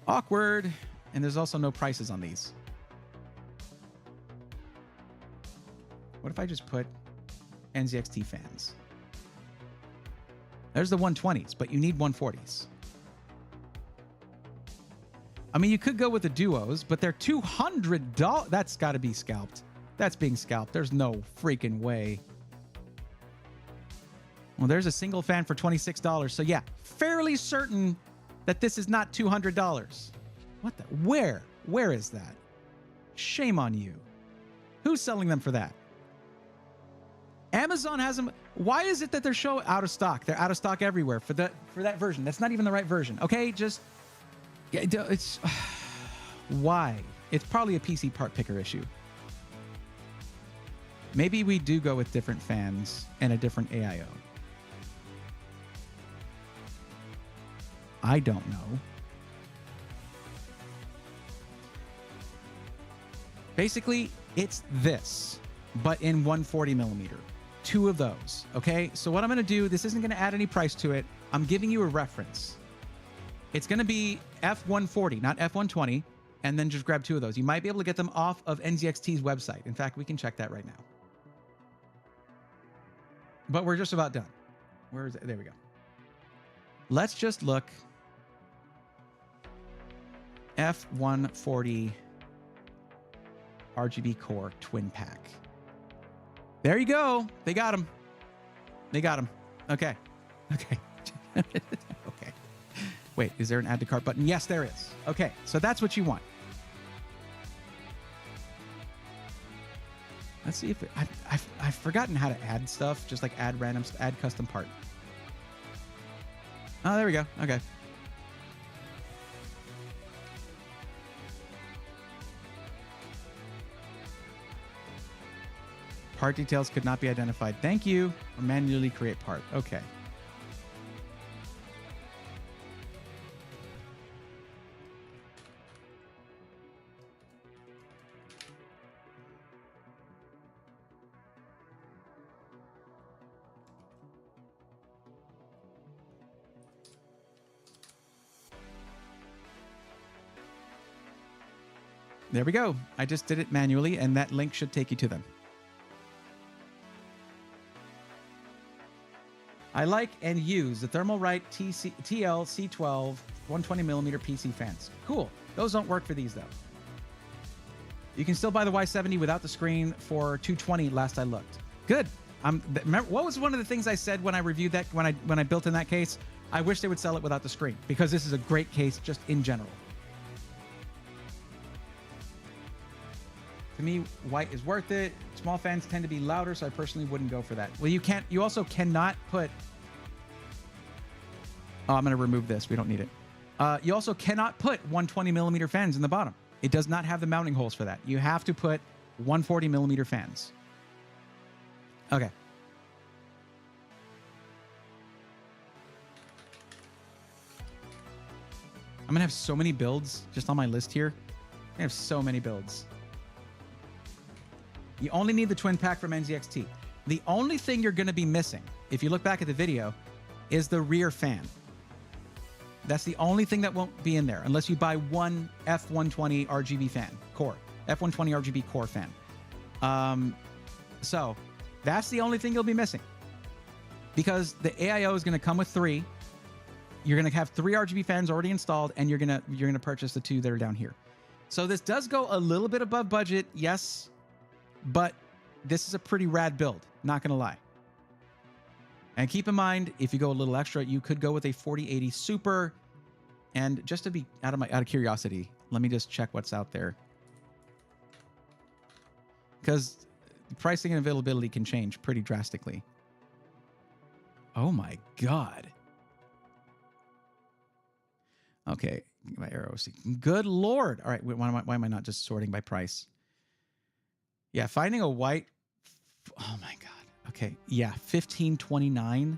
Awkward. And there's also no prices on these. What if I just put NZXT fans? There's the 120s, but you need 140s. I mean, you could go with the duos, but they're $200. That's got to be scalped. That's being scalped. There's no freaking way. Well, there's a single fan for $26. So yeah, fairly certain that this is not $200. What the? Where is that? Shame on you. Who's selling them for that? Amazon has them. Why is it that they're out of stock? They're out of stock everywhere for that version. That's not even the right version. Okay, just it's why? It's probably a PC part picker issue. Maybe we do go with different fans and a different AIO. I don't know. Basically, it's this, but in 140 millimeter. 2 of those, okay? So what I'm gonna do, this isn't gonna add any price to it. I'm giving you a reference. It's gonna be F140, not F120, and then just grab 2 of those. You might be able to get them off of NZXT's website. In fact, we can check that right now. But we're just about done. Where is it? There we go. Let's just look. F140 RGB Core Twin Pack. There you go. They got him. They got him. Okay. Okay. Okay. Wait, is there an add to cart button? Yes, there is. Okay, so that's what you want. Let's see if I've forgotten how to add stuff, just like add random, add custom part. Oh, there we go. Okay. Part details could not be identified. Thank you. Or manually create part. Okay. There we go. I just did it manually, and that link should take you to them. I like and use the Thermalright TL-C12 120mm PC fans. Cool. Those don't work for these, though. You can still buy the Y70 without the screen for $220 last I looked. Good. Remember, what was one of the things I said when I reviewed that, when I built in that case? I wish they would sell it without the screen, because this is a great case just in general. To me, white is worth it. Small fans tend to be louder, so I personally wouldn't go for that. Well, you also cannot put... Oh, I'm going to remove this. We don't need it. You also cannot put 120mm fans in the bottom. It does not have the mounting holes for that. You have to put 140mm fans. Okay. I'm going to have so many builds just on my list here. I have so many builds. You only need the twin pack from NZXT. The only thing you're going to be missing, if you look back at the video, is the rear fan. That's the only thing that won't be in there unless you buy one F120 RGB fan core, F120 RGB core fan. So that's the only thing you'll be missing, because the AIO is going to come with 3. You're going to have 3 RGB fans already installed, and you're going to purchase the 2 that are down here. So this does go a little bit above budget, yes, but this is a pretty rad build, not going to lie. And keep in mind, if you go a little extra, you could go with a 4080 Super. And just to be out of curiosity, let me just check what's out there, because pricing and availability can change pretty drastically. Oh my God. Okay, my arrow. Good Lord. All right, why am I not just sorting by price? Yeah, finding a white. Oh my God. Okay, yeah, $15.29.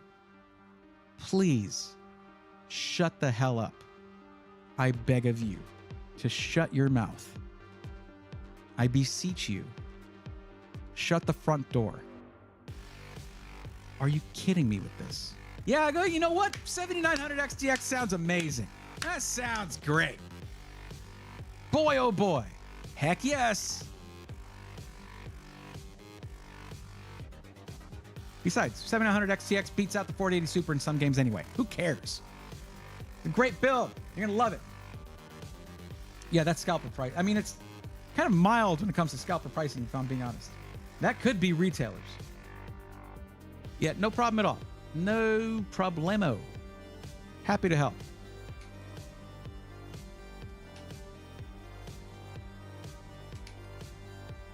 Please shut the hell up. I beg of you to shut your mouth. I beseech you. Shut the front door. Are you kidding me with this? Yeah, I go, you know what? 7900 XTX sounds amazing. That sounds great. Boy, oh boy. Heck yes. Besides, 7900 XTX beats out the 4080 Super in some games anyway. Who cares? It's a great build. You're going to love it. Yeah, that's scalper price. I mean, it's kind of mild when it comes to scalper pricing, if I'm being honest. That could be retailers. Yeah, no problem at all. No problemo. Happy to help.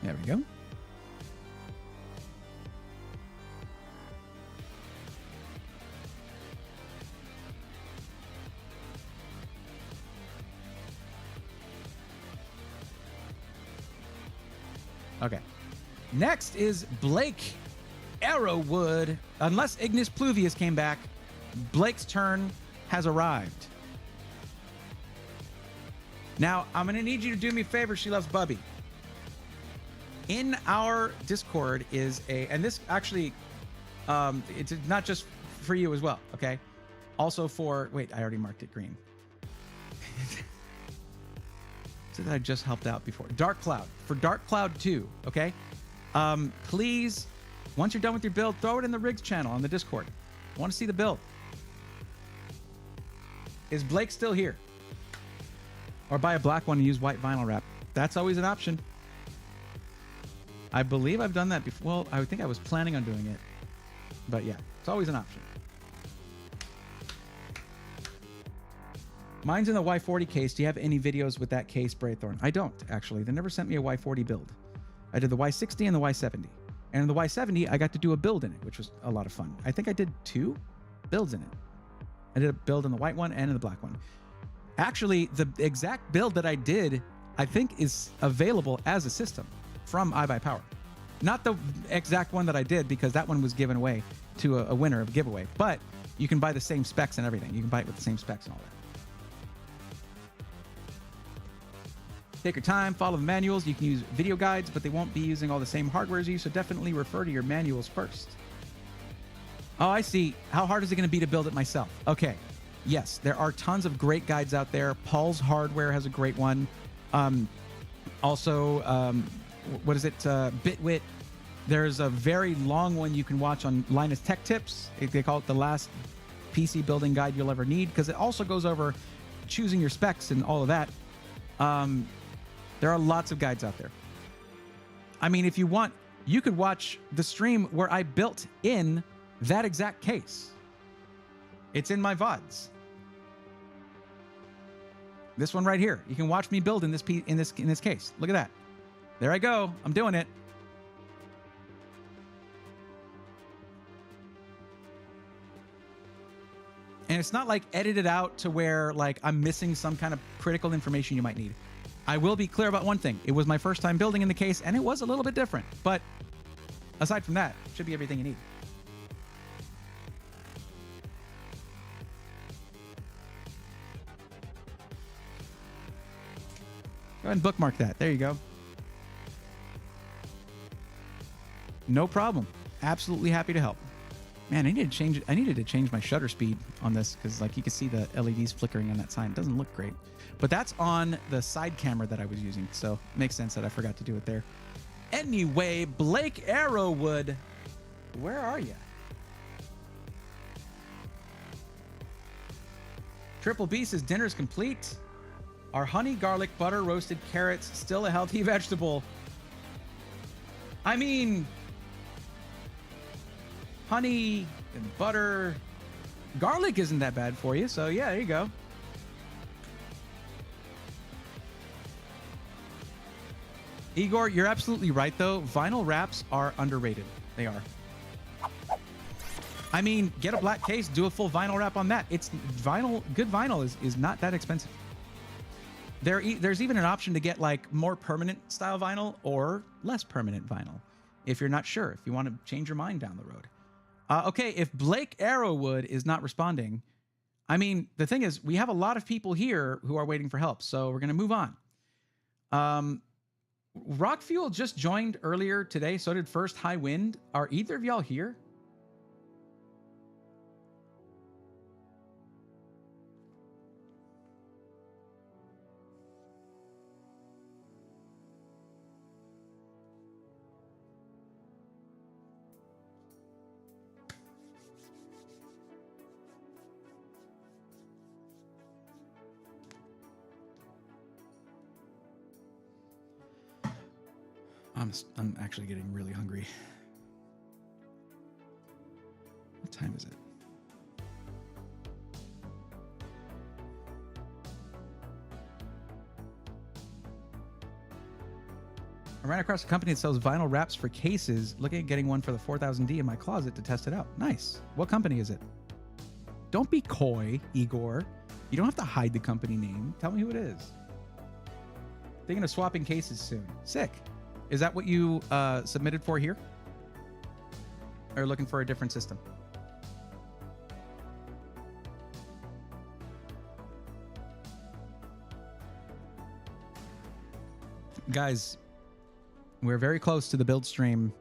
There we go. Okay. Next is Blake Arrowwood. Unless Ignis Pluvius came back, Blake's turn has arrived. Now, I'm going to need you to do me a favor. She loves Bubby. In our Discord is and this actually, it's not just for you as well, okay? Also for, wait, I already marked it green. So that I just helped out before. Dark Cloud. For Dark Cloud 2, okay? Please, once you're done with your build, throw it in the rigs channel on the Discord. I want to see the build. Is Blake still here? Or buy a black one and use white vinyl wrap. That's always an option. I believe I've done that before. Well, I think I was planning on doing it. But yeah, it's always an option. Mine's in the Y40 case. Do you have any videos with that case, Braythorn? I don't, actually. They never sent me a Y40 build. I did the Y60 and the Y70. And in the Y70, I got to do a build in it, which was a lot of fun. I think I did 2 builds in it. I did a build in the white one and in the black one. Actually, the exact build that I did, I think is available as a system from iBuyPower. Not the exact one that I did, because that one was given away to a winner of a giveaway. But you can buy the same specs and everything. You can buy it with the same specs and all that. Take your time, follow the manuals. You can use video guides, but they won't be using all the same hardware as you, so definitely refer to your manuals first. Oh, I see. How hard is it going to be to build it myself? Okay. Yes, there are tons of great guides out there. Paul's Hardware has a great one. Also, what is it? Bitwit. There's a very long one you can watch on Linus Tech Tips. They call it the last PC building guide you'll ever need, because it also goes over choosing your specs and all of that. There are lots of guides out there. I mean, if you want, you could watch the stream where I built in that exact case. It's in my VODs. This one right here. You can watch me build in this case. Look at that. There I go. I'm doing it. And it's not like edited out to where like I'm missing some kind of critical information you might need. I will be clear about one thing. It was my first time building in the case, and it was a little bit different. But aside from that, it should be everything you need. Go ahead and bookmark that. There you go. No problem. Absolutely happy to help. Man, I needed to change my shutter speed on this, because like you can see the LEDs flickering on that sign. It doesn't look great. But that's on the side camera that I was using, so it makes sense that I forgot to do it there. Anyway, Blake Arrowwood, where are you? Triple B says dinner's complete. Are honey, garlic, butter, roasted carrots still a healthy vegetable? I mean, honey and butter, garlic isn't that bad for you. So yeah, there you go. Igor, you're absolutely right though. Vinyl wraps are underrated. They are. I mean, get a black case, do a full vinyl wrap on that. It's vinyl. Good vinyl is not that expensive. There's even an option to get like more permanent style vinyl or less permanent vinyl if you're not sure, if you want to change your mind down the road. Okay, if Blake Arrowwood is not responding, I mean, the thing is, we have a lot of people here who are waiting for help, so we're going to move on. Rock Fuel just joined earlier today, so did First High Wind. Are either of y'all here? I'm actually getting really hungry. What time is it? I ran across a company that sells vinyl wraps for cases. Looking at getting one for the 4000D in my closet to test it out. Nice. What company is it? Don't be coy, Igor. You don't have to hide the company name. Tell me who it is. Thinking of swapping cases soon. Sick. Is that what you submitted for here? Or looking for a different system? Guys, we're very close to the build stream.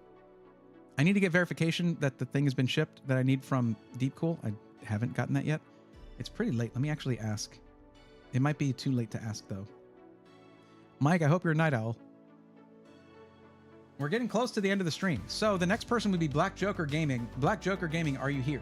I need to get verification that the thing has been shipped that I need from Deepcool. I haven't gotten that yet. It's pretty late. Let me actually ask. It might be too late to ask, though. Mike, I hope you're a night owl. We're getting close to the end of the stream. So the next person would be Black Joker Gaming. Black Joker Gaming, are you here?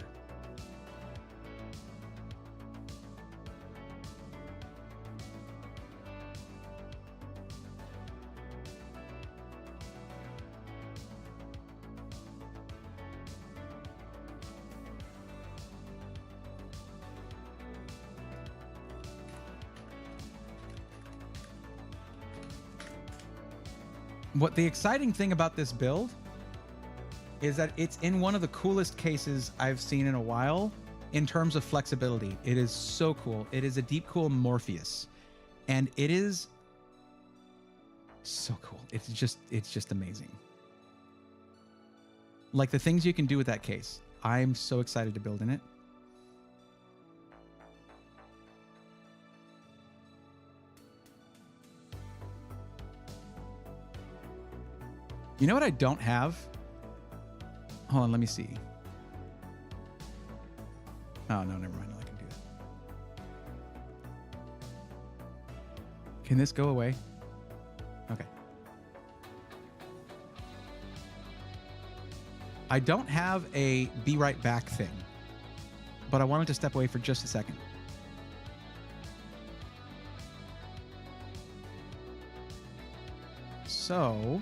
What the exciting thing about this build is that it's in one of the coolest cases I've seen in a while in terms of flexibility. It is so cool. It is a Deepcool Morpheus, and it is so cool. It's just amazing. Like the things you can do with that case. I'm so excited to build in it. You know what I don't have? Hold on, let me see. Oh, no, never mind. I can do that. Can this go away? Okay. I don't have a be right back thing, but I wanted to step away for just a second. So...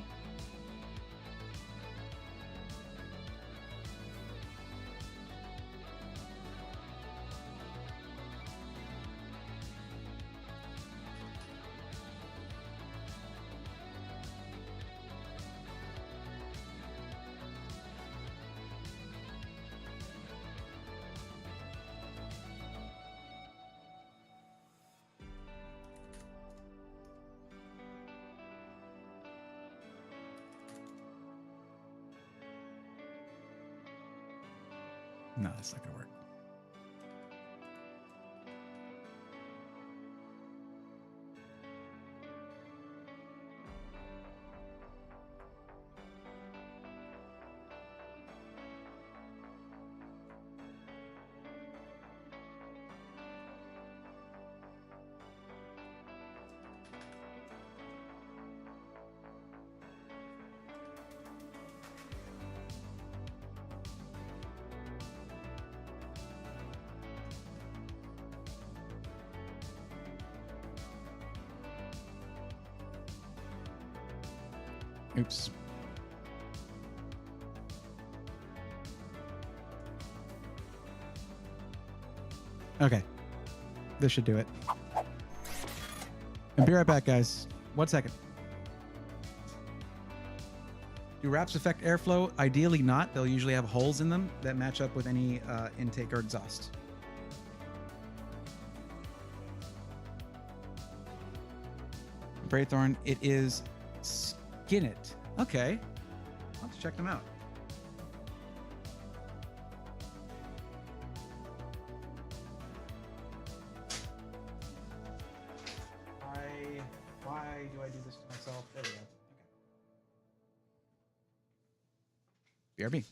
No, that's not gonna work. Oops. Okay. This should do it. I'll be right back, guys. 1 second. Do wraps affect airflow? Ideally not. They'll usually have holes in them that match up with any intake or exhaust. Braythorn, it is Skinnet. Okay. I'll have to check them out. Why do I do this to myself? There we go. Okay. BRB.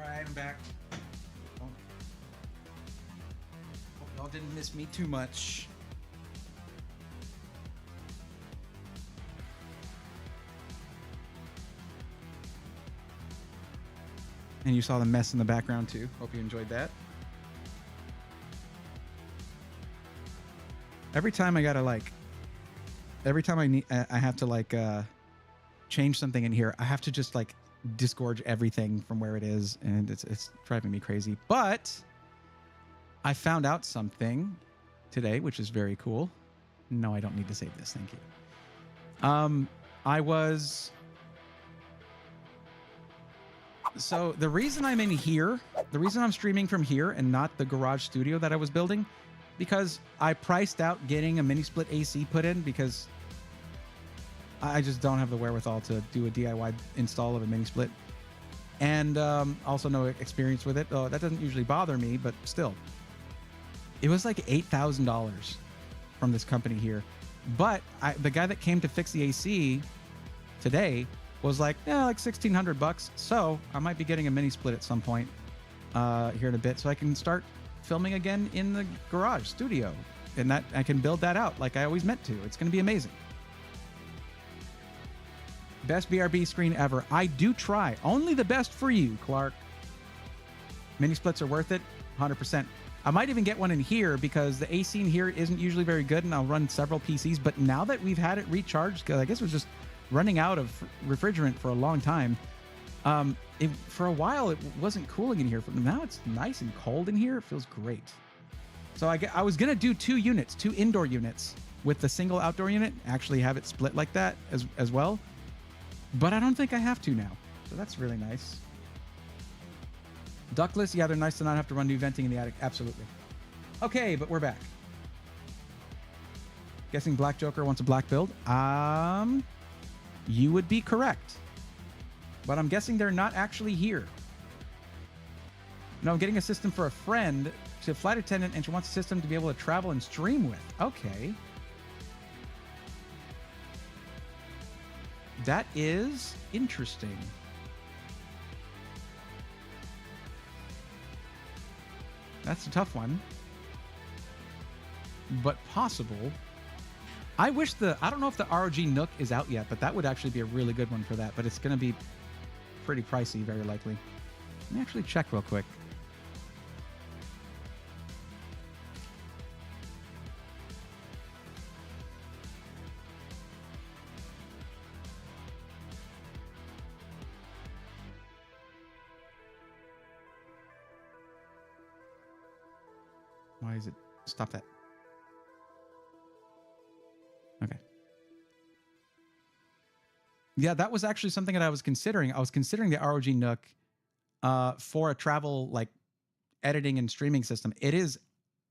All right, I'm back. Hope y'all didn't miss me too much. And you saw the mess in the background too. Hope you enjoyed that. Every time I gotta like, every time I have to like change something in here, I have to just like disgorge everything from where it is, and it's driving me crazy. But I found out something today, which is very cool. No, I don't need to save this. Thank you. So the reason I'm in here, the reason I'm streaming from here and not the garage studio that I was building, because I priced out getting a mini split AC put in because I just don't have the wherewithal to do a DIY install of a mini split, and also no experience with it. Oh, that doesn't usually bother me, but still, it was like $8,000 from this company here. But the guy that came to fix the AC today was like, yeah, like $1,600. So I might be getting a mini split at some point here in a bit, so I can start filming again in the garage studio, and that I can build that out like I always meant to. It's going to be amazing. Best BRB screen ever. I do try. Only the best for you, Clark. Mini splits are worth it, 100%. I might even get one in here because the AC in here isn't usually very good, and I'll run several PCs. But now that we've had it recharged, because I guess it was just running out of refrigerant for a long time, for a while it wasn't cooling in here. But now it's nice and cold in here. It feels great. So I was gonna do two indoor units with the single outdoor unit. Actually have it split like that as well. But I don't think I have to now. So that's really nice. Ductless, yeah, they're nice to not have to run new venting in the attic. Absolutely. Okay, but we're back. Guessing Black Joker wants a black build. You would be correct. But I'm guessing they're not actually here. No, I'm getting a system for a friend. She's a flight attendant, and she wants a system to be able to travel and stream with. Okay. That is interesting. That's a tough one. But possible. I don't know if the ROG Nook is out yet, but that would actually be a really good one for that. But it's going to be pretty pricey, very likely. Let me actually check real quick. Why is it? Stop that. Okay. Yeah, that was actually something that I was considering. I was considering the ROG Nook for a travel like editing and streaming system. It is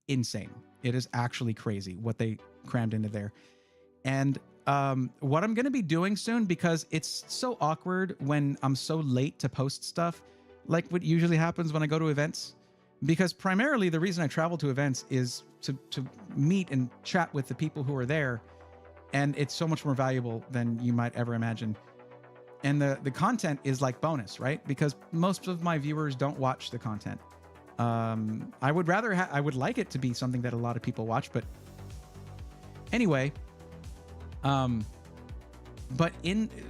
insane. It is actually crazy what they crammed into there. And what I'm going to be doing soon, because it's so awkward when I'm so late to post stuff, like what usually happens when I go to events. Because primarily the reason I travel to events is to meet and chat with the people who are there. And it's so much more valuable than you might ever imagine. And the content is like bonus, right? Because most of my viewers don't watch the content. I would rather I would like it to be something that a lot of people watch, but anyway, but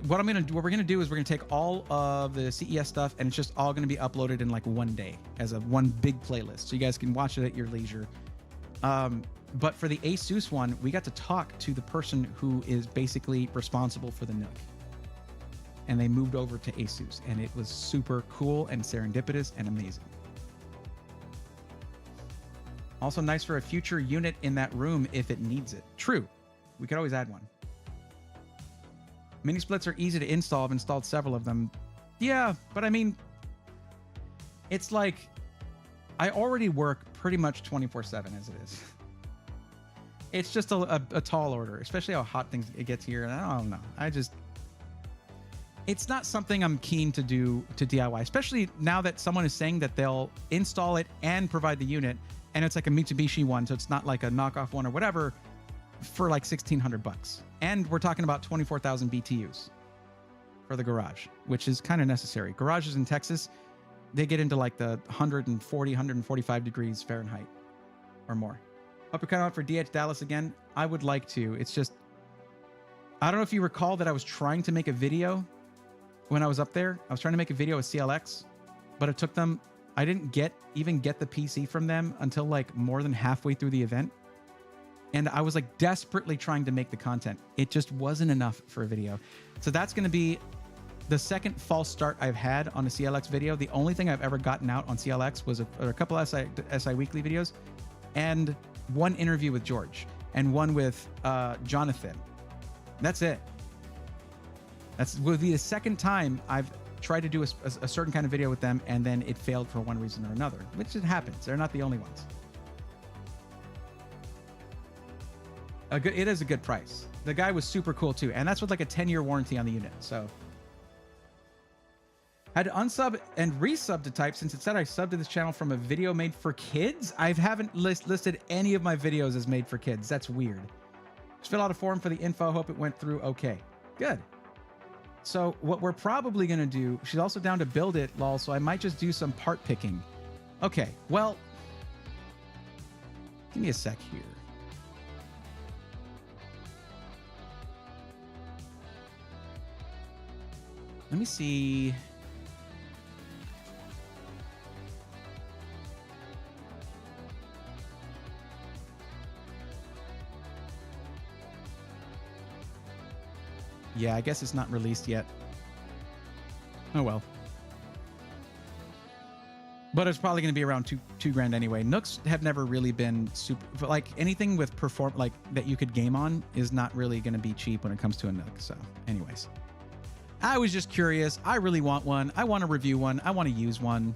what we're gonna do is we're gonna take all of the CES stuff, and it's just all gonna be uploaded in like one day as one big playlist, so you guys can watch it at your leisure. But for the Asus one, we got to talk to the person who is basically responsible for the Nook, and they moved over to Asus, and it was super cool and serendipitous and amazing. Also nice for a future unit in that room if it needs it. True, we could always add one. Mini splits are easy to install. I've installed several of them. Yeah, but I mean, it's like I already work pretty much 24/7 as it is. It's just a tall order, especially how hot it gets here. And I don't know. It's not something I'm keen to do to DIY, especially now that someone is saying that they'll install it and provide the unit, and it's like a Mitsubishi one, so it's not like a knockoff one or whatever, for like $1,600. And we're talking about 24,000 BTUs for the garage, which is kind of necessary. Garages in Texas, they get into like the 140, 145 degrees Fahrenheit or more. Hope you're coming out for DH Dallas again. I would like to. It's just, I don't know if you recall that I was trying to make a video when I was up there. I was trying to make a video with CLX, but it took them, I didn't even get the PC from them until like more than halfway through the event. And I was like desperately trying to make the content. It just wasn't enough for a video. So that's going to be the second false start I've had on a CLX video. The only thing I've ever gotten out on CLX was a couple SI Weekly videos and one interview with George and one with Jonathan. That's it. Will be the second time I've tried to do a certain kind of video with them, and then it failed for one reason or another, which it happens. They're not the only ones. It is a good price. The guy was super cool too, and that's with like a 10-year warranty on the unit. So had to unsub and resub to type since it said I subbed to this channel from a video made for kids. I haven't listed any of my videos as made for kids. That's weird. Just fill out a form for the info. Hope it went through okay. Good. So what we're probably going to do, she's also down to build it, lol, so I might just do some part picking. Okay, well, give me a sec here. Let me see. Yeah, I guess it's not released yet. Oh well. But it's probably going to be around two grand anyway. Nooks have never really been super, like anything with like that you could game on is not really going to be cheap when it comes to a Nook. So anyways, I was just curious. I really want one. I want to review one. I want to use one.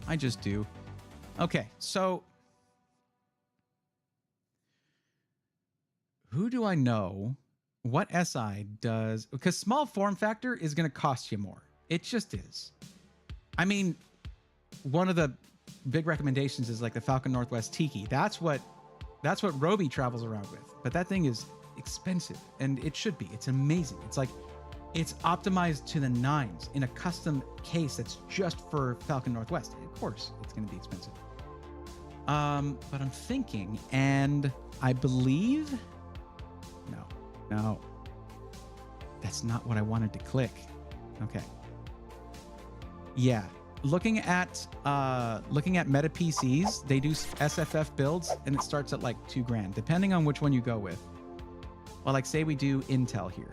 I just do. Okay, so who do I know? What SI does, because small form factor is going to cost you more. It just is. I mean, one of the big recommendations is like the Falcon Northwest Tiki. That's what Roby travels around with. But that thing is expensive, and it should be. It's amazing. It's like, it's optimized to the nines in a custom case that's just for Falcon Northwest. Of course, it's going to be expensive. But I'm thinking, and I believe, no, that's not what I wanted to click. Okay. Yeah, looking at Meta PCs, they do SFF builds, and it starts at like 2 grand, depending on which one you go with. Well, like say we do Intel here,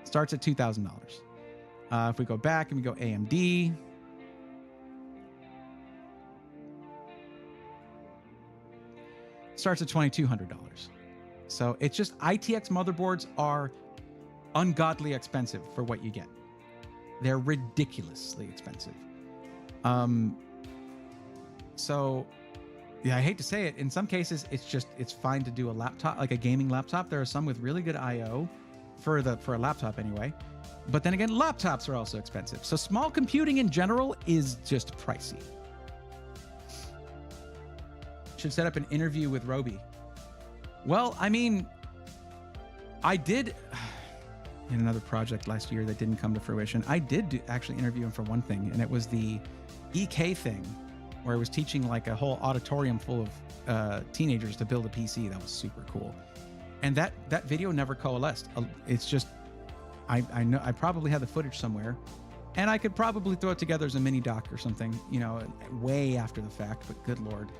starts at $2,000. If we go back and we go AMD, starts at $2,200. So it's just ITX motherboards are ungodly expensive for what you get. They're ridiculously expensive. So yeah, I hate to say it. In some cases, it's fine to do a laptop, like a gaming laptop. There are some with really good IO for a laptop anyway. But then again, laptops are also expensive. So small computing in general is just pricey. Should set up an interview with Roby. Well, I mean, I did in another project last year that didn't come to fruition. I did actually interview him for one thing, and it was the EK thing, where I was teaching like a whole auditorium full of teenagers to build a PC. That was super cool. And that video never coalesced. It's just, I know I probably have the footage somewhere, and I could probably throw it together as a mini doc or something, you know, way after the fact, but good Lord.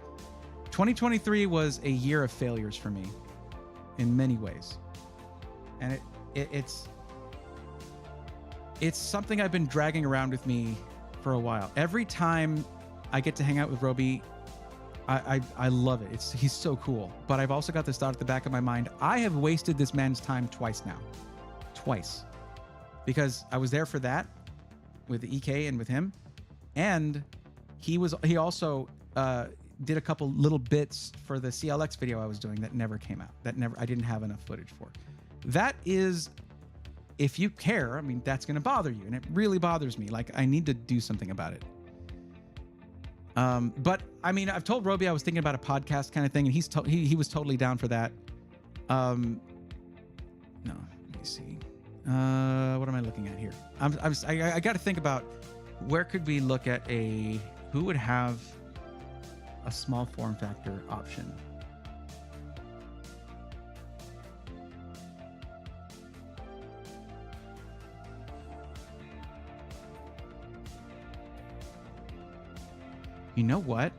2023 was a year of failures for me in many ways. And it's something I've been dragging around with me for a while. Every time I get to hang out with Roby, I love it. He's so cool. But I've also got this thought at the back of my mind. I have wasted this man's time twice now. Twice. Because I was there for that with the EK and with him. And he also did a couple little bits for the CLX video I was doing that never came out. I didn't have enough footage for. That is, if you care, I mean, that's going to bother you. And it really bothers me. Like, I need to do something about it. But I mean, I've told Roby I was thinking about a podcast kind of thing, and he was totally down for that. No, let me see. What am I looking at here? I got to think about where could we look at who would have a small form factor option? You know what?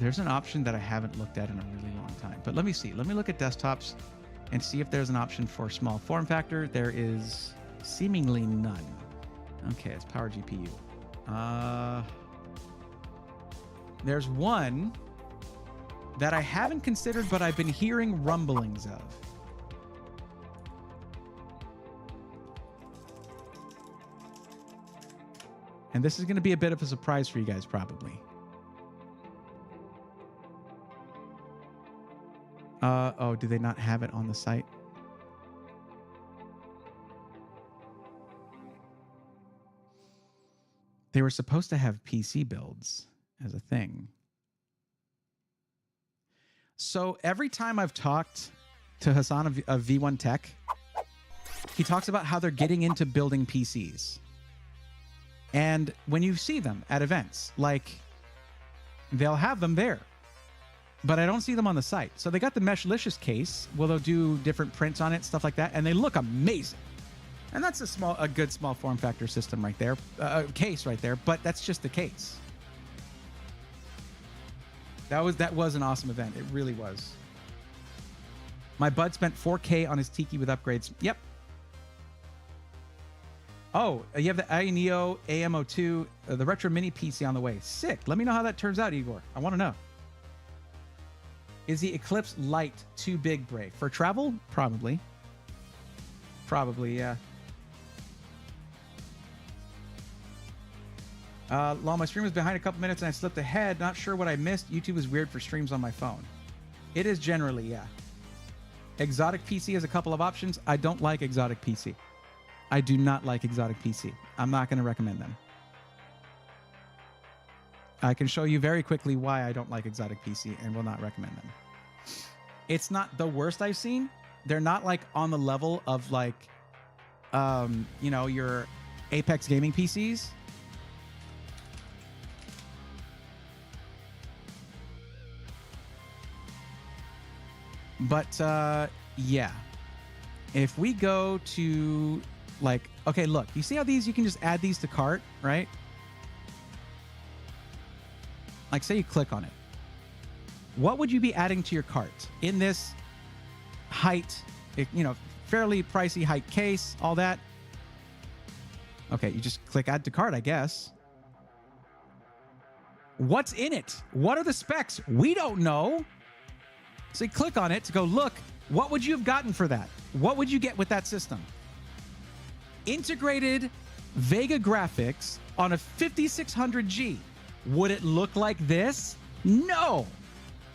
There's an option that I haven't looked at in a really long time. But let me see. Let me look at desktops and see if there's an option for small form factor. There is seemingly none. Okay, it's power GPU. There's one that I haven't considered, but I've been hearing rumblings of. And this is going to be a bit of a surprise for you guys, probably. Oh, do they not have it on the site? They were supposed to have PC builds as a thing. So every time I've talked to Hassan of V1 Tech, he talks about how they're getting into building PCs. And when you see them at events, like, they'll have them there, but I don't see them on the site. So they got the Meshlicious case, where they'll do different prints on it, stuff like that, and they look amazing. And that's a good small form factor system right there, case right there. But that's just the case. That was an awesome event. It really was. My bud spent $4K on his Tiki with upgrades. Yep. Oh, you have the iNeo AM02, the Retro Mini PC on the way. Sick. Let me know how that turns out, Igor. I want to know. Is the Eclipse Lite too big, Bray? For travel? Probably. Probably, yeah. My stream was behind a couple minutes and I slipped ahead. Not sure what I missed. YouTube is weird for streams on my phone. It is generally, yeah. Exotic PC has a couple of options. I don't like Exotic PC. I do not like Exotic PC. I'm not going to recommend them. I can show you very quickly why I don't like Exotic PC and will not recommend them. It's not the worst I've seen. They're not like on the level of like, you know, your Apex gaming PCs. But yeah, if we go to like, okay, look, you see how these, you can just add these to cart, right? Like say you click on it. What would you be adding to your cart in this height, you know, fairly pricey height case, all that? Okay, you just click add to cart, I guess. What's in it? What are the specs? We don't know. So you click on it to go, look, what would you have gotten for that? What would you get with that system? Integrated Vega graphics on a 5600G. Would it look like this? No.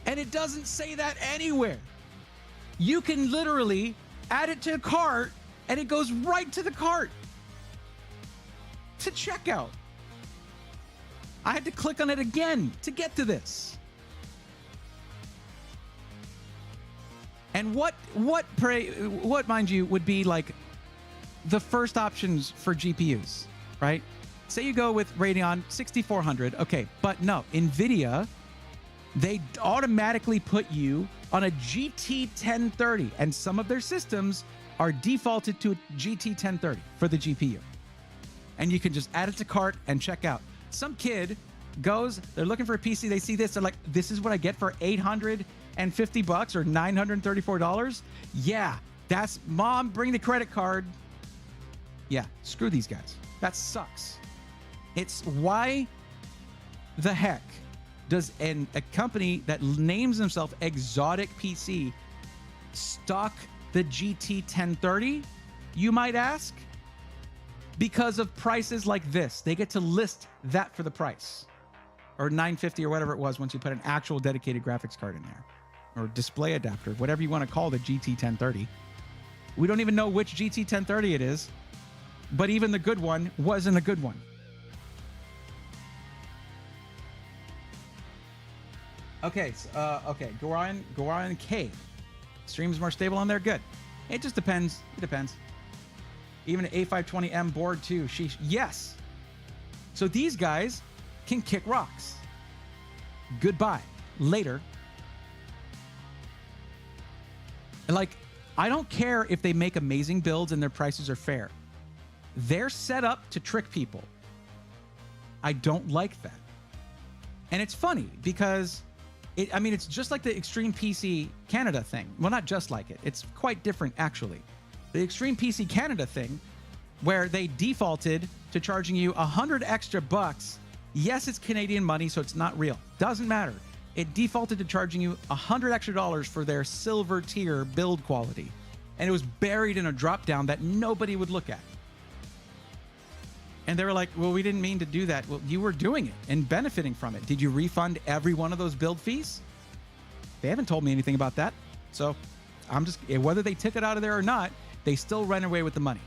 And it doesn't say that anywhere. You can literally add it to a cart and it goes right to the cart to checkout. I had to click on it again to get to this. And what mind you would be like the first options for GPUs, right? Say you go with Radeon 6400, okay, but no, NVIDIA, they automatically put you on a GT 1030, and some of their systems are defaulted to a GT 1030 for the GPU. And you can just add it to cart and check out. Some kid goes, they're looking for a PC, they see this, they're like, this is what I get for $850 or $934? Yeah, that's, mom, bring the credit card. Yeah, screw these guys. That sucks. It's why the heck does a company that names themselves Exotic PC stock the GT 1030, you might ask? Because of prices like this. They get to list that for the price. Or $950 or whatever it was once you put an actual dedicated graphics card in there. Or display adapter, whatever you want to call the GT 1030. We don't even know which GT 1030 it is. But even the good one wasn't a good one. Okay, okay, Goran K. Stream's more stable on there? Good. It just depends. It depends. Even an A520M board too. Sheesh. Yes. So these guys can kick rocks. Goodbye. Later. Like, I don't care if they make amazing builds and their prices are fair. They're set up to trick people. I don't like that. And it's funny because it's just like the Extreme PC Canada thing. Well, not just like it. It's quite different, actually. The Extreme PC Canada thing, where they defaulted to charging you $100 extra bucks. Yes, it's Canadian money, so it's not real. Doesn't matter. It defaulted to charging you $100 extra dollars for their silver tier build quality. And it was buried in a drop down that nobody would look at. And they were like, well, we didn't mean to do that. Well, you were doing it and benefiting from it. Did you refund every one of those build fees? They haven't told me anything about that. So I'm just, whether they took it out of there or not, they still ran away with the money.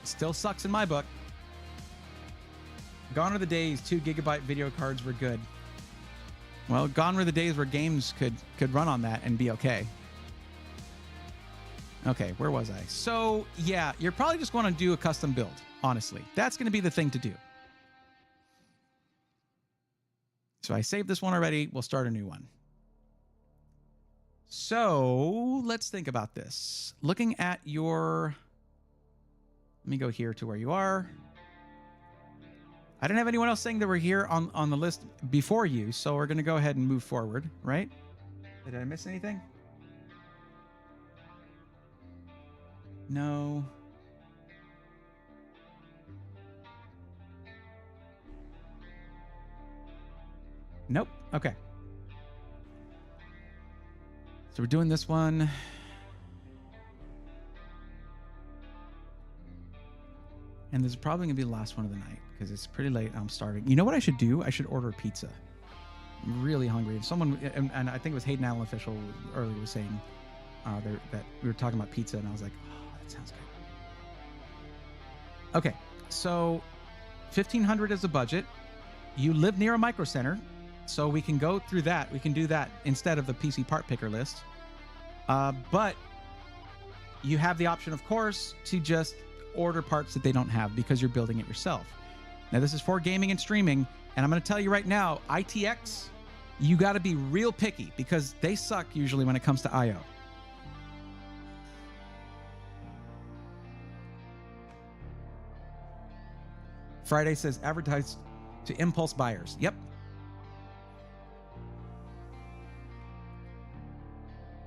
Still sucks in my book. Gone are the days 2 gigabyte video cards were good. Well, gone were the days where games could run on that and be okay. Okay, where was I? So yeah, you're probably just going to do a custom build. Honestly, that's going to be the thing to do. So I saved this one already. We'll start a new one. So let's think about this. Looking at your, let me go here to where you are. I didn't have anyone else saying that we're here on the list before you, so we're going to go ahead and move forward, right? Did I miss anything? No. Nope. Okay. So we're doing this one. And this is probably going to be the last one of the night because it's pretty late. I'm starving. You know what I should do? I should order pizza. I'm really hungry. If someone, and I think it was Hayden Allen Official earlier was saying that we were talking about pizza, and I was like, oh, that sounds good. Okay. So $1,500 is the budget. You live near a micro center. So we can go through that. We can do that instead of the PC part picker list. But you have the option, of course, to just order parts that they don't have because you're building it yourself. Now, this is for gaming and streaming. And I'm going to tell you right now, ITX, you got to be real picky because they suck usually when it comes to I/O. Friday says advertise to impulse buyers. Yep.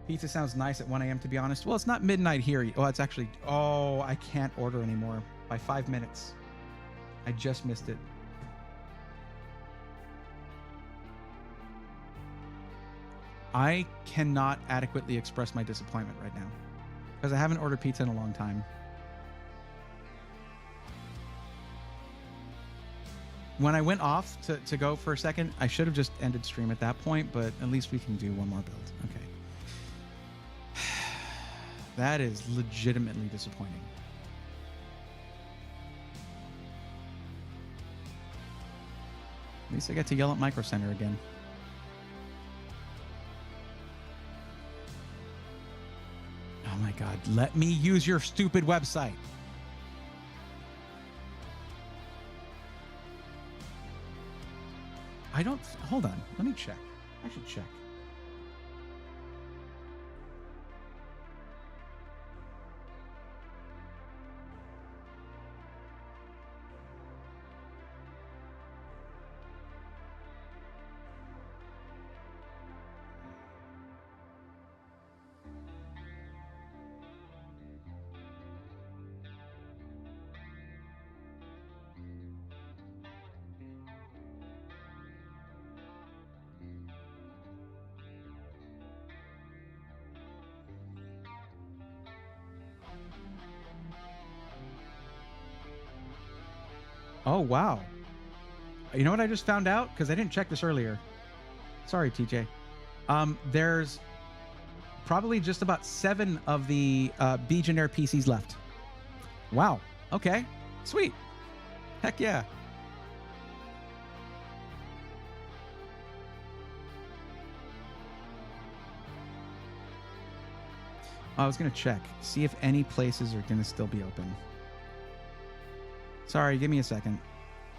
Pizza sounds nice at 1 a.m. to be honest. Well, it's not midnight here. Oh, it's actually, oh, I can't order anymore by 5 minutes. I just missed it. I cannot adequately express my disappointment right now because I haven't ordered pizza in a long time. When I went off to go for a second, I should have just ended stream at that point, but at least we can do one more build. Okay. That is legitimately disappointing. At least I get to yell at Micro Center again. Oh my God, let me use your stupid website. I don't, hold on, let me check. I should check. Oh, wow. You know what I just found out? Because I didn't check this earlier. Sorry, TJ. There's probably just about 7 of the Legionnaire PCs left. Wow. Okay. Sweet. Heck yeah. I was going to check. See if any places are going to still be open. Sorry, give me a second.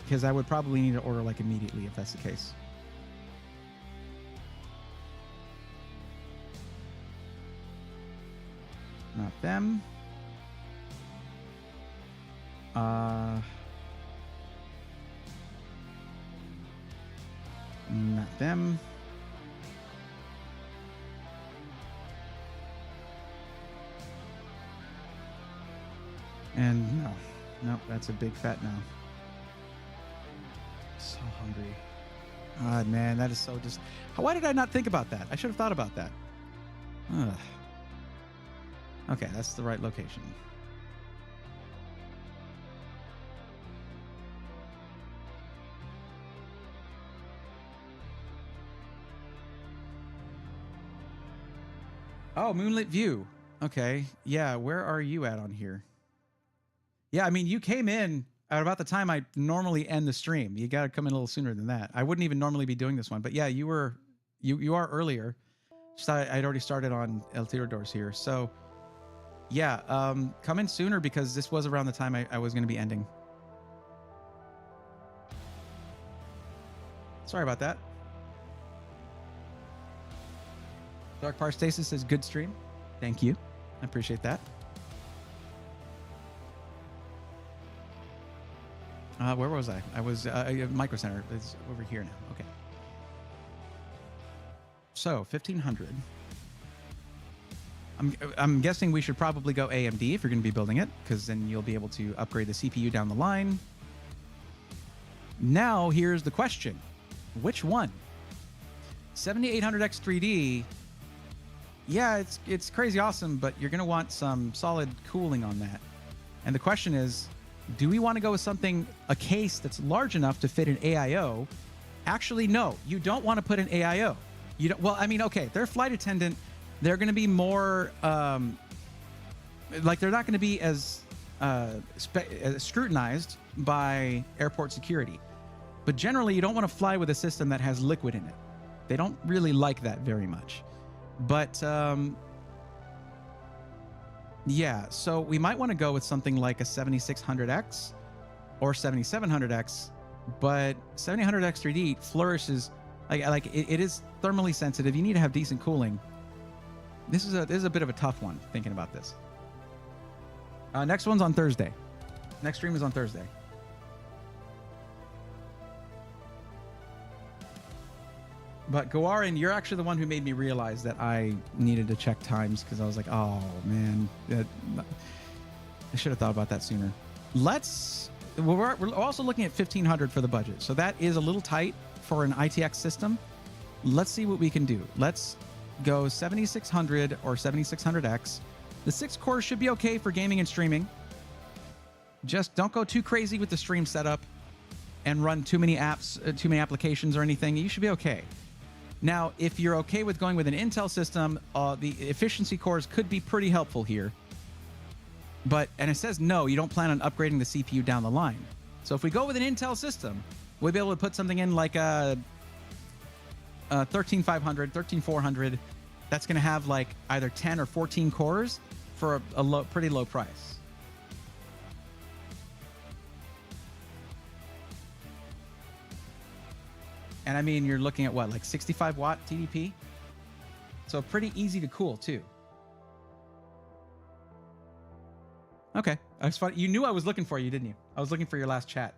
because I would probably need to order like immediately if that's the case. Not them. Not them. And no. Nope, that's a big fat no. So hungry. God, man, that is so just... Why did I not think about that? I should have thought about that. Ugh. Okay, that's the right location. Oh, Moonlit View. Okay. Yeah, where are you at on here? Yeah, I mean, you came in at about the time I normally end the stream. You got to come in a little sooner than that. I wouldn't even normally be doing this one, but yeah, you are earlier. Just I'd already started on El Tiradores here. So yeah, come in sooner because this was around the time I was going to be ending. Sorry about that. Dark Parstasis says good stream. Thank you. I appreciate that. Where was I? I was Micro Center. It's over here now. Okay. So 1500. I'm guessing we should probably go AMD if you're going to be building it, because then you'll be able to upgrade the CPU down the line. Now here's the question: which one? 7800X 3D. Yeah, it's crazy awesome, but you're going to want some solid cooling on that. And the question is, do we want to go with something, a case that's large enough to fit an AIO? Actually, no, you don't want to put an AIO. You don't, well, I mean, okay, they're flight attendant. They're going to be more, like they're not going to be as scrutinized by airport security. But generally, you don't want to fly with a system that has liquid in it. They don't really like that very much. But yeah, so we might want to go with something like a 7600X or 7700X, but 7800X 3D flourishes like it is thermally sensitive. You need to have decent cooling. This is a bit of a tough one thinking about this. Next one's on Thursday. Next stream is on Thursday. But Gawarin, you're actually the one who made me realize that I needed to check times, because I was like, oh man, I should have thought about that sooner. We're also looking at 1500 for the budget. So that is a little tight for an ITX system. Let's see what we can do. Let's go 7600 or 7600X. The 6 cores should be okay for gaming and streaming. Just don't go too crazy with the stream setup and run too many apps, too many applications or anything. You should be okay. Now, if you're okay with going with an Intel system, the efficiency cores could be pretty helpful here. And it says no, you don't plan on upgrading the CPU down the line. So if we go with an Intel system, we'll be able to put something in like a 13500, 13400. That's going to have like either 10 or 14 cores for a pretty low price. And I mean, you're looking at what, like 65 watt TDP? So pretty easy to cool too. Okay, that's fine. You knew I was looking for you, didn't you? I was looking for your last chat.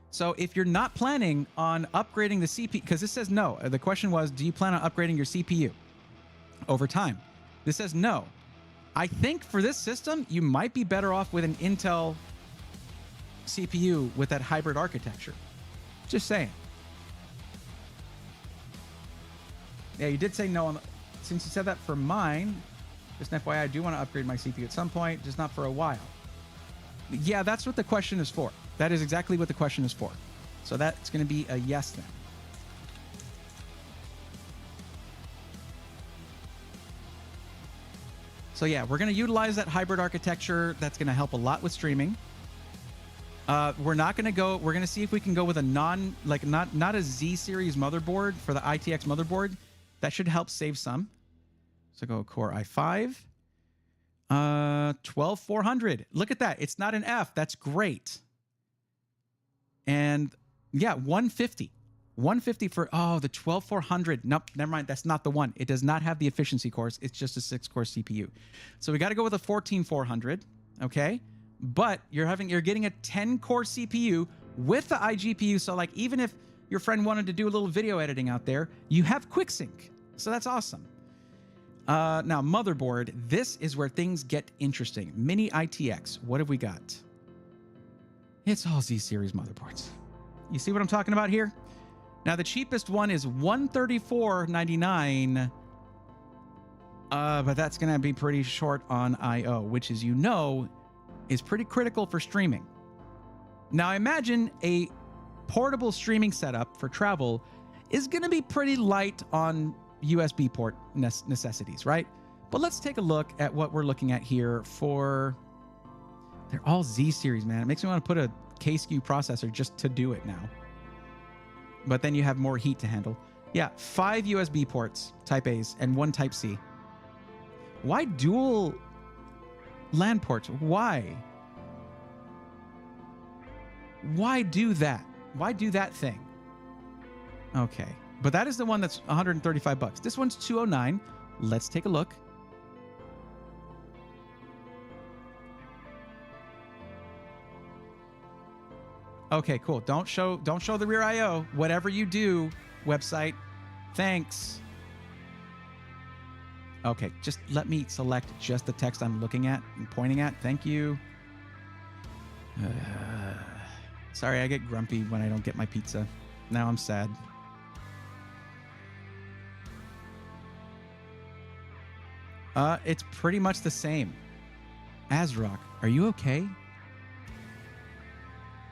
So if you're not planning on upgrading the CPU, because this says no. The question was, do you plan on upgrading your CPU over time? This says no. I think for this system, you might be better off with an Intel CPU with that hybrid architecture. Just saying. Yeah, you did say no. Since you said that for mine, just an FYI, I do want to upgrade my CPU at some point, just not for a while. Yeah, that's what the question is for. That is exactly what the question is for. So that's going to be a yes then. So yeah, we're going to utilize that hybrid architecture. That's going to help a lot with streaming. We're not going to go. We're going to see if we can go with a not a Z series motherboard for the ITX motherboard. That should help save some. So go Core i5. 12400. Look at that. It's not an F. That's great. And yeah, 150. 150 for, the 12400. Nope, never mind. That's not the one. It does not have the efficiency cores. It's just a 6-core CPU. So we got to go with a 14400. Okay. But you're getting a 10-core CPU with the iGPU. So like, even if your friend wanted to do a little video editing out there, you have QuickSync. So that's awesome. Now, motherboard. This is where things get interesting. Mini ITX. What have we got? It's all Z-series motherboards. You see what I'm talking about here? Now, the cheapest one is $134.99. But that's going to be pretty short on I/O, which, as you know, is pretty critical for streaming. Now, I imagine a portable streaming setup for travel is going to be pretty light on USB port necessities, right? But let's take a look at what we're looking at here for... They're all Z-series, man. It makes me want to put a K-SKU processor just to do it now. But then you have more heat to handle. Yeah, 5 USB ports, Type A's, and 1 Type C. Why dual LAN ports? Why? Why do that? Why do that thing? Okay, but that is the one that's $135. This one's $209. Let's take a look. Okay, cool. Don't show the rear I/O. Whatever you do, website. Thanks. Okay, just let me select just the text I'm looking at and pointing at. Thank you. Sorry, I get grumpy when I don't get my pizza. Now I'm sad. It's pretty much the same. Azrock, are you okay?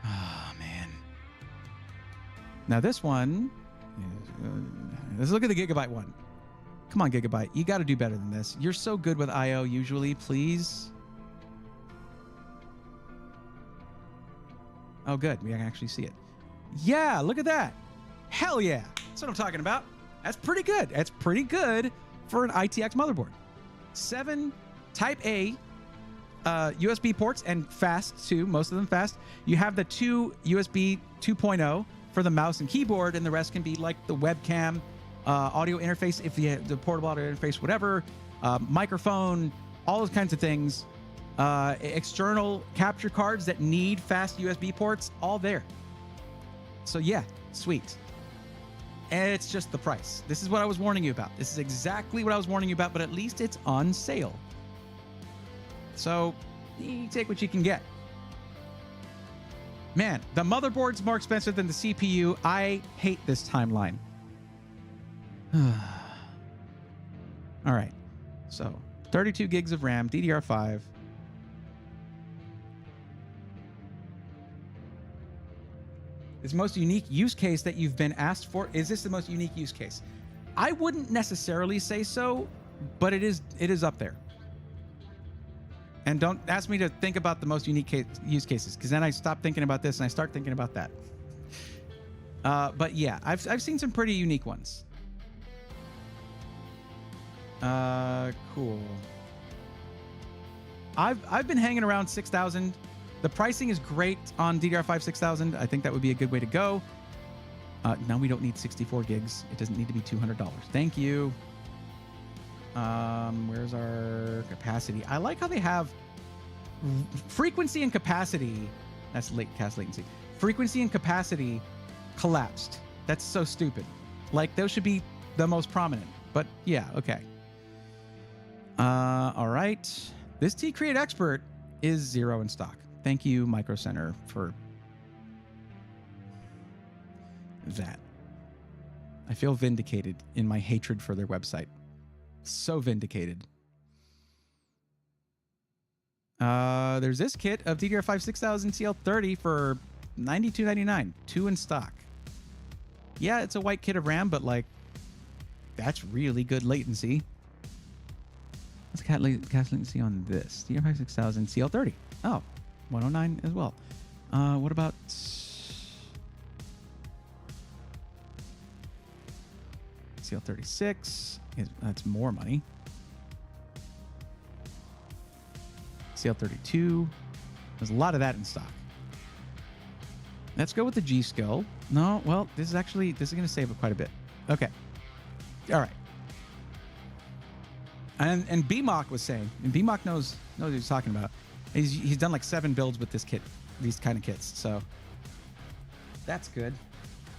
Oh, man. Now this one, let's look at the Gigabyte one. Come on, Gigabyte. You got to do better than this. You're so good with I/O usually. Please. Oh, good. We can actually see it. Yeah, look at that. Hell yeah. That's what I'm talking about. That's pretty good. That's pretty good for an ITX motherboard. 7 Type A USB ports, and fast too, most of them fast. You have the 2 USB 2.0 for the mouse and keyboard, and the rest can be like the webcam, audio interface, if you have the portable audio interface, whatever, microphone, all those kinds of things. External capture cards that need fast USB ports, all there. So yeah, sweet. And it's just the price. This is what I was warning you about. This is exactly what I was warning you about, but at least it's on sale. So you take what you can get. Man, the motherboard's more expensive than the CPU. I hate this timeline. All right. So 32 gigs of RAM, DDR5. Is the most unique use case that you've been asked for? Is this the most unique use case? I wouldn't necessarily say so, but it is up there. And don't ask me to think about the most unique use cases, because then I stop thinking about this and I start thinking about that. But yeah, I've seen some pretty unique ones. Cool. I've been hanging around 6,000. The pricing is great on DDR5 6000. I think that would be a good way to go. Now we don't need 64 gigs. It doesn't need to be $200. Thank you. Where's our capacity? I like how they have frequency and capacity. That's cast latency. Frequency and capacity collapsed. That's so stupid. Like, those should be the most prominent. But yeah, okay. All right. This T-Create Expert is 0 in stock. Thank you, Micro Center, for that. I feel vindicated in my hatred for their website. So vindicated. There's this kit of DDR5 6000 CL30 for $92.99. 2 in stock. Yeah, it's a white kit of RAM, but like, that's really good latency. What's cast latency on this? DDR5 6000 CL30. Oh, 109 as well. What about CL36? That's more money. CL32. There's a lot of that in stock. Let's go with the G skill. No, well, this is going to save it quite a bit. Okay. All right. And BMOC was saying, and BMOC knows what he's talking about. He's done like 7 builds with this kit, these kind of kits. So that's good.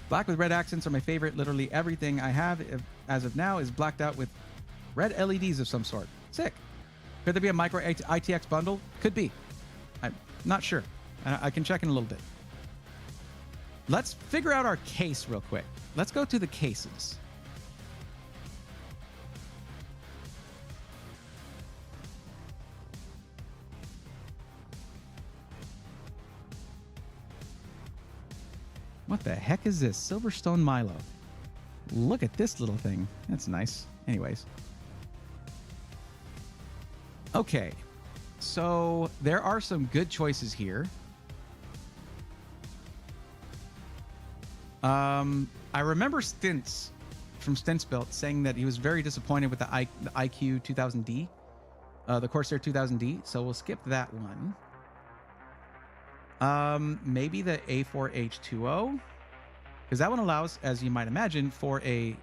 Black with red accents are my favorite. Literally everything I have as of now is blacked out with red LEDs of some sort. Sick. Could there be a micro ITX bundle? Could be. I'm not sure. I can check in a little bit. Let's figure out our case real quick. Let's go to the cases. What the heck is this? Silverstone Milo. Look at this little thing. That's nice. Anyways. Okay. So there are some good choices here. I remember Stints from Stints Built saying that he was very disappointed with the IQ 2000D, the Corsair 2000D. So we'll skip that one. Maybe the A4H2O, because that one allows, as you might imagine, for an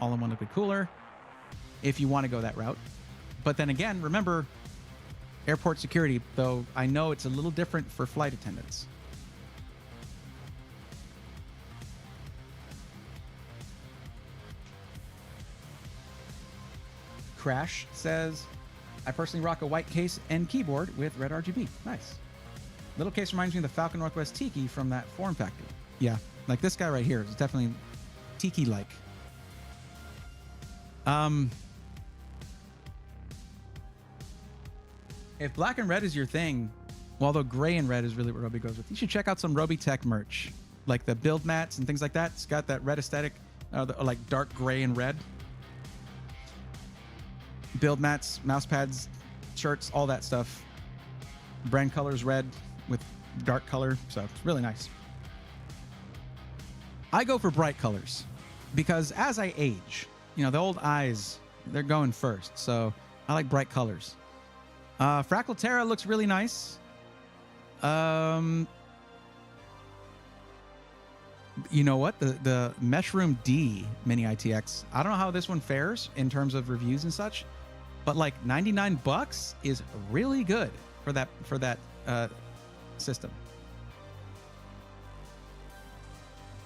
all-in-one liquid cooler, if you want to go that route. But then again, remember, airport security, though I know it's a little different for flight attendants. Crash says, I personally rock a white case and keyboard with red RGB. Nice. Little case reminds me of the Falcon Northwest Tiki from that Form Factor. Yeah, like this guy right here is definitely Tiki-like. If black and red is your thing, well, although gray and red is really what Roby goes with, you should check out some Roby Tech merch, like the build mats and things like that. It's got that red aesthetic, like dark gray and red. Build mats, mouse pads, shirts, all that stuff. Brand colors red with dark color, so it's really nice. I go for bright colors because as I age, the old eyes, they're going first, so I like bright colors. Fractal Terra looks really nice. You know what? The Meshroom D Mini ITX, I don't know how this one fares in terms of reviews and such, but like $99 is really good for that system.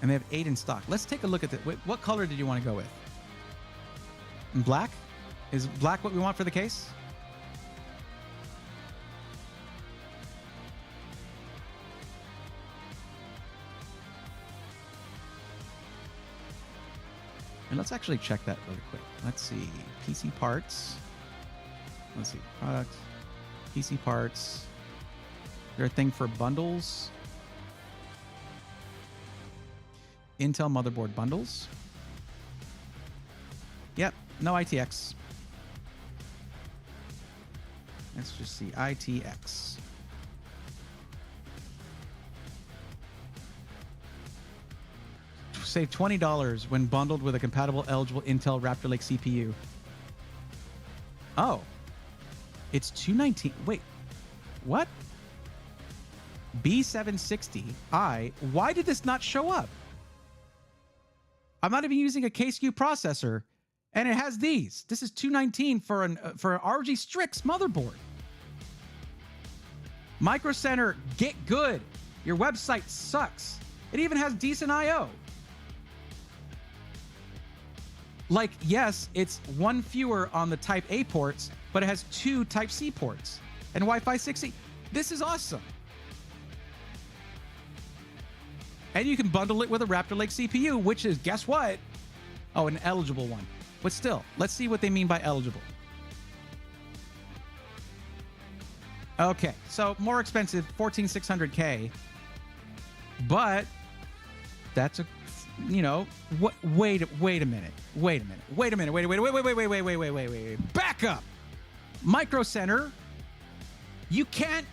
And they have 8 in stock. Let's take a look at it. What color did you want to go with? Black? Is black what we want for the case? And let's actually check that really quick. Let's see. PC parts. Let's see. Products. PC parts. Is there a thing for bundles? Intel motherboard bundles. Yep. No ITX. Let's just see. ITX. Save $20 when bundled with a compatible eligible Intel Raptor Lake CPU. Oh. It's $219. Wait. What? B760i. Why did this not show up? I'm not even using a KSQ processor, and it has these. This is $219 for an RG Strix motherboard. Micro Center, get good. Your website sucks. It even has decent I/O. Like, yes, it's one fewer on the Type A ports, but it has 2 Type C ports and Wi-Fi 6E. This is awesome. And you can bundle it with a Raptor Lake CPU, which is, guess what? Oh, an eligible one. But still, let's see what they mean by eligible. Okay, so more expensive, $14,600K. But that's a, what? Wait a minute. Back up. Micro Center, you can't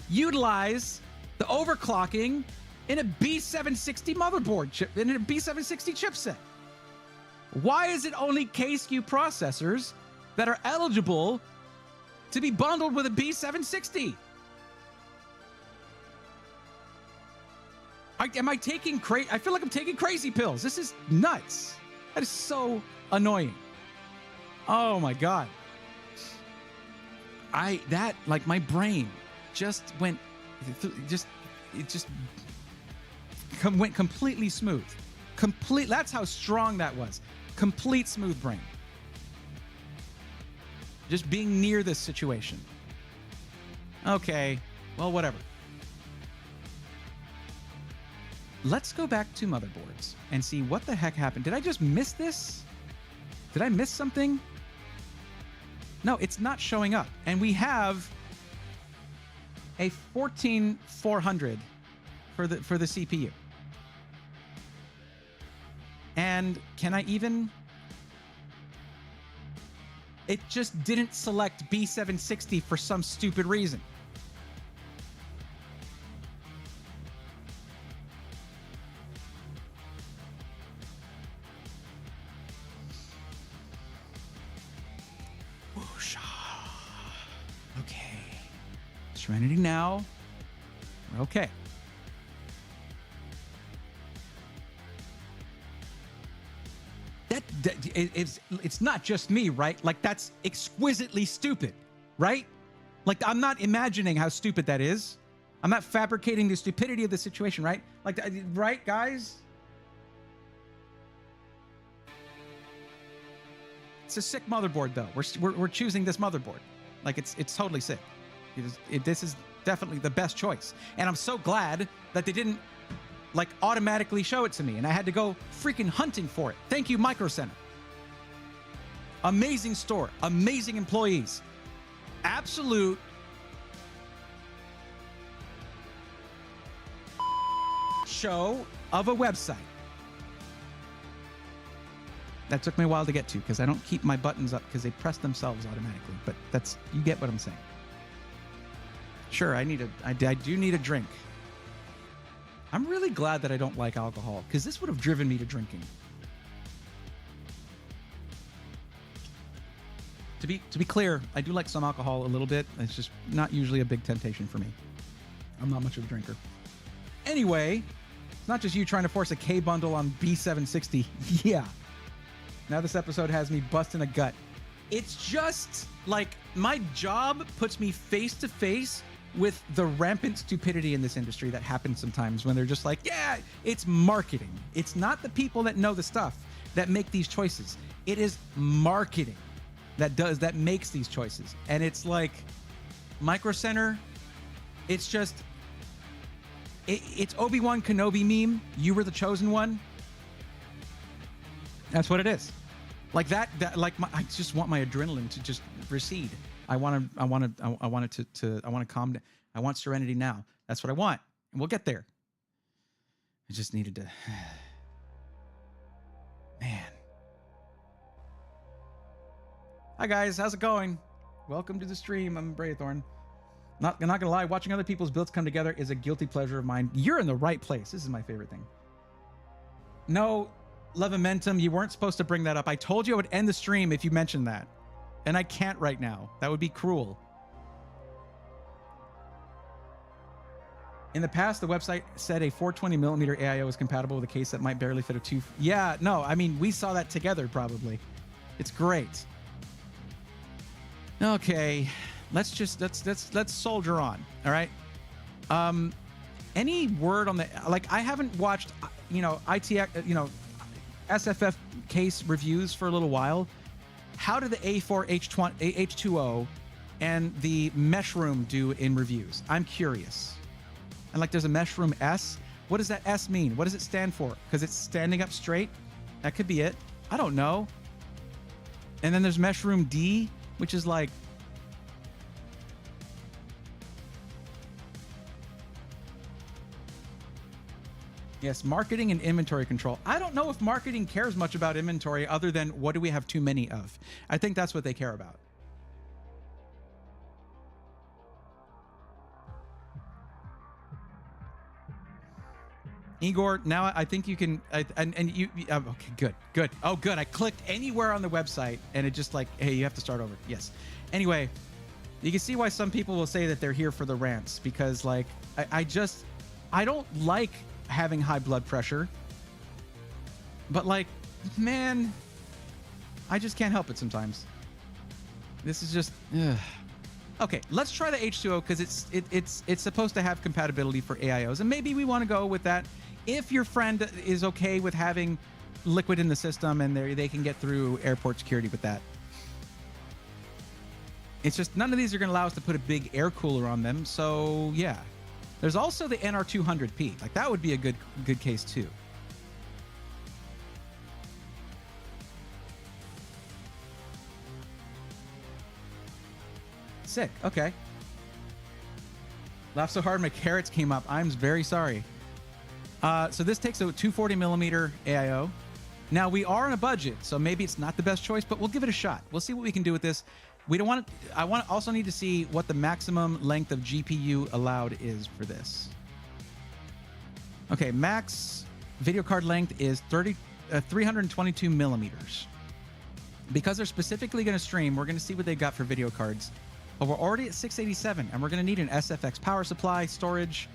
utilize the overclocking in a B760 motherboard chip, in a B760 chipset. Why is it only KSQ processors that are eligible to be bundled with a B760? Am I taking I feel like I'm taking crazy pills. This is nuts. That is so annoying. Oh my God. Like my brain just went, went completely smooth. That's how strong that was. Complete smooth brain. Just being near this situation. Okay, well, whatever. Let's go back to motherboards and see what the heck happened. Did I just miss this? Did I miss something? No, it's not showing up. And we have a 14400 for the CPU. And can I even... It just didn't select B760 for some stupid reason. Whoosh. Okay. Serenity now. We're okay. It's not just me, right? Like, that's exquisitely stupid, right? Like, I'm not imagining how stupid that is. I'm not fabricating the stupidity of the situation, right? Like, right, guys? It's a sick motherboard, though. We're choosing this motherboard. Like, it's totally sick. This is definitely the best choice. And I'm so glad that they didn't, like, automatically show it to me, and I had to go freaking hunting for it. Thank you, Micro Center. Amazing store, amazing employees, absolute show of a website. That took me a while to get to because I don't keep my buttons up because they press themselves automatically, but you get what I'm saying. Sure, I do need a drink. I'm really glad that I don't like alcohol because this would have driven me to drinking. To be clear, I do like some alcohol a little bit. It's just not usually a big temptation for me. I'm not much of a drinker. Anyway, it's not just you trying to force a K bundle on B760. Yeah. Now this episode has me busting a gut. It's just like my job puts me face to face with the rampant stupidity in this industry that happens sometimes when they're just like, yeah, it's marketing. It's not the people that know the stuff that make these choices. It is marketing that makes these choices. And it's like Micro Center, it's just, it's Obi-Wan Kenobi meme. You were the chosen one. That's what it is. Like that like I just want my adrenaline to just recede. I want to calm down. I want serenity now. That's what I want. And we'll get there. I just needed to, man. Hi guys, how's it going? Welcome to the stream. I'm Braythorn. I'm not gonna lie, watching other people's builds come together is a guilty pleasure of mine. You're in the right place. This is my favorite thing. No, Levimentum, you weren't supposed to bring that up. I told you I would end the stream if you mentioned that. And I can't right now. That would be cruel. In the past, the website said a 420mm AIO is compatible with a case that might barely fit a 2. Yeah, no, I mean, we saw that together probably. It's great. Okay, let's soldier on. All right. Any word on the, like, I haven't watched, SFF case reviews for a little while. How do the A4 H2O and the Meshroom do in reviews? I'm curious. And like, there's a Meshroom S. What does that S mean? What does it stand for? Because it's standing up straight? That could be it. I don't know. And then there's Meshroom D, which is like, yes, marketing and inventory control. I don't know if marketing cares much about inventory other than what do we have too many of. I think that's what they care about. Igor, now I think you can, okay, good. Oh, good. I clicked anywhere on the website and it just like, hey, you have to start over. Yes. Anyway, you can see why some people will say that they're here for the rants because like, I don't like having high blood pressure. But like, man, I just can't help it sometimes. This is just, ugh. Okay, let's try the H2O because it's supposed to have compatibility for AIOs, and maybe we want to go with that. If your friend is okay with having liquid in the system and they can get through airport security with that. It's just none of these are going to allow us to put a big air cooler on them. So yeah, there's also the NR200P. Like that would be a good case too. Sick. Okay. Laughed so hard my carrots came up. I'm very sorry. So this takes a 240 millimeter AIO. Now we are on a budget, so maybe it's not the best choice, but we'll give it a shot. We'll see what we can do with this. We don't want. I also need to see what the maximum length of GPU allowed is for this. Okay, max video card length is 322 millimeters. Because they're specifically going to stream, we're going to see what they got for video cards. But we're already at 687, and we're going to need an SFX power supply, storage,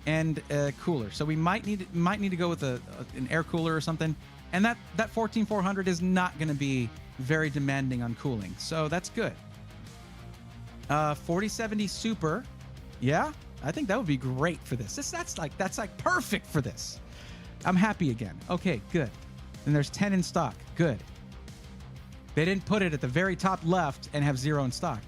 and a cooler. So we might need to go with an air cooler or something. And that 14400 is not going to be very demanding on cooling, so that's good. 4070 Super, yeah, I think that would be great for this. That's like perfect for this. I'm happy again. Okay, good. And there's 10 in stock. Good. They didn't put it at the very top left and have 0 in stock.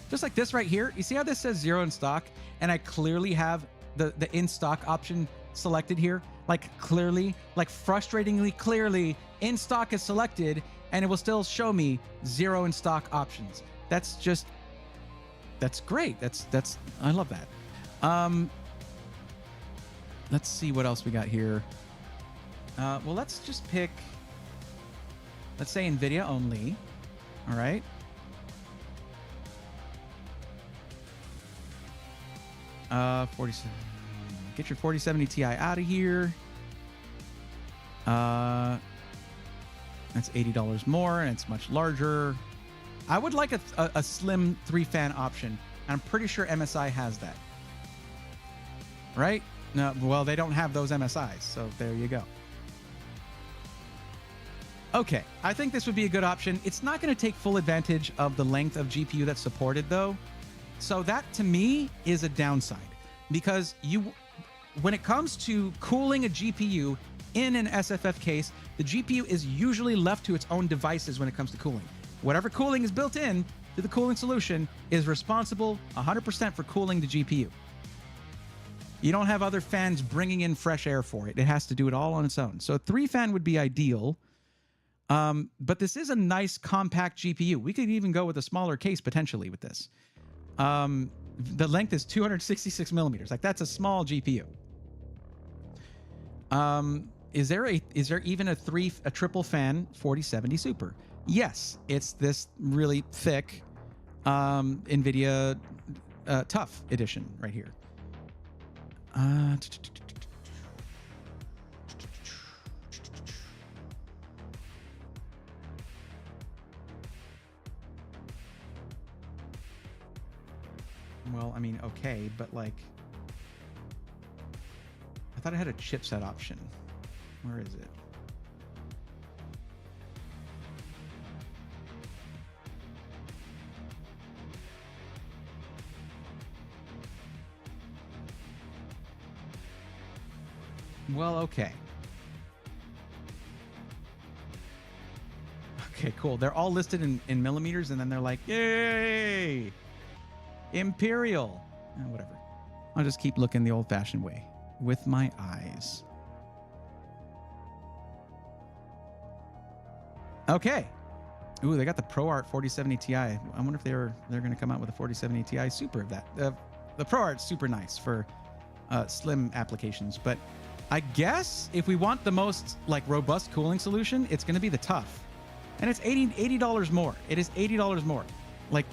Just like this right here. You see how this says 0 in stock? And I clearly have the in stock option selected here. Like clearly, like frustratingly clearly, in stock is selected and it will still show me 0 in stock options. That's great. That's I love that. Let's see what else we got here. Well, let's just pick, let's say NVIDIA only. All right. Get your 4070 Ti out of here. That's $80 more, and it's much larger. I would like a slim 3-fan option. I'm pretty sure MSI has that. Right? No, well, they don't have those MSIs, so there you go. Okay, I think this would be a good option. It's not going to take full advantage of the length of GPU that's supported, though. So that, to me, is a downside. Because when it comes to cooling a GPU in an SFF case, the GPU is usually left to its own devices when it comes to cooling. Whatever cooling is built in to the cooling solution is responsible 100% for cooling the GPU. You don't have other fans bringing in fresh air for it. It has to do it all on its own. So a 3-fan would be ideal. But this is a nice compact GPU. We could even go with a smaller case potentially with this. The length is 266 millimeters. Like that's a small GPU. Is there even a triple fan 4070 Super? Yes, it's this really thick NVIDIA Tough edition right here. Well, I mean, okay, but like, I thought I had a chipset option. Where is it? Well, okay. Okay, cool. They're all listed in millimeters, and then they're like, yay! Imperial. Whatever. I'll just keep looking the old-fashioned way with my eyes. Okay. Ooh, they got the ProArt 4070 Ti. I wonder if they're going to come out with a 4070 Ti Super of that. The ProArt's super nice for slim applications, but I guess if we want the most like robust cooling solution, it's going to be the Tough. And it's $80 more. It is $80 more. Like,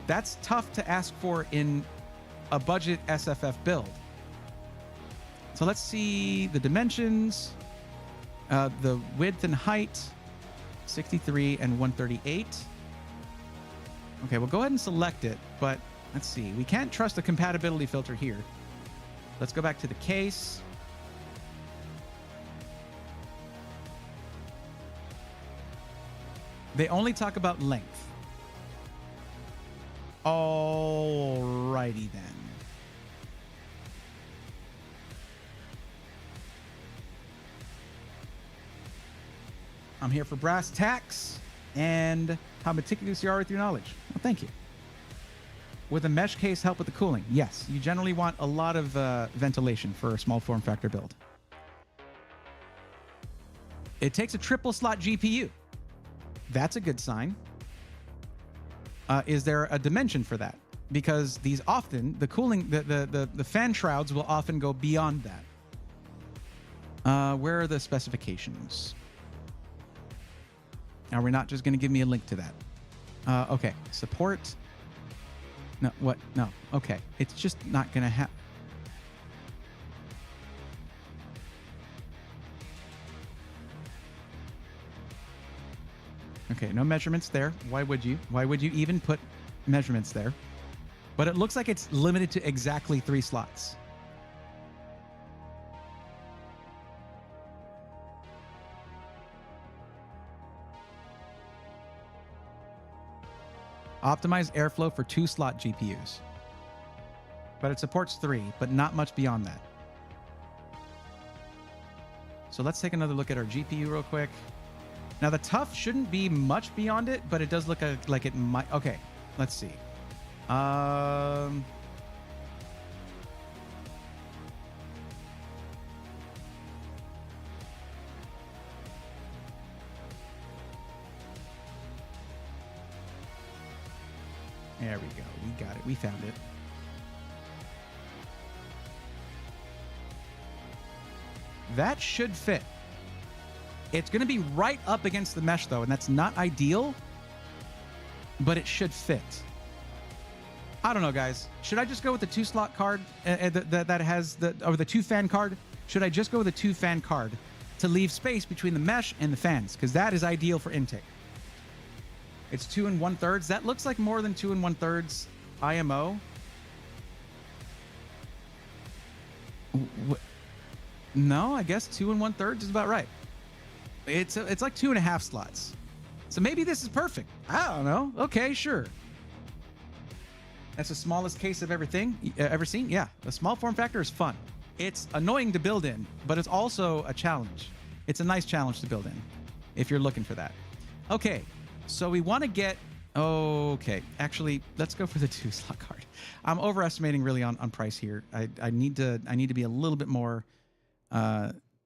that's tough to ask for in a budget SFF build. So let's see the dimensions, the width and height, 63 and 138. Okay, we'll go ahead and select it, but let's see. We can't trust the compatibility filter here. Let's go back to the case. They only talk about length. Alrighty then. I'm here for brass tacks and how meticulous you are with your knowledge. Well, thank you. Would the mesh case help with the cooling? Yes. You generally want a lot of ventilation for a small form factor build. It takes a triple slot GPU. That's a good sign. Is there a dimension for that? Because these often, the cooling, the fan shrouds will often go beyond that. Where are the specifications? Are we not just going to give me a link to that? Okay. Support. No, what? No. Okay. It's just not going to happen. Okay, no measurements there. Why would you? Why would you even put measurements there? But it looks like it's limited to exactly 3 slots. Optimize airflow for 2 slot GPUs. But it supports 3, but not much beyond that. So let's take another look at our GPU real quick. Now the tough shouldn't be much beyond it, but it does look like it might. Okay, let's see. There we go. We got it. We found it. That should fit. It's going to be right up against the mesh, though, and that's not ideal, but it should fit. I don't know, guys. Should I just go with the 2-slot card that has or the 2-fan card? Should I just go with the 2-fan card to leave space between the mesh and the fans? Because that is ideal for intake. It's 2 1/3. That looks like more than 2 1/3 IMO. No, I guess 2 1/3 is about right. It's like 2.5 slots. So maybe this is perfect. I don't know. Okay, sure. That's the smallest case I've ever seen. Yeah, the small form factor is fun. It's annoying to build in, but it's also a challenge. It's a nice challenge to build in if you're looking for that. Okay, so we want to get... Okay, actually, let's go for the 2-slot card. I'm overestimating really on price here. I need to be a little bit more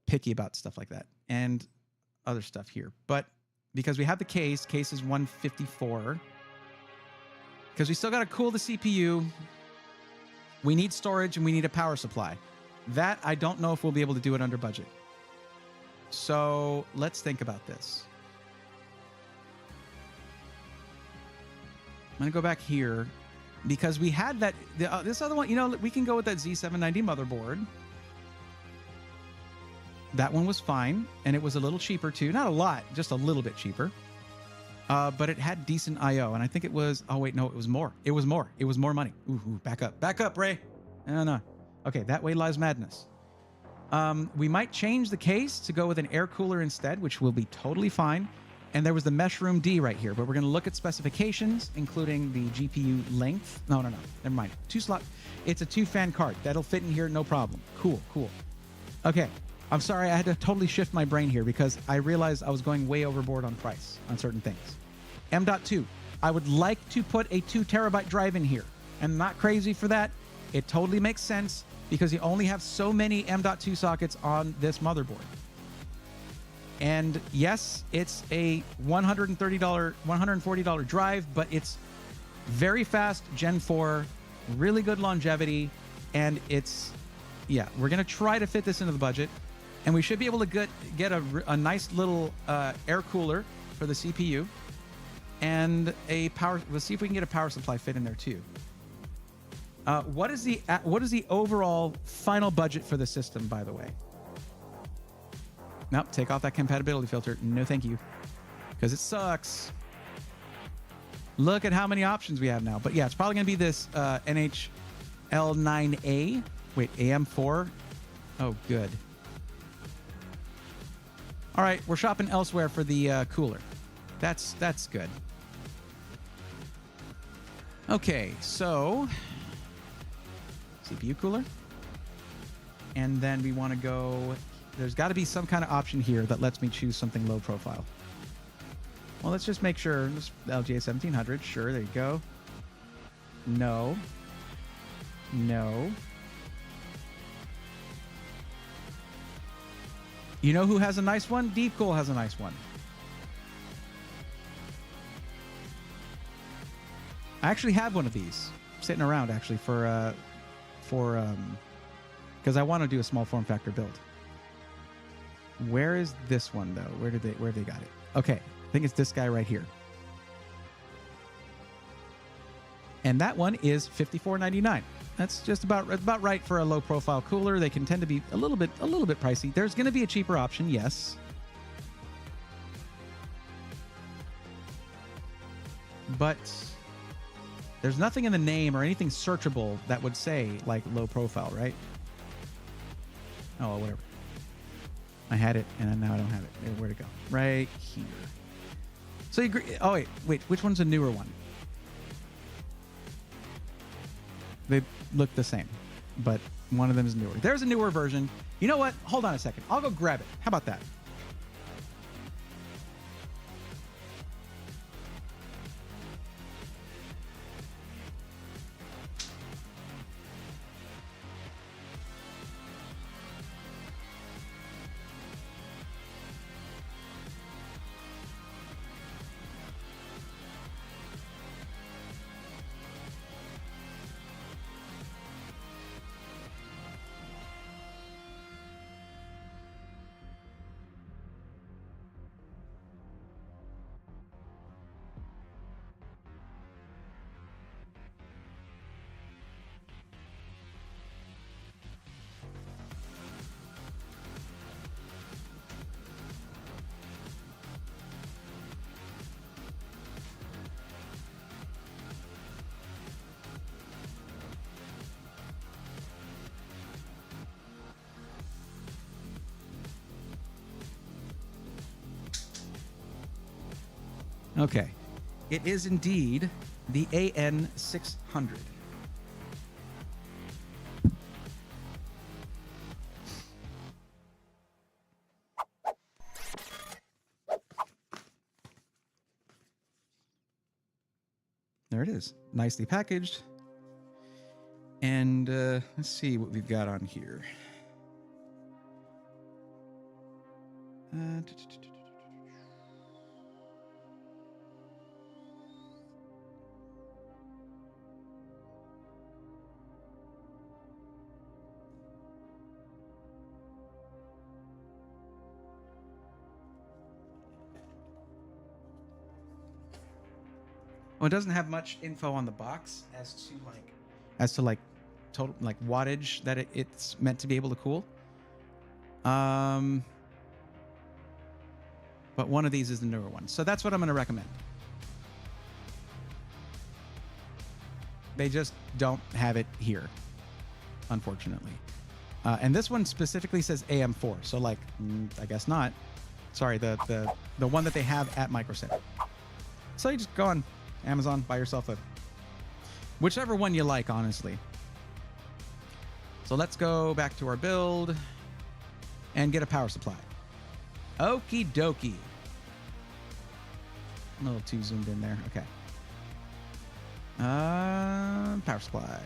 picky about stuff like that and other stuff here. But because we have the case is 154. Because we still got to cool the CPU. We need storage and we need a power supply. That, I don't know if we'll be able to do it under budget. So let's think about this. I'm going to go back here because we had that, this other one, you know, we can go with that Z790 motherboard. That one was fine, and it was a little cheaper too. Not a lot, just a little bit cheaper. But it had decent I/O, and I think it was... Oh, wait, no, it was more. It was more. It was more money. Ooh, back up. Back up, Ray. No. Okay, that way lies madness. We might change the case to go with an air cooler instead, which will be totally fine. And there was the mesh room D right here, but we're going to look at specifications, including the GPU length. No. Never mind. 2-slot. It's a 2-fan card. That'll fit in here, no problem. Cool. Okay. I'm sorry, I had to totally shift my brain here because I realized I was going way overboard on price on certain things. M.2. I would like to put a 2 terabyte drive in here. I'm not crazy for that. It totally makes sense because you only have so many M.2 sockets on this motherboard. And yes, it's a $130, $140 drive, but it's very fast Gen 4, really good longevity, and it's... Yeah, we're going to try to fit this into the budget. And we should be able to get a nice little air cooler for the CPU and a power. Let's see if we can get a power supply fit in there too. What is the overall final budget for the system, by the way? Nope, take off that compatibility filter. No, thank you, because it sucks. Look at how many options we have now. But yeah, it's probably going to be this NHL9A. Wait, AM4. Oh, good. All right, we're shopping elsewhere for the cooler. That's good. Okay, so CPU cooler. And then we want to go, there's got to be some kind of option here that lets me choose something low profile. Well, let's just make sure. LGA 1700, sure, there you go. No. No. You know who has a nice one? Deep Cool has a nice one. I actually have one of these sitting around actually for because I want to do a small form factor build. Where is this one though? Where have they got it? Okay, I think it's this guy right here. And that one is $54.99. That's just about right for a low profile cooler. They can tend to be a little bit pricey. There's going to be a cheaper option, yes. But there's nothing in the name or anything searchable that would say like low profile, right? Oh, whatever. I had it and now I don't have it. Where'd it go? Right here. So you agree? Oh wait. Which one's a newer one? They look the same, but one of them is newer. There's a newer version. You know what? Hold on a second. I'll go grab it. How about that? Okay. It is indeed the AN600. There it is. Nicely packaged. And let's see what we've got on here. Well, it doesn't have much info on the box as to total like wattage that it's meant to be able to cool. But one of these is the newer one, so that's what I'm going to recommend. They just don't have it here, unfortunately. And this one specifically says AM4, so like I guess not. Sorry, the one that they have at Micro Center. So you just go on Amazon, buy yourself whichever one you like, honestly. So let's go back to our build and get a power supply. Okie dokie. A little too zoomed in there. Okay. Power supply.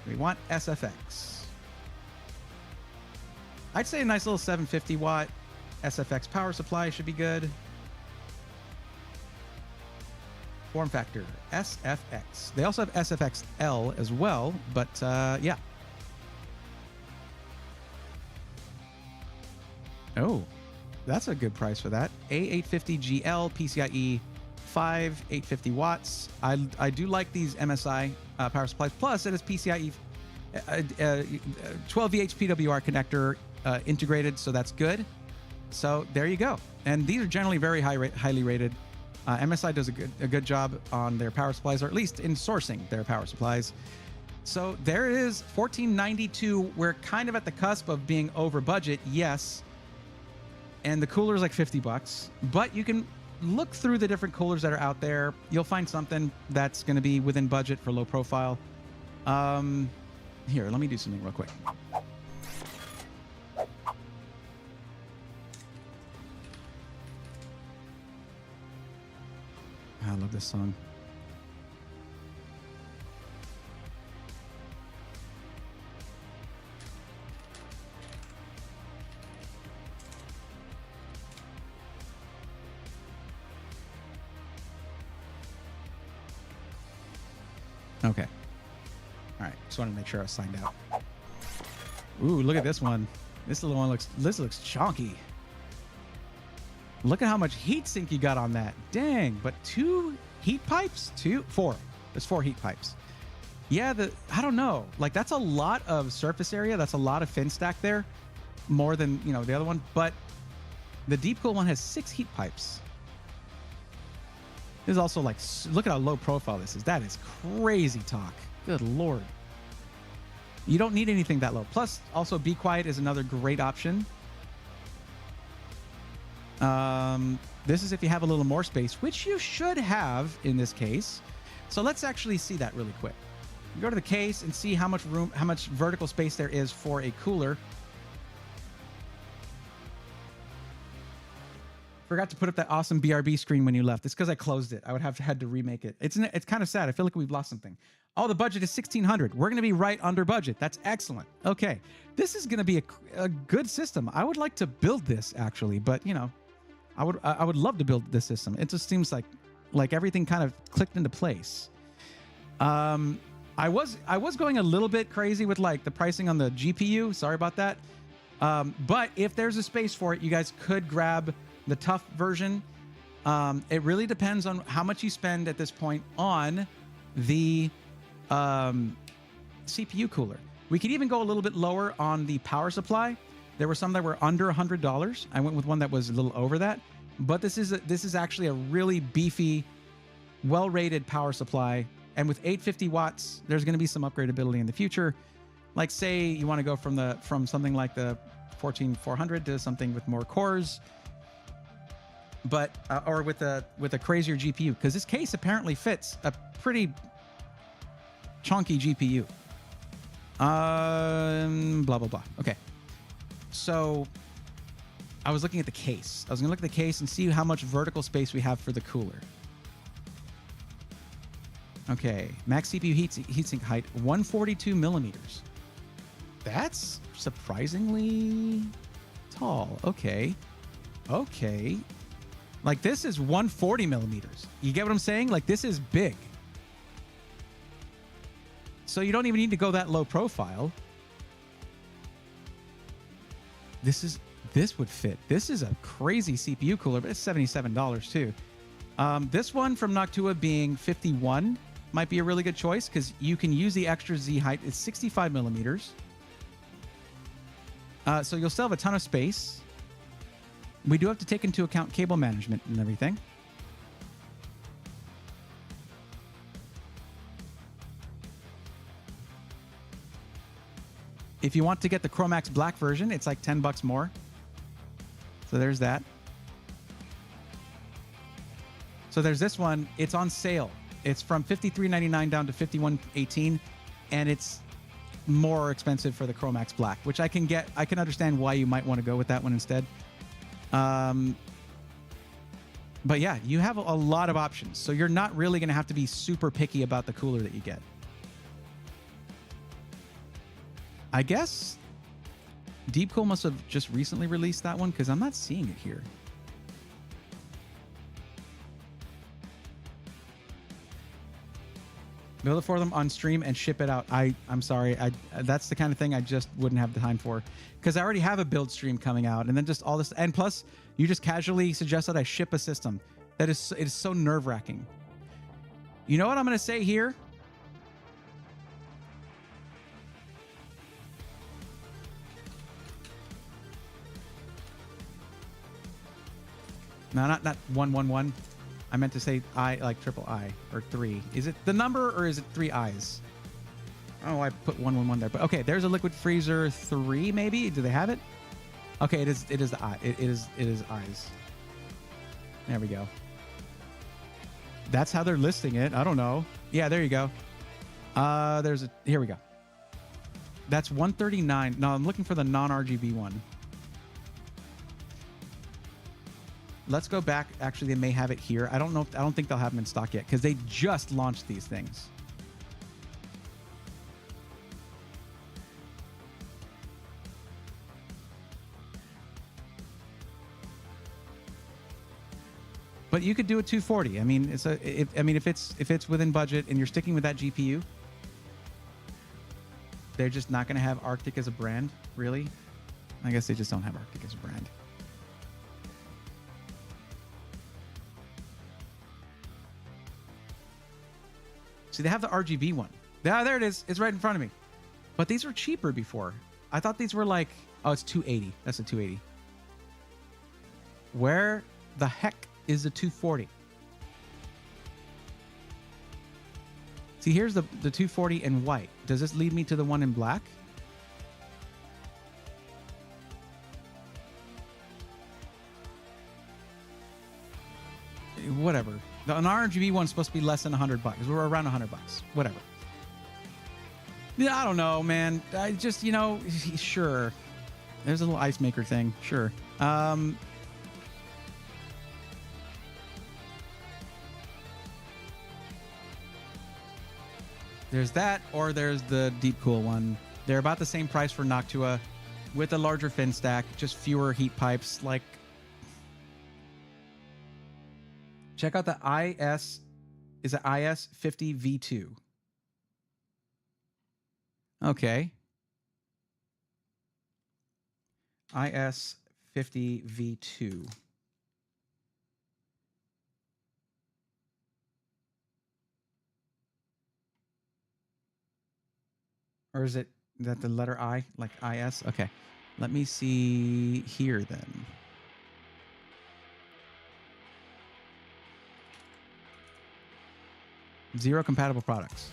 We want SFX. I'd say a nice little 750 watt SFX power supply should be good. Form factor SFX. They also have SFXL as well, but yeah. Oh, that's a good price for that. A850GL PCIe 5 850 watts. I do like these MSI power supplies. Plus, it is PCIe 12VH PWR connector integrated, so that's good. So there you go. And these are generally very highly rated. MSI does a good job on their power supplies, or at least in sourcing their power supplies. So there it is, $1492. We're kind of at the cusp of being over budget, yes. And the cooler is like $50, but you can look through the different coolers that are out there. You'll find something that's going to be within budget for low profile. Here, let me do something real quick. I love this song. Okay. All right. Just wanted to make sure I was signed out. Ooh, look at this one. This little one looks chunky. Look at how much heat sink you got on that. Dang, but 2 heat pipes? 4. There's 4 heat pipes. Yeah, I don't know. Like, that's a lot of surface area. That's a lot of fin stack there. More than, you know, the other one. But the Deep Cool one has 6 heat pipes. This is also like, look at how low profile this is. That is crazy talk. Good Lord. You don't need anything that low. Plus, also Be Quiet is another great option. This is if you have a little more space, which you should have in this case. So let's actually see that really quick. Go to the case and see how much room, how much vertical space there is for a cooler. Forgot to put up that awesome BRB screen when you left. It's because I closed it. I would have had to remake it. It's kind of sad. I feel like we've lost something. Oh, the budget is $1,600. We're going to be right under budget. That's excellent. Okay, this is going to be a good system. I would like to build this actually, but you know, I would love to build this system. It just seems like everything kind of clicked into place. I was going a little bit crazy with like the pricing on the GPU. Sorry about that. But if there's a space for it, you guys could grab the tough version. It really depends on how much you spend at this point on the CPU cooler. We could even go a little bit lower on the power supply. There were some that were under $100. I went with one that was a little over that. But this is actually a really beefy, well-rated power supply. And with 850 watts, there's going to be some upgradability in the future. Like say you want to go from something like the 14400 to something with more cores, but or with a crazier GPU, because this case apparently fits a pretty chunky GPU. Blah blah blah. Okay, so I was looking at the case. I was gonna look at the case and see how much vertical space we have for the cooler. Okay, max CPU heatsink height 142 millimeters. That's surprisingly tall. Okay. Like this is 140 millimeters. You get what I'm saying? Like this is big. So you don't even need to go that low profile. This would fit. This is a crazy CPU cooler, but it's $77 too. This one from Noctua being 51 might be a really good choice because you can use the extra Z height. It's 65 millimeters. So you'll still have a ton of space. We do have to take into account cable management and everything. If you want to get the Chromax Black version, it's like $10 more. So there's that. So there's this one. It's on sale. It's from $53.99 down to $51.18, and it's more expensive for the Chromax Black, which I can get. I can understand why you might want to go with that one instead. But yeah, you have a lot of options, so you're not really going to have to be super picky about the cooler that you get. I guess Deep Cool must have just recently released that one because I'm not seeing it here. Build it for them on stream and ship it out. I'm sorry. That's the kind of thing I just wouldn't have the time for because I already have a build stream coming out and then just all this. And plus, you just casually suggested I ship a system. It is so nerve-wracking. You know what I'm going to say here? No, not 111. I meant to say I, like triple I or 3. Is it the number or is it 3 I's? Oh, I put 111 there. But okay, there's a Liquid Freezer 3 maybe. Do they have it? Okay, it is the I. It is I's. There we go. That's how they're listing it. I don't know. Yeah, there you go. Here we go. That's 139. No, I'm looking for the non-RGB one. Let's go back. Actually, they may have it here. I don't know. I don't think they'll have them in stock yet because they just launched these things. But you could do a 240. I mean, if it's within budget and you're sticking with that GPU, they're just not going to have Arctic as a brand, really. I guess they just don't have Arctic as a brand. See, they have the RGB one. Yeah, there it is. It's right in front of me. But these were cheaper before. I thought these were like, oh, it's 280. That's a 280. Where the heck is the 240? See, here's the 240 in white. Does this lead me to the one in black? Whatever. An RGB one's supposed to be less than $100. We're around $100. Whatever. Yeah, I don't know, man. I just, sure. There's a little ice maker thing. Sure. There's that, or there's the Deep Cool one. They're about the same price for Noctua with a larger fin stack, just fewer heat pipes. Like, check out the is it IS50V2? Okay. IS50V2. Or is that the letter I, like IS? Okay. Let me see here then. Zero compatible products.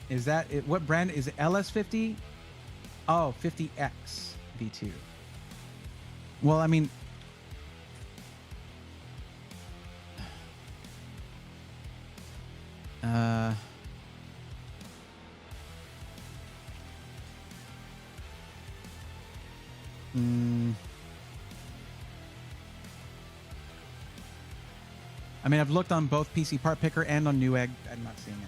Is that it? What brand is it? LS50? Oh, 50X V2. Well, I mean, I mean, I've looked on both PC Part Picker and on Newegg. I'm not seeing it.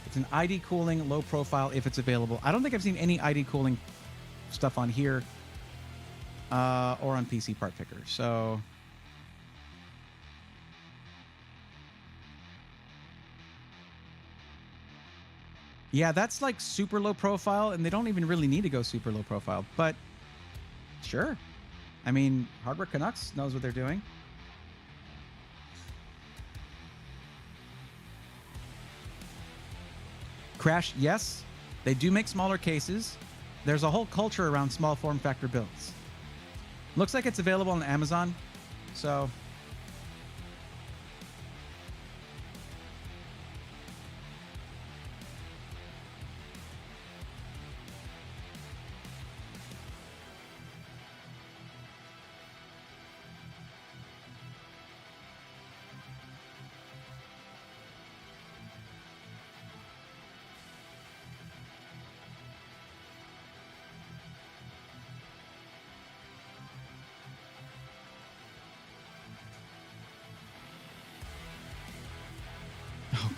It's an ID cooling, low profile if it's available. I don't think I've seen any ID cooling stuff on here or on PC Part Picker. So yeah, that's like super low profile, and they don't even really need to go super low profile. But sure. I mean, Hardware Canucks knows what they're doing. Crash, yes, they do make smaller cases. There's a whole culture around small form factor builds. Looks like it's available on Amazon, so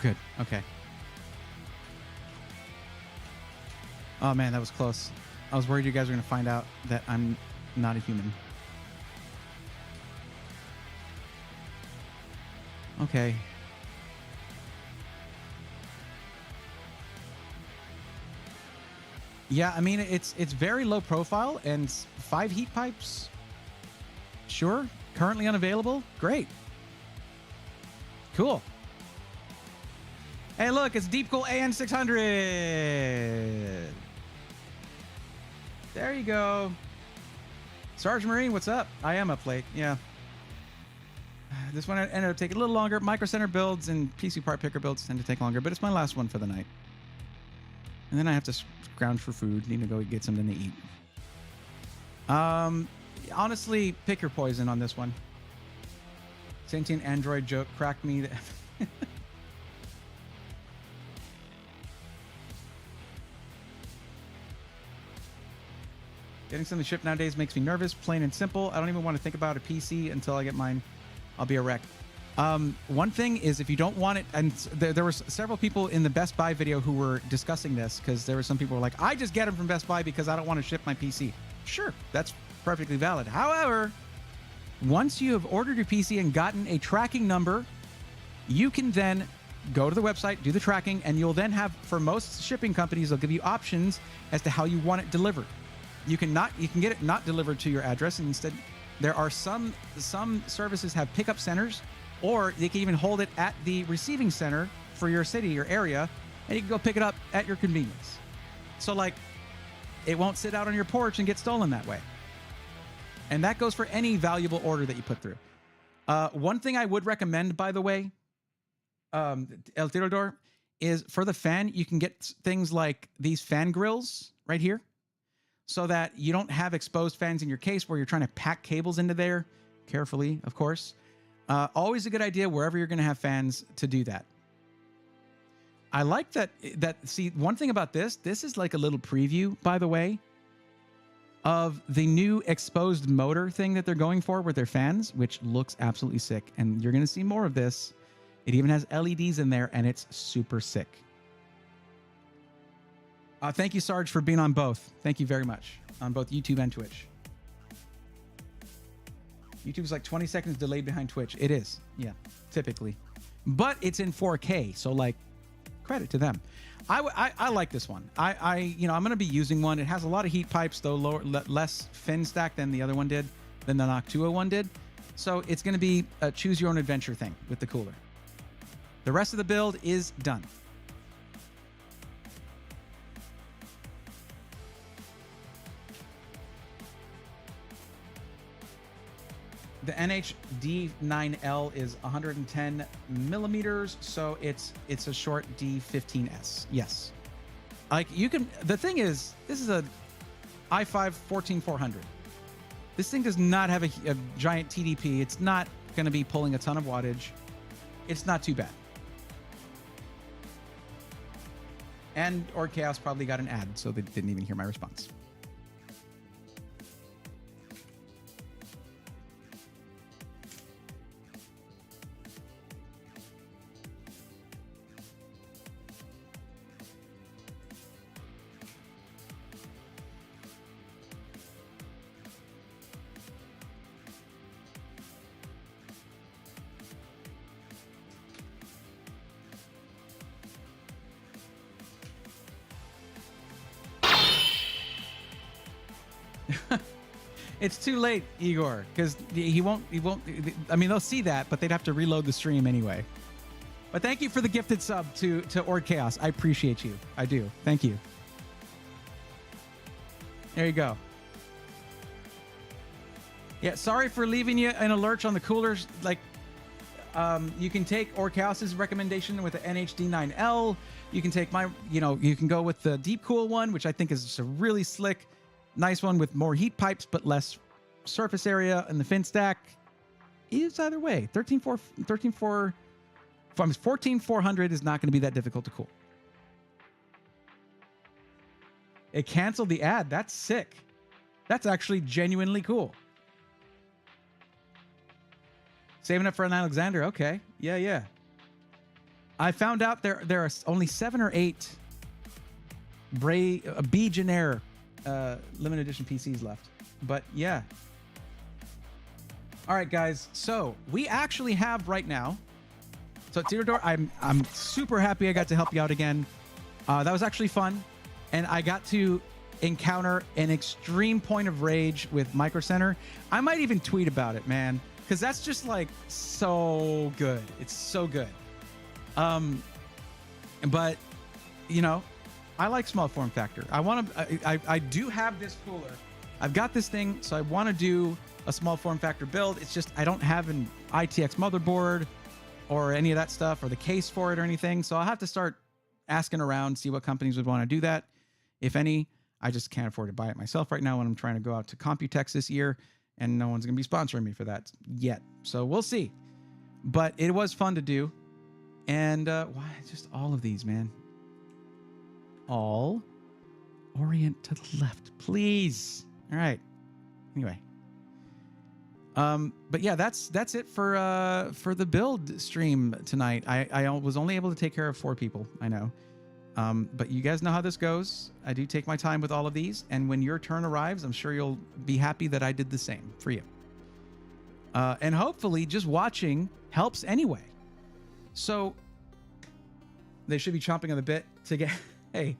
good. Okay. Oh man, that was close. I was worried you guys were going to find out that I'm not a human. Okay. Yeah, I mean, it's very low profile and 5 heat pipes. Sure. Currently unavailable. Great. Cool. Hey, look, it's Deep Cool AN600. There you go. Sarge Marine, what's up? I am up late, yeah. This one ended up taking a little longer. Micro Center builds and PC Part Picker builds tend to take longer, but it's my last one for the night. And then I have to scrounge for food. Need to go get something to eat. honestly, pick your poison on this one. Sentient Android joke cracked me. Getting something shipped nowadays makes me nervous, plain and simple. I don't even want to think about a PC until I get mine. I'll be a wreck. One thing is, if you don't want it, and there were several people in the Best Buy video who were discussing this, because there were some people who were like, I just get them from Best Buy because I don't want to ship my PC. Sure, that's perfectly valid. However, once you have ordered your PC and gotten a tracking number, you can then go to the website, do the tracking, and you'll then have, for most shipping companies, they'll give you options as to how you want it delivered. You can get it not delivered to your address, and instead there are some services have pickup centers, or they can even hold it at the receiving center for your city or area, and you can go pick it up at your convenience. So like, it won't sit out on your porch and get stolen that way. And that goes for any valuable order that you put through. One thing I would recommend, by the way, El Tirador, is for the fan, you can get things like these fan grills right here, so that you don't have exposed fans in your case where you're trying to pack cables into there carefully, of course. Always a good idea wherever you're going to have fans to do that. I like that. See, one thing about this is like a little preview, by the way, of the new exposed motor thing that they're going for with their fans, which looks absolutely sick. And you're going to see more of this. It even has LEDs in there, and it's super sick. Thank you, Sarge, for being on both. Thank you very much. On both YouTube and Twitch. YouTube's like 20 seconds delayed behind Twitch. It is. Yeah, typically. But it's in 4K, so like, credit to them. I like this one. I'm going to be using one. It has a lot of heat pipes, though less fin stack than the other one did, than the Noctua one did. So it's going to be a choose your own adventure thing with the cooler. The rest of the build is done. The NH-D9L is 110 millimeters, so it's a short D15S. Yes, like you can. The thing is, this is a i5 14400. This thing does not have a giant TDP. It's not going to be pulling a ton of wattage. It's not too bad. And Ord Chaos probably got an ad, so they didn't even hear my response. It's too late, Igor, because he won't. I mean, they'll see that, but they'd have to reload the stream anyway. But thank you for the gifted sub to Ord Chaos. I appreciate you. I do. Thank you. There you go. Yeah, sorry for leaving you in a lurch on the coolers. Like, you can take Ord Chaos's recommendation with the NH-D9L. You can take my, you can go with the Deep Cool one, which I think is just a really slick, nice one with more heat pipes but less surface area, and the fin stack is either way. 14400 is not going to be that difficult to cool. It canceled the ad. That's sick. That's actually genuinely cool. Saving up for an Alexander. Okay. Yeah. I found out there are only 7 or 8 B Genair limited edition PCs left. But yeah. All right, guys. So we actually have right now. So Tirador, I'm super happy I got to help you out again. That was actually fun, and I got to encounter an extreme point of rage with Micro Center. I might even tweet about it, man, because that's just like so good. It's so good. But I like small form factor. I do have this cooler. I've got this thing, so I want to do a small form factor build. It's just I don't have an ITX motherboard or any of that stuff or the case for it or anything. So I'll have to start asking around, see what companies would want to do that, if any. I just can't afford to buy it myself right now when I'm trying to go out to Computex this year and no one's going to be sponsoring me for that yet. So we'll see. But it was fun to do. And why just all of these, man? All orient to the left, please. All right. Anyway. But yeah, that's it for the build stream tonight. I was only able to take care of 4 people, I know. But you guys know how this goes. I do take my time with all of these, and when your turn arrives, I'm sure you'll be happy that I did the same for you. And hopefully just watching helps anyway. So they should be chomping on the bit to get, hey,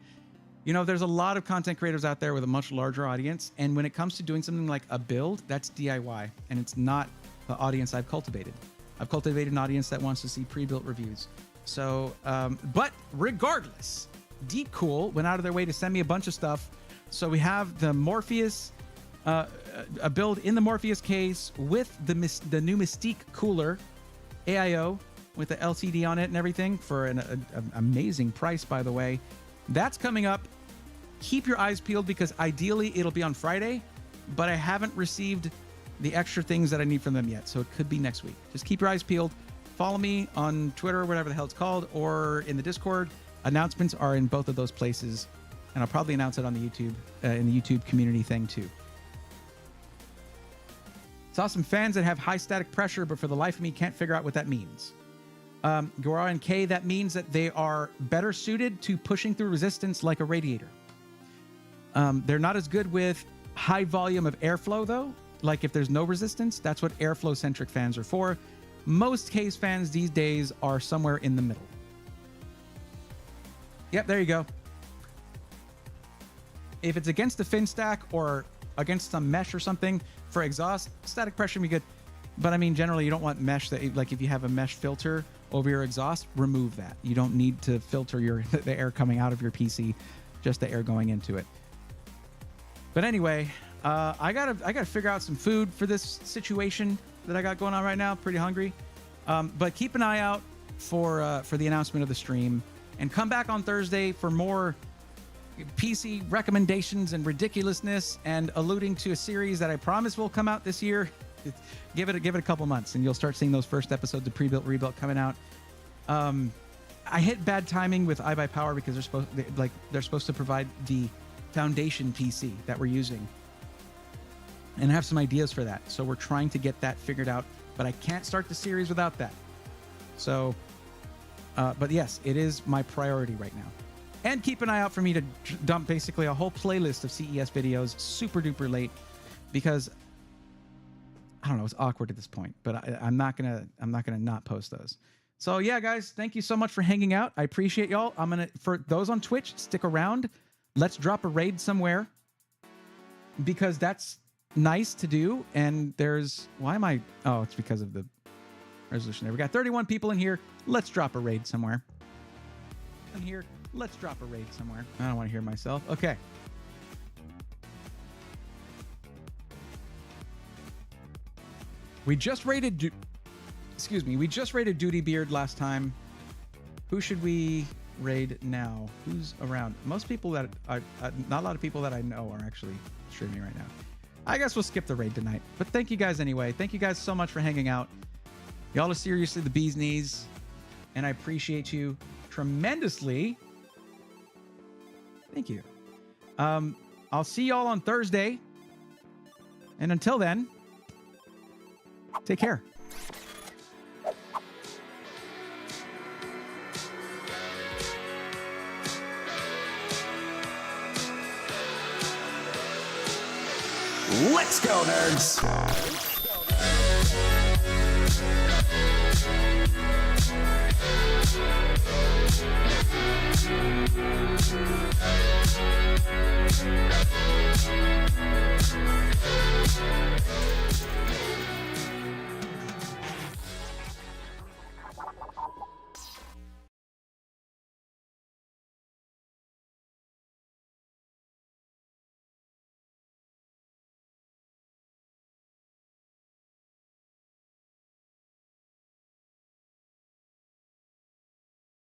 you know, there's a lot of content creators out there with a much larger audience. And when it comes to doing something like a build, that's DIY. And it's not the audience I've cultivated. I've cultivated an audience that wants to see pre-built reviews. So, but regardless, Deep Cool went out of their way to send me a bunch of stuff. So we have the Morpheus, a build in the Morpheus case with the new Mystique cooler, AIO, with the LCD on it and everything for an amazing price, by the way. That's coming up. Keep your eyes peeled because ideally it'll be on Friday, but I haven't received the extra things that I need from them yet. So it could be next week. Just keep your eyes peeled. Follow me on Twitter, whatever the hell it's called, or in the Discord. Announcements are in both of those places. And I'll probably announce it on the YouTube, in the YouTube community thing too. Saw some fans that have high static pressure, but for the life of me, can't figure out what that means. Gora and K, that means that they are better suited to pushing through resistance like a radiator. They're not as good with high volume of airflow, though. Like if there's no resistance, that's what airflow-centric fans are for. Most case fans these days are somewhere in the middle. Yep, there you go. If it's against the fin stack or against some mesh or something for exhaust, static pressure would be good. But I mean, generally, you don't want mesh that, like if you have a mesh filter over your exhaust, remove that. You don't need to filter the air coming out of your PC, just the air going into it. But anyway, I gotta figure out some food for this situation that I got going on right now. Pretty hungry. But keep an eye out for the announcement of the stream, and come back on Thursday for more PC recommendations and ridiculousness, and alluding to a series that I promise will come out this year. Give it a couple months and you'll start seeing those first episodes of Pre-Built Rebuilt coming out. I hit bad timing with iBuyPower because they're supposed to provide the foundation PC that we're using, and I have some ideas for that. So we're trying to get that figured out, but I can't start the series without that. So, but yes, it is my priority right now. And keep an eye out for me to dump basically a whole playlist of CES videos super duper late, because I don't know, it's awkward at this point, but I'm not gonna not post those. So yeah, guys, thank you so much for hanging out. I appreciate y'all. For those on Twitch, stick around. Let's drop a raid somewhere, because that's nice to do. And why am I? Oh, it's because of the resolution there. We got 31 people in here. Let's drop a raid somewhere. In here, let's drop a raid somewhere. I don't want to hear myself. Okay. We just raided Duty Beard last time. Who should we raid now? Who's around? Most people that not a lot of people that I know are actually streaming right now. I guess we'll skip the raid tonight. But thank you guys anyway. Thank you guys so much for hanging out. Y'all are seriously the bee's knees, and I appreciate you tremendously. Thank you. I'll see y'all on Thursday. And until then, take care. Let's go, nerds!